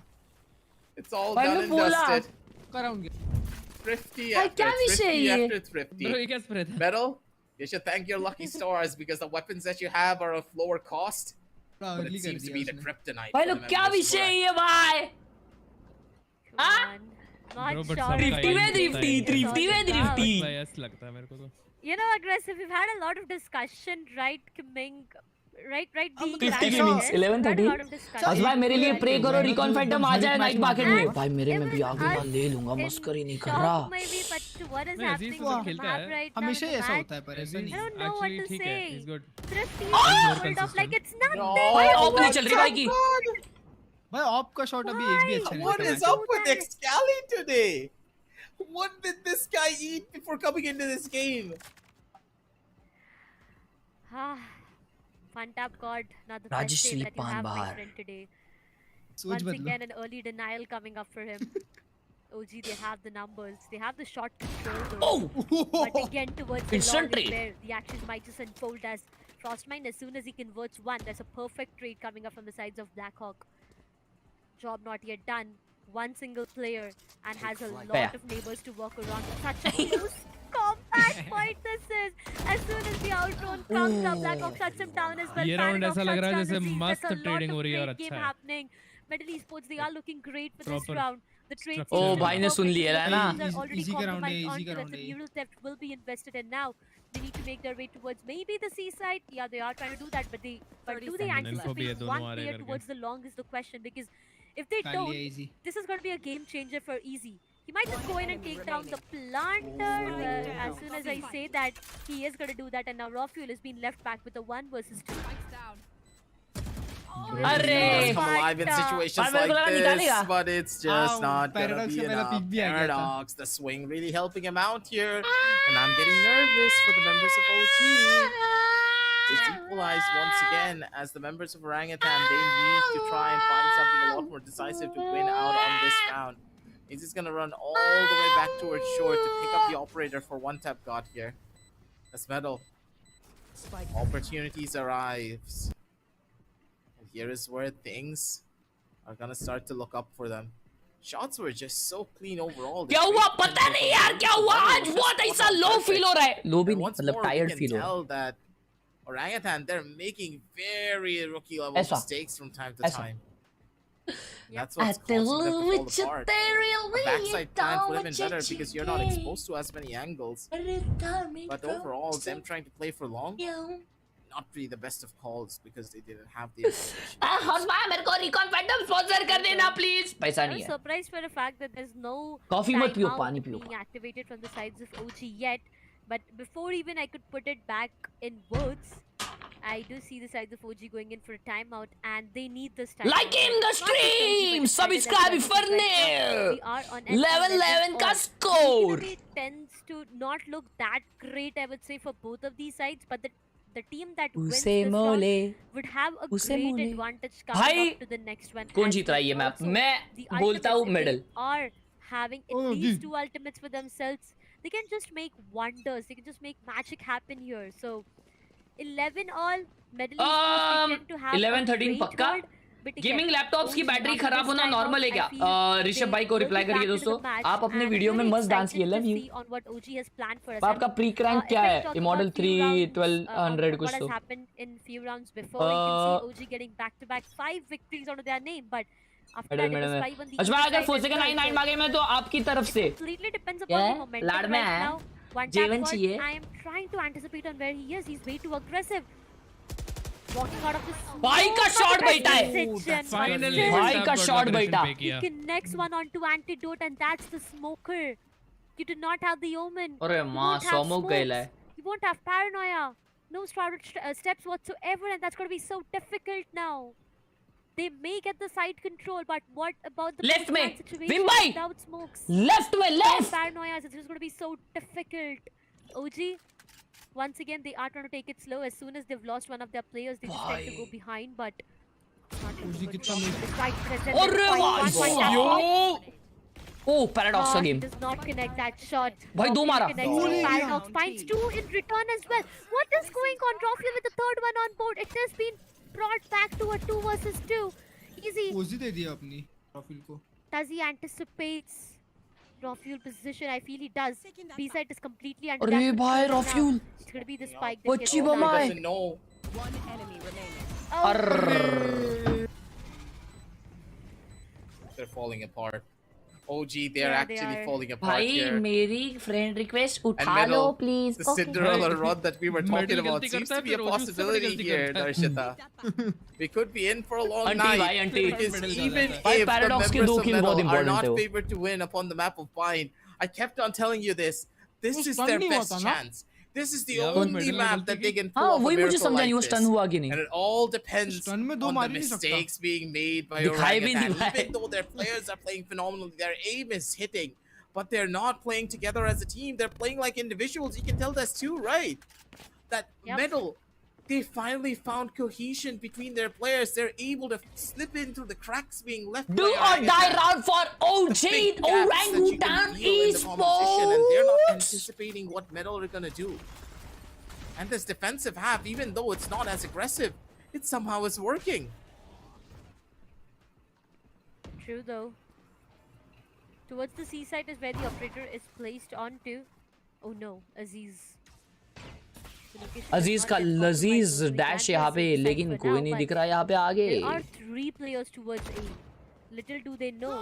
It's all भाई done मैं and बोला। dusted. कराऊंगी thrifty भाई after क्या विषय है thrifty ये? after thrifty. Bro, ये क्या spray था? Metal, you should thank your lucky stars because the weapons that you have are of lower cost. But it seems to be the kryptonite. भाई for the लोग क्या members of विषय है Orangutan. ये भाई? Not Bro, but sure. सबका Thrifty यही में होता है। thrifty में thrifty. Bias लगता है मेरे को तो। You know, aggressive. We've had a lot of discussion, right? Coming, right. Being 50 rational, gamings, yes. 11:30. We've had a lot of discussion. बस भाई मेरे लिए प्रे करो रिकॉन फैंटम आ जाए नाइट मार्केट में। And भाई मेरे में भी even आ गया us ले लूंगा in मस्करी नहीं कर shock रहा। maybe, but what is नहीं, happening अजीज on तो the खेलता map है। right now? हमेशा in the ऐसा match, होता है पर ऐसा Aziz नहीं I don't know what actually to ठीक है, say. he's good. Thrifty He's more is pulled off like it's nothing. भाई ऑफ नहीं चल रही भाई की। भाई ऑप का शॉट अभी एक भी अच्छा नहीं What था is match up with Excali today? What did this guy eat before coming into this game? Fun tap god, not the best Rajeshri save that you have, my Panbar. friend, today. सोच Once बदलो again, an early denial coming up for him. OG, they have the numbers. They have the shot control, though. But again, towards the Instant long trade. where the action might just unfold as Frostmine, as soon as he converts one, there's a perfect trade coming up from the sides of Blackhawk. Job not yet done. One single player and has a lot of neighbors to work around. Such a close combat fight this is. As soon as the outrun comes up, Blackhawk shuts him down as well. ये round Paradox ऐसा लग shuts रहा है down जैसे Aziz. मस्त There's a lot trading of हो रही है और great अच्छा game है। happening. Metal Esports, they are looking great for this Proper round. The trade structure ओ है। भाई ने सुन लिया है ना। are already Easy का round है, compromised easy का onto round that. है The ये। neural theft will be invested in now. They need to make their way towards maybe the seaside. Yeah, they are trying to do that, but do they Info भी है, anticipate दोनों one आ रहे player करके। towards the long is the question, because if they कर don't, लिया easy this is going to be a game changer for Easy. He might just go in and take down the planter. As soon as I say that, he is going to do that, and now Rafuel has been left back with a 1 versus 2. अरे Come alive in situations भाई मेरे को लगा like this, निकालेगा। but it's just not gonna Paradox be से पहला enough. pick भी आ गया था। Paradox, the swing really helping him out here, and I'm getting nervous for the members of OG. It's equalized once again as the members of Orangutan, they need to try and find something a lot more decisive to win out on this round. He's just gonna run all the way back towards shore to pick up the operator for one tap god here. That's Metal. Opportunities arrives. Here is where things are gonna start to look up for them. Shots were just so clean overall. क्या हुआ पता नहीं यार क्या हुआ आज बहुत ऐसा लो फील हो रहा है। लो भी And नहीं once मतलब more, we tired can feel हो रहा है। tell that Orangutan, they're making very rookie level ऐसा। mistakes from time to ऐसा। time. That's what's causing them to fall apart. A backside plant would have been better because you're not exposed to as many angles. But overall, them trying to play for long, not really the best of calls because they didn't have the information. हौसला मेरे को recon Phantom sponsor कर देना please. पैसा I नहीं was है। surprised for the fact that there's no Coffee मत पियो, timeout पानी पियो। being activated from the sides of OG yet. But before even I could put it back in words, I do see the sides of OG going in for a timeout, and they need this time. Liking the stream, subscribe for new. We are on Level 11 का score. It tends to not look that great, I would say, for both of these sides, but the team that wins उसे this round मोले would have a उसे great मोले। advantage coming भाई up to the next one. कौन as जीत रहा है ये well. Map? Also, मैं the बोलता हूँ ultimates, if middle. they are having at least 2 ultimates for themselves, they can just make wonders. They can just make magic happen here. So 11 all, Middle East they tend to have 11 a 13 great पक्का। hold, but again, gaming laptops की OG battery after खराब this होना timeout, normal है I क्या? feel Rishabh they भाई को will reply be करिए back into दोस्तों। the match, आप अपने and वीडियो में really मस्त डांस किए। excited love to you. see on what OG has planned for us. आपका And, प्री क्रैंक if क्या I है? talk immortal about few 3 rounds, 1200 कुछ what तो। has happened in few rounds before, you can see OG getting back-to-back 5 victories under their name, but after that it was 5 on the अच्छा other अगर side 4 as second well. 99 मांगे मैं तो आपकी तरफ से Completely depends क्या upon है? the momentum लाड़ में right है? now. One जीवन tap चाहिए। I am trying to anticipate on where he is. He's way too aggressive. Walking out of this. भाई का शॉट बैठा है। Finally, भाई का शॉट बैठा। He connects one onto antidote, and that's the smoker. You do not have the omen. अरे You माँ won't have सोमो गैला है। smokes. You won't have paranoia. No steps whatsoever, and that's going to be so difficult now. They may get the side control, but what about the Left post-plant में, situation Vim bhai! without smokes? Left में, left! Paranoia, it's just going to be so difficult. OG, once again, they are trying to take it slow. As soon as they've lost one of their players, they just tend to go behind, but despite present, अरे वाह! Oh, Paradox का he game. does not connect that shot. भाई दो मारा। Paradox finds 2 in return as well. What is going on? Rafuel with the third one on board. It has been brought back to a 2 versus 2. Easy. पोजी दे दिया अपनी Rafuel को। Tazi anticipates. Rafuel position, I feel he does. B-side is completely under अरे that भाई control and now Rafuel. it's gonna be the spike that What gets Chiba planted. Mai? Doesn't know. One enemy remaining. Arr. They're falling apart. OG, they're Yeah, they actually are. falling apart भाई here. मेरी friend request And उठा लो middle, please. the Okay. Cinderella run that we were talking Middle about गलती seems करता to है, be a फिर वो उससे बड़ी possibility गलती here, करता है। Darshita. We could be in for a long Auntie, night. bhai, auntie. Because Middle even जाता है। भाई if the Paradox के members दो of kill बहुत Metal are important not थे वो। favored to win upon the map of Bind, I kept on telling you this. This वो is stun their नहीं हुआ best था ना? chance. This is the Yeah, वो only middle में map गलती that they की। can pull हाँ off a वही मुझे miracle समझा नहीं like वो this. stun हुआ कि नहीं. And it all depends Stun में दो on मार the ही नहीं सकता. mistakes being made by दिखाई भी नहीं Orangutan. भाई. Even though their players are playing phenomenally, their aim is hitting, but they're not playing together as a team. They're playing like individuals. You can tell that's too, right? That Yep. Metal, they finally found cohesion between their players. They're able to slip in through the cracks being left. Do by or die Orangutan. round for OG Big gaps that you can Orangutan feel in the competition, and they're not esports. anticipating what Metal are gonna do. And this defensive half, even though it's not as aggressive, it somehow is working. True though. Towards the C side is where the operator is placed onto. Oh no, Aziz. The location does Aziz not का get compromised, लजीज so we dash can यहाँ press पे inside लेकिन for कोई now, नहीं but दिख रहा यहाँ पे आगे. there are 3 players towards A. Little do they know,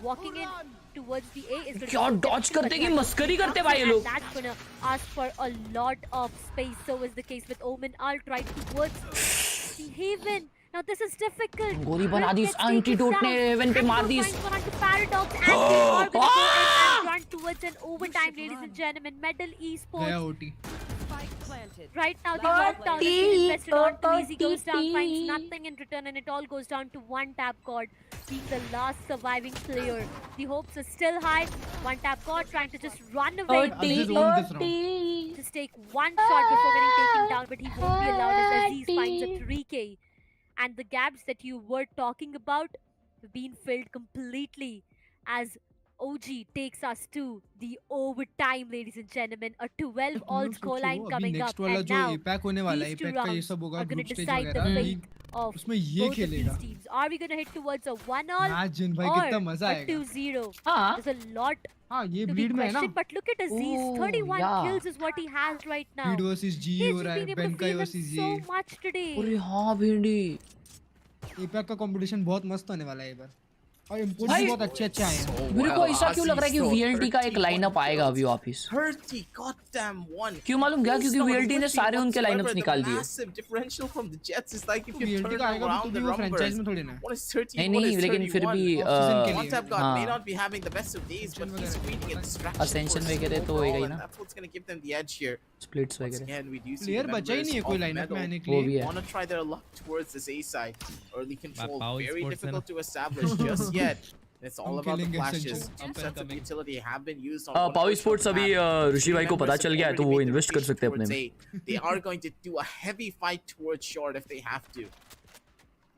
walking in towards the A is क्या dodge करते कि मस्करी करते भाई ये लोग. That's gonna ask for a lot of space. So is the case with Omen. Alt right towards the Haven. Now this is difficult. गोली बना दी. Let's take एंटीडोट this ने down. हेवन पे And मार we'll the. find one onto Paradox, and they are gonna go in and run towards an overtime, ladies and gentlemen. Medal esports. गया OT. Spike planted. Right now, the lockdown is being invested on. Too easy goes down, finds nothing in return, and it all goes down to one tap god being the last surviving player. The hopes are still high. One tap god trying to just run away. Aziz won this round. Just take one shot before getting taken down, but he won't be allowed as Aziz finds a 3K. And the gaps that you were talking about have been filled completely as OG takes us to the overtime, ladies and gentlemen. A 12-all तुम लोग scoreline सोचो, अभी coming next up, वाला and जो now APAC होने वाला है, these 2 APAC का ये rounds सब होगा are going group to stage decide the वगैरह. fate of उसमें ये both of खेलेगा. these teams. Are we going to hit towards a 1-all Imagine भाई or कितना मजा a आएगा. 2-0? हाँ. There's a lot हाँ ये to be bleed में है ना. questioned, but look at Aziz. Oh, 31 yeah. kills is what he has right now. Bleed versus G He's हो just रहा been है. able to Benkai feel them versus so ये. much today. अरे हाँ भिंडी. APAC का कंपटीशन बहुत मस्त होने वाला है इधर. और इंपोर्ट्स भाई, भी बहुत अच्छे आए हैं. मेरे को ऐसा क्यों लग रहा है कि VLT का एक लाइनअप आएगा अभी वापस. 30 goddamn one. क्यों मालूम क्या? क्योंकि VLT ने सारे उनके लाइनअप्स निकाल दिए. Massive differential from the Jets is like if you VLT turn का आएगा around तो the भी वो franchise numbers. में थोड़ी ना. One is 30, नहीं one नहीं is लेकिन फिर 31. भी Off-season के लिए. One tap god may हाँ. not be having the best of days, but he's creating a distraction. Ascension for वगैरह तो overall, होएगा ही and ना. that's what's going to give them the edge here. Splits Once वगैरह. again, we do see player the बचा ही नहीं है members कोई of lineup में Metal आने के वो लिए. भी है. want to try their luck towards this A side. Early control, Power very sports है ना. difficult to establish just yet. It's all I'm about the killing flashes. Ascension. Two Up and sets of coming. utility have been used on one power portion sports of the अभी map. ऋषि भाई को पता चल गया है तो वो invest कर सकते हैं अपने में. They are going to do a heavy fight towards short if they have to.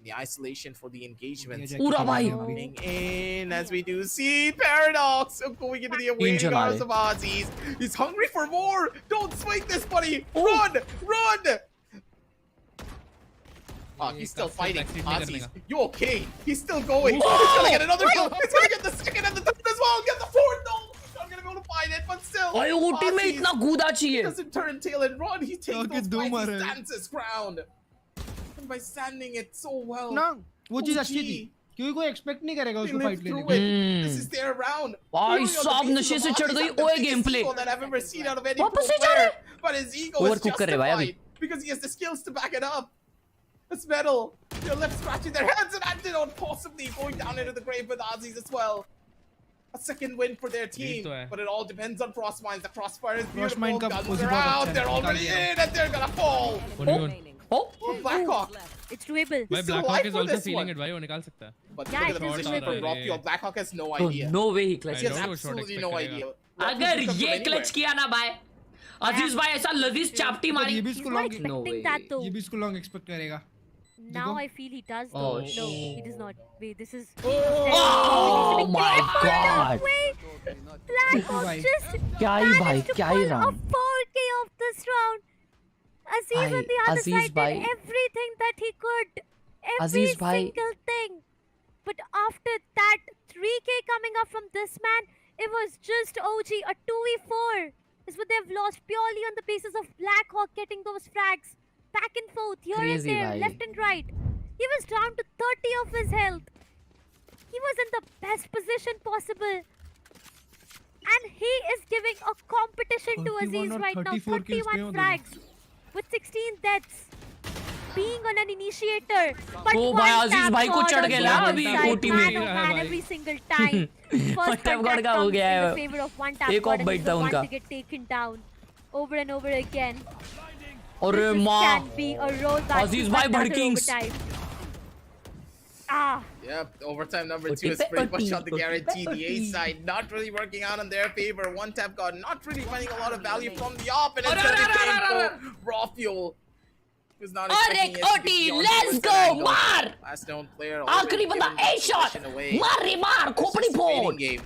The isolation for the engagement. पूरा भाई. Coming in as we do see Paradox going into the awaiting arms of Aziz. He's hungry for more. Don't swing this, buddy. Run, run. Oh, he's still fighting. Aziz, you okay? He's still going. He's gonna get another kill. He's gonna get the second and the third as well. Get the fourth. No, he's not gonna be able to find it, but still. भाई OT में Aziz इतना कूदा चाहिए. doesn't turn tail and run. He takes Okay, those दो fights. मारे. He stands his ground. And by standing it so well. ना वो चीज OG, अच्छी थी क्योंकि कोई एक्सपेक्ट नहीं करेगा they उसको lived फाइट लेने through का. it. This is their round. भाई Fury on the साहब basis नशे of से चढ़ Aziz गई. have the ओए biggest game play. ego that I've ever seen out of any वापस pro से चढ़ player. रहे. But his ego is Overcook कर रहे भाई अभी. justified because he has the skills to back it up. It's Metal. They're left scratching their heads and Antidote possibly going down into the grave with Aziz as well. A second win for their team, तो है. but it all depends on Frostmines. The Crossfire is Frostmine beautiful. का Guns position are बहुत out. अच्छा They're है, already निकाल दिया. in and they're gonna fall. Remaining. Oh, Oh, Blackhawk. It's doable. भाई He's still Blackhawk alive is for also this feeling one. it भाई वो निकाल सकता है. But Yeah, look at the it's position for doable. Rocky. Blackhawk has no तो idea. No way ही clutch. He has I don't know what shot absolutely no expect idea. अगर Rocky could come ये from clutch anywhere. किया ना भाई अजीज भाई ऐसा लजीज चापटी ये मारी. भी He's इसको not long No expecting way. that though. ये भी इसको लॉन्ग एक्सपेक्ट करेगा. Now I feel he does Oh, though. No, shit. he does not. Wait, this is. Oh my god. Wait, Blackhawk भाई. just क्या ही भाई, managed to क्या ही pull a round. 4K off this round. Aziz भाई, on the other Aziz side भाई. did everything that he could. Every Aziz भाई. single thing. But after that 3K coming up from this man, It was just OG, a 2v4 is what they've lost purely on the basis of Blackhawk getting those frags back and forth, here Crazy, and there, bhai. left and right. He was down to 30 of his health. He was in the best position possible. And he is giving a competition to 31 Aziz or right now. 34 kills 31 pe frags with 16 deaths. Being on an initiator. But Oh, one bhai, Aziz tap bhai ko god chad on gaya the na other abhi side. OT Man mein. oh man, every single time. First One tap god contact का हो comes गया in है. the favor of one tap एक god off and he's bite the था one उनका. to get taken down over and over again. अरे This माँ. can be a rollback Aziz to bhai another Bhadkings. overtime. Ah. Yep, overtime number 2 is pretty much on the guarantee. The A side not really working out in their favor. One tap god not really finding a lot of value from the op, and it's gonna be painful. Raw fuel. Who's not expecting it to be on let's towards go, that angle. मार. Last known player. आखिरी बंदा A shot. मार रे मार, खोपड़ी फोड़. Game.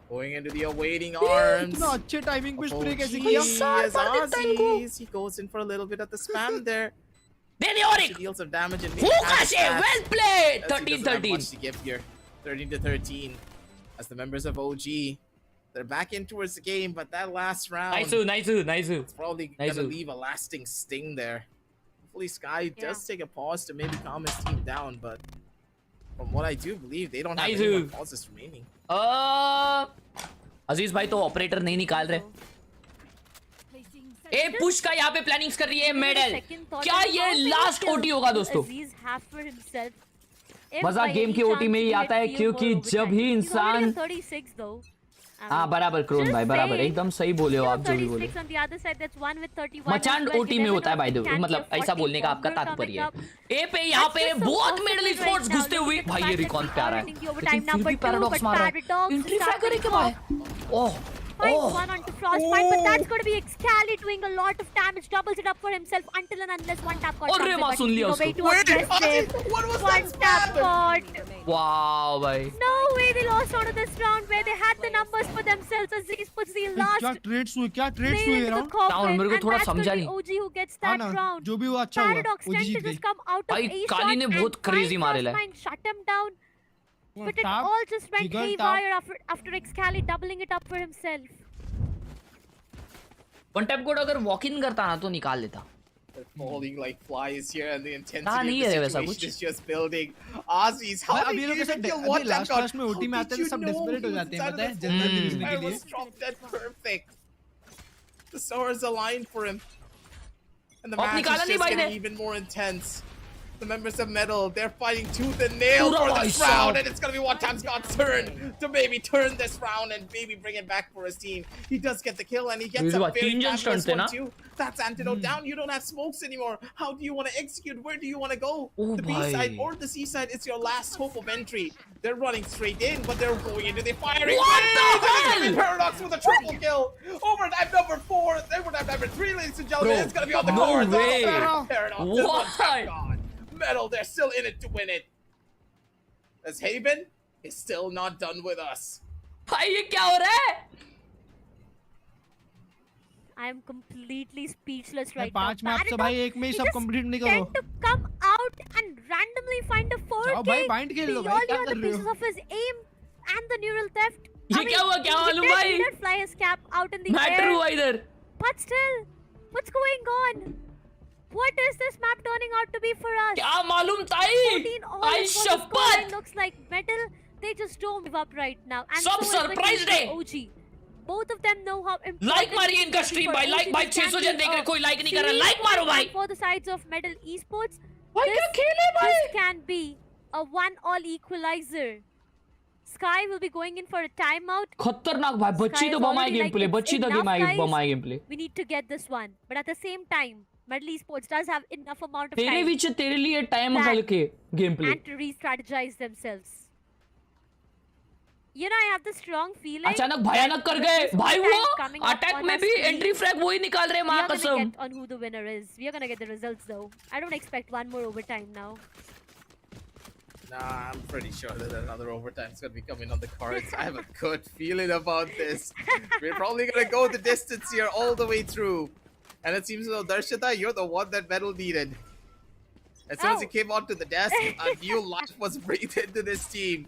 Going into the awaiting arms. इतना अच्छे टाइमिंग पे स्प्रे कैसे He किया? is Aziz. He goes in for a little bit of the spam there. Deni Oric. Deal some damage and well played. 13-13. Much to give here. 13-13. As the members of OG, they're back in towards the game, but that last round, Nice. it's probably gonna leave a lasting sting there. Hopefully Sky does take a pause to maybe calm his team down, but from what I do believe, they don't have any more pauses remaining. अजीज भाई तो operator नहीं निकाल रहे. ए push का यहाँ पे plannings कर रही है मेडल. क्या ये लास्ट ओटी होगा दोस्तों? मजा गेम की ओटी में ही आता है क्योंकि जब ही इंसान हाँ बराबर क्रोन भाई बराबर एकदम सही बोले हो आप जो भी बोले. मचान ओटी में होता है भाई दो मतलब ऐसा बोलने का आपका तात्पर्य है. ए पे यहाँ पे बहुत मिडल स्पोर्ट्स घुसते हुए भाई ये रिकॉन पे आ रहा है लेकिन फिर भी पैराडॉक्स मार रहा है. एंट्री फ्रैग करे क्या भाई? ओह Finds one onto Frostbite, but that's going to be Excali doing a lot of damage, doubles it up for himself until and unless one tap god comes in, but no way to aggressive. One tap god. Wow, भाई. No way they lost out of this round where they had the numbers for themselves. Aziz puts the last क्या trades हुए nail in the coffin, and that's going to be OG who gets that round. जो भी हुआ अच्छा हुआ. Paradox tend to just come out of भाई A काली ने बहुत crazy मारे ला. shut him down. But it all just went haywire after Excali doubling it up for himself. One tap god अगर walk in करता ना तो निकाल लेता. They're falling like flies here, and the intensity of the situation is just building. Aziz, how did you even kill one tap god? Last में OT में आते हैं तो सब डेस्परेट हो जाते हैं पता है जल्दी जीतने के I लिए. was dropped dead perfect. The stars aligned for him, and the match is just getting even more intense. The members of Metal, they're fighting tooth and nail for this round, and it's gonna be One Tap's God's turn to maybe turn this round and maybe bring it back for his team. He does get the kill, and he gets a very fabulous one too. That's Antidote down. You don't have smokes anymore. How do you want to execute? Where do you want to go? The B side or the C side is your last hope of entry. They're running straight in, but they're going into the firing. What the hell? Paradox with a triple kill. Overtime number 4. Overtime number 3, ladies and gentlemen. Bro, it's gonna be on the no cards. way. Paradox. What? Metal, they're still in it to win it. As Haven is still not done with us. भाई ये क्या हो रहा है? I am completely speechless right now. 5 map से भाई एक में ही सब कंप्लीट नहीं करो. Tend to come out and randomly find a 4K. जाओ भाई बाइंड खेल लो भाई क्या कर रहे हो? of his aim and the neural theft. ये क्या हुआ क्या मालूम भाई? He did fly his cap out in the air. Matter हुआ इधर. But still, what's going on? What is this map turning out to be for us? क्या मालूम ताई? I शपथ. Looks like Metal. They just don't give up right now. And सब surprised है. OG. Both of them know how important. Like मारिए इनका stream भाई. Like भाई 600 जन देख रहे कोई like नहीं कर रहा. Like मारो भाई. For the sides of Metal Esports. भाई क्या खेले भाई? This can be a 1-all equalizer. Sky will be going in for a timeout. खतरनाक भाई. बच्ची तो बमाई गेम प्ले. बच्ची तो बमाई game play. We need to get this one. But at the same time, Metal Esports does have enough amount of time. तेरे बीच तेरे लिए टाइम निकाल के game play. And to re-strategize themselves. You know, I have this strong feeling. अचानक भयानक कर गए भाई वो अटैक में भी एंट्री फ्रैग वो ही निकाल रहे मां कसम. We are gonna get on who the winner is. We are gonna get the results though. I don't expect one more overtime now. Nah, I'm pretty sure that another overtime is gonna be coming on the cards. I have a good feeling about this. We're probably gonna go the distance here all the way through. And it seems as though Darshita, you're the one that Metal needed. As soon as he came onto the desk, a new life was breathed into this team.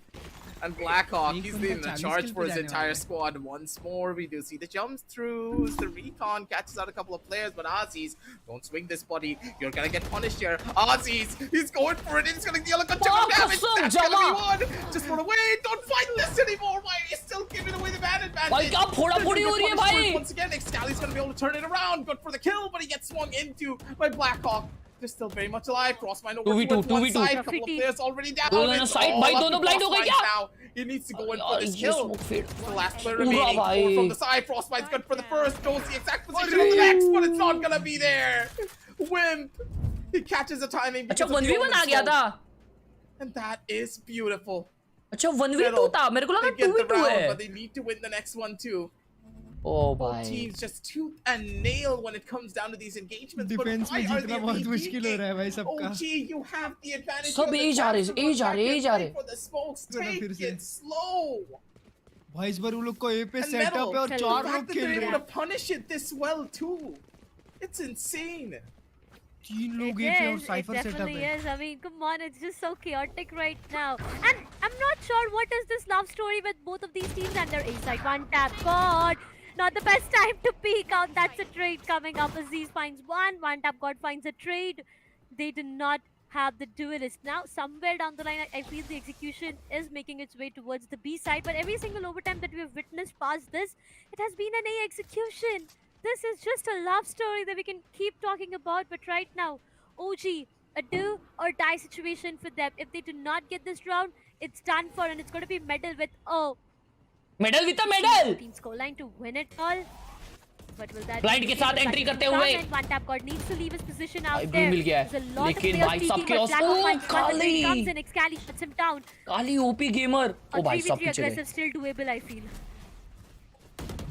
And Blackhawk, एक he's उनका leading the 40 charge kill for पे his जाने entire वाला है। squad once more. We do see the jumps throughs, the recon catches out a couple of players, but Aussies, don't swing this buddy. You're gonna get punished here. Aussies, he's going for it. He's gonna deal a good chunk of damage. That's gonna be one. Just run away. Don't fight this anymore. Why are you still giving away the ban advantage? भाई क्या फोड़ा-फोड़ी हो रही है भाई? Once again, Excali's gonna be able to turn it around. Good for the kill, but he gets swung into by Blackhawk. They're still very much alive. Crossmine over 2v2, towards one 2v2. side. Couple of players already down. दोनों It's side, all भाई up दोनों to blind हो गए Crossmine क्या? now. He needs to go in for यार this ये kill. smoke fade. The last player पूरा remaining. भाई. 4 from the side. Frostbine's good for the first. Don't see exact position on the next, but it's not gonna be there. Wimp. He catches the timing. अच्छा because of the 1v1 uh omen गया smoke. था. And that is beautiful. अच्छा 1v2 था. मेरे को लगा They get the 2v2 round, है. but they need to win the next one too. Oh Both भाई. teams just tooth and nail when it comes down to these engagements. But defence why में are जीतना they बहुत मुश्किल हो रहा है भाई rethinking? सबका। OG, you have the advantage. सब of the यही जा रहे, capture, यही but जा rहे, back यही and जा play रहे. for the smokes. फिर Take से। it slow. भाई इस बार उन लोग को ए पे And सेटअप Metal, है और the 4 fact लोग that खेल they're रहे able हैं। to punish it this well too. It's insane. 3 लोग It ए पे और is, it cipher setup definitely है। is. I mean, come on, it's just so chaotic right now. And I'm not sure what is this love story with both of these teams and their A-side. One tap, God. Not the best time to peek out. That's a trade coming up. Aziz finds one tap, God finds a trade. They do not have the duelist. Now, somewhere down the line, I feel the execution is making its way towards the B side. But every single overtime that we have witnessed past this, it has been an A execution. This is just a love story that we can keep talking about. But right now, OG, a do or die situation for them. If they do not get this round, it's done for, and it's going to be medal with Medal with a medal. team scoreline to win it all. But will that Blind के साथ entry करते हुए. One tap God needs to leave his position भाई out blue there. मिल गया है. There's a lot of लेकिन players भाई साहब peeking, के but Blackhawk O finds another trade, Kali. comes in, Excali shuts him down. Kali OP gamer. A ओ भाई 3v3 साहब पीछे aggressive गए. still doable, I feel.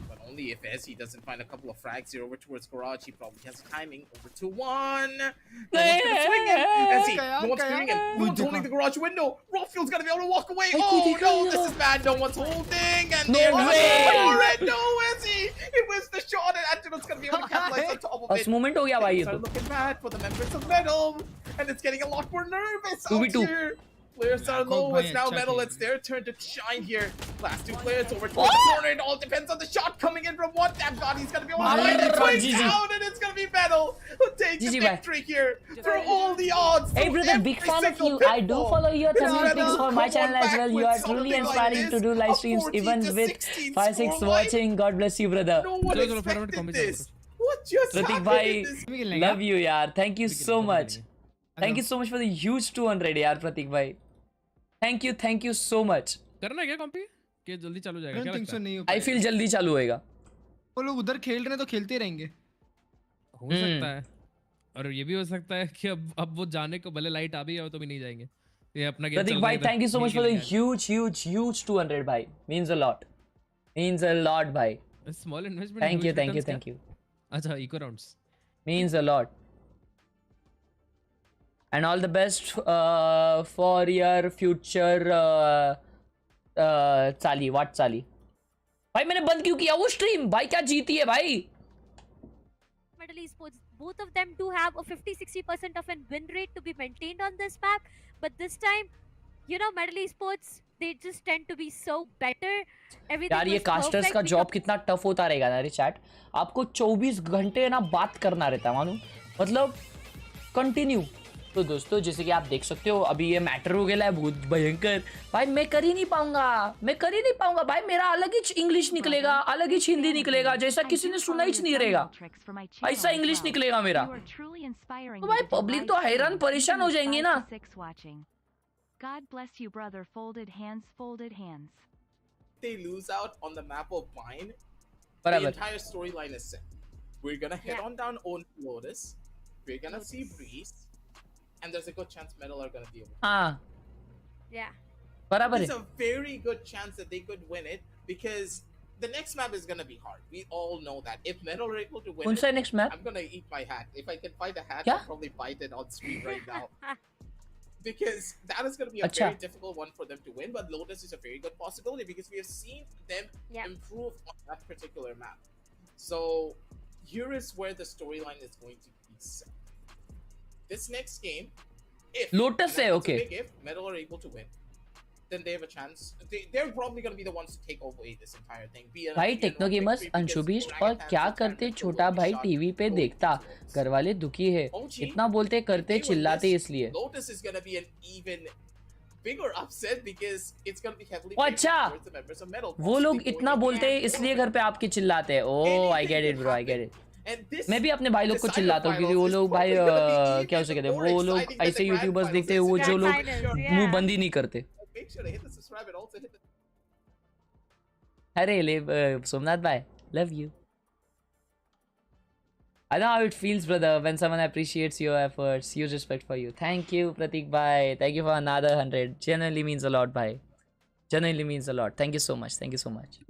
But only if SE doesn't find a couple of frags here over towards Garage. He probably has timing. Over to one. No one's gonna swing him. SE, no one's swinging him. No one's holding the garage window. Rothfield's gonna be able to walk away. Oh no, this is bad. No one's holding. And No way. No, SE. He missed the shot, and Anton's gonna be able to capitalize on top of it. बस moment हो गया भाई ये Things are तो. looking bad for the members of Metal, and it's getting a lot more nervous out 2v2. here. Players are low. It's now Metal. It's their turn to shine here. Last two players over towards the corner. It all depends on the shot coming in from one tap. God, he's gonna be able to find it swings down, and it's gonna be Metal who takes the victory here for all the odds. Hey brother, big fan of you. I do follow your thumbnail pics for my channel as well. You are truly inspiring to do live streams even with 5-6 watching. God bless you, brother. No one expected this. What just Pratik happened in bhai, this? love you यार. Thank you so much. Thank you so much for the huge 200 यार Pratik bhai. Thank you so much. करना है क्या कॉम्पी कि जल्दी चालू जाएगा I क्या don't think लगता so है? नहीं हो I feel जल्दी चालू होएगा. वो लोग उधर खेल रहे हैं तो खेलते रहेंगे। हो सकता है और ये भी हो सकता है कि अब वो जाने को भले लाइट आ भी हो तो भी नहीं जाएंगे ये अपना game Pratik bhai, thank you so much for the huge 200 bhai. Means a lot. Means a lot bhai. Small investment Thank you. अच्छा eco rounds Means a lot. And all the best for your future चाली वाट चाली. भाई मैंने बंद क्यों किया वो stream? भाई क्या जीती है भाई? Metal Esports, both of them do have a 50-60% of a win rate to be maintained on this map, but this time, you know, Metal Esports, they just tend to be so better. Everything यार ये was casters perfect. का job कितना tough होता रहेगा ना रे chat. आपको 24 घंटे ना बात करना रहता है मालूम, मतलब कंटिन्यू. तो दोस्तों जैसे कि आप देख सकते हो अभी ये मैटर हो गया है बहुत भयंकर. भाई मैं कर ही नहीं पाऊंगा भाई. मेरा अलग ही इंग्लिश निकलेगा, अलग ही हिंदी निकलेगा, जैसा किसी ने सुना ही नहीं रहेगा. ऐसा इंग्लिश निकलेगा मेरा. तो भाई पब्लिक तो हैरान परेशान हो जाएंगे ना. God bless you, brother. Folded hands. They lose out on the map of Mine. The बराबर. entire storyline is set. We're gonna head on down on Lotus. We're gonna see Breeze. And there's a good chance Metal are gonna deal with it. हाँ. Yeah. बराबर There's है. a very good chance that they could win it because the next map is gonna be hard. We all know that. If Metal are able to win कौन सा है next map? I'm gonna eat my hat. If I can find a hat, क्या? I'll probably bite it on stream right now. Because that is gonna be a अच्छा. very difficult one for them to win. But Lotus is a very good possibility because we have seen them improve on that particular map. So here is where the storyline is going to be set. This next game, if Lotus है, and that's a okay. big if Metal are able to win, then they have a chance. They're probably going to be the ones to take away this entire thing. भाई techno gamers अंशुभिष्ट और क्या करते छोटा भाई TV पे देखता, घर वाले दुखी है, इतना बोलते करते चिल्लाते इसलिए। Lotus is going to be an even bigger upset because it's going to be heavily अच्छा, towards the members of Metal. वो लोग इतना बोलते हैं इसलिए घर पे आपके चिल्लाते हैं। Oh I get it bro, I get it. मैं भी अपने भाई लोग को चिल्लाता हूँ क्योंकि वो लोग भाई क्या उसे कहते हैं, वो लोग ऐसे यूट्यूबर्स देखते हैं वो जो लोग मुंह बंद ही नहीं करते। अरे ले सोमनाथ भाई, love you. I know how it feels, brother, when someone appreciates your efforts. Huge respect for you. Thank you, Pratik bhai. Thank you for another 100. Genuinely means a lot, bhai. Genuinely means a lot. Thank you so much. Thank you so much.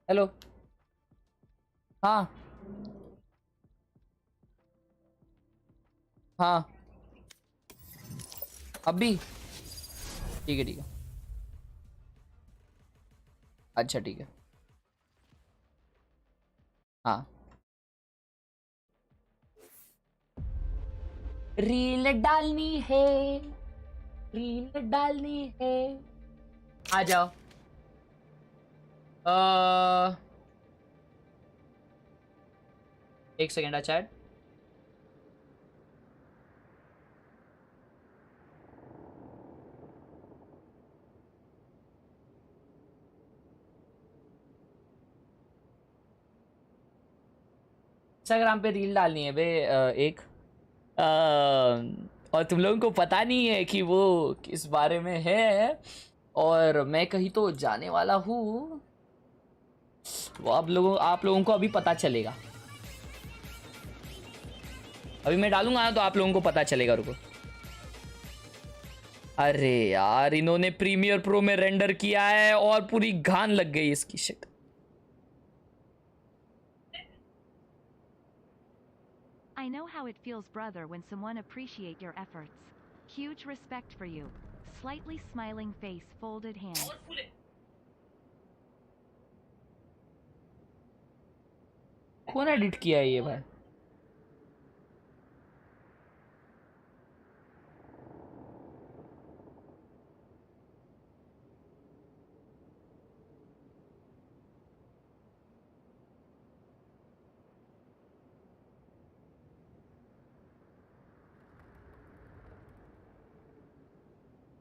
Hello. हाँ हाँ अभी ठीक है ठीक है। अच्छा ठीक है। हाँ रील डालनी है, रील डालनी है। आ जाओ। एक सेकेंड आ चैट। इंस्टाग्राम पे रील डालनी है बे एक और तुम लोगों को पता नहीं है कि वो किस बारे में है, और मैं कहीं तो जाने वाला हूँ, वो आप लोगों को अभी पता चलेगा। अभी मैं डालूंगा ना तो आप लोगों को पता चलेगा, रुको। अरे यार इन्होंने प्रीमियर प्रो में रेंडर किया है और पूरी घान लग गई इसकी shit. I know how it feels, brother, when someone appreciate your efforts. Huge respect for you. Slightly smiling face, folded hands. कौन एडिट किया है ये भाई?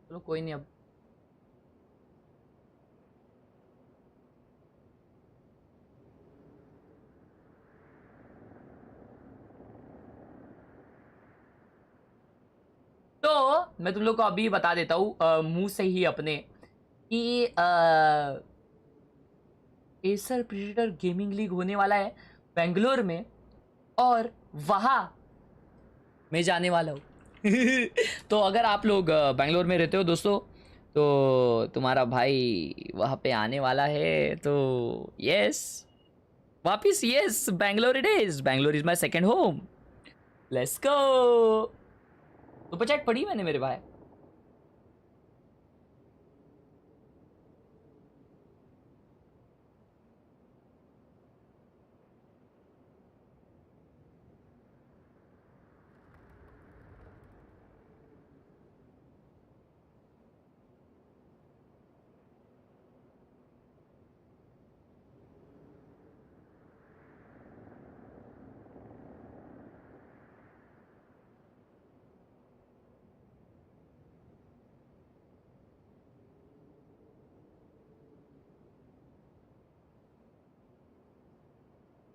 चलो कोई नहीं अब। तो मैं तुम लोग को अभी बता देता हूँ मुंह से ही अपने कि एसर प्रेडेटर गेमिंग लीग होने वाला है बेंगलोर में, और वहाँ मैं जाने वाला हूँ। तो अगर आप लोग बेंगलोर में रहते हो दोस्तों, तो तुम्हारा भाई वहाँ पे आने वाला है। तो यस, वापिस yes, Bangalore it is. Bangalore is my second home. Let's go. तो बचैट पढ़ी मैंने मेरे भाई।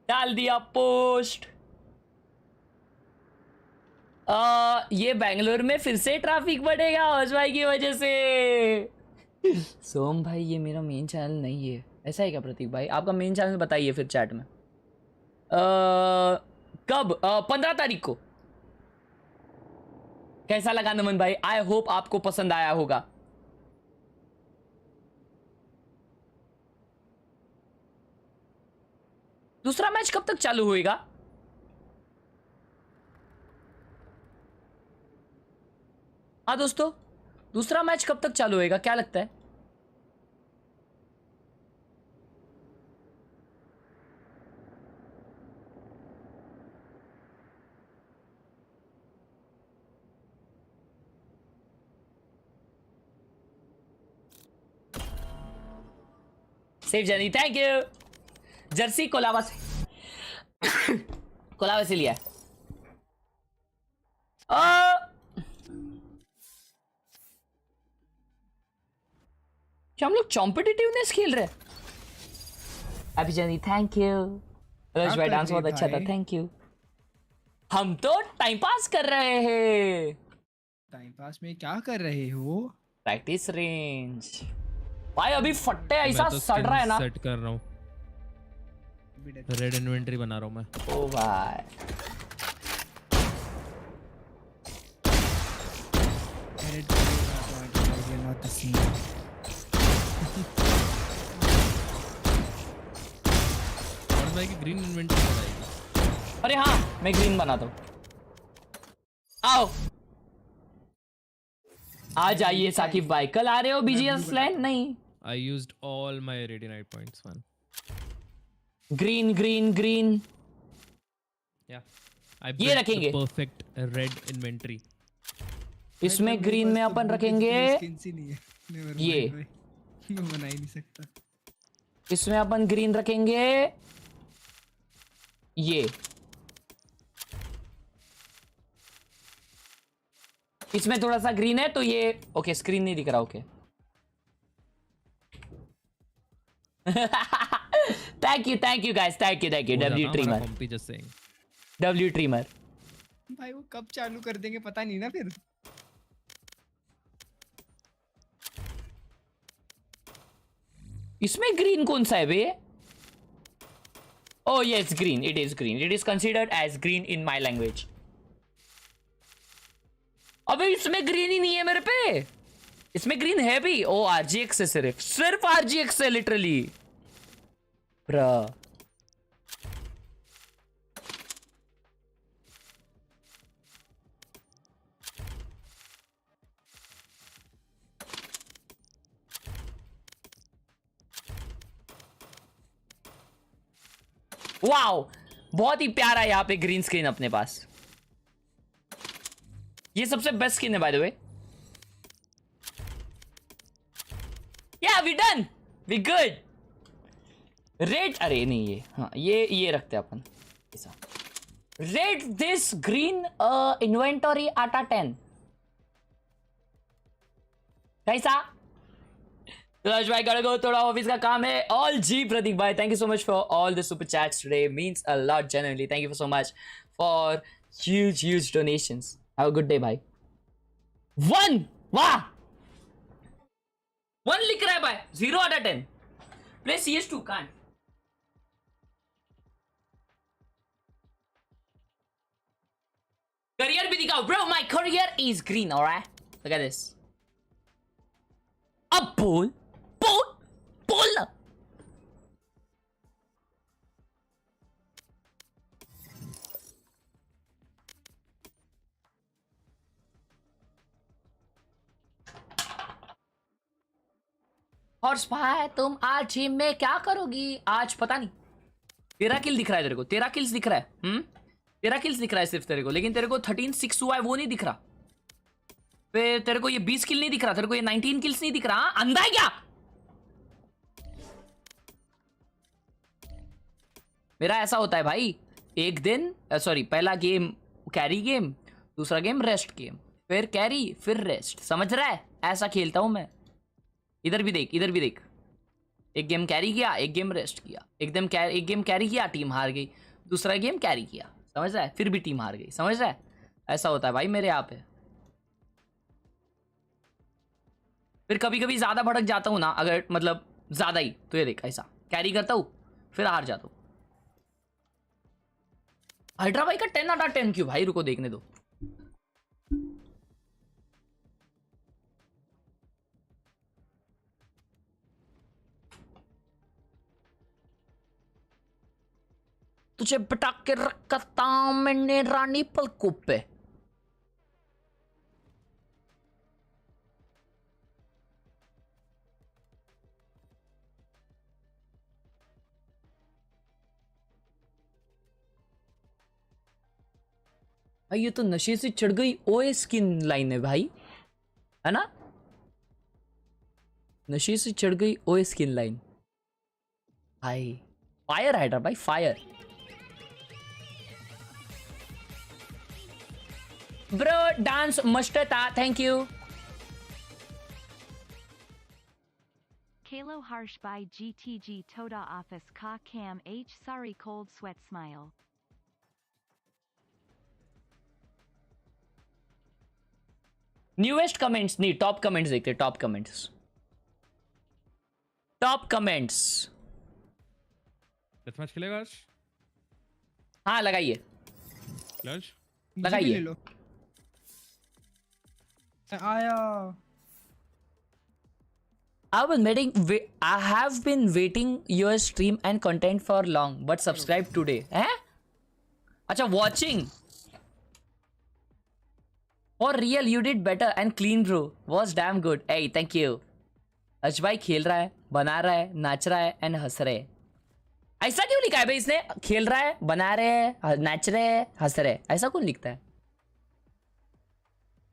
डाल दिया पोस्ट। ये बेंगलोर में फिर से ट्रैफिक बढ़ेगा हौज भाई की वजह से। सोम भाई ये मेरा मेन चैनल नहीं है, ऐसा है क्या प्रतीक भाई? आपका मेन चैनल बताइए फिर चैट में। कब? 15 तारीख को। कैसा लगा नमन भाई? आई होप आपको पसंद आया होगा। दूसरा मैच कब तक चालू होएगा? हाँ दोस्तों, दूसरा मैच कब तक चालू होएगा, क्या लगता है? Safe journey, thank you. Jersey Colaba से कोलाबा से लिया। क्या हम लोग कॉम्पिटिटिवनेस खेल रहे हैं? अभी जर्नी थैंक यू। रोज भाई डांस बहुत अच्छा था, थैंक यू। हम तो टाइम पास कर रहे हैं। टाइम पास में क्या कर रहे हो? प्रैक्टिस रेंज भाई। अभी फट्टे ऐसा सड़ रहा है ना। सेट कर रहा हूँ, रेड इन्वेंटरी बना रहा हूँ मैं। ओ भाई और भाई की ग्रीन इन्वेंटरी बनाएगी। अरे हाँ मैं ग्रीन बनाता हूँ। आओ आ जाइए साकिब भाई। कल आ रहे हो बीजीएस लैंड? नहीं, I used all my radiant points, man. Green green green. Yeah. I ये built रखेंगे the perfect red inventory. इसमें ग्रीन में अपन रखेंगे ये। मैं बना ही नहीं सकता। इसमें अपन ग्रीन रखेंगे ये। इसमें थोड़ा सा ग्रीन है तो ये ओके। स्क्रीन नहीं दिख रहा, okay. Thank you guys, thank U W trimmer. W trimmer भाई वो कब चालू कर देंगे पता नहीं ना फिर। इसमें ग्रीन कौन सा है बे? Oh yes, green. It is green. It is considered as green in my language. अबे इसमें ग्रीन ही नहीं है मेरे पे। इसमें ग्रीन है भी। ओ आरजीएक्स है, सिर्फ आरजीएक्स है लिटरली ब्रा। वाओ बहुत ही प्यारा है यहाँ पे ग्रीन स्क्रीन अपने पास। ये सबसे बेस्ट स्किन है बाय द वे। या we done, we good. Red, अरे नहीं ये, हाँ ये रखते हैं अपन ऐसा। रेड दिस ग्रीन इन्वेंटरी आटा 10 कैसा? राज भाई gotta go, थोड़ा ऑफिस का काम है। ऑल जी प्रदीप भाई, thank you so much for all the super chats today, means a lot genuinely। Thank you so much for huge donations। Have a good day भाई। 1 वाह 1 लिख रहा है भाई। 0 out of 10 play CS2 can't. Career भी दिखाओ bro. My career is green, alright. Look at this. अब बोल ना। हॉर्स भाई तुम आज जिम में क्या करोगी? आज पता नहीं। 13 किल दिख रहा है तेरे को। 13 किल्स दिख रहा है। 13 किल्स दिख रहा है सिर्फ तेरे को, लेकिन तेरे को 13-6 हुआ है वो नहीं दिख रहा। फिर तेरे को ये 20 किल नहीं दिख रहा, तेरे को ये 19 किल्स नहीं दिख रहा। अंधा है क्या? मेरा ऐसा होता है भाई, एक दिन सॉरी पहला गेम कैरी गेम, दूसरा गेम रेस्ट गेम, फिर कैरी फिर रेस्ट, समझ रहा है? ऐसा खेलता हूं मैं। इधर भी देख, इधर भी देख। एक गेम कैरी किया, एक गेम रेस्ट किया, एक गेम कैरी किया, टीम हार गई, दूसरा गेम कैरी किया, समझ रहा है? फिर भी टीम हार गई, समझ रहा है? ऐसा होता है भाई मेरे यहाँ पे। फिर कभी कभी ज्यादा भड़क जाता हूं ना, अगर मतलब ज्यादा ही, तो ये देख ऐसा कैरी करता हूं फिर हार जाता हूं। हाइड्रा भाई का 10 out of 10 क्यों भाई? रुको देखने दो। तुझे बिठा के रखता मैंने रानी पलकों पे। भाई ये तो नशे से चढ़ गई ओए स्किन लाइन है भाई, है ना? नशे से चढ़ गई ओए स्किन लाइन। भाई फायर हाइडर भाई फायर ब्रो डांस मस्त था thank you Kalo harsh by GTG Toda office ka cam h sorry cold sweat smile. Newest comments नहीं टॉप कमेंट्स देखते टॉप कमेंट्स डेथमैच खेलेगा आज हाँ लगाइए क्लच लगाइए ले लो आया I have been waiting your stream and content for long, but subscribe today. हैं? अच्छा, watching. For real, you did better and clean, bro. Was damn good. Hey, thank you. अर्श भाई खेल रहा है, बना रहा है, नाच रहा है and हंस रहे हैं. ऐसा क्यों लिखा है भाई इसने? खेल रहा है, बना रहे हैं, नाच रहे हैं, हंस रहे हैं. ऐसा कौन लिखता है?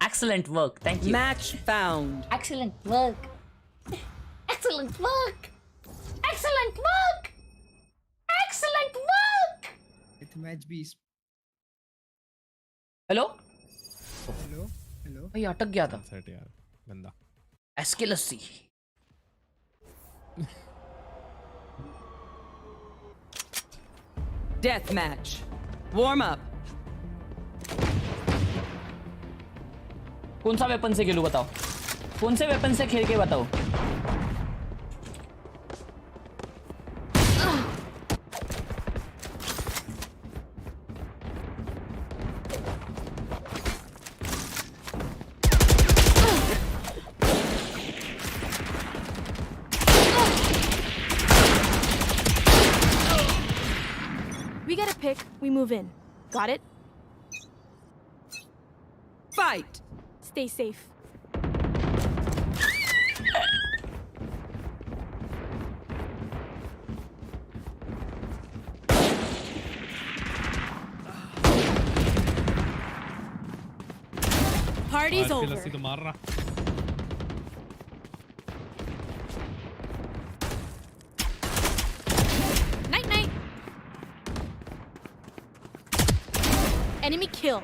Excellent work. Thank you. Match found. Excellent work. Excellent work. Excellent work. Excellent work. Match 20 hello hello hello भाई अटक गया था सेट यार बंदा एसके लस्सी Death match. Warm up. कौन सा वेपन से खेलूं बताओ कौन से वेपन से खेल के बताओ We get a pick, we move in. Got it? Fight. Stay safe. Party's over. लस्सी तो मार रहा Night night. Enemy killed.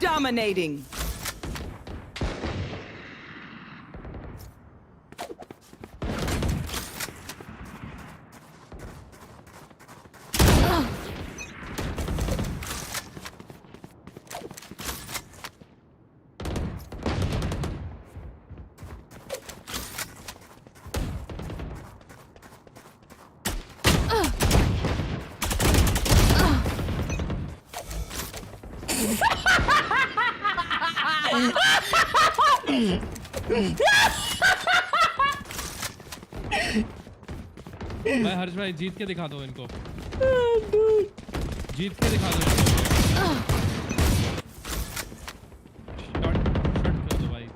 Dominating. भाई हर्ष भाई जीत के दिखा दो इनको जीत के दिखा दो इनको शॉट कर दो भाई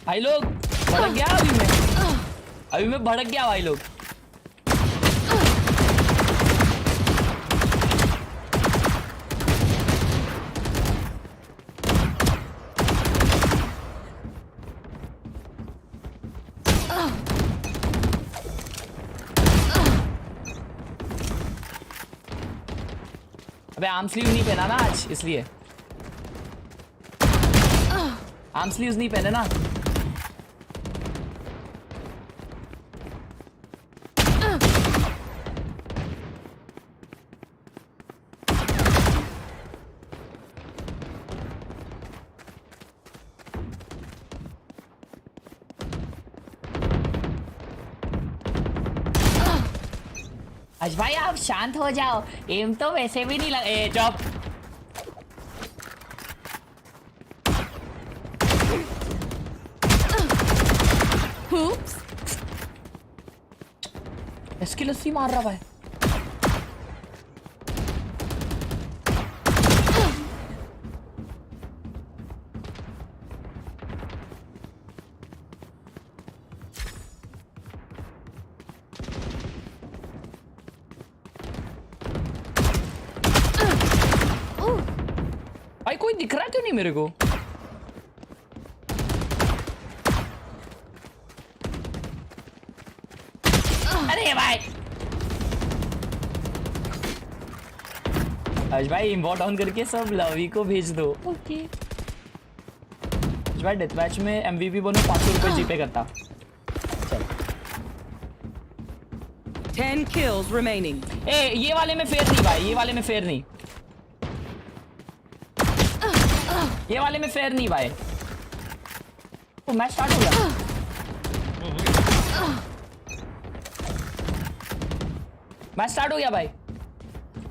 भाई लोग भड़क गया अभी मैं भड़क गया भाई लोग अबे आर्म स्लीव नहीं पहना ना आज इसलिए आर्म स्लीव्स नहीं पहने ना आज भाई आप शांत हो जाओ, एम तो वैसे भी नहीं लगे। जॉब इसकी लस्सी मार रहा भाई। भाई कोई दिख रहा क्यों नहीं मेरे को? अरे भाई आज भाई इम्पोर्ट ऑन करके सब लवी को भेज दो। ओके आज भाई डेथ मैच में एमवीपी बनो 500 रुपए जीपे करता। चल 10 kills remaining. ए ये वाले में फेयर नहीं भाई, ये वाले में फेयर नहीं, ये वाले में फेयर नहीं भाई। तो मैच स्टार्ट हो गया। मैच स्टार्ट हो गया भाई।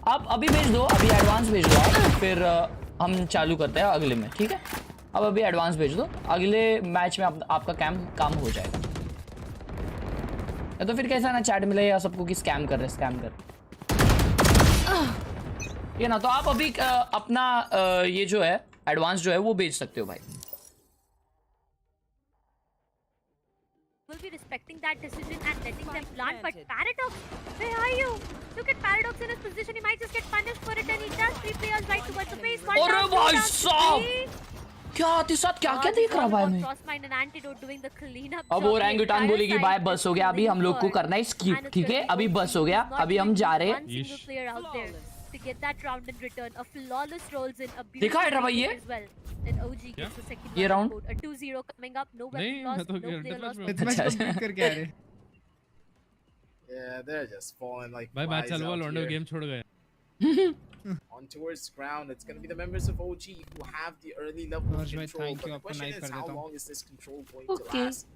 आप अभी भेज दो, अभी एडवांस भेज दो आप, फिर हम चालू करते हैं अगले में, ठीक है? अब अभी एडवांस भेज दो, अगले मैच में आपका काम हो जाएगा। या तो फिर कैसा ना चैट मिले या सबको कि स्कैम कर रहे, स्कैम कर ये ना। तो आप अभी अपना ये जो है एडवांस जो है वो भेज सकते हो भाई। Will be respecting that decision and letting them plant, but Paradox, where are you? Look at Paradox in his position. He might just get punished for it, and he does 3 players right towards the face. One अरे down, भाई two down, साहब, three. क्या तेरे साथ क्या क्या देख रहा भाई मैं? Crossmind and Antidote doing the cleanup अब job. ओरंगुटान बोलेगी भाई बस हो गया, अभी हम लोग को करना है स्किप, ठीक है? अभी बस हो गया, अभी हम जा रहे हैं। One single player out there to get that round in return. A flawless rolls in, a देखा है भाई ये? as well. And OG gets the second ये round? A 2-0 coming up. No weapon नहीं, lost, मैं तो no player lost. Match complete करके आ रहे। Yeah, they're just falling like भाई मैच flies चल हुआ, out लॉन्डो here. गेम छोड़ गए। On towards ground, it's going to be the members of OG who have the early level of Harsh bhai, control. thank But you, the आपको question knife is, कर how देता हूँ। long is this control going to last?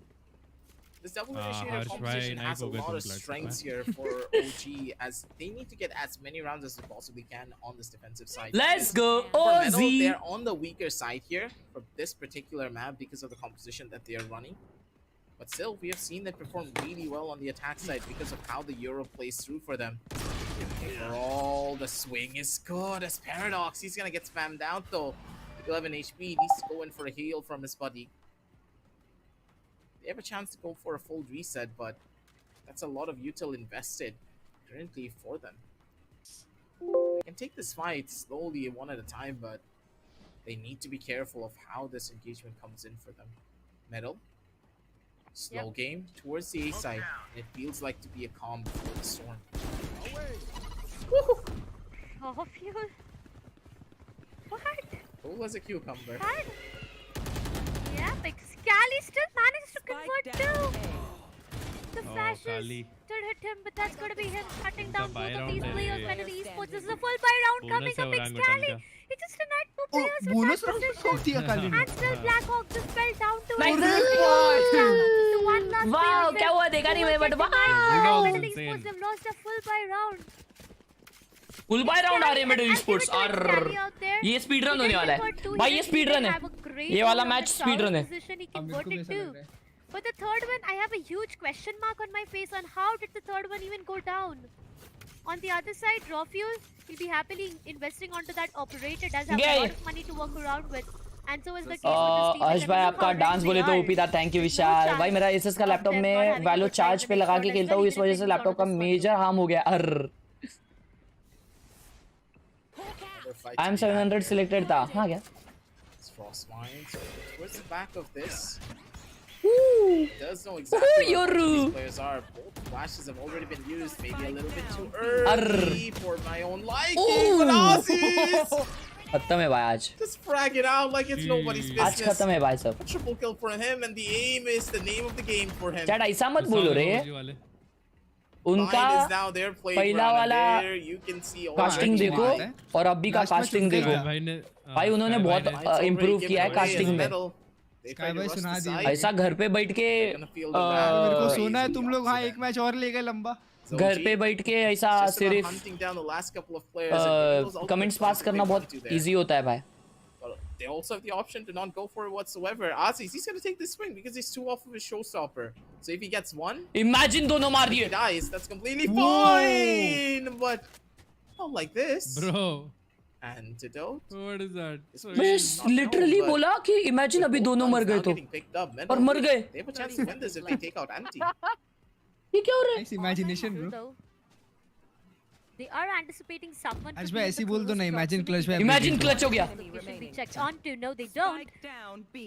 This double initiator Harsh bhai, composition knife has a हो गए lot तुम of plat strengths पे। here for OG, as they need to get as many rounds as they possibly can on this defensive side. Let's go For Metal, OZ. they're on the weaker side here for this particular map because of the composition that they are running. But still, we have seen them perform really well on the attack side because of how the Euro plays through for them. Overall, the swing is good as Paradox. He's gonna get spammed out though. 11 HP, needs to go in for a heal from his buddy. They have a chance to go for a full reset, but that's a lot of util invested currently for them. They can take this fight slowly, one at a time, but they need to be careful of how this engagement comes in for them. Metal. Slow game towards the A side, and it feels like to be a calm before the storm. Oh, fuel. What? Cool as a cucumber. Yeah, but Scally still managed to convert too. The flashes Kali. did hit him, but that's going to be him shutting down buy both of round these है players. ये। Metal Esports, this is a full buy round Bonus coming है up. Big orangutan Scally. का। He just denied 2 players with bonus that round position. खो दिया काली ने। And still Blackhawk just fell down to Nice. it. One last वाह player क्या हुआ left. देखा नहीं मैं, बट Metal वाह Esports have lost a full buy round. Full buy round आ रहे हैं मेडल स्पोर्ट्स। और ये स्पीड रन होने वाला है भाई, ये स्पीड रन है, ये वाला मैच स्पीड रन है। But the third one, I have a huge question mark on my face on how did the third one even go down. On the other side, Raw Fuel will be happily investing onto that operator. Does have a lot of money to work around with. And so is the case with this team. हर्ष भाई आपका dance बोले तो OP था, thank you विशाल भाई। मेरा SS का laptop में वैलो charge पे लगा के खेलता हूँ, इस वजह से लैपटॉप का मेजर हार्म हो गया। अर आई एम 700 सिलेक्टेड था। हाँ क्या Towards the back of this. Does know exactly what these players are. Both flashes have already been used, maybe a little bit too early for my own liking. But Aussies खत्म है भाई आज, just frag it out like it's nobody's business. आज खत्म है भाई सब। A triple kill for him, and the aim is the name of the game for him. Chat ऐसा मत बोलो रे, उनका पहला वाला कास्टिंग देखो और अभी का कास्टिंग देखो भाई, उन्होंने बहुत इम्प्रूव किया है कास्टिंग में। भाई सुना दिया ऐसा घर पे बैठ के मेरे को सोना है तुम लोग। हाँ एक मैच और ले गए लंबा। घर पे बैठ के ऐसा सिर्फ hunting down the last couple of players and getting those comments ultimate pass points करना if they बहुत want to there. इजी होता है भाई. But they also have the option to not go for it whatsoever. Aziz, he's gonna take this swing because he's too off of his showstopper. So if he gets one, Imagine दोनों मार he दिए. dies. That's completely fine. But not like this. Bro. Antidote. What is that? मैं literally बोला कि imagine अभी दोनों मर गए तो और मर गए. They have a chance to win this if they take out Anti. ये क्या हो रहा है? Nice imagination, bro. They are anticipating someone. आज भाई ऐसी बोल दो ना, imagine clutch में. Imagine clutch हो गया. Be checked on to no, they don't.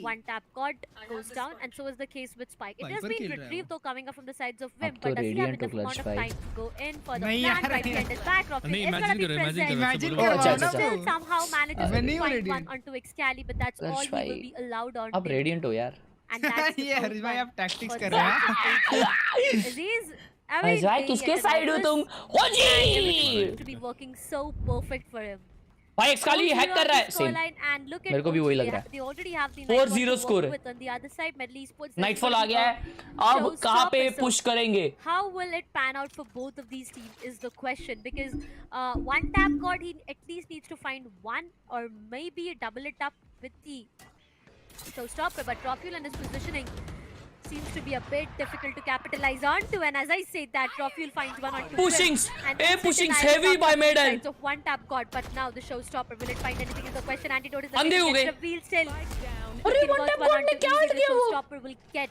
One tap god goes down, and so is the case with Spike. It has been retrieved though, coming up from the sides of Vim, but does he have enough amount of time to go in for the plan? Right hand is back. Rocket is gonna be present. Imagine Still somehow manages to find one onto Excali, but that's all he will be allowed on. आप radiant हो यार. And that's ये हरीश भाई आप tactics कर रहे हैं. Aziz, Harish भाई किसके साइड हो तुम? हो जी. To be working so perfect for him. भाई एक्सकाली हैक कर रहा है. सेम. मेरे को भी वही लग रहा है. 4-0 स्कोर है. नाइटफॉल आ गया है. अब कहाँ पे पुश करेंगे? How will it pan out for both of these teams is the question, because one tap god, he at least needs to find one or maybe double it up with the showstopper, but Roffuel and his positioning seems to be a bit difficult to capitalize onto, and as I said that, Roffuel finds one on two. Pushings! Pushings heavy by Maiden! Of one tap god, but now the showstopper, will it find anything is the question. Antidote is अंधे हो गए. revealed still. अरे one tap god ने क्या हट The दिया वो? showstopper will get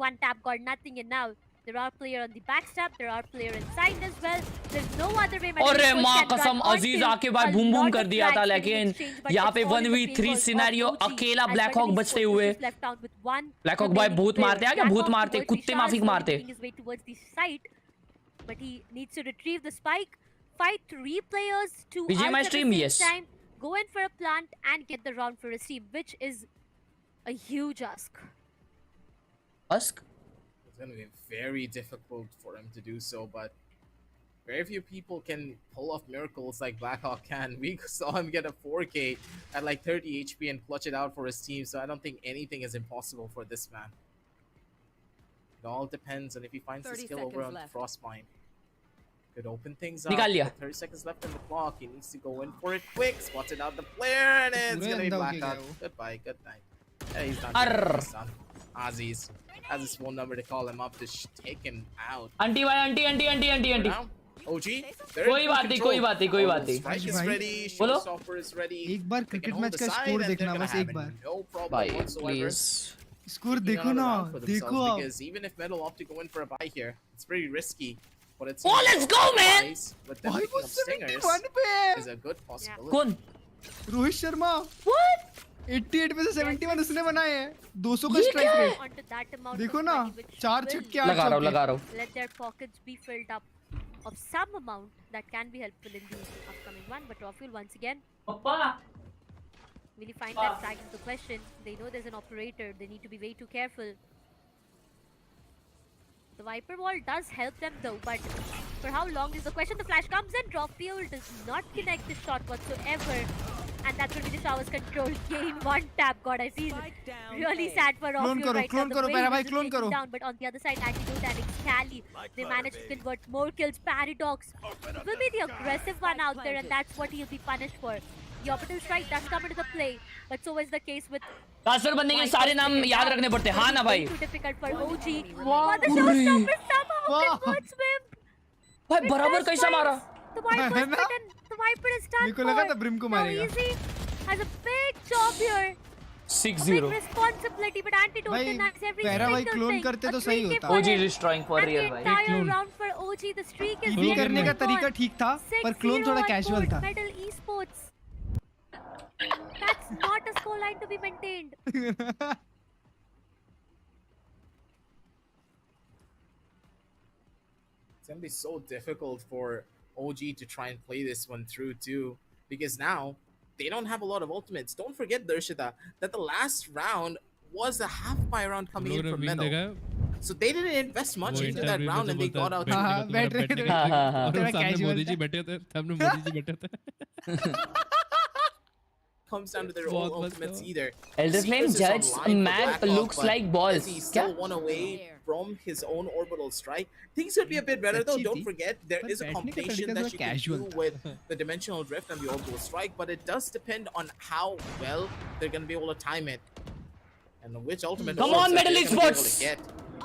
one tap god, nothing, and now there are player on the backstab, there are player inside as well. There's no other way. अरे माँ कसम अजीज आके भाई बूम बूम कर दिया था, लेकिन यहाँ पे 1v3 सिनेरियो अकेला ब्लैक हॉक बचते हुए. ब्लैक हॉक भाई भूत मारते हैं क्या? भूत मारते, कुत्ते माफिक मारते. But he needs to retrieve the spike, fight 3 players to BGMI stream, yes. time, go in for a plant and get the round for his team, which is a huge ask. Ask? It's going to be very difficult for him to do so, but very few people can pull off miracles like Blackhawk can. We saw him get a 4K at like 30 HP and clutch it out for his team, so I don't think anything is impossible for this man. It all depends on if he finds the skill over on Frostbind. Could open things up. 30 seconds left on the clock. He needs to go in for it quick. Spotted out the player, and it's going to be Blackhawk. Goodbye, good night. Yeah, he's done. He's done. Aziz has his phone number to call him up to take him out. Aunty भाई aunty. OG, कोई बात नहीं. Strike is ready, showstopper is ready. एक बार cricket match का score देखना बस एक बार. No problem भाई whatsoever. प्लीज. स्कोर देखो ना, देखो आप. Because even if Metal opt to go in for a buy here, it's pretty risky. But it's let's go, man! But the picking of stingers 71 पे is a good possibility. कौन? Rohit Sharma. What? 88 में से 71 उसने बनाए हैं. 200 का strike rate. Onto that amount देखो of ना, money which 4 will छक्के 8 लगा रहा हूँ. let their pockets be filled up of some amount that can be helpful in the upcoming one. But Roffuel once again, Papa. will he find that tag is the question. They know there's an operator, they need to be way too careful. The Viper wall does help them though, but for how long is the question. The flash comes in, Roffuel does not connect the shot whatsoever, and that's going to be the shower's control. Gain one tap. God, I feel really sad for Roffuel right now. The way he was taken down, but on the other side, Antidote and Excali, they managed to convert more kills. Paradox will be the aggressive one out there, and that's what he'll be punished for. The orbital strike does come into the play, but so is the case with transfer बनने के सारे नाम याद रखने पड़ते हैं. हाँ ना भाई. too difficult for OG. But the showstopper somehow converts him. भाई बराबर कैसा मारा? The Viper is bitten. The Viper is done. मेरे को लगा था ब्रिम को Now मारेगा. Easy has a big job here. 6-0. Big responsibility, but Antidote भाई denies every पैरा भाई single क्लोन thing. करते तो A सही 3K होता. for OG him. destroying for And real the भाई. entire clone. round for OG, the streak is clone really करने का gone. तरीका ठीक था, पर क्लोन 6-0 थोड़ा on कैजुअल board था. Medal esports. That's not a scoreline to be maintained. It's going to be so difficult for OG to try and play this one through too, because now they don't have a lot of ultimates. Don't forget, Darshita, that the last round was a half-buy round coming in from Metal. So they didn't invest much into that round and they got out. Modi ji बैठे थे, सामने मोदी जी बैठे थे. Comes down to their own ultimates either. Elder Flame judge a man looks like balls. He's still one away from his own orbital strike. Things would be a bit better though. Don't forget, there is a combination that you can do with the dimensional drift and the orbital strike, but it does depend on how well they're going to be able to time it and which ultimate. Come on, Middle Esports!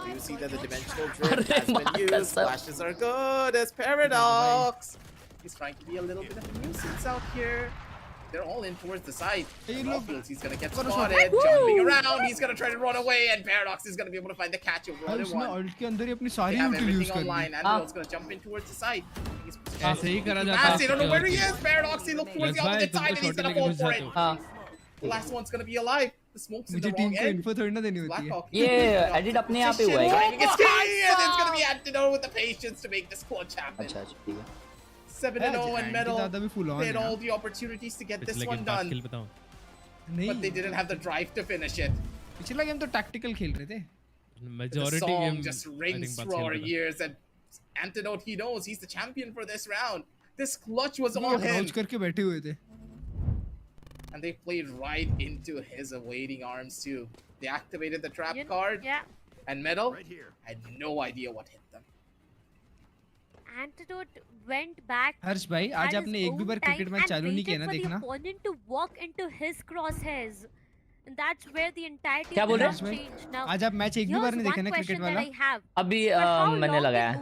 You see that the dimensional drift has been used. Flashes are good as Paradox. He's trying to be a little bit of a nuisance out here. They're all in towards the side. He's gonna get spotted, jumping around. He's gonna try to run away, and Paradox is gonna be able to find the catch of one and one. They have everything online, and Antidote's gonna jump in towards the side. ऐसे ही करा जाता है. I don't know where he is. Paradox, he looks towards the opposite side, and he's gonna fall for it. The last one's gonna be alive. The smoke's in the wrong end. Blackhawk. Yeah, edit अपने आप ही हुआ है. It's key, and it's gonna be Antidote with the patience to make this clutch happen. 7-0 and Metal. They had all the opportunities to get this one done, but they didn't have the drive to finish it. पिछला game तो tactical खेल रहे थे. The song just rings through our ears, and Antidote, he knows he's the champion for this round. This clutch was all him. करके बैठे हुए थे. And they played right into his awaiting arms too. They activated the trap card. Yeah. And Metal had no idea what hit them. Antidote went back. हर्ष भाई आज आपने एक भी बार cricket match चालू नहीं किया ना देखना. For the opponent to walk into his crosshairs, and that's where the entirety क्या of बोल the रहे match changed. Now, आज आप मैच एक भी बार नहीं देखा ना क्रिकेट वाला. अभी मैंने लगाया.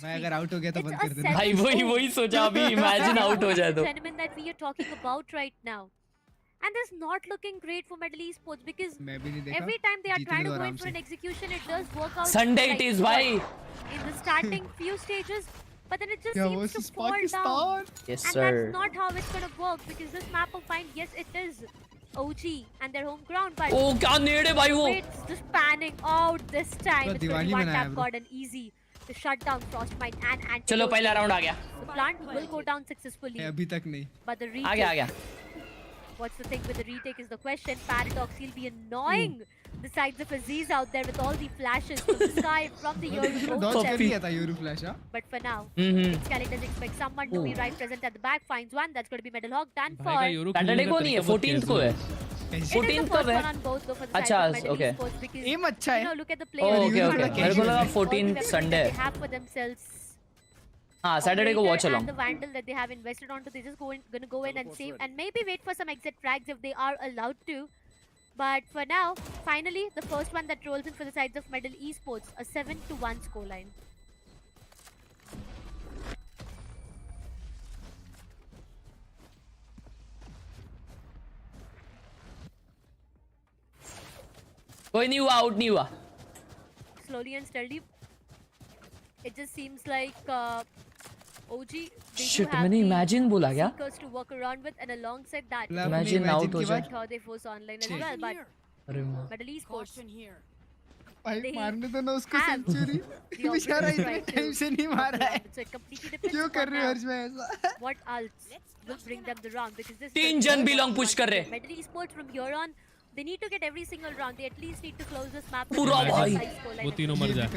मैं अगर आउट हो गया तो बंद कर देना. भाई वही सोचा अभी इमेजिन आउट हो जाए तो. Gentlemen, that we are talking about right now. And this not looking great for Middle Esports because every time they are trying to go in for an execution, it does work out. Sunday it is, bhai. In the starting few stages, but then it just seems to fall down. Yes, and sir. that's not how it's gonna work because this map of Find, yes, it is OG and their home ground, but oh, क्या नेड़े भाई वो. It's just panning out this time. It's 21 tap card and easy to shut down Frostbite and Antidote. चलो पहला round आ गया. The plant will go down successfully. अभी तक नहीं. But the आ गया. What's the thing with the retake is the question. Paradox, he'll be annoying the sides of Aziz out there with all the flashes from the sky, from the Yoru. But for now, Skelly does expect someone to be right present at the back. Finds one. That's going to be Metal Hawk. Done for. Saturday को नहीं है, 14th को है. 14th कब है? अच्छा, okay. Aim अच्छा है. You know, look at the players. Oh, okay. मेरे को लगा 14th Sunday. They have for themselves. Saturday को watch along. And the Vandal that they have invested onto, they just gonna go in and save and maybe wait for some exit frags if they are allowed to. But for now, finally, the first one that rolls in for the sides of Middle Esports, a 7-1 scoreline. कोई नहीं हुआ, out नहीं हुआ. Slowly and steadily, it just seems like OG. Shit, मैंने imagine बोला क्या? To work around with, and alongside that, imagine out हो जाए. They force online as well, but Middle Esports. भाई मारने दो ना उसको सेंचुरी. बेचारा इतने टाइम से नहीं मारा है. क्यों कर रहे हो हर्ष में ऐसा? What else will bring them the round? Because this 3 जन belong push कर रहे. Middle Esports from here on, they need to get every single round. They at least need to close this map. पूरा भाई. वो तीनों मर जाए.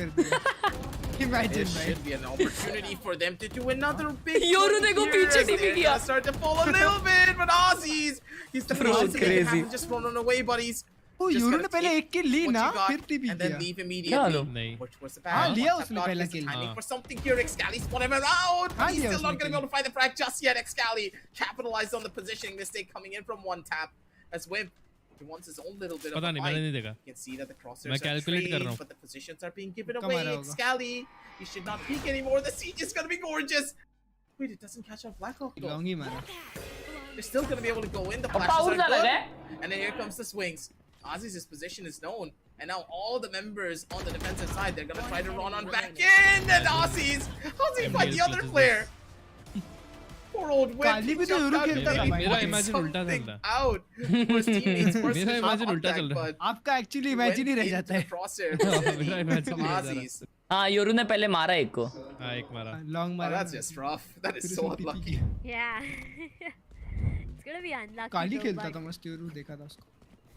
Imagine, there should be an opportunity for them to do another big Yoru देखो पीछे TV किया. Start to fall a little bit, but Aussies, he's the first crazy. Just running away, buddies. Oh, Yoru ने पहले एक kill ली ना, फिर TV किया. And then leave immediately. नहीं. Which was the हाँ लिया उसने पहला kill. Timing for something here. Excali spot him around. He's still not going to be able to find the frag just yet. Excali capitalized on the positioning mistake coming in from one tap. As Wimp, he wants his own little bit of a fight. You can see that the crosshairs are trained, but the positions are being given away. Excali, he should not peek anymore. The siege is going to be gorgeous. Wait, it doesn't catch on Blackhawk though. They're still going to be able to go in. The flashes are good. And then here comes the swings. Aussie's position is known. And now all the members on the defensive side, they're going to try to run on back in. And Aussies fight the other player. Poor old Wimp. He jumped out to maybe something out for his teammates. मेरा imagine उल्टा चल रहा है. आपका actually imagine ही रह जाता है. मेरा imagine Aussies. हाँ योरू ने पहले मारा एक को. हाँ एक मारा. Long मारा. That's just rough. That is so unlucky. Yeah. It's gonna be unlucky. काली खेलता था मस्त योरू देखा था उसको.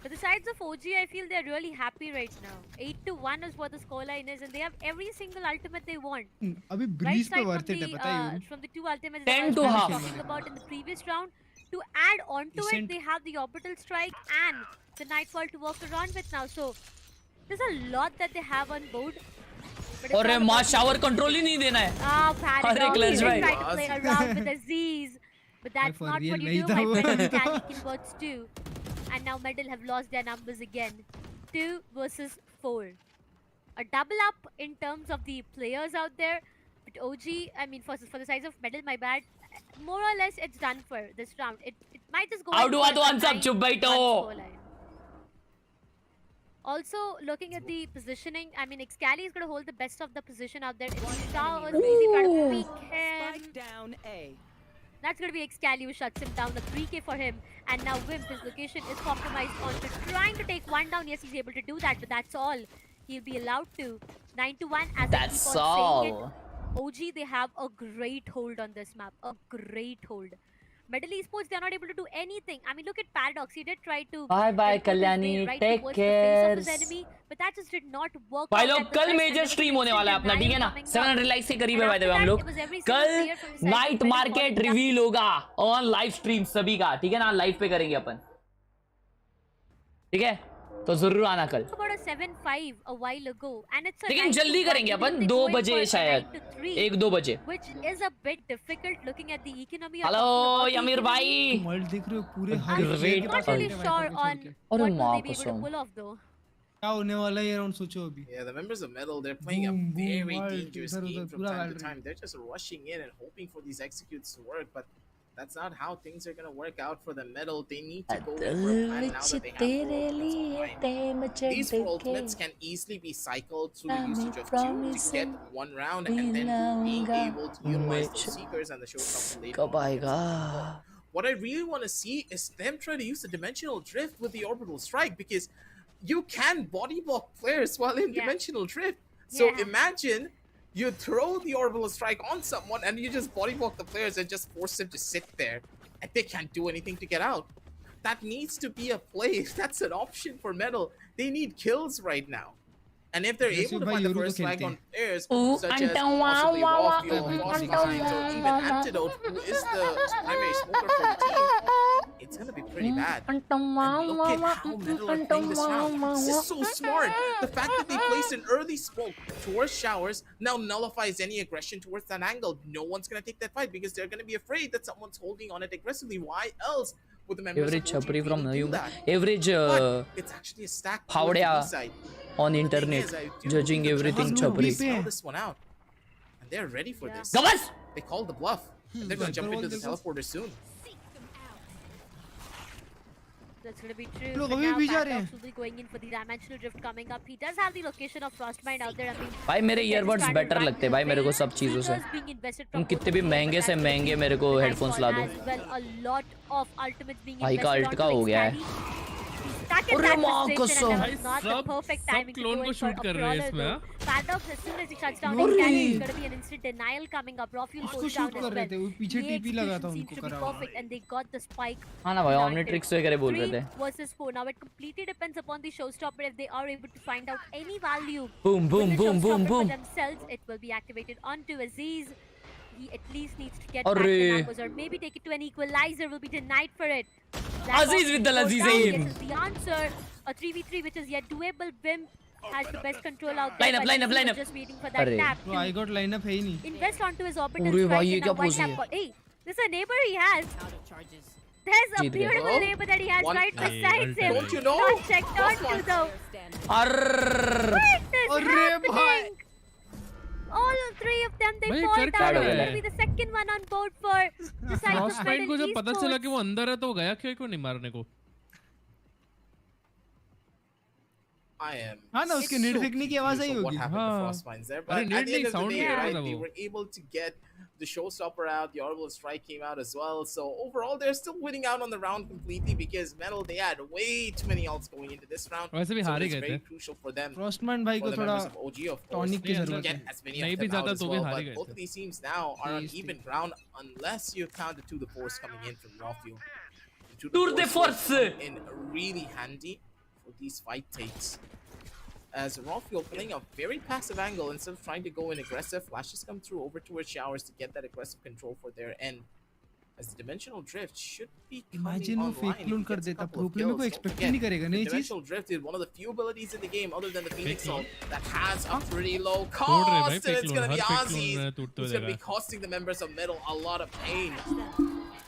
But the sides of OG, I feel they're really happy right now. 8-1 is what the scoreline is, and they have every single ultimate they want. अभी breeze पे worth it है पता है Yoru. From the two ultimates 10 to I was half. talking about in the previous round, to add onto it, they have the orbital strike and the nightfall to work around with now. So There's a lot that they have on board. but it's अरे all माँ about- shower control ही नहीं देना है Paradox. अरे clutch They भाई try to play around with Aziz, but that's for not real, what you वही do. था My वो। friend Stanley converts 2. And now Medal have lost their numbers again. 2 versus 4. A double up in terms of the players out there. But OG, I mean, for the size of Medal, my bad. More or less, it's done for this round. It might just go. How in do for I do a on sub 9-1 चुप बैठो scoreline. Also, looking at the positioning, I mean, Excali is going to hold the best of the position out there. It's Shah is easy trying to peek him. Down A. That's going to be Excali who shuts him down. The 3K for him. And now Wimp, his location is compromised onto trying to take one down. Yes, he's able to do that, but that's all. He'll be allowed to. 9-1 as That's I keep on saying all. it. OG, they have a great hold on this map. A great hold. Medal Esports, they're not able to do anything. I mean, look at Paradox. He did try to Bye bye, teleport his way Kalyani. right Take towards the face of his care. enemy, but that just did not work भाई out लोग at the कल best, major and stream होने वाला है अपना ठीक है ना coming up. 700 लाइक से करीब है And भाई after हम that, लोग it was every single कल player from the side night who went market bottom up. Reveal होगा ऑन लाइव स्ट्रीम सभी का ठीक है ना लाइव पे करेंगे अपन ठीक है तो जरूर आना कल About a 7-5 a while ago, and it's a लेकिन 9 to जल्दी 1, करेंगे even upon if they 2 go in बजे for a शायद 9 to 3, 1-2 बजे which is a bit difficult looking at the economy. of hello talking about the यमीर economy. भाई world देख रहे हो पूरे I'm her Great not really fight. sure on अरे what will माँ they be able to कसम pull off though. क्या होने वाला है ये राउंड सोचो अभी Yeah, the members of Metal, they're playing Boom, a boom, very wild, dangerous उधर, game उधर, from पूरा time to Valorant। time. They're just rushing in and hoping for these executes to work, but that's not how things are going to work out for the Metal. They need to go in for a plan now that they have four ultimates online. These four ultimates can easily be cycled through the usage of 2 to get one round and then being able to utilize those Seekers and the Showstopper later कब on. आएगा What I really want to see is them try to use the Dimensional Drift with the Orbital Strike, because you can body block players while in Dimensional Drift. So imagine you throw the Orbital Strike on someone and you just body block the players and just force them to sit there and they can't do anything to get out. That needs to be a play. That's an option for Metal. They need kills right now. And if they're able to find the first flag on players such as possibly Raw, Frostbite, or even Antidote, who is the primary smoker for the team, it's gonna be pretty bad. And look at how Metal are playing this round. This is so smart. The fact that they placed an early smoke towards showers now nullifies any aggression towards that angle. No one's gonna take that fight because they're gonna be afraid that someone's holding on it aggressively. Why else would the members average of OG chapri from really do that? average But it's actually a stack towards the Phaudya B side. on internet judging everything chapri Call this one out, and they're ready for this. Gavas! They called the bluff. And they're gonna jump into the teleporter soon. That's gonna be true. लोग But अभी now भी जा रहे Paradox हैं। will be going in for the Dimensional Drift coming up. He does have the location of Frostbind out there. I mean, भाई मेरे they're just earbuds trying to better run लगते हैं भाई मेरे को सब चीज़ों से Seekers being invested तुम from कितने both भी teams, महंगे but से that's महंगे मेरे को nice हेडफोन्स call ला दो as well. A lot of ultimates being भाई का invested अल्ट का onto हो गया है Excali. Stuck in अरे that माँ position, and कसम that was not the perfect timing to clone go को in for shoot a कर रहे हैं brawler इसमें, though. Paradox, as soon as he shuts down अरे! Excali, it's gonna be an instant denial coming up. Rafuel उसको goes shoot down कर as रहे थे well. वो पीछे The टीपी लगा था execution उनको seems to be करा हुआ। perfect, and they got the spike. हाँ ना भाई planted. ऑमनिट्रिक्स वगैरह बोल रहे 3 थे versus 4. Now it completely depends upon the showstopper. If they are able to find out any value Boom, boom, with the boom, boom, showstopper for boom. themselves, it will be activated onto Aziz. He at least needs to get back Arre. the numbers, or maybe take it to an equalizer. Will be denied for it. Aziz with the goes Aziz down, aim. gets the answer. A 3v3 which is yet doable. Bim has the best control out there. Line up, but line up, he line was up. just waiting for that Arre. tap Bro, I to got lineup है ही नहीं। invest onto his orbital अरे strike. भाई, ये And क्या now one pose है? tap call. Hey, this is a neighbor he has. There's a जीत गए। beautiful Hello? neighbor that he has One- right Hey, beside him. Don't you know? Not checked onto though. Err What is अरे भाई। happening? All three of them, they भाई, fall कर down. क्या It हो रहा will है? be the second one on board for the side of frostbite को जब Medal पता चला कि वो Esports. अंदर है तो वो गया क्यों नहीं मारने को I am हाँ ना, उसके नेट फेंकने की आवाज आई confused on what होगी। happened to हाँ। Frostbinds there, अरे but नेट at the नहीं, end of the sound day, नहीं आ रहा right, था they वो। were able to get the showstopper out. The orbital strike came out as well. So overall, they're still winning out on the round completely because Metal, they had way too many ults going into this round. वैसे भी So हार ही it's गए very थे crucial for them, फ्रॉस्टमैन भाई for को the थोड़ा members of OG, of course, tonic की नहीं, जरूरत get है। as many नहीं of भी them out जाता as तो भी well. हार ही But गए both थे। of these teams now are on TST. even ground unless you count the 2 the force coming in from Rafuel. The Tour de force. will come in really handy for these fight takes. As Rafuel playing a very passive angle instead of trying to go in aggressive, flashes come through over towards showers to get that aggressive control for their end. as the dimensional drift should be coming Imagine वो online fake if clone he कर gets a देता, couple pro of player को kills. expect Again, ही नहीं करेगा the ना ये चीज. dimensional drift is one of the few abilities in the game other than the Phoenix Soul that has a pretty low तोड़ रहे भाई cost, and fake it's clone, going to be her fake clone Aussies टूटते who's हुए going to be देखा. costing the members of Metal a lot of pain.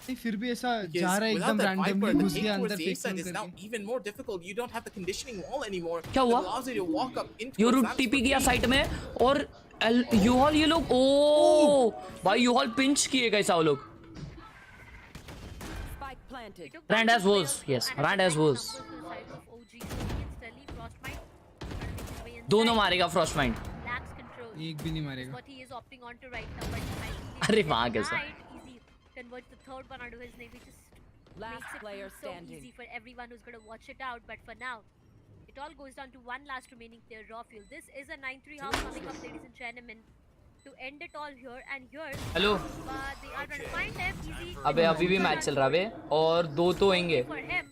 नहीं, फिर भी ऐसा Because जा रहा है without एकदम that randomly Viper, the घुस take गया towards अंदर the A fake side clone is now करके. even more difficult. You don't have the conditioning wall anymore. क्या हुआ? That allows you to walk up into Yoru Sam's TP गया fatigue. Site में और यूहॉल ये लोग ओ भाई यूहॉल पिंच किए गए वो लोग. Spike planted. Rand has worse. Yes, Rand has worse. दोनों मारेगा फ्रॉस्टमाइंड. एक भी नहीं मारेगा. What he is opting on to right now, but I think अरे वहाँ कैसा? easy converts the third one onto his name, which just Last makes it player so standing. easy for everyone who's going to watch it out. But for now, it all goes down to one last remaining player, raw fuel. This is a 9-3 half coming up, ladies and gentlemen, to end it all here and here. Hello. But they are going to find him easy. अबे अभी भी match चल रहा है और दो तो होंगे. For him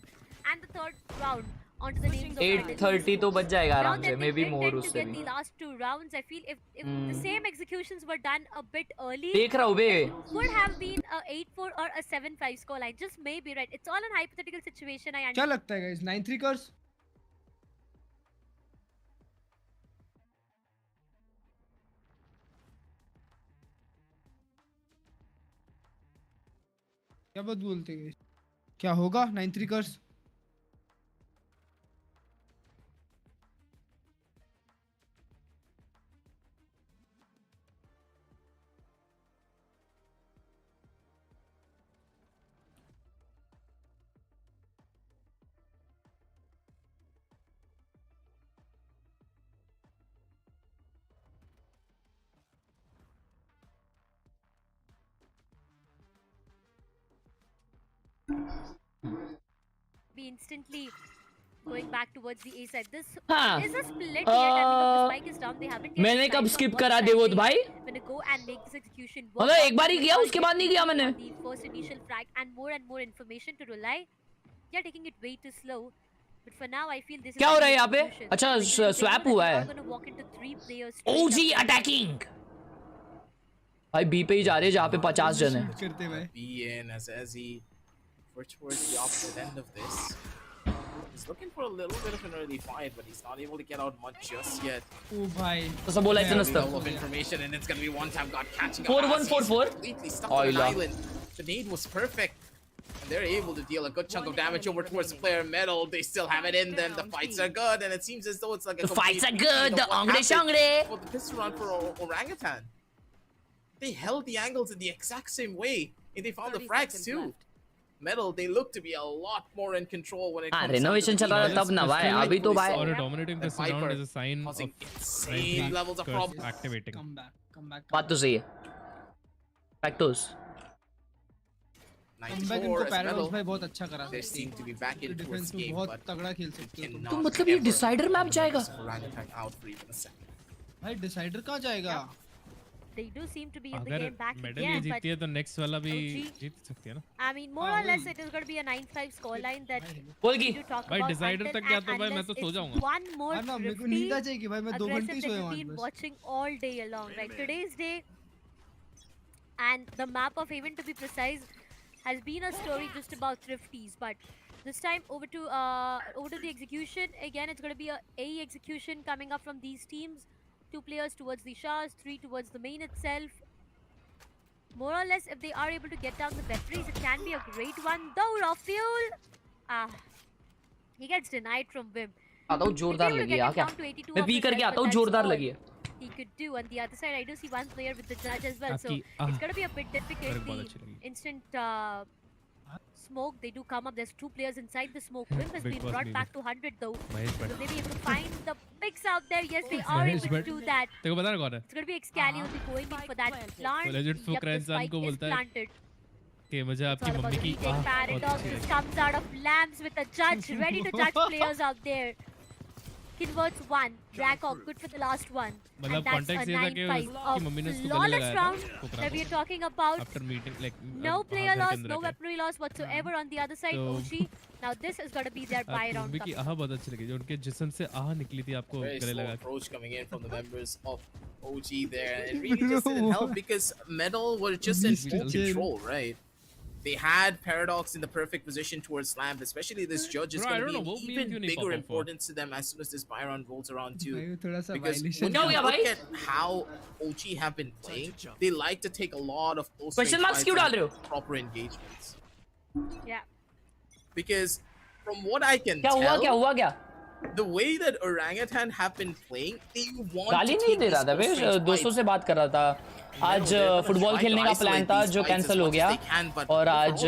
and the third round onto the names of 8:30 तो बच जाएगा आराम से. मे बी मोर to उससे get भी. the last two rounds. I feel if the same executions were done a bit early, देख रहा हूँ बे. would have been a 8-4 or a 7-5 scoreline. Just maybe, right? It's all an hypothetical situation. I क्या लगता है guys? 9-3 कर्स. क्या बात बोलते हैं guys? क्या होगा 9-3 कर्स? be instantly going back towards the A side. This हाँ. is a split yet. I mean, the spike is down. They haven't. yet मैंने कब decided on skip what करा side देवोत they भाई? gonna go and make this execution work. मतलब एक बार ही किया उसके बाद नहीं किया मैंने. The first initial frag and more information to rely. They are taking it way too slow. But for now, I feel this is क्या हो रहा है the यहाँ पे? execution. अच्छा Like, they स्वैप know हुआ that they है. are gonna walk into 3 players straight OG up. Attacking. भाई बी पे ही जा रहे हैं जहाँ पे 50 जन है. करते भाई. Be in as he works towards the opposite end of this. He's looking for a little bit of an early fight, but he's not able to get out much just yet. ओ भाई. तो सब बोलायचं Level नसतं. of information, and it's gonna be one time got catching up. 4-1-4-4. Completely stuck on an island. The nade was perfect. And they're able to deal a good chunk of damage over towards the player Metal. They still have it in them. The fights are good, and it seems as though it's like a The fights are complete good. repeat The of what angre happened shangre. for the pistol run for Orangutan. They held the angles in the exact same way, and they found the frags too. Metal, they look to be a lot more in control when it comes to renovation चल रहा था तब ना भाई. अभी तो भाई. और dominating this round is a sign of insane levels of problems activating. Come back. बात तो सही है. Factors. 94 इनको पैराडॉक्स भाई बहुत अच्छा करा. They seem to be back into this defence game, बहुत but तगड़ा खेल सकते हो तुम. तो मतलब ये डिसाइडर मैप जाएगा. Orangutan out for even a second. भाई डिसाइडर कहाँ जाएगा? They do seem to be in the अगर game back मेडल ये again, जीतती है but तो नेक्स्ट वाला भी OG जीत सकती है ना. I mean, more or less, it is going to be a 9-5 scoreline that बोल की. we do talk भाई about डिसाइडर until तक क्या and तो भाई मैं unless तो सो it's जाऊंगा. one more ना मेरे को thrifty, नींद आ जाएगी भाई. मैं 2 घंटे aggressive सोया that हूँ we've आज been बस. watching all day along, right? Today's day and the map of Haven, to be precise, has been a story just about thrifties, but this time over to the execution. Again, it's going to be a AE execution coming up from these teams. 2 players towards the Shahs, 3 towards the main itself. More or less, if they are able to get down the batteries, it can be a great one. Though Rafuel, he gets denied from Vim. आता हूँ जोरदार लगी है क्या? मैं P करके आता हूँ जोरदार लगी है. He could do. On the other side, I do see one player with the judge as well, so it's gonna be a bit difficult. The instant smoke, they do come up. There's 2 players inside the smoke. Vim has been brought back to 100 though. Will they be able to find the picks out there? Yes, they are able to do that. तेरे को पता है कौन है? It's gonna be Excali who'll be going in for that plant. Legend Yep, Fukra the इंसान spike को is बोलता है planted. कि मुझे It's आपकी all about मम्मी की the big paradox. बहुत This comes out of Lambs with a judge ready to judge players out there. Converts 1. Blackhawk good for the last one. मतलब And that's a context ये था कि 9-5 उसकी mummy ने of उसको गले flawless लगाया था, round फुकरा that को. we are talking about. After meeting like No player घर के loss, अंदर no आके. weaponry loss whatsoever on the other side. So- OG. Now this is going to be their buy आपकी round. Mummy की आह बहुत अच्छी लगी जो उनके जिस्म से आह निकली थी आपको Very गले slow लगा के. approach coming in from the members of OG there. It really just didn't help because Metal were just in full control, right? They had Paradox in the perfect position towards Slam, especially this judge is Bro, I going to don't be know, an वो meme even क्यों नहीं bigger pop up for? importance to them as soon as this Byron rolls around too. भाई, थोड़ा सा Because violation when you है। look at how OG have been playing, they like to take a lot of close Question range marks fights क्यों डाल and रहे हो? proper engagements. Yeah. Because from what I can क्या हुआ tell, क्या? the way that Orangutan have been playing, they want गाली to नहीं take दे रहा these था बे, close range दोस्तों fights. से बात कर रहा था। आज फुटबॉल खेलने का प्लान था जो कैंसिल हो गया और आज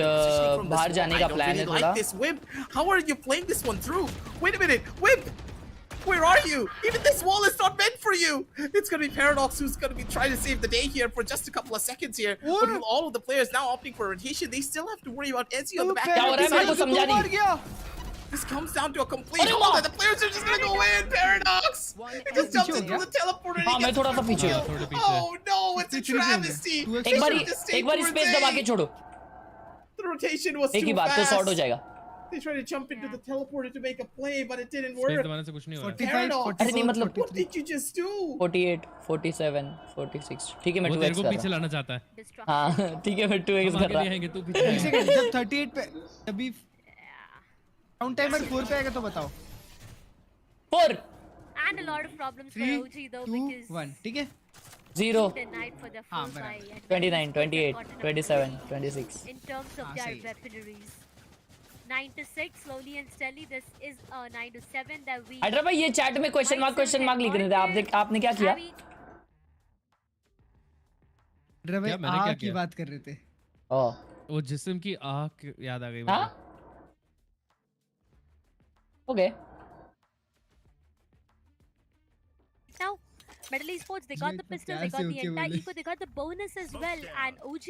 बाहर जाने का प्लान है थोड़ा। How are you playing this one through? Wait a minute, Whip! Where are you? Even this wall is not meant for you. It's going to be Paradox who's going to be trying to save the day here for just a couple of seconds here. But with all of the players now opting for rotation, they still have to worry about Ezzy on the back end. This comes down to a complete hold that the players are just going to go in. Paradox! He just jumped into the teleporter and he gets the kill. Oh no, it's a travesty. एक बार space दबा के छोड़ो। The rotation was एक ही too बात तो fast. Shot हो जाएगा। They tried to jump into the teleporter to make a play, but it didn't space work. दबाने से कुछ नहीं हो रहा। 45, अरे नहीं मतलब What did you just do? 48, 47, 46 ठीक है मैं वो 2x तेरे को कर पीछे रहा लाना चाहता है। हूँ। हाँ ठीक है मैं 2x हम कर आगे रहा नहीं हूँ। आएंगे, तू पीछे एक सेकंड, जब 38 पे अभी काउंट टाइमर 4 पे आएगा तो बताओ। 4 And a lot of problems for 3, OG though 2, because 1 ठीक है 0 denied for the हाँ, full buy बराबर। and 29, 28, 27, 26 in terms of their weaponries. 9 to 6, slowly and steadily. This is 9 to 7 that we. Hydra भाई ये चैट में question mark लिख रहे थे आपने क्या किया? रवि क्या मैंने क्या की किया? बात कर रहे थे। वो जिस्म की आँख याद आ गई हाँ? मुझे। Okay. Now, Medal Esports, they got the pistol, they got the entire eco, they got the bonus as well, and OG,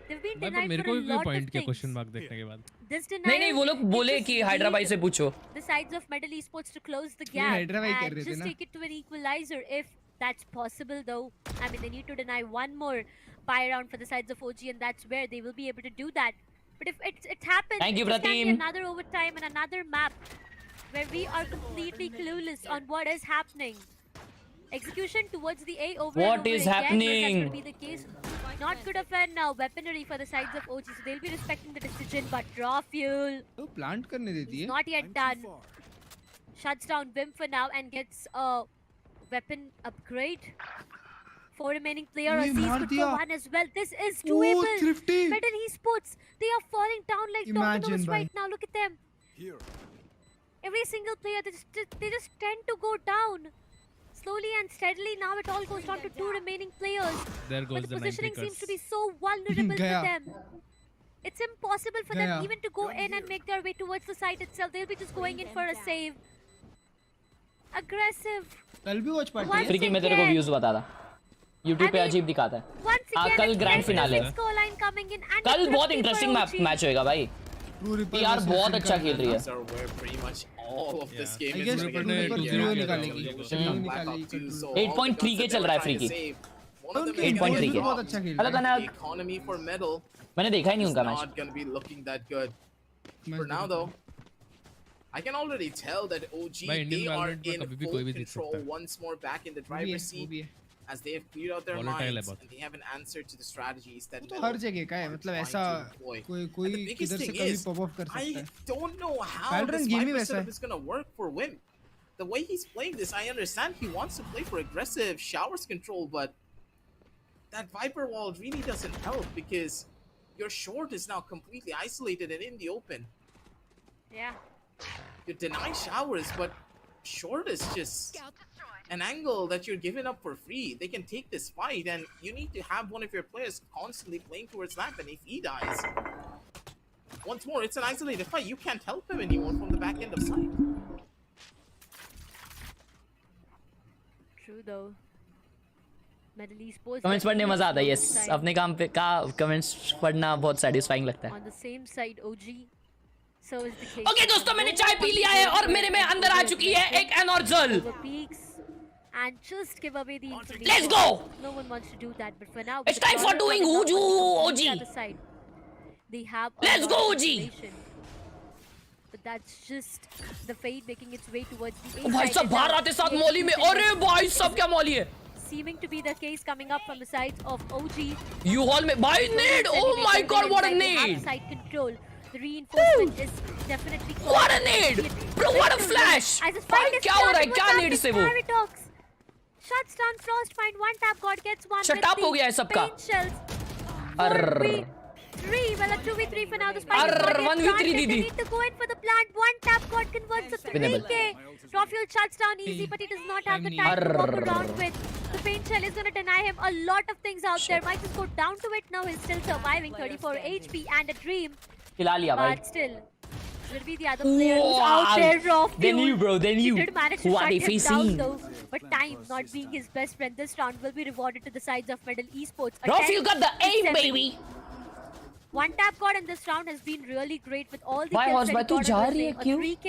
they've been मैं denied मेरे for को a कोई lot पॉइंट of किया things. क्वेश्चन मार्क देखने के बाद। This नहीं नहीं वो लोग बोले कि हाइड्रा भाई से पूछो। the sides of Medal Esports to close the ये gap हाइड्रा भाई कर and रहे थे just ना। take it to an equalizer if that's possible though. I mean, they need to deny one more buy round for the sides of OG, and that's where they will be able to do that. But if it happens, Thank you, this can be Pratim. another overtime and another map where we are completely clueless on what is happening. Execution towards the A over What and over is again, happening? That's going to be the case. Not good of an weaponry for the sides of OG, so they'll be respecting the decision. But draw fuel. तो plant करने देती है। Not yet done. Shuts down Vim for now and gets a weapon upgrade. 4 remaining player. Oye, Aziz मार good दिया। for 1 as well. This is doable. Thrifty. Medal Esports, they are falling down like Imagine, dominoes bhai. right now. Look at them. Every single player, they just tend to go down. Slowly and steadily, now it all goes down to 2 remaining players. There goes But the the positioning 90 seems to be cuts. so vulnerable for Gaya. them. It's impossible for Gaya. them even to go in and make their way towards the site itself. They'll be just going in for a save. Aggressive. कल भी watch party Once है। Free की मैं तेरे को again. Views बता रहा। YouTube पे अजीब दिखाता है। Once again, कल it's grand 10 to finale 6 scoreline coming in and कल it's बहुत 50 इंटरेस्टिंग for OG. मैच होएगा भाई। यार बहुत अच्छा खेल रही है। Are where pretty much all of this game I is guess gonna Ripper get ने played 2-0 here. निकालेगी। Blackout 2, so all the 8.3 guns के that चल they रहा है were फ्री trying to की। save, one of them उनके is gonna 8.3 get के। बहुत dropped. अच्छा खेल हेलो रहा है। कनक। Economy for medal मैंने देखा ही नहीं is उनका match. not gonna be looking that good. For now though, I can already tell that OG, भाई, Indian they are Valorant में in कभी भी full कोई भी जीत control सकता है। once more back in the वो भी है, driver's वो भी seat है। as they have cleared out their Volatile है minds बहुत। and they have an answer to the strategies that वो तो Medal हर जगह का है, मतलब are ऐसा trying to deploy. कोई And the biggest किधर से thing कभी is, पॉप ऑफ कर सकता I है। don't know how Valorant this game he Viper वैसा setup है। is gonna work for Wim. The way he's playing this, I understand he wants to play for aggressive showers control, but that Viper wall really doesn't help because your short is now completely isolated and in the open. Yeah. You deny showers, but short is just an angle that you're giving up for free. They can take this fight, and you need to have one of your players constantly playing towards lamp, and if he dies, once more, it's an isolated fight. You can't help him anymore from the back end of sight. True though. Medal Esports. Comments पढ़ने मजा आता है। Yes अपने काम पे का comments पढ़ना बहुत सैटिस्फाइंग लगता है। On the same side, OG. So is the case. Okay दोस्तों मैंने चाय पी लिया है और मेरे में अंदर आ चुकी है एक Enerzal. Over peaks and just give away the information. Let's go! No one wants to do that, but for now, It's time for doing Uju OG. They have. Let's go, OG! But that's just the fate making its way towards the. ओ भाई साहब बाहर आते साथ मौली में, अरे भाई साहब क्या मौली है। seeming to be the case coming up from the sides of OG. You all me by need. Oh my god, what a They have need! side control. The reinforcement is definitely What a need! Bro, what a flash! As his भाई fight is क्या हो रहा है? starting क्या with need that से वो? Paradox shuts down Frostbind. One tap god gets one. Shut with up the हो गया है सबका. paint shells. Err 3, well, a 2v3 for now. The spike is Arr, not yet 1v3 planted. दीदी. They need to go in for the plant. One tap god converts to Winnable. 3k. Rafiel shuts down easy, but he does not have the time to walk around with. The paint shell is going to deny him a lot of things out there. Might just go down to it now. He's still surviving. 34 HP and a dream. खिला लिया भाई. But still, will be the other player who's out there, Rafiel. They knew, bro. They knew. He did manage to Who are shut they him facing? down though. But time not being his best friend, this round will be rewarded to the sides of Medal Esports. A Rafiel 10 got the to aim, 7. baby. One tap god in this round has been really great with all the Why, kills Horse, that bhai, he tu got ja on rahi the hai, game. kyun? A 3k,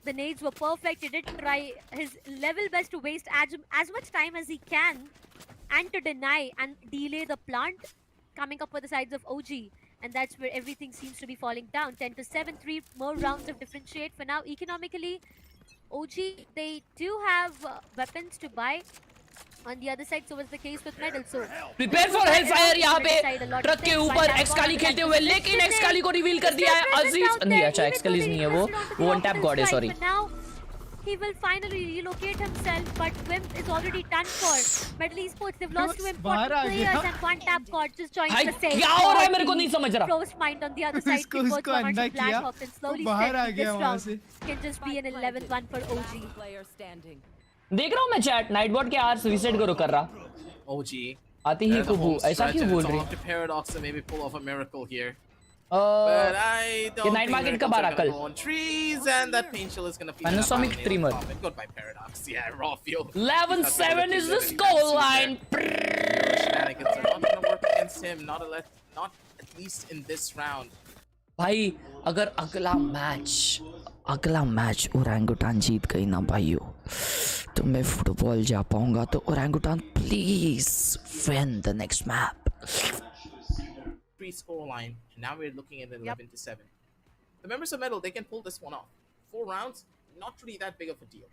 the nades were perfect. He did try his level best to waste as much time as he can and to deny and delay the plant coming up with the sides of OG. And that's where everything seems to be falling down. 10 to 7, 3 more rounds of differentiate. For now, economically, OG, they do have weapons to buy. On the other side, so was the case with Medal. So Prepare for hellfire यहाँ पे truck के ऊपर एक्सकाली खेलते हुए, लेकिन एक्सकाली को reveal कर दिया है अजीज. नहीं अच्छा एक्सकालीज नहीं है वो वन टैप गॉड है sorry. He will finally relocate himself, but Wimp is already done for. Medal Esports, they've lost two important players and one tap god just joined the same. क्या हो रहा है मेरे को नहीं समझ रहा. Frostbind on the other side. उसको अंडा किया. Slowly बाहर आ गया वहाँ से. Can just be an 11-1 for OG. Player standing. देख रहा हूँ मैं चैट नाइटबॉट के आर्स रीसेट करो कर रहा. OG. आती ही कुबू ऐसा क्यों बोल रही है? Paradox to maybe pull off a miracle here. But I don't ये नाइट मार्केट कब आ रहा कल? on trees and that paint shell is gonna be Panasonic streamer. Goodbye Paradox. Yeah, Rafiel. 11-7 is the scoreline. Shenanigans are not gonna work against him. Not at least in this round. भाई अगर अगला match orangutan जीत गई ना भाइयों तो मैं football जा पाऊंगा. तो orangutan please win the next map. Score line. Now we're looking at 11 to 7. The members of Medal, they can pull this one off. 4 rounds, not really that big of a deal.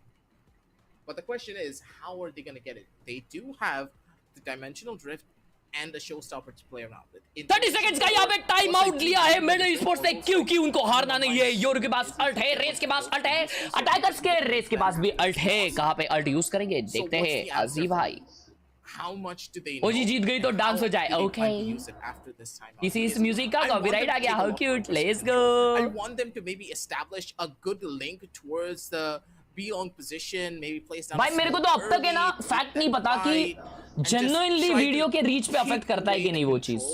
But the question is, how are they going to get it? They do have the dimensional drift and the showstopper to play around with. 30 seconds का यहाँ पे time out लिया है medal sports ने क्योंकि उनको हारना नहीं है. योर के पास अल्ट है, रेस के पास अल्ट है, अटैकर्स के रेस के पास भी अल्ट है. कहाँ पे अल्ट यूज करेंगे देखते हैं अजी भाई. How much do they ओजी जीत गई तो डांस हो जाए. ओके किसी इस म्यूजिक का कॉपीराइट आ गया. How cute. Let's go. I want them to maybe establish a good link towards the B-long position, maybe place down. भाई मेरे को तो अब तक है ना फैक्ट नहीं पता कि genuinely वीडियो के रीच पे अफेक्ट करता है कि नहीं वो चीज. I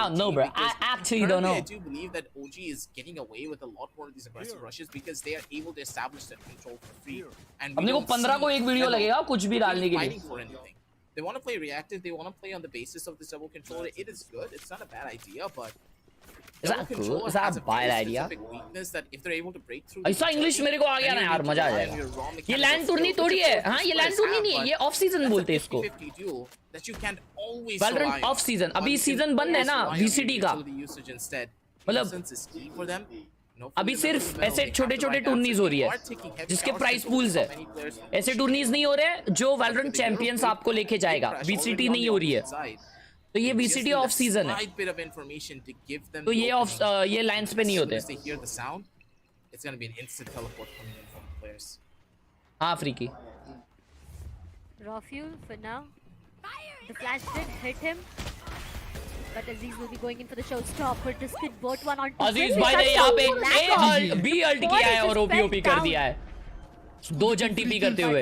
don't know bro. I actually don't know. I do believe that OG is getting away with a lot more of these aggressive rushes because they are able to establish that control for free. And अपने को 15 को एक video लगेगा कुछ भी डालने के लिए. They want to play reactive. They want to play on the basis of this double controller. It is good. It's not a bad idea, but is that cool? Is that a bad idea? Weakness that if they're able to break through. ऐसा English मेरे को आ गया ना यार मजा आ जाएगा. ये land टूर्नी थोड़ी है. हाँ ये लैंड टूर्नी नहीं है. ये ऑफ सीजन बोलते हैं इसको. Valorant off season. अभी सीजन बंद है ना VCT का. मतलब अभी सिर्फ ऐसे छोटे छोटे टूर्नीज हो रही है जिसके प्राइस पूल्स है. ऐसे टूर्नीज नहीं हो रहे जो Valorant चैंपियंस आपको लेके जाएगा. VCT नहीं हो रही है. तो ये VCT ऑफ सीजन है. तो ये ऑफ ये लाइंस पे नहीं होते. हाँ फ्री की. Rafiel for now. The flash did hit him. But Aziz will be going in for the showstopper to skid both one on two. Aziz भाई ने यहाँ पे A अल्ट B अल्ट किया है और OP कर दिया है. 2 जन TP करते हुए.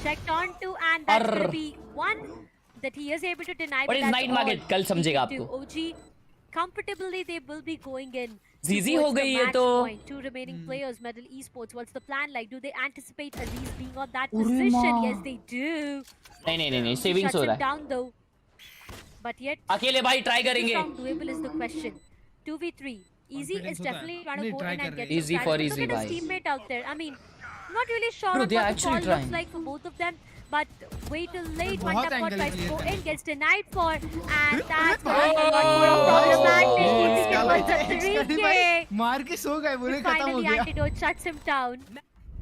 Checked on to and that will be one that he is able to deny. But it's night market. कल समझेगा आपको. OG comfortably they will be going in. Zizi हो गई है तो. 2 remaining players. Medal Esports. What's the plan like? Do they anticipate Aziz being on that position? Yes, they do. नहीं savings हो रहा है. Down though. But yet, अकेले भाई ट्राई करेंगे. Doable is the question. 2v3. Easy is definitely trying to go in and get easy for easy. Look at his teammate out there. I mean, not really sure Bro, what the call trying. looks like for both of them. But wait till late. One tap god tries to go in, gets denied for, and that's a lot more problematic. 3K. मार के सो गए बोले खत्म हो Finally, गया. antidote shuts him down.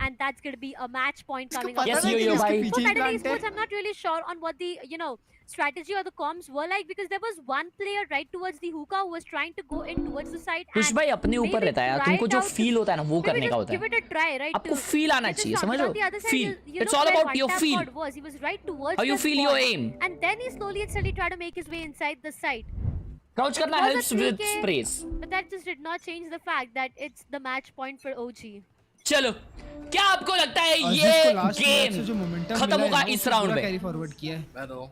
and that's going to be a match point coming पता up. Yes, नहीं yo, कि इसके bhai. पीछे For ही Metal plant है. Esports, I'm not really sure on what the strategy or the comms were like, because there was one player right towards the hookah who was trying to go in towards the side खुश and भाई अपने ऊपर maybe रहता है यार, try तुमको it जो out to feel होता है ना वो maybe करने का just होता give है. it a try, right? आपको to फील आना get this चाहिए, round. समझ But low. on the other side, feel. you It's look all where about one your tap feel. god was. He was right towards How you the feel spot, your aim. and then he slowly and steadily tried to make his way inside the site. Crouch It करना was a helps with 3K, sprays. but that just did not change the fact that it's the match point for OG. चलो, क्या आपको लगता है अजीज ये को last match से जो गेम मोमेंटम खत्म मिला है होगा ना, इस उसने राउंड पूरा में? कैरी फॉरवर्ड किया है. Metal.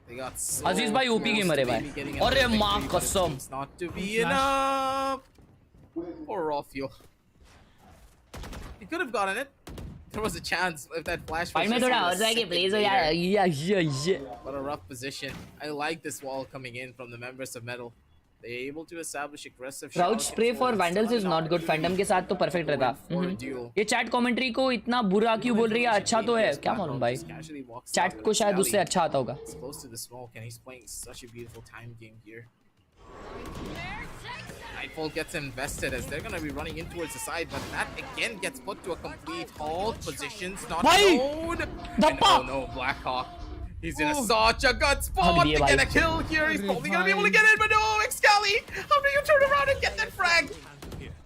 They got so अजीज भाई ओपी close गेमर है to भाई. maybe getting अरे another माँ victory, but it कसम. seems not to be enough. Poor Rofio. He could have gotten it. There was a chance if that flash was fight में just थोड़ा a और जाएगी second please later. यार. ये What a rough position. I like this wall coming in from the members of Metal. They're able to establish aggressive crowd shot spray control for and Vandals still is not good. Fandom के साथ तो perfect रहता. for a duel. ये chat commentary को इतना बुरा क्यों बोल रही है? अच्छा तो है, क्या मालूम भाई. Just casually walks chat out को with शायद Scally. उससे अच्छा आता होगा. He's close to the smoke and he's playing such a beautiful time game here. Nightfall gets invested as they're gonna be running in towards the side, but that again gets put to a complete hold. Positions not known. And oh no, Blackhawk. He's in such a good spot to get a kill here. He's probably gonna be able to get it, but no, Excali! How do you turn around and get that frag?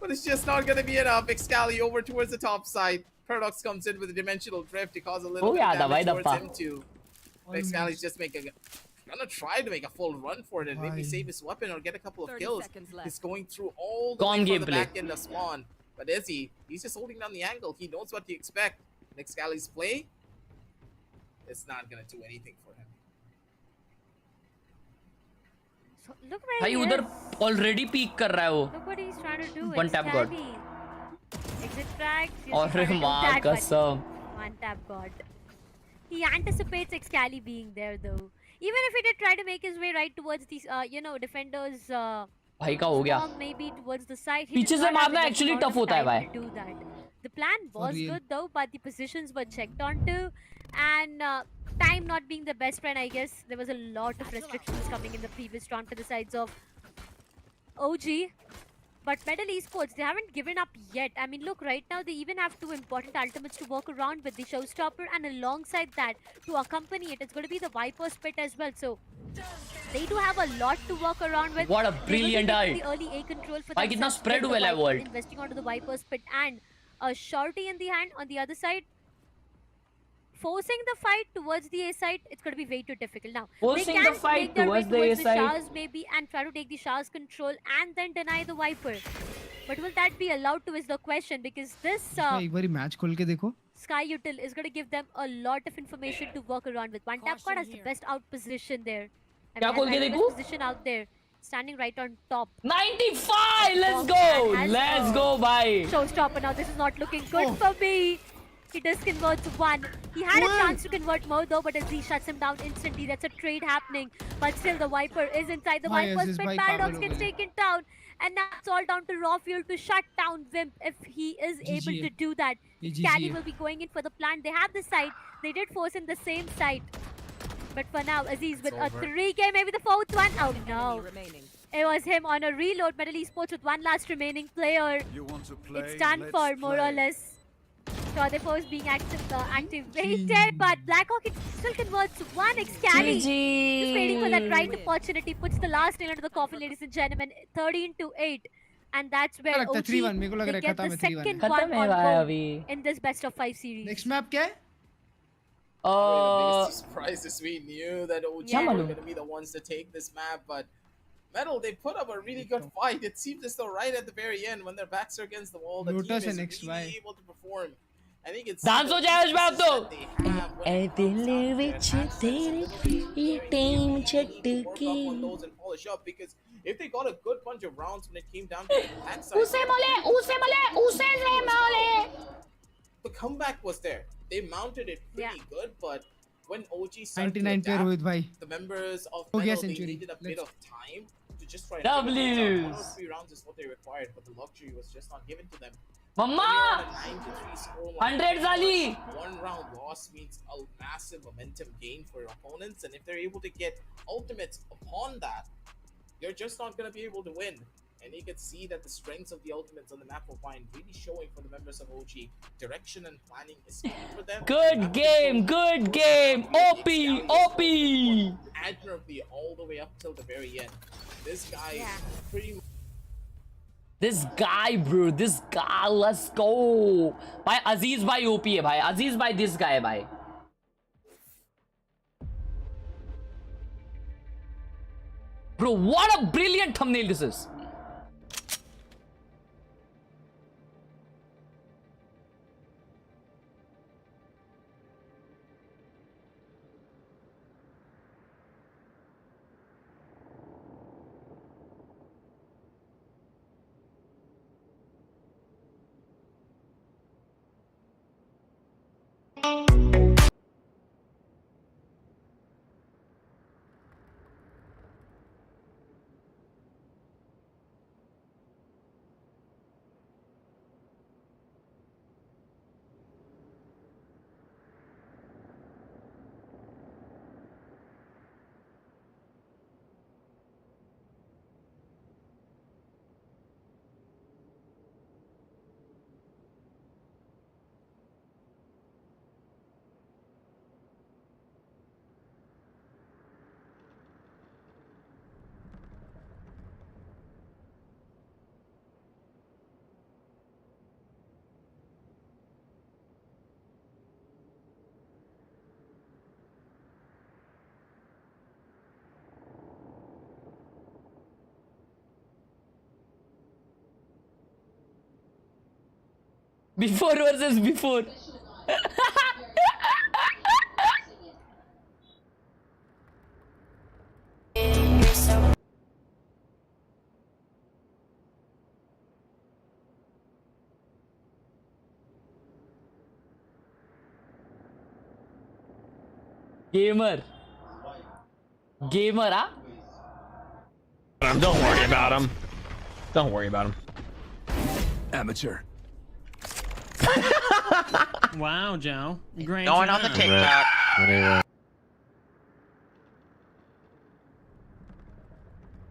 But it's just not gonna be enough. Excali over towards the top side. Paradox comes in with a dimensional drift to cause a little bit of damage towards him too. Excali's just gonna try to make a full run for it and maybe save his weapon or get a couple of kills. He's going through all the way from the back end of spawn. But is he? He's just holding down the angle. He knows what to expect. Excali's play, it's not gonna do anything for him. So, look where भाई he उधर is. Already peak कर रहा है वो. Look what he's trying to do. One tap god. Exit frags. He's और trying to do माँ that, but कसम. one tap god. He anticipates Excali being there though. Even if he did try to make his way right towards these, defenders. भाई का हो गया. Maybe towards the side. पीछे से मारना actually tough होता है भाई. Do that. The plan was good though, but the positions were checked onto, and time not being the best friend, I guess. There was a lot of restrictions coming in the previous round for the sides of OG. But Metal Esports, they haven't given up yet. I mean, look, right now they even have two important ultimates to work around with, the Showstopper, and alongside that, to accompany it, it's going to be the Viper Spit as well. So they do have a lot to work around with. What a brilliant eye. The early A control for भाई कितना spread हुआ है world. investing onto the Viper Spit and a shorty in the hand on the other side. Forcing the fight towards the A side, it's going to be way too difficult. Now, Forcing they can the fight make their way towards the A the side. Shahs maybe and try to take the Shahs control and then deny the Viper. But will that be allowed to is the question, because this एक बारी match खोल के देखो. Sky Util is going to give them a lot of information to work around with. One tap god has the best out position there. क्या खोल के देखो? Best position out there. Standing right on top. 95! Let's go! Let's go, bye! Showstopper now. This is not looking good for me. He does convert to one. He had a chance to convert more though, but as he shuts him down instantly, that's a trade happening. But still, the Viper is inside. The Viper spin. Paradox gets taken down. And now it's all down to Rawfuel to shut down Wimp if he is able to do that. Scally will be going in for the plant. They have the side. They did force in the same side. But for now, Aziz with a 3K, maybe the fourth one. Oh no. It was him on a reload. Metal Esports with one last remaining player. It's done for, more or less. So the force being activated, but Blackhawk still converts one. Excali just waiting for that right opportunity, puts the last nail into the coffin, ladies and gentlemen. 13-8, and that's where OG they get the second one on goal in this best of 5 series. Next map क्या है? The biggest surprise is we knew that OG were going to be the ones to take this map, but Metal, they put up a really good fight. It seems as though right at the very end, when their backs are against the wall, the team is really able to perform. I think it's dance हो जाए उस बात तो ऐ दिल विच तेरे ये time चटकी because if they got a good bunch of rounds when it came down to the attack side, the comeback was there. They mounted it pretty good, but when OG started to 99 पे रोहित भाई. the members of हो गया Metal, they century. needed a bit of time to just try to W's. 1 or 3 rounds is what they required, but the luxury was just not given to them. Mamma 9-3 scoreline. 100 साली. One round loss means a massive momentum gain for your opponents, and if they're able to get ultimates upon that, you're just not going to be able to win. And you can see that the strengths of the ultimates on the map were fine, really showing for the members of OG. Direction and planning is key for them. Good game, good game. OP, OP. Admirably all the way up till the very end. This guy pretty much. This guy, bro, this guy, let's go. भाई अजीज भाई OP है भाई, अजीज भाई this guy है भाई. Bro, what a brilliant thumbnail this is. Before versus before. Gamer. Gamer, huh? Don't worry about him. Don't worry about him. Amateur. Wow, Joe. Great. Going on the TikTok.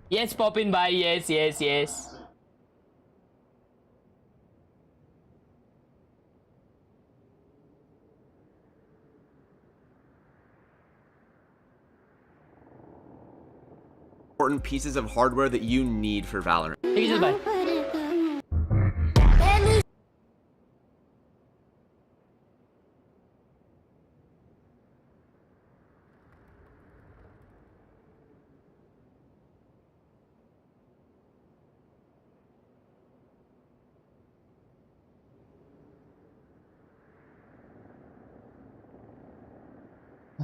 Yes, pop in by. Yes, yes, yes. Important pieces of hardware that you need for Valorant. ठीक है, चल bye.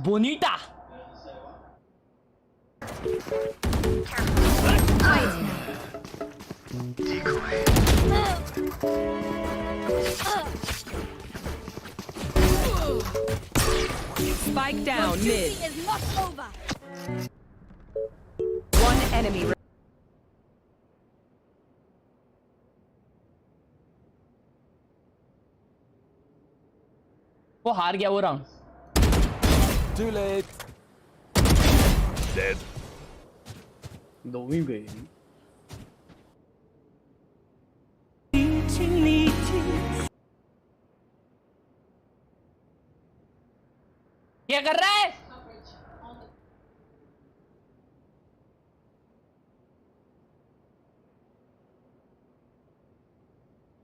Bonita. Spike down Your mid. duty is not over. One enemy. वो हार गया वो round. Too late. Dead. Doing baby. क्या कर रहा है?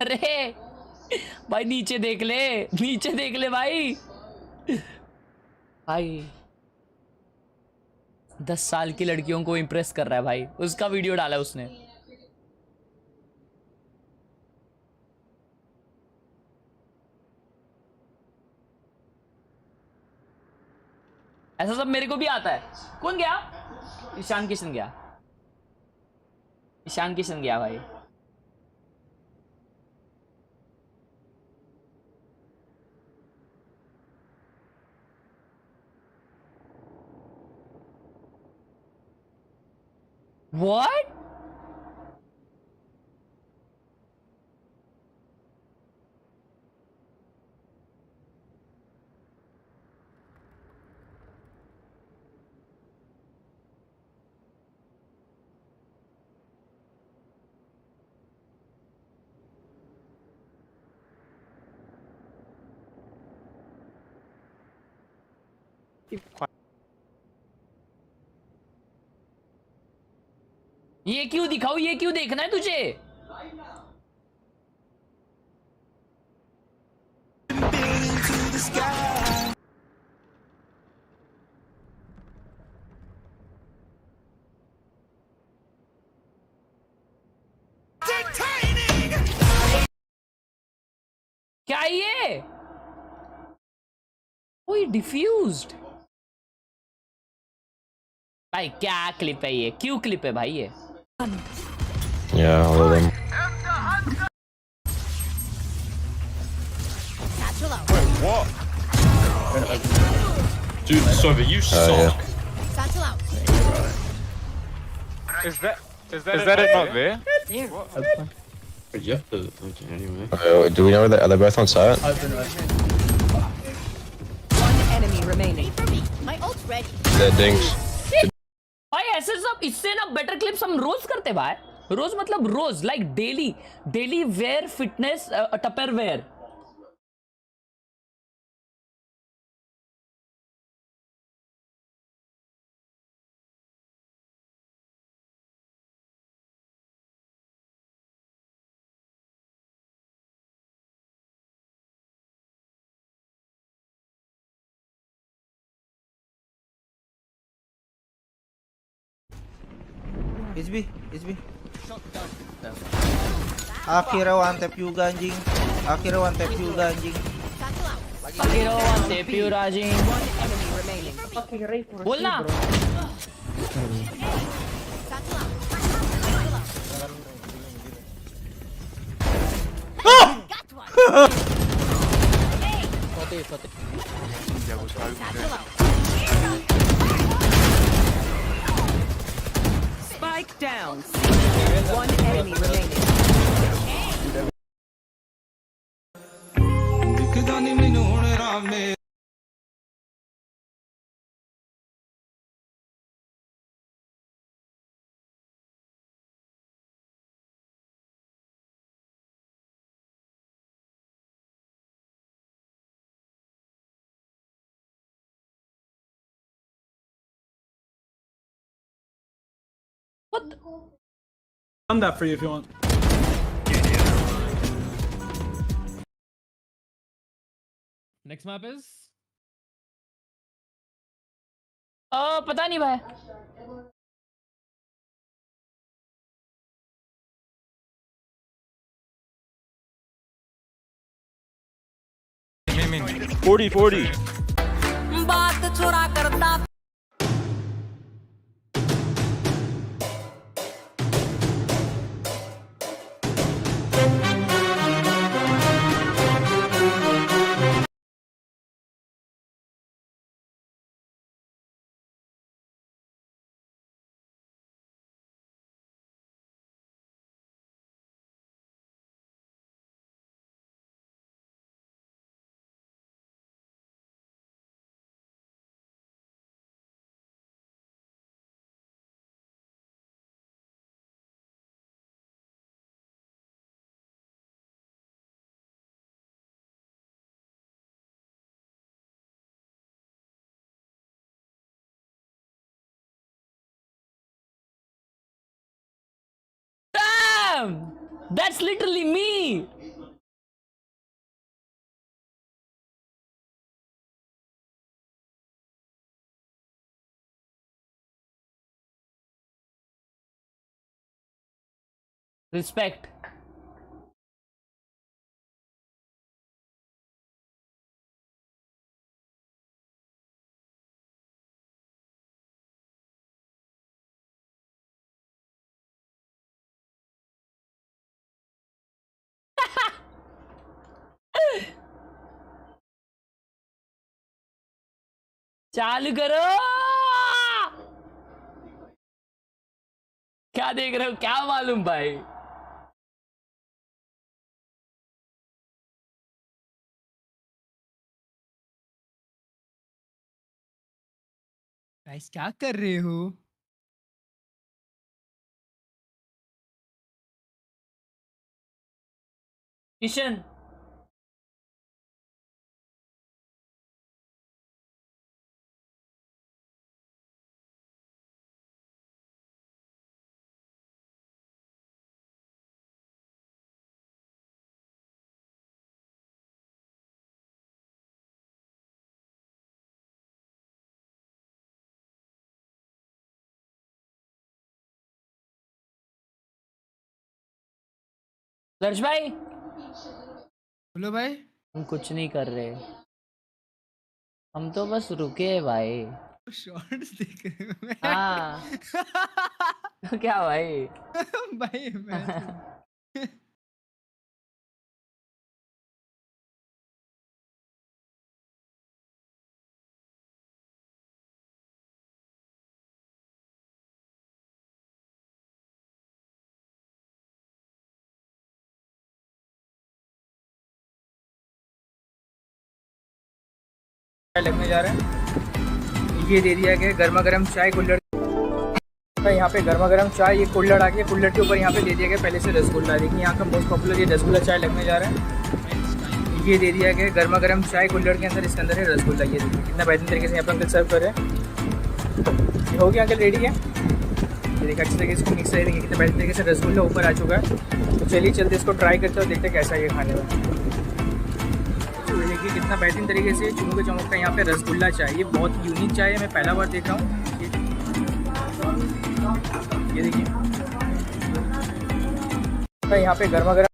अरे भाई नीचे देख ले, नीचे देख ले भाई. भाई 10 साल की लड़कियों को इम्प्रेस कर रहा है भाई. उसका वीडियो डाला है उसने. ऐसा सब मेरे को भी आता है. कौन गया? ईशान किशन गया. ईशान किशन गया भाई. What? ये क्यों दिखाऊं, ये क्यों देखना है तुझे? क्या ये? ओए डिफ्यूज्ड। भाई क्या क्लिप है ये? क्यों क्लिप है भाई ये? Yeah, all of them. Wait, what? Dude, Sova, you suck. Yeah. Is that it not there? You have to. Okay, anyway. Do we know where are they both on site? One enemy remaining. My ult's ready. They're dinks. भाई ऐसे सब इससे ना better clips हम रोज करते भाई। रोज मतलब रोज, लाइक डेली वेयर फिटनेस टपर wear. HB. Akhirnya one tap juga anjing. Akhirnya one tap juga anjing. One enemy remaining. बोलना। Spike down. One enemy remaining. I'm that for you if you want. Next map is पता नहीं भाई। Mean. 40. बात चुरा करता That's literally me. Respect. चालू करो। क्या देख रहे हो, क्या मालूम भाई। गाइस क्या कर रहे हो? किशन दर्श भाई बोलो भाई। हम कुछ नहीं कर रहे, हम तो बस रुके हैं भाई। शॉर्ट्स देख रहे हो मैं। हाँ क्या भाई? भाई मैं लगने जा रहे हैं। ये दे दिया गया गर्मा गर्म चाय कुल्हड़। यहाँ पे गर्मा गर्म चाय, ये कुल्हड़ आ गया, कुल्हड़ के ऊपर यहाँ पे दे दिया गया पहले से रसगुल्ला। देखिए यहाँ का मोस्ट पॉपुलर ये रसगुल्ला चाय लगने जा रहा है। ये दे दिया गया गर्मा गर्म चाय कुल्हड़ के अंदर, इसके अंदर है रसगुल्ला। ये देखिए कितना बेहतरीन तरीके से यहाँ पे अंकल सर्व कर रहे हैं। ये हो गया अंकल, रेडी है। ये देखिए अच्छे तरीके से इसको मिक्स करेंगे, कितना बेहतरीन तरीके से रसगुल्ला ऊपर आ चुका है। तो चलिए चलते इसको ट्राई करते हैं और देखते हैं कैसा है ये खाने में। देखिए कितना बेहतरीन तरीके से चुमक चमक का यहाँ पे रसगुल्ला चाय, ये बहुत यूनिक चाय है, मैं पहला बार देख रहा हूँ। ये देखिए यहाँ पे गर्मा गर्म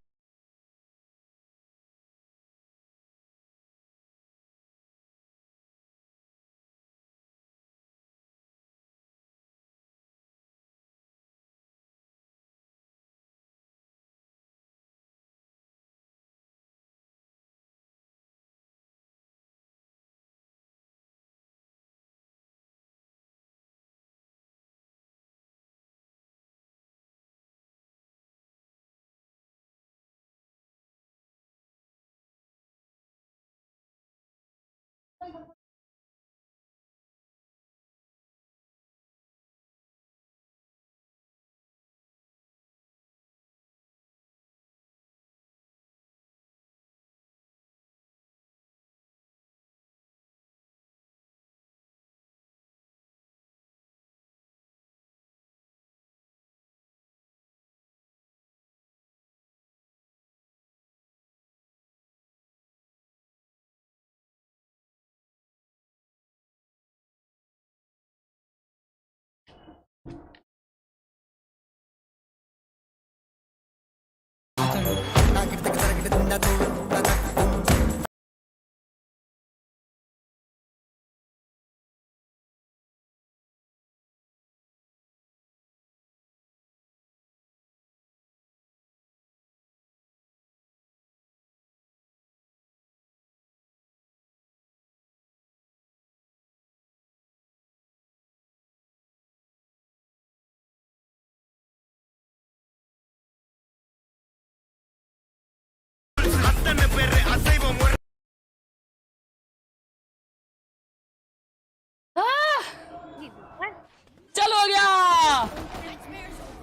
चलो हो गया।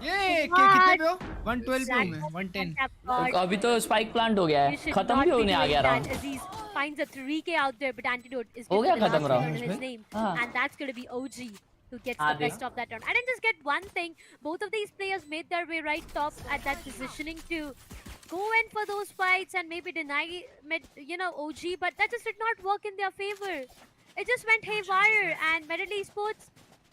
ये कितने पे हो? 112 पे हूँ मैं, 110। अभी तो स्पाइक प्लांट हो गया है, खत्म भी होने आ गया round. Finds a 3K out there, but Antidote is हो गया given the खत्म last round word in his name, हाँ। and that's going to be OG who gets हाँ, the best of that round. I didn't just get one thing. Both of these players made their way right top at that positioning to go in for those fights and maybe deny, OG, but that just did not work in their favor. It just went haywire, and Medal Esports,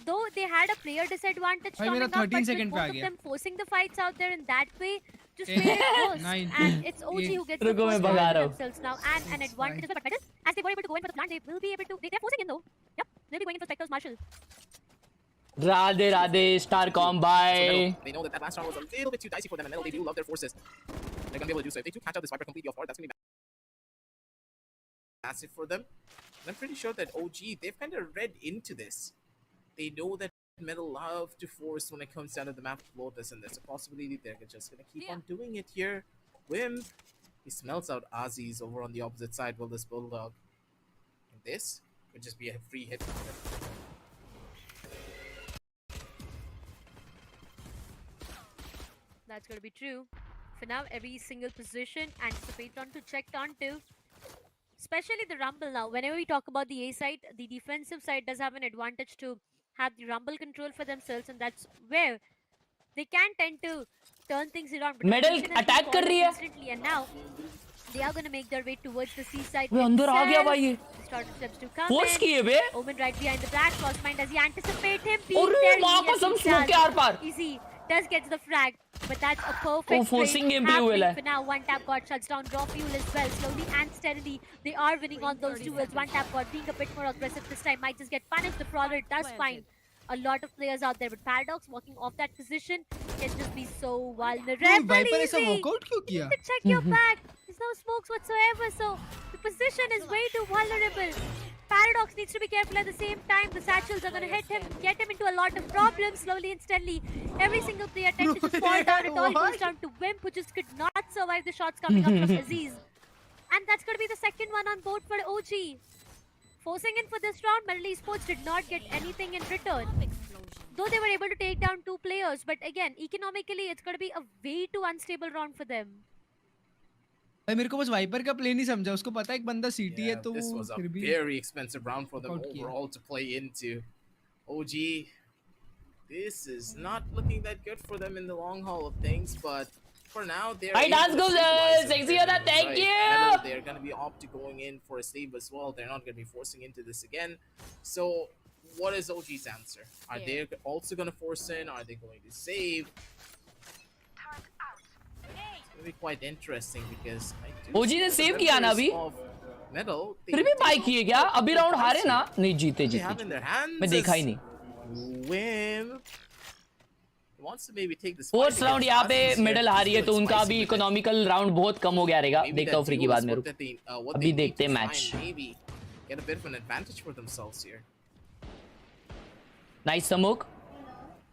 though they had a player disadvantage coming up, but with both of them forcing the fights out there in that way, just made it worse. And it's OG who gets the first round themselves now, and an advantage. But as they were able to go in for the plant, they will be able to. They're forcing in though. Yep, they'll be going in for Spectre's Marshall. Radhe Radhe star com bye. They know that last round was a little bit too dicey for them, and Metal, they do love their forces. They're gonna be able to do so. If they do catch out this Viper completely off guard, that's gonna be massive for them. And I'm pretty sure that OG, they've kind of read into this. They know that Metal love to force when it comes down to the map Lotus, and there's a possibility they're just gonna keep on doing it here. Wim, he smells out Aziz over on the opposite side. Will this Bulldog? And this could just be a free hit for them. That's going to be true. For now, every single position, anticipate on to check on to. Especially the Rumble now. Whenever we talk about the A side, the defensive side does have an advantage to have the Rumble control for themselves, and that's where they can tend to turn things around. Medal attack कर रही है. Instantly, and now they are going to make their way towards the C side. वो अंदर आ गया भाई ये. Started steps to come Force in. किए बे. Omen right behind the back. Crossmind, does he anticipate him? अरे माँ कसम smoke के आर पार. Easy does get the frag. But that's a perfect forcing trade game पे हुए happening है. for now. One tap god shuts down raw fuel as well. Slowly and steadily, they are winning on those duels. One tap god being a bit more aggressive this time might just get punished. The Prowler does find a lot of players out there, but Paradox walking off that position can just be so vulnerable. Viper ऐसा Easy. walkout क्यों You किया? need to check your back. There's no smokes whatsoever, so the position is way too vulnerable. Paradox needs to be careful at the same time. The satchels are going to hit him, get him into a lot of problems slowly and steadily. Every single player tends to just fall down. It all goes down to Wimp, who just could not survive the shots coming up from Aziz. And that's going to be the second one on board for OG. Forcing in for this round, Metal Esports did not get anything in return. Though they were able to take down 2 players, but again, economically, it's going to be a way too unstable round for them. भाई मेरे को बस wiper का play नहीं समझा. उसको पता है एक बंदा सीटी है तो this was a फिर भी very expensive round for them overall to play into. OG, this is not looking that good for them in the long haul of things, but for now they're Hi, able dance to goes, stabilize it. sexy Yoda, thank Right. you. Metal, they're going to be opting going in for a save as well. They're not going to be forcing into this again. So what is OG's answer? Are they also going to force in? Are they going to save? It's going to be quite interesting because I do OG ने see save the किया ना members अभी? of Metal, फिर भी by किए क्या? अभी round हारे ना? नहीं जीते they have in जीते. their hands मैं देखा ही is नहीं. Wimp wants to maybe take this fourth fight round against यहाँ पे Aspen's here. मिडल हारी है तो It's उनका spicy भी with it. इकोनॉमिकल राउंड बहुत कम हो गया रहेगा. Maybe देखता that हूँ फ्री की duel बाद is में what रुक. what अभी they need देखते to हैं try match. and maybe get a bit of an advantage for themselves here. Nice smoke.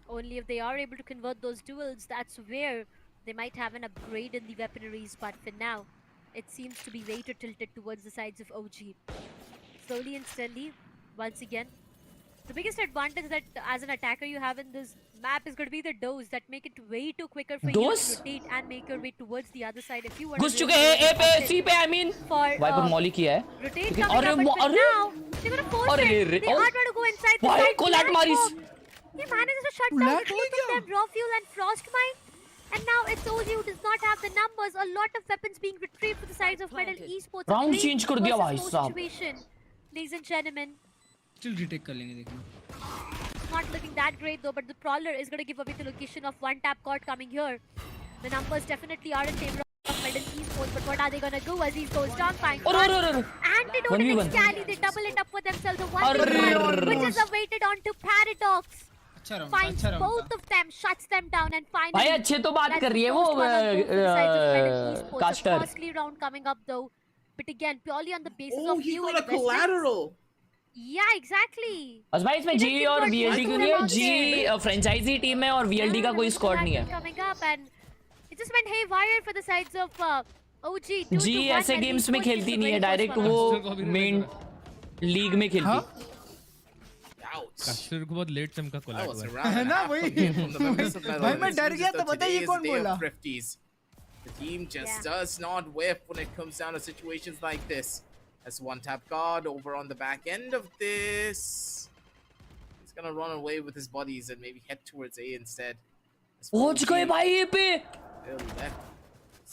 Only if they are able to convert those duels, that's where they might have an upgrade in the weaponaries. But for now, it seems to be way too tilted towards the sides of OG. Slowly and steadily, once again, the biggest advantage that as an attacker you have in this map is going to be the doors that make it way too quicker for you to rotate and make your way towards the other side. If you want घुस चुके हैं ए पे सी पे I mean. Wiper Molly किया है. rotate लेकिन coming अरे up, but for अरे now they're going to force अरे it. रे They are going to go inside the भाई side. कोलाट मारिस. He manages to shut down both of them, Raw Fuel and Frostmine. And now it's OG who does not have the numbers. A lot of weapons being retrieved for the sides of Metal Esports. Round change कर दिया भाई साहब. Situation, ladies and gentlemen. Still retake कर लेंगे देखना. Not looking that great though, but the Prowler is going to give away the location of one tap god coming here. The numbers definitely are in favor of Metal Esports, but what are they going to do as he goes down? Fine. Antidote and Excali, they double it up for themselves. The 1v1, which is awaited onto Paradox. Finds both of them, shuts them down, and finally. भाई अच्छे तो बात कर रही है वो caster. Costly round coming up though, but again purely on the basis Oh, of he new got a investments. collateral. Yeah, exactly. बस भाई इसमें जी और VLD क्यों नहीं है? जी फ्रेंचाइजी टीम है और VLD का कोई स्क्वाड नहीं है. Coming up and it just went haywire for the sides of OG. जी ऐसे गेम्स में खेलती नहीं है, डायरेक्ट वो मेन लीग में खेलती. कास्टर को बहुत लेट चमका कोलाट हुआ है ना वही. भाई मैं डर गया तो पता है ये कौन बोला. The team just does not whiff when it comes down to situations like this. As one tap god over on the back end of this. He's gonna run away with his buddies and maybe head towards A instead. पहुंच गए भाई ए पे.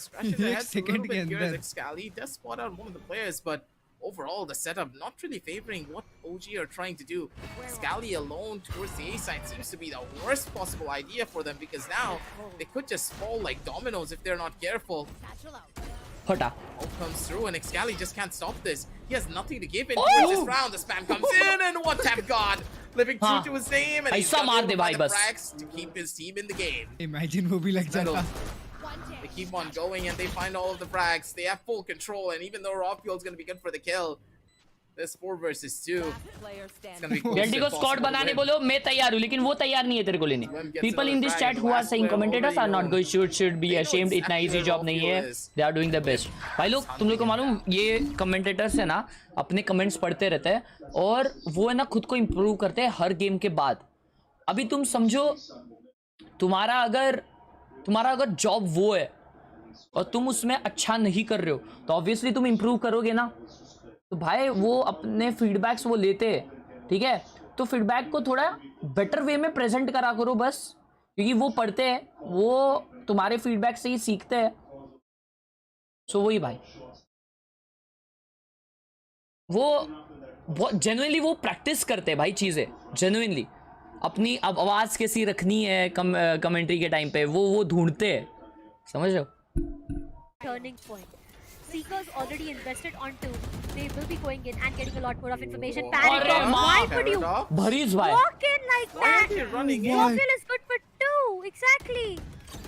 Scratches ahead a little bit here as Excali does spot out one of the players, but overall the setup not really favoring what OG are trying to do. Excali alone towards the A side seems to be the worst possible idea for them because now they could just fall like dominoes if they're not careful. हटा. All comes through and Excali just can't stop this. He has nothing to give in towards this round. The spam comes in and one tap god living true to his name and he's मार दे भाई the बस. frags to keep his team in the game. Imagine वो भी लग जाता. They keep on going and they find all of the frags. They have full control and even though Raw Fuel is going to be good for the kill, this 4 versus 2. It's going to be close VLD को squad बनाने बोलो, मैं तैयार हूँ लेकिन वो तैयार नहीं है तेरे को लेने. People in this chat who are saying commentators are not good, should be ashamed. इतना easy job नहीं है. They are doing the best. भाई लोग तुम लोग को मालूम ये commentators है ना अपने कमेंट्स पढ़ते रहते हैं और वो है ना खुद को इम्प्रूव करते हैं हर गेम के बाद. अभी तुम समझो तुम्हारा अगर जॉब वो है और तुम उसमें अच्छा नहीं कर रहे हो तो ऑब्वियसली तुम इम्प्रूव करोगे ना. तो भाई वो अपने फीडबैक्स वो लेते हैं, ठीक है, तो फीडबैक को थोड़ा बेटर वे में प्रेजेंट करा करो बस, क्योंकि वो पढ़ते हैं, वो तुम्हारे फीडबैक से ही सीखते हैं. सो वही भाई वो जेन्युइनली वो प्रैक्टिस करते हैं भाई चीज़ें जेन्युइनली. अपनी अब आवाज कैसी रखनी है कमेंट्री के टाइम पे वो ढूंढते हैं, समझ रहे हो? Turning point. Seekers already invested on 2. They will be going in and getting a lot more of information. Paradox, why would you Bhariz bhai walk in like Why that? are you running in? Waffle is good for 2, exactly.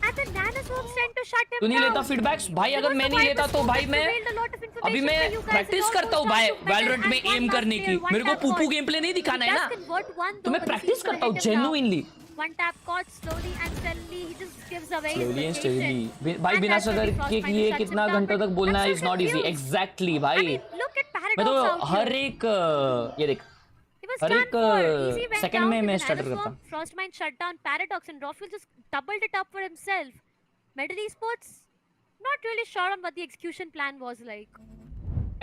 And the nanoswarms tend to shut him तू नहीं down. लेता feedbacks भाई? अगर मैं नहीं लेता तो भाई मैं अभी मैं प्रैक्टिस करता हूँ भाई वैलोरेंट में एम करने की। मेरे को पुपू गेम प्ले नहीं दिखाना है ना, तो मैं प्रैक्टिस करता हूँ genuinely. One tap caught slowly and steadily. He just gives away. Slowly and steadily भाई बिना सदर के कि ये कितना घंटों तक बोलना है इज नॉट इजी। एग्जैक्टली भाई मैं तो हर एक ये देख हर एक सेकंड में मैं स्टार्ट करता हूँ। Frostmine shut down Paradox and Rafael just doubled it up for himself. Medal Esports, not really sure on what the execution plan was like.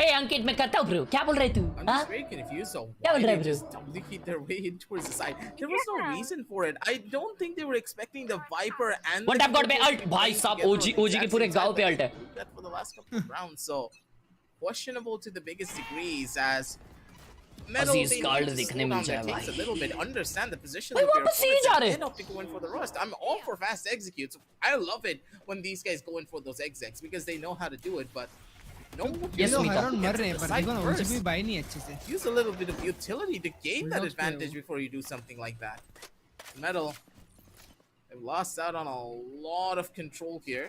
ए अंकित मैं करता हूँ ब्रो, क्या बोल रहे तू? I'm just very confused. So क्या why बोल रहे they bro? just duplicate their way in towards the side? There was no reason for it. I don't think they were expecting the Viper and. One tap got पे alt भाई साहब ओजी के पूरे गांव पे अल्ट है। That for the last couple of rounds, so questionable to the biggest degrees as. Aziz card दिखने मिल जाए takes a भाई। little bit. Understand the position भाई of your वापस ही opponents जा and रहे। then opt to go in for the rust. I'm all for fast executes. I love it when these guys go in for those execs because they know how to do it, but. No, Yes, Mika. मर रहे हैं पर देखो ना उनसे कोई by नहीं अच्छे से। Use a little bit of utility to gain that advantage before you do something like that. Metal, they've lost out on a lot of control here.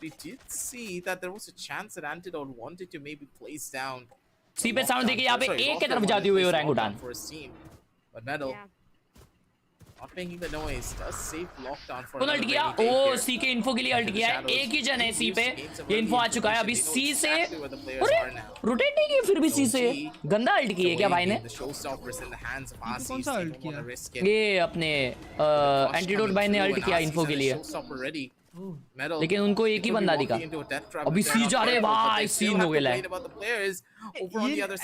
We did see that there was a chance that Antidote wanted to maybe place down. सी पे sound देखिए यहाँ पे एक की तरफ जाती हुई orangutan. For a team, but Metal, not making the noise, does save lockdown for. कौन अल्ट किया? ओ सी के इन्फो के लिए अल्ट किया है। एक ही जन है सी पे, ये इन्फो आ चुका है अभी सी से। अरे रोटेट नहीं किया फिर भी सी से, गंदा अल्ट किया है क्या भाई ने? कौन सा अल्ट किया? ये अपने एंटीडोट भाई ने अल्ट किया इन्फो के लिए, लेकिन उनको एक ही बंदा दिखा। अभी सी जा रहे भाई, सीन हो गया है।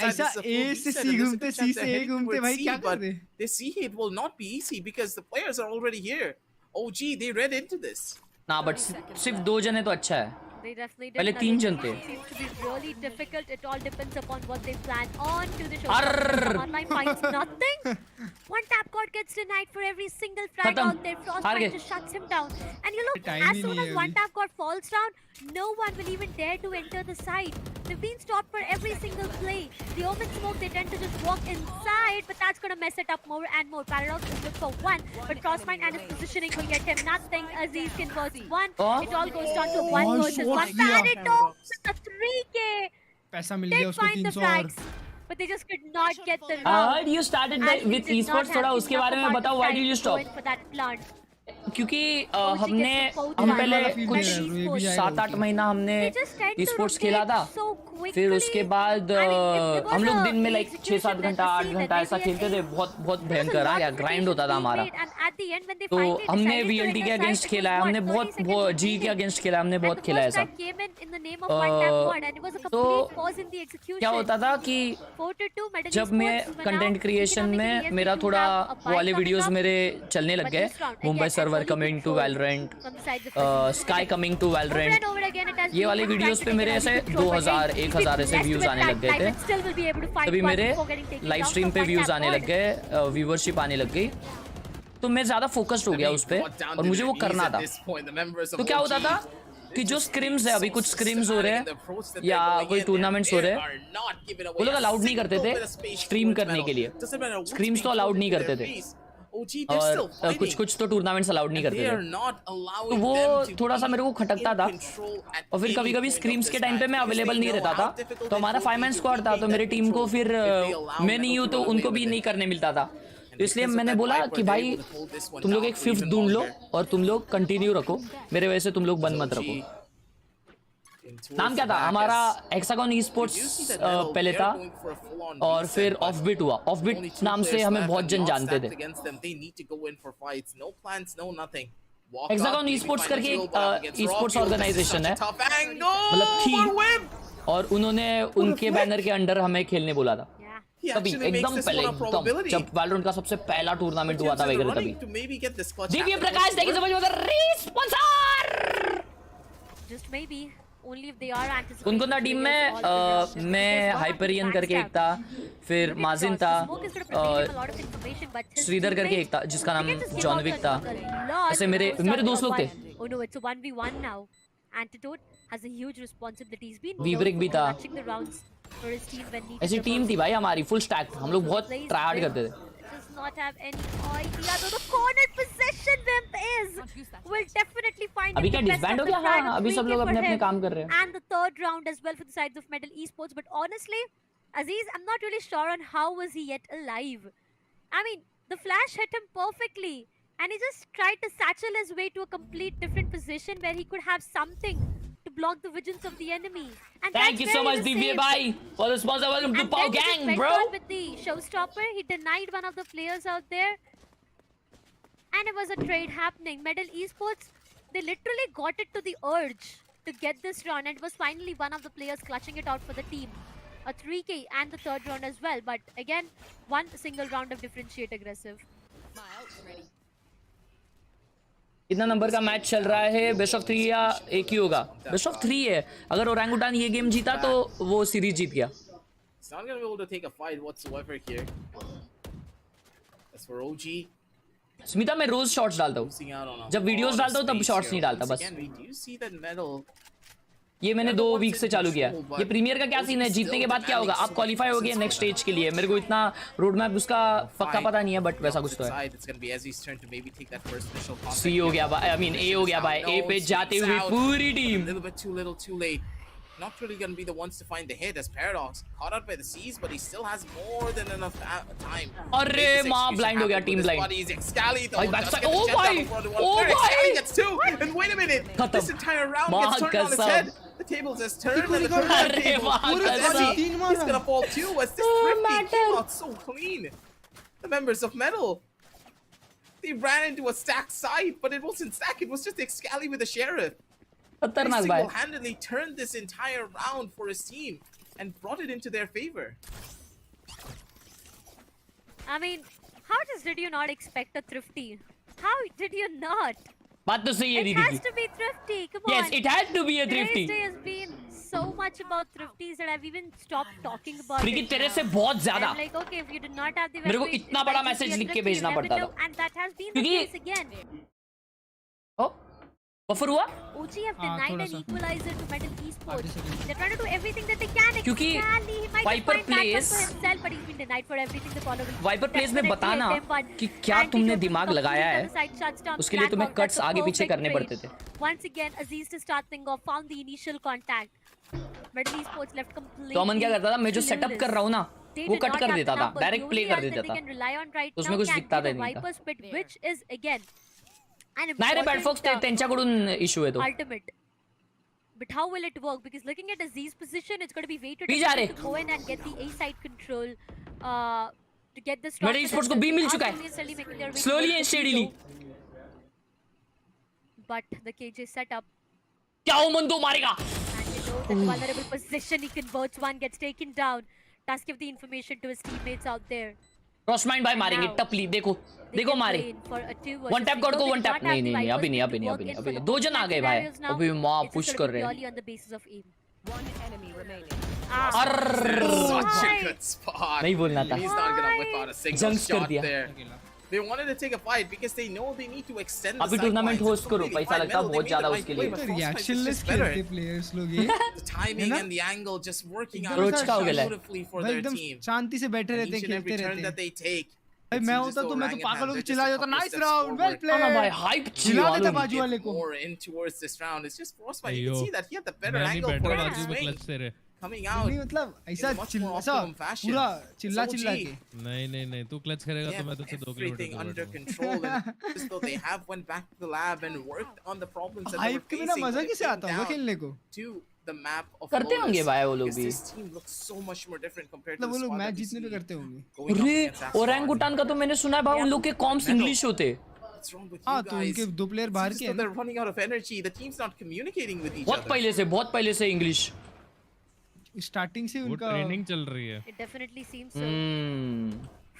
ऐसा ए से सी घूमते सी से ए घूमते भाई क्या कर रहे? They see it will not be easy because the players are already here. OG, they read into this. ना बट सिर्फ 2 जने तो अच्छा है, They definitely did. पहले 3 जन थे। It seems to be really difficult. It all depends upon what they plan on to the show. Online finds nothing. One tap cord gets denied for every single frag out there. Frostbite just shuts him down. And you look, as soon as one tap cord falls down, no one will even dare to enter the site. They've been stopped for every single play. The Omen smoke, they tend to just walk inside, but that's going to mess it up more and more. Paradox will look for one, but Frostbite and his positioning will get him nothing. Aziz converts one. It all goes down to one versus one. Paradox with the 3K. पैसा मिल गया उसको 300 और। But they just could not get the round. You started with esports, थोड़ा उसके बारे में बताओ. Why did you stop? For that plant. क्योंकि हम पहले कुछ 7-8 महीना हमने esports खेला था, फिर उसके बाद हम लोग दिन में लाइक 6-7 घंटा 8 घंटा ऐसा खेलते थे, बहुत भयंकर आ गया, ग्राइंड होता था हमारा। तो हमने VLT के अगेंस्ट खेला है, हमने बहुत जी के अगेंस्ट खेला है, हमने बहुत खेला है ऐसा। तो क्या होता था कि जब मैं कंटेंट क्रिएशन में मेरा थोड़ा वाले वीडियोस मेरे चलने लग गए, Mumbai server coming to Valorant, Sky coming to Valorant, ये वाले वीडियोस पे मेरे ऐसे 2000-1000 ऐसे व्यूज आने लग गए थे। तभी मेरे लाइव स्ट्रीम पे व्यूज आने लग गए, व्यूवरशिप आने लग गई, तो मैं ज्यादा फोकस्ड हो गया उस पे और मुझे वो करना था। तो क्या होता था कि जो स्क्रिम्स है, अभी कुछ स्क्रिम्स हो रहे हैं या कोई टूर्नामेंट्स हो रहे हैं, वो लोग अलाउड नहीं करते थे स्ट्रीम करने के लिए, स्क्रिम्स तो अलाउड नहीं करते थे और कुछ तो टूर्नामेंट्स अलाउड नहीं करते थे। तो वो थोड़ा सा मेरे को खटकता था और फिर कभी कभी स्क्रीम्स के टाइम पे मैं अवेलेबल नहीं रहता था, तो हमारा 5-man स्क्वाड था, तो मेरे टीम को फिर मैं नहीं हूँ तो उनको भी नहीं करने मिलता था। तो इसलिए मैंने बोला कि भाई तुम लोग एक 5th ढूंढ लो और तुम लोग कंटिन्यू रखो, मेरे वजह से तुम लोग बंद मत रखो। नाम क्या था हमारा? हेक्सागन esports पहले था और फिर ऑफबीट हुआ। ऑफबीट नाम से हमें बहुत जन जानते थे। हेक्सागन esports करके esports ऑर्गेनाइजेशन है, मतलब थी, और उन्होंने उनके बैनर के अंडर हमें खेलने बोला था। तभी एकदम पहले, एकदम जब वैलोरेंट का सबसे पहला टूर्नामेंट हुआ था वगैरह, तभी देखिए प्रकाश देखिए समझ में आता, sponsor Just maybe. only if they are anticipating. कौन कौन था टीम में? मैं हाइपरियन करके एक था, फिर माजिन था, श्रीधर करके एक था जिसका नाम जॉनविक था। ऐसे मेरे दोस्त लोग थे। Oh no, it's a 1v1 now. Antidote has a huge responsibility. He's been वीब्रिक भी था। matching the rounds for his team when needed. ऐसी टीम थी भाई हमारी, फुल स्टैक। हम लोग बहुत ट्राई हार्ड करते थे। Does not have any idea though the corner possession Wimp is will definitely find अभी him क्या the best डिसबैंड हो of the गया? side. हाँ, A अभी सब 3K लोग for अपने-अपने him. काम कर रहे हैं। And the third round as well for the sides of Medal Esports. But honestly, Aziz, I'm not really sure on how was he yet alive. I mean, the flash hit him perfectly, and he just tried to satchel his way to a complete different position where he could have something to block the visions of the enemy. And Thank you so much, DVA bhai, for the sponsor. Welcome to Pow Gang, bro. With the showstopper, he denied one of the players out there, and it was a trade happening. Medal Esports, they literally got it to the urge to get this round, and it was finally one of the players clutching it out for the team. A 3K and the third round as well, but again, one single round of differentiate aggressive. कितना number का match चल रहा है? Best of 3 या एक ही होगा? Best of 3 है। अगर ओरंगुटान ये गेम जीता तो वो सीरीज जीत गया। He's not gonna be able to take a fight whatsoever here. As for OG, Smita मैं रोज शॉट्स डालता हूँ, जब वीडियोस डालता हूँ तब शॉट्स नहीं डालता बस। again, we do see that Medal. ये मैंने 2 वीक से चालू किया। ये प्रीमियर का क्या सीन है? जीतने के बाद क्या होगा? आप क्वालिफाई हो गए नेक्स्ट स्टेज के लिए। मेरे को इतना रोड मैप उसका पक्का पता नहीं है, बट वैसा कुछ तो है। सी हो गया भाई, आई मीन ए हो गया भाई। ए पे जाते हुए पूरी team. Not really going to be the ones to find the hit as Paradox caught out by the C's, but he still has more than enough time. अरे माँ ब्लाइंड हो गया, टीम ब्लाइंड। भाई बैकसाइड, ओ भाई, Excali gets 2, and wait a minute, this entire round gets turned on its head. The tables has turned, and the third table, he's gonna fall too. As this Thrifty came out so clean. The members of Metal, they ran into a stacked side, but it wasn't stacked. It was just Excali with the Sheriff. He single-handedly turned this entire round for his team and brought it into their favor. I mean, how did you not expect a Thrifty? How did you not? बात तो सही है दीदी। It has to be Thrifty. Come on. Yes, it had to be a Thrifty. Today's day has been so much about Thrifties that I've even stopped talking about क्योंकि it. तेरे से बहुत ज्यादा। I'm like, okay, if you did not have the मेरे को इतना बड़ा message लिख के भेजना पड़ता था। And that has been the case again. Oh buffer हुआ? OG have denied an equalizer to Medal Esports. They're trying to do everything that they can. क्योंकि वाइपर प्लेस वाइपर प्लेस में बताना कि क्या तुमने दिमाग लगाया है, उसके लिए तुम्हें कट्स आगे पीछे करने पड़ते थे। Once again, Aziz to start thing off, found the initial contact. Medal Esports left completely. तो अमन क्या करता था? मैं जो सेटअप कर रहा हूँ ना, वो कट कर देता था, डायरेक्ट प्ले कर देता था, उसमें कुछ दिखता नहीं था। Which is again नाही रे बॅट फॉक्स त्यांच्याकडून इशू आहे तो। Ultimate. But how will it work? Because looking at Aziz's position, it's going to be way too difficult to go in and get the A side control. To get this. मेरे esports को B मिल चुका है। Slowly and steadily. But the KJ setup. क्या वो मंदो मारेगा? And you know that vulnerable position he converts one, gets taken down. Does give the information to his teammates out there. Cross mind भाई मारेंगे टपली, देखो देखो मारे। वन टैप गॉड को one tap नहीं नहीं अभी नहीं अभी नहीं अभी नहीं अभी 2 जन आ गए भाई, अभी मां पुश कर रहे हैं। नहीं बोलना था, जंक्स कर दिया। They wanted to take a fight because they know they need to extend the अभी टूर्नामेंट होस्ट करो, पैसा लगता है बहुत ज्यादा उसके लिए। रिएक्शनलेस खेलते प्लेयर्स लोग ये। The timing and the angle just working out beautifully for their team. शांति से बैठे रहते हैं, खेलते रहते that they take. भाई मैं होता तो मैं तो पागल होकर चिल्ला जाता, नाइस राउंड, वेल प्लेड। भाई हाइप चिल्ला देता बाजू वाले को। More in towards this round. It's just Frostbite. You can see that he had the better angle for his swing. Coming out. नहीं मतलब ऐसा पूरा चिल्ला चिल्ला के। नहीं तू क्लच करेगा तो मैं तुझसे 2 kilometre under control. Just though they have went back to the lab and worked on the problems that they were hype के बिना मजा कैसे आता होगा खेलने को? To the map of करते होंगे भाई वो लोग भी। This team looks so much more different compared to वो लोग मैच जीतने भी करते होंगे। अरे ओरंगुटान का तो मैंने सुना है भाई उन लोग के कॉम्स इंग्लिश होते। हाँ तो उनके 2 प्लेयर बाहर के हैं। They're running out of energy. The team's not communicating with each other. बहुत पहले से इंग्लिश स्टार्टिंग से उनका ट्रेनिंग चल रही है। It definitely seems so.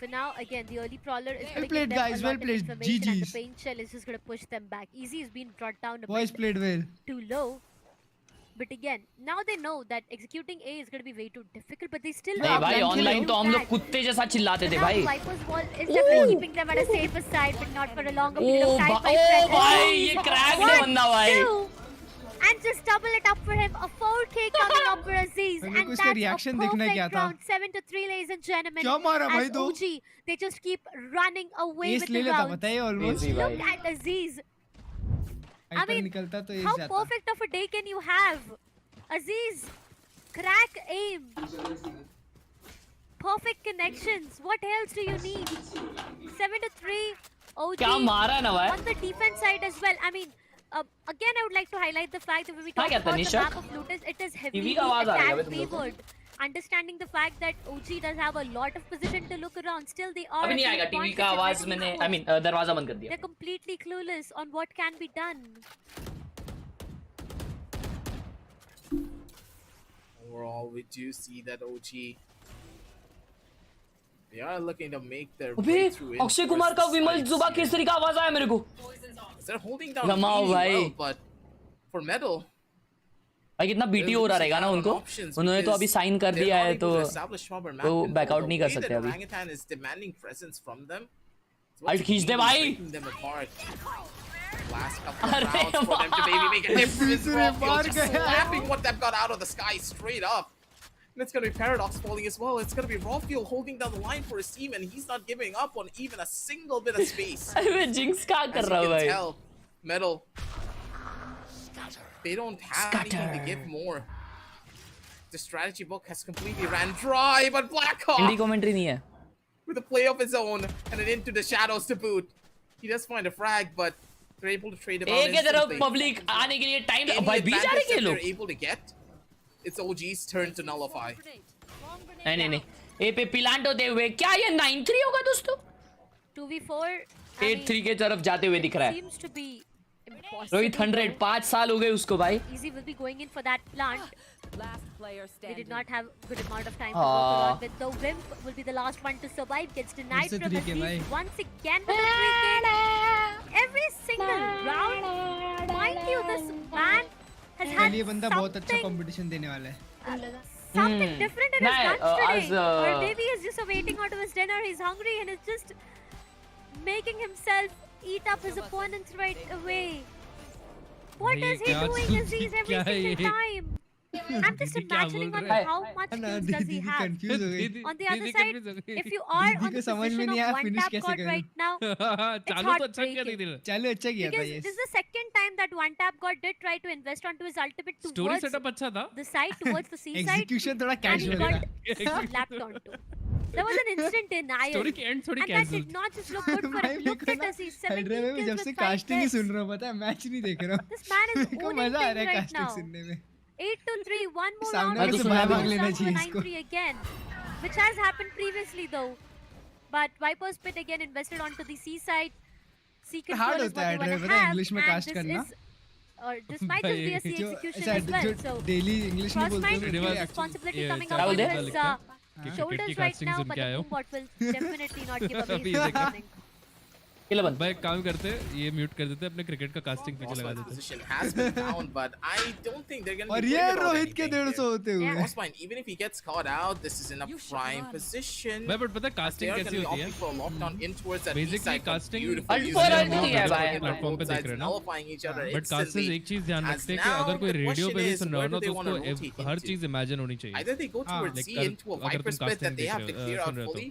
For now, again, the early prowler is well played, guys. Well played. GG's. The paint shell is just going to push them back. Easy has been brought down. Boys played well. Too low. But again, now they know that executing A is going to be way too difficult, but they still नहीं भाई online तो हम लोग कुत्ते जैसा चिल्लाते थे भाई Viper's wall is definitely keeping them at a safer side, but not for a longer period of time. ओ भाई ये क्रैक है बंदा भाई and just double it up for him, a 4K coming up for Aziz, and that's a perfect round. 7-3, ladies and gentlemen. As OG, they just keep running away with the round. Look at Aziz. I mean, how perfect of a day can you have? Aziz, crack aim, perfect connections. What else do you need? 7-3, OG on the defense side as well. I mean, again, I would like to highlight the fact that when we talk about the map of Lotus, it is heavily attack favored. Understanding the fact that OG does have a lot of position to look around, still they are. अभी नहीं आएगा TV का आवाज मैंने I mean दरवाजा बंद कर दिया. They're completely clueless on what can be done. Overall, we do see that OG. They are looking to make their अबे अक्षय कुमार का विमल जुबा केसरी का आवाज आया मेरे को. They're holding down really well, but for Metal, भाई कितना बीटी हो रहा रहेगा ना उनको. उन्होंने तो अभी साइन कर दिया है तो वो बैकआउट नहीं कर सकते अभी. Orangutan is demanding presence from them. Ult खींच दे भाई. Last couple of rounds for them to maybe make a difference. Just slapping what they've got out of the sky straight up. And it's going to be Paradox falling as well. It's going to be Rawfield holding down the line for his team, and he's not giving up on even a single bit of space. अरे Jinx क्या कर रहा है भाई? Tell, Metal, they don't have anything to give more. The strategy book has completely ran dry, but Blackhawk Hindi commentary नहीं है. With a play of his own and an into the shadows to boot. He does find a frag, but they're able to trade him out एक तरफ instantly. public आने के लिए time Any भाई बीच आ रहे हैं लोग. they're able to get. It's OG's turn to nullify. नहीं ए पे पिलांट होते हुए क्या ये 9-3 होगा दोस्तों? 2v4 8-3 के तरफ जाते हुए दिख रहा है. Seems to be impossible. Rohit 100 5 साल हो गए उसको भाई. Easy will be going in for that plant. They did not have good amount of time to work around with. The Wimp will be the last one to survive. Gets denied from the lead once again. Every single round. Mind you, this man has had ये बंदा बहुत अच्छा competition देने वाला है. Something different in his lunch today. Or maybe he's just waiting out of his dinner. He's hungry and is just making himself eat up his opponents right away. What is he doing Aziz every single time? I'm just imagining on how much skills does he have. On the other side, if you are on the position of one tap god right now, it's heartbreaking. Because this is the second time that one tap god did try to invest onto his ultimate towards the side, towards the C side, and he got slapped onto. There was an instant denial, and that did not just look good for him. Look at us, he's 17 kills with 5 deaths. सुन रहा हूँ पता है match नहीं देख रहा हूँ. This man is owning things right now. सुनने में. 8-3, one more round to the 9-3 again, which has happened previously though. But Viper's Pit again invested onto the C side. C control is what they want to have, and this might just be a C execution as well. So Crossmind responsibility coming up on his shoulders right now, but the Boombot will definitely not give up his running. भाई एक काम करते ये mute कर देते अपने cricket का casting पीछे लगा देते. Position has been down, but I don't think they're going to और be ये worried about रोहित के 150 होते हुए. That's fine. Even if he gets caught out, this is in a prime position. भाई बट पता है कास्टिंग कैसी होती है? Basically कास्टिंग प्लेटफॉर्म पे देख रहे हैं ना. बट कास्टर्स एक चीज ध्यान रखते हैं कि अगर कोई रेडियो पे भी सुन रहा हो ना तो उसको हर चीज इमेजिन होनी चाहिए. Either they go towards C into a Viper's Pit that they have to clear out fully,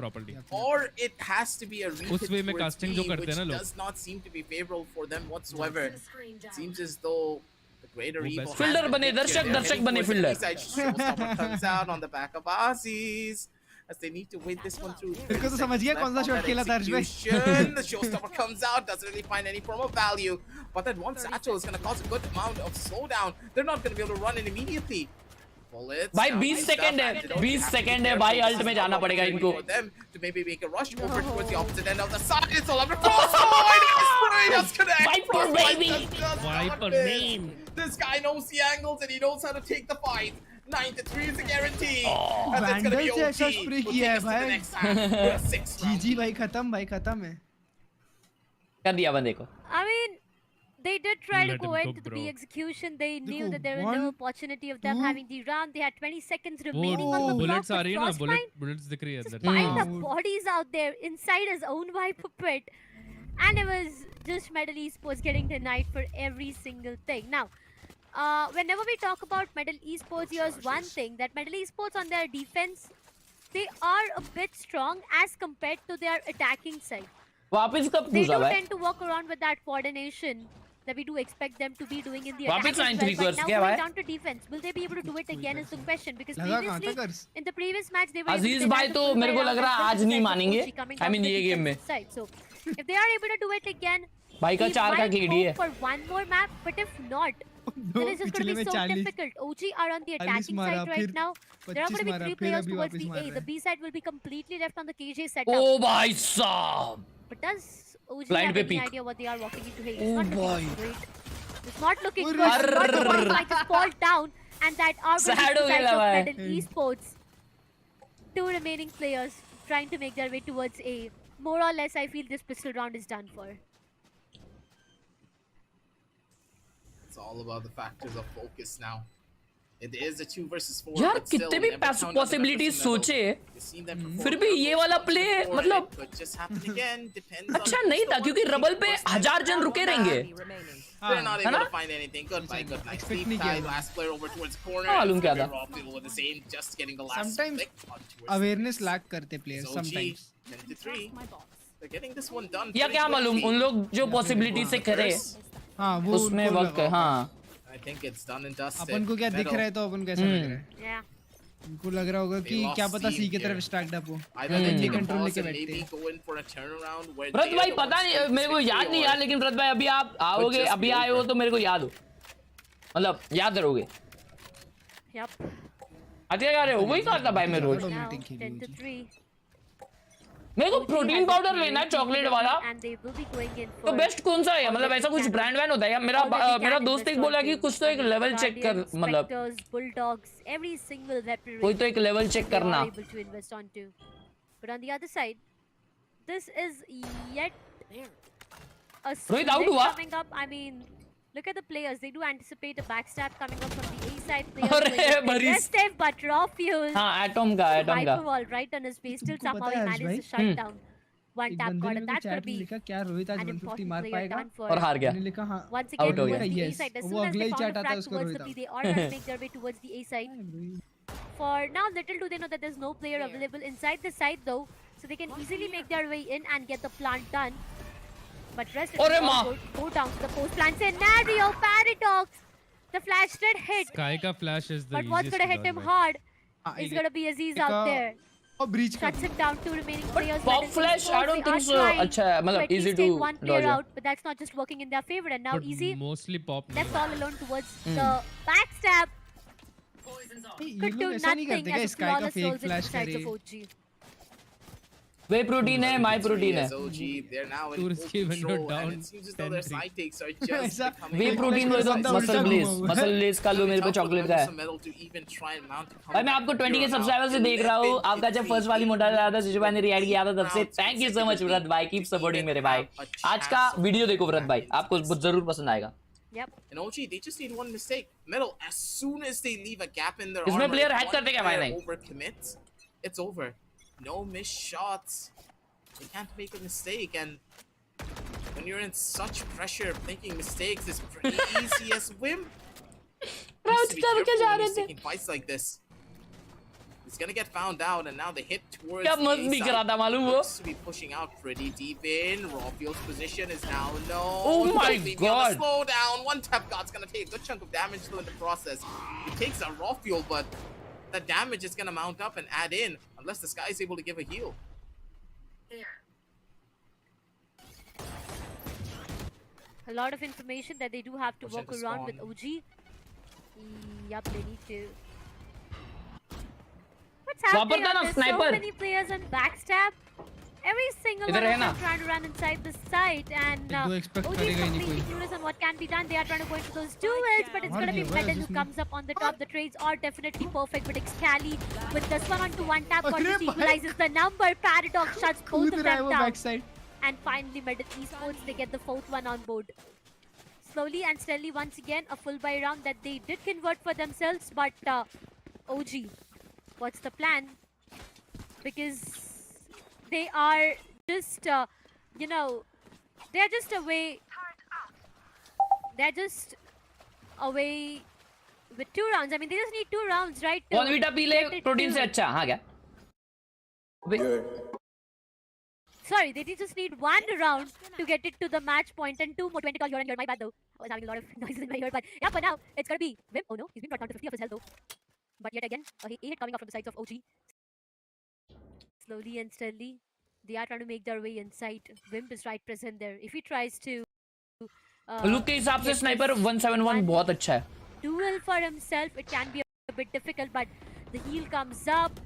or it has to be a retake towards B, which does not seem to be favorable for them whatsoever. It seems as though the greater evil fielder बने दर्शक बने fielder. Showstopper comes out on the back of Aussies as they need to wait this one through. तेरे को तो समझ गया कौन सा शॉट खेला था अर्श भाई. The Showstopper comes out, doesn't really find any form of value, but that one satchel is going to cause a good amount of slowdown. They're not going to be able to run in immediately. भाई 20 second है 20 second है भाई alt में जाना पड़ेगा इनको. To maybe make a rush over towards the opposite end of the side. It's all under crossfire. Viper baby. Viper name. This guy knows the angles and he knows how to take the fight. 9-3 is a guarantee. And it's going to be OG. Spray किया है भाई. जीजी भाई खत्म है. कर दिया बंदे को. I mean, They did try to Let go him into cook, the bro. B execution. They knew Dekho, that there was no 1, opportunity of them 2. having the round. They had 20 seconds वो remaining on the clock. bullets uh But रही है ना, Frostbind bullets दिख रही है just अंदर piled से. up bodies out there inside his own Viper pit. And it was just Medal Esports getting denied for every single thing. Now, whenever we talk about Medal Esports, here's one thing, that Medal Esports on their defense, they are a bit strong as compared to their attacking side. वापस कब They घुसा do भाई? tend to walk around with that coordination that we do expect them to be doing in the वापस attack as well. 9-3 But course now क्या going भाई? down to defense, will they be able to do it again is the question. Because लगा कहाँ था previously, curse? in the previous match, they were able Aziz to भाई deny तो the full मेरे को way लग around रहा है as आज well नहीं as मानेंगे. OG coming I down mean the ये गेम में. defensive side. So, if they are able to do it again, भाई का we 4 का might KD है. hope for one more map. But if not, then it's just going to be so difficult. OG are on the attacking side right now. There are going to be 3 players towards the A. The B side will be completely left on the KJ setup. ओ भाई साहब. But does OG Blind have पे any peek. idea what they are walking into? Hey, Oh it's not boy. looking great. It's not looking good. Not the one might just fall down, and that are going to Sad be हो the sides गया of भाई. Medal Esports. 2 remaining players trying to make their way towards A. More or less, I feel this pistol round is done for. It's all about the factors of focus now. It is a 2 versus 4. यार but still, कितने भी never count out the possibilities numbers of सोचे, medal. You've seen them perform फिर भी ये वाला play before, मतलब it could just happen again. Depends अच्छा on नहीं the था one क्योंकि peak रबल पे person. 1000 जन रुके रहेंगे. They're not है able ना? to find anything. Goodbye, good night. Expect Sleep नहीं tight. किया Last player over towards corner. हाँ, मालूम क्या था. Raw with the same, just getting the last Sometimes flick on towards awareness lack करते players. So, Sometimes. 10-3. They're getting this one done. या pretty क्या मालूम quickly. उन लोग जो पॉसिबिलिटी से करे हाँ वो उसमें उनको वक्त लगा होगा. हाँ. I think it's done and dusted. अपन को क्या दिख Medal. रहा है तो अपन को ऐसा लग रहा है. Yeah. उनको लग रहा होगा कि क्या पता सी की तरफ स्टैक्ड अप हो. Either they take a control pause लेके and बैठते maybe हैं. go in for a turnaround where व्रत they भाई are the पता ones नहीं taking मेरे को victory याद नहीं or- यार, लेकिन व्रत भाई अभी आप आओगे, just अभी be आए हो over. तो मेरे को याद हो, मतलब याद करोगे. Yep. अच्छा क्या रहे हो वही कहा था भाई मैं रोज. Now 10-3. मेरे को OG protein has a powder clear लेना है lead चॉकलेट वाला. and they will be going in तो for बेस्ट कौन सा है, मतलब ऐसा कुछ ब्रांड वैन होता है या मेरा दोस्त एक बोला कि कुछ तो एक लेवल चेक कर, मतलब Spectres, bulldogs, every single weapon कोई तो एक लेवल चेक they करना. are able to invest onto. But on the other side, this is yet a Rohit, out split हुआ? coming up. I mean, look at the players. They do anticipate a backstab coming up from the A side. अरे बरिस. Aggressive, but raw fuel. हाँ atom का Viper wall right on his face. Still तुमको somehow पता he है managed to भाई? shut down. One एक tap बंदे god, ने and मेरे that's को gonna चैट में be लिखा क्या रोहित आज an 150 important मार player पाएगा. done for. और हार गया. मैंने लिखा हाँ. Once Out again, हो towards गया. the A side. As वो soon as अगला they he found chat the आता है frag उसको towards the Rohit B, they are trying to make their way towards the A side. For now, little do they know that there's no player available inside the side though, so they can easily make their way in and get the plant done. But rest Ore of ma. go down to the post plant scenario. Paradox. The flash did hit, Sky का flash is the but what's easiest gonna to hit him dodge, hard हाँ, is एक- gonna be Aziz एक, out there. और breach का. Shuts him down. 2 remaining players. Pop Medal flash, I Esports, don't they think are so. trying अच्छा है, मतलब to at easy least to take one player dodge है. out, but that's not just working in their favor. And now but Easy mostly pop नहीं left है. all alone towards the backstab. ये Could do लोग ऐसा नहीं nothing करते क्या as a sky का flawless fake rolls in the flash sides करे. of OG. वे प्रोटीन है, माय प्रोटीन है. Yes, OG, they're now in Too full risky when you're control, down and it seems as though their 10-3. side takes are just ऐसा becoming वे fake protein flash वो तो बंदा muscle उल्टा Blaze, घुमा हुआ है. मसल ब्लेज का लो मेरे पे चॉकलेट का है. भाई मैं आपको 20 के सब्सक्राइबर से देख रहा हूँ. आपका जब फर्स्ट वाली मोटा आया था सिजु भाई ने रिएक्ट किया था तब से थैंक यू सो मच व्रत भाई. कीप सपोर्टिंग मेरे भाई. आज का वीडियो देखो व्रत भाई, आपको जरूर पसंद आएगा. Yep. And OG, they just need one mistake. Metal, as soon as they leave a gap in their इसमें armor, player if hack one करते क्या भाई player नहीं? overcommits, it's over. No missed shots. They can't make a mistake, and when you're in such pressure, making mistakes is pretty easy as whim. Crouch करके जा रहे थे. Taking fights like this. It's gonna get found out, and now they hit towards क्या the मस्त A दिख side. रहा था मालूम वो. Looks to be pushing out pretty deep in. Rawfield's position is now known. Oh my Don't leave me on the God. slow down. One tap god's gonna take a good chunk of damage though in the process. He takes a Rawfield, but the damage is gonna mount up and add in unless this guy is able to give a heal. A lot of information that they do have to Push walk into around with spawn. OG. Yup, they need to. What's happening? वापरता ना There's so sniper. many players on backstab. Every single इधर one है of ना. them trying to run inside the site, and एक दो expect OG is करेगा ही नहीं completely कोई. clueless on what can be done. They are trying to go into those duels, but it's मार going to be दिया भाई Medal who जिसने. comes up on the top. The trades are definitely perfect, but Xcali with this one onto one tap, अरे Odyssey भाई. equalizes the number. Paradox shuts both कूद of रहा है them वो down. Back side. And finally, Medal Esports, they get the 4th one on board. slowly and steadily once again a full buy round that they did convert for themselves, but OG, what's the plan? Because they are just you know, they're just away with 2 rounds. I mean, they just need 2 rounds, right? Bonvita P ले protein से अच्छा हाँ क्या Sorry, they just need 1 round to get it to the match point, and 2 more 20 call here and here. My bad though. I was having a lot of noises in my ear, but yeah, for now it's gonna be Vim. Oh no, he's been brought down to 50 of his health though. But yet again, a hit coming up from the sides of OG. Slowly and steadily, they are trying to make their way inside. Wimp is right present there. If he tries to look के हिसाब से sniper 171 बहुत अच्छा है. Duel for himself, it can be a bit difficult, but the heal comes up,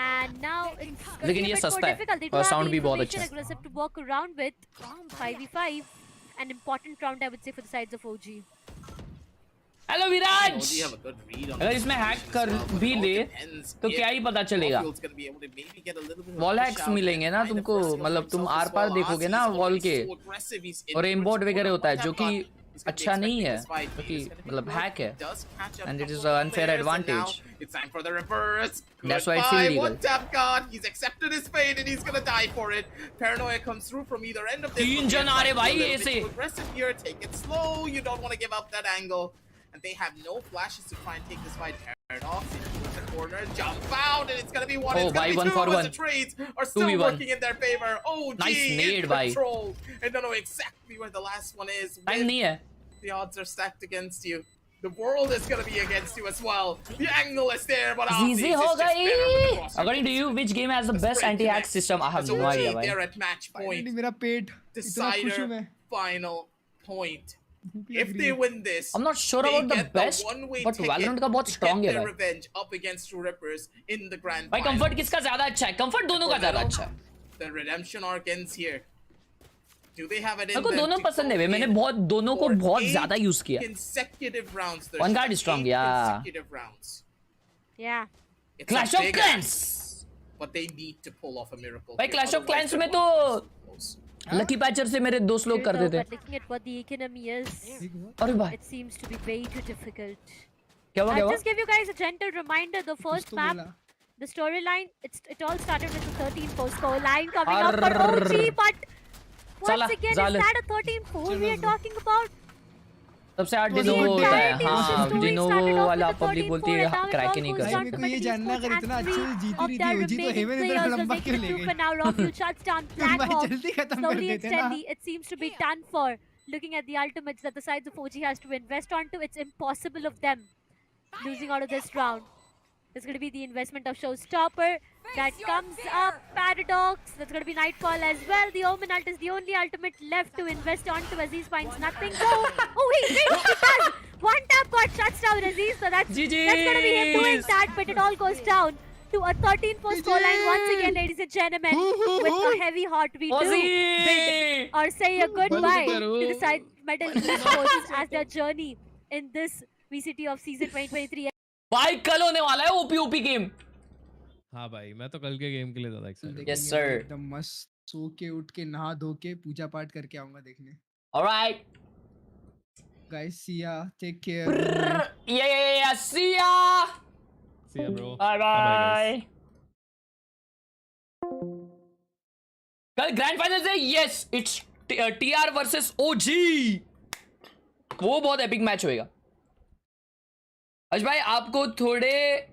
and now it's gonna be a bit more difficult. They do have the information aggressive to walk around with. 5v5, an important round I would say for the sides of OG. Hello Viraj, अगर इसमें hack कर भी ले तो क्या ही पता चलेगा. Wall hacks मिलेंगे ना तुमको, मतलब तुम आर पार देखोगे ना वॉल के, और एम्बॉट वगैरह होता है जो कि अच्छा नहीं है, क्योंकि मतलब हैक है, and it is an unfair advantage. It's time for the reverse. That's why it's illegal. One tap god. He's accepted his fate and he's gonna die for it. Paranoia comes through from either end of this. 3 जन आ रहे भाई ऐसे. Aggressive here. Take it slow. You don't want to give up that angle. And they have no flashes to try and take this fight. Paradox into the corner, jump out, and it's gonna be 1. Oh, it's gonna be 2 as the trades are still 2v1. working in their favor. Oh, nice nade, bhai. And don't know exactly where the last one is. Time नहीं है. The odds are stacked against you. The world is gonna be against you as well. The angle is there, but easy हो गई. According to you, which game has the best anti-hack system? I have no idea. They're at match point. मेरा पेट Decider final point. If they win this, I'm not sure about the best, but Valorant का बहुत strong है भाई. Revenge up against Rippers in the grand भाई comfort किसका ज़्यादा अच्छा है? Comfort दोनों का ज़्यादा अच्छा है. The redemption arc ends here. Do they have it in मेरे को दोनों पसंद है. मैंने दोनों को बहुत ज़्यादा use किया. Consecutive rounds. One guard is strong, yeah. Consecutive rounds. Yeah. Clash of Clans. But they need to pull off a miracle. भाई Clash of Clans में तो लकी पैचर से मेरे दोस्त लोग करते थे. Looking at what the economy is, अरे भाई. it seems to be way too difficult. क्या हुआ? I'll just give you guys a gentle reminder. The first map, the storyline, it all started with the 13-4 scoreline coming up for OG, but once again, is that a 13-4 we are talking about? सबसे hard Dino होता है. हाँ, डिनो वाला public बोलती है crack नहीं कर सकते. मेरे को ये जानना अगर इतना अच्छे से जीती रही थी ओजी तो हेवन इतना लंबा क्यों ले गई? जल्दी खत्म कर देते ना. It seems to be done for. Looking at the ultimates that the sides of OG has to invest onto, it's impossible of them losing out of this round. There's going to be the investment of Showstopper that comes up. Paradox, that's going to be Nightfall as well. The Omen ult is the only ultimate left to invest onto. Aziz finds nothing. Oh, he does! One tap got shuts down Aziz, so that's going to be him doing that, but it all goes down to a 13-4 scoreline once again, ladies and gentlemen. With a heavy heart, we do bid or say a goodbye to the side medal esports as their journey in this VCT of season 2023. भाई कल होने वाला है OP OP game. हाँ भाई, मैं तो कल के गेम के लिए ज़्यादा एक्साइटेड. Yes sir. एकदम मस्त सो के उठ के नहा धो के पूजा पाठ करके आऊंगा देखने. Alright. Guys, see ya. Take care. Yeah. See ya. See ya, bro. Bye. कल ग्रैंड फाइनल है. Yes, it's TR versus OG. वो बहुत एपिक मैच होएगा. अज भाई आपको थोड़े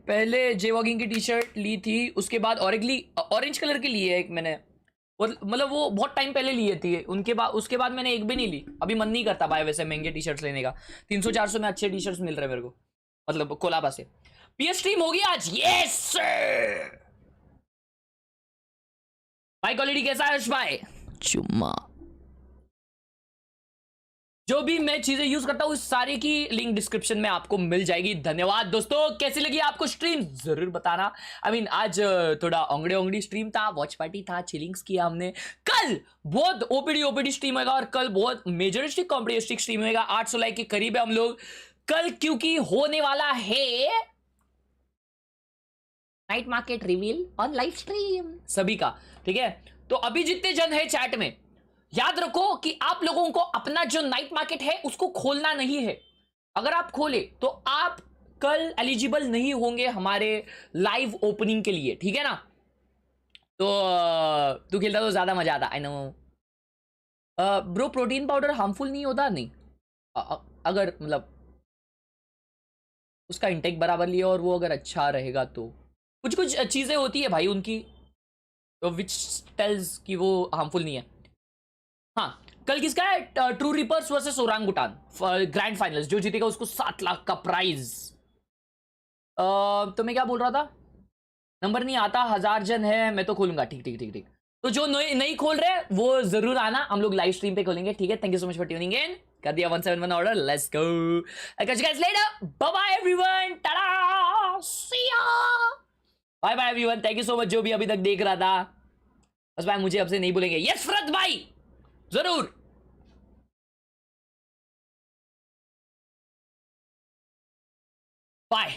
पहले जे वॉकिंग की टी शर्ट ली थी, उसके बाद ऑरेंज कलर की ली है एक मैंने, मतलब वो बहुत टाइम पहले लिए थी. उसके बाद मैंने एक भी नहीं ली. अभी मन नहीं करता भाई वैसे महंगे टी शर्ट्स लेने का. 300-400 में अच्छे टी शर्ट्स मिल रहे हैं मेरे को, मतलब कोलाबा से. पीएस स्ट्रीम होगी आज. Yes sir. भाई क्वालिटी कैसा है भाई? चुम्मा. जो भी मैं चीजें यूज करता हूँ सारी की लिंक डिस्क्रिप्शन में आपको मिल जाएगी. धन्यवाद दोस्तों. कैसी लगी आपको स्ट्रीम जरूर बताना. आज थोड़ा ओंगड़ी स्ट्रीम था, वॉच पार्टी था, चिलिंग्स किया हमने. कल बहुत ओपीडी स्ट्रीम होगा और कल बहुत मेजरिस्टिक कॉम्पिटिटिव स्ट्रीम होगा. 800 लाइक के करीब है हम लोग कल, क्योंकि होने वाला है night market reveal on live stream सभी का. ठीक है, तो अभी जितने जन है चैट में याद रखो कि आप लोगों को अपना जो नाइट मार्केट है उसको खोलना नहीं है। अगर आप खोले तो आप कल एलिजिबल नहीं होंगे हमारे लाइव ओपनिंग के लिए, ठीक है ना। तो तू खेलता तो ज्यादा मजा आता। I know bro, protein powder harmful नहीं होता? नहीं, अगर मतलब उसका इंटेक बराबर लिया और वो अगर अच्छा रहेगा तो कुछ कुछ चीजें होती है भाई उनकी, तो विच टेल्स कि वो हार्मफुल नहीं है। हाँ, कल किसका है? True reapers versus orangutan grand finals. जो जीतेगा उसको 7 लाख का प्राइज। तो मैं क्या बोल रहा था, नंबर नहीं आता, 1000 जन है, मैं तो खोलूंगा। ठीक ठीक ठीक ठीक। तो जो नहीं खोल रहे वो जरूर आना, हम लोग लाइव स्ट्रीम पे खोलेंगे, ठीक है। Thank you so much for tuning in. कर दिया 171 order, let's go. I catch you guys later, bye bye everyone, tata, see ya, bye bye everyone. Thank you so much जो भी अभी तक देख रहा था। बस भाई मुझे अब से नहीं बोलेंगे यस फरत भाई, जरूर। बाय।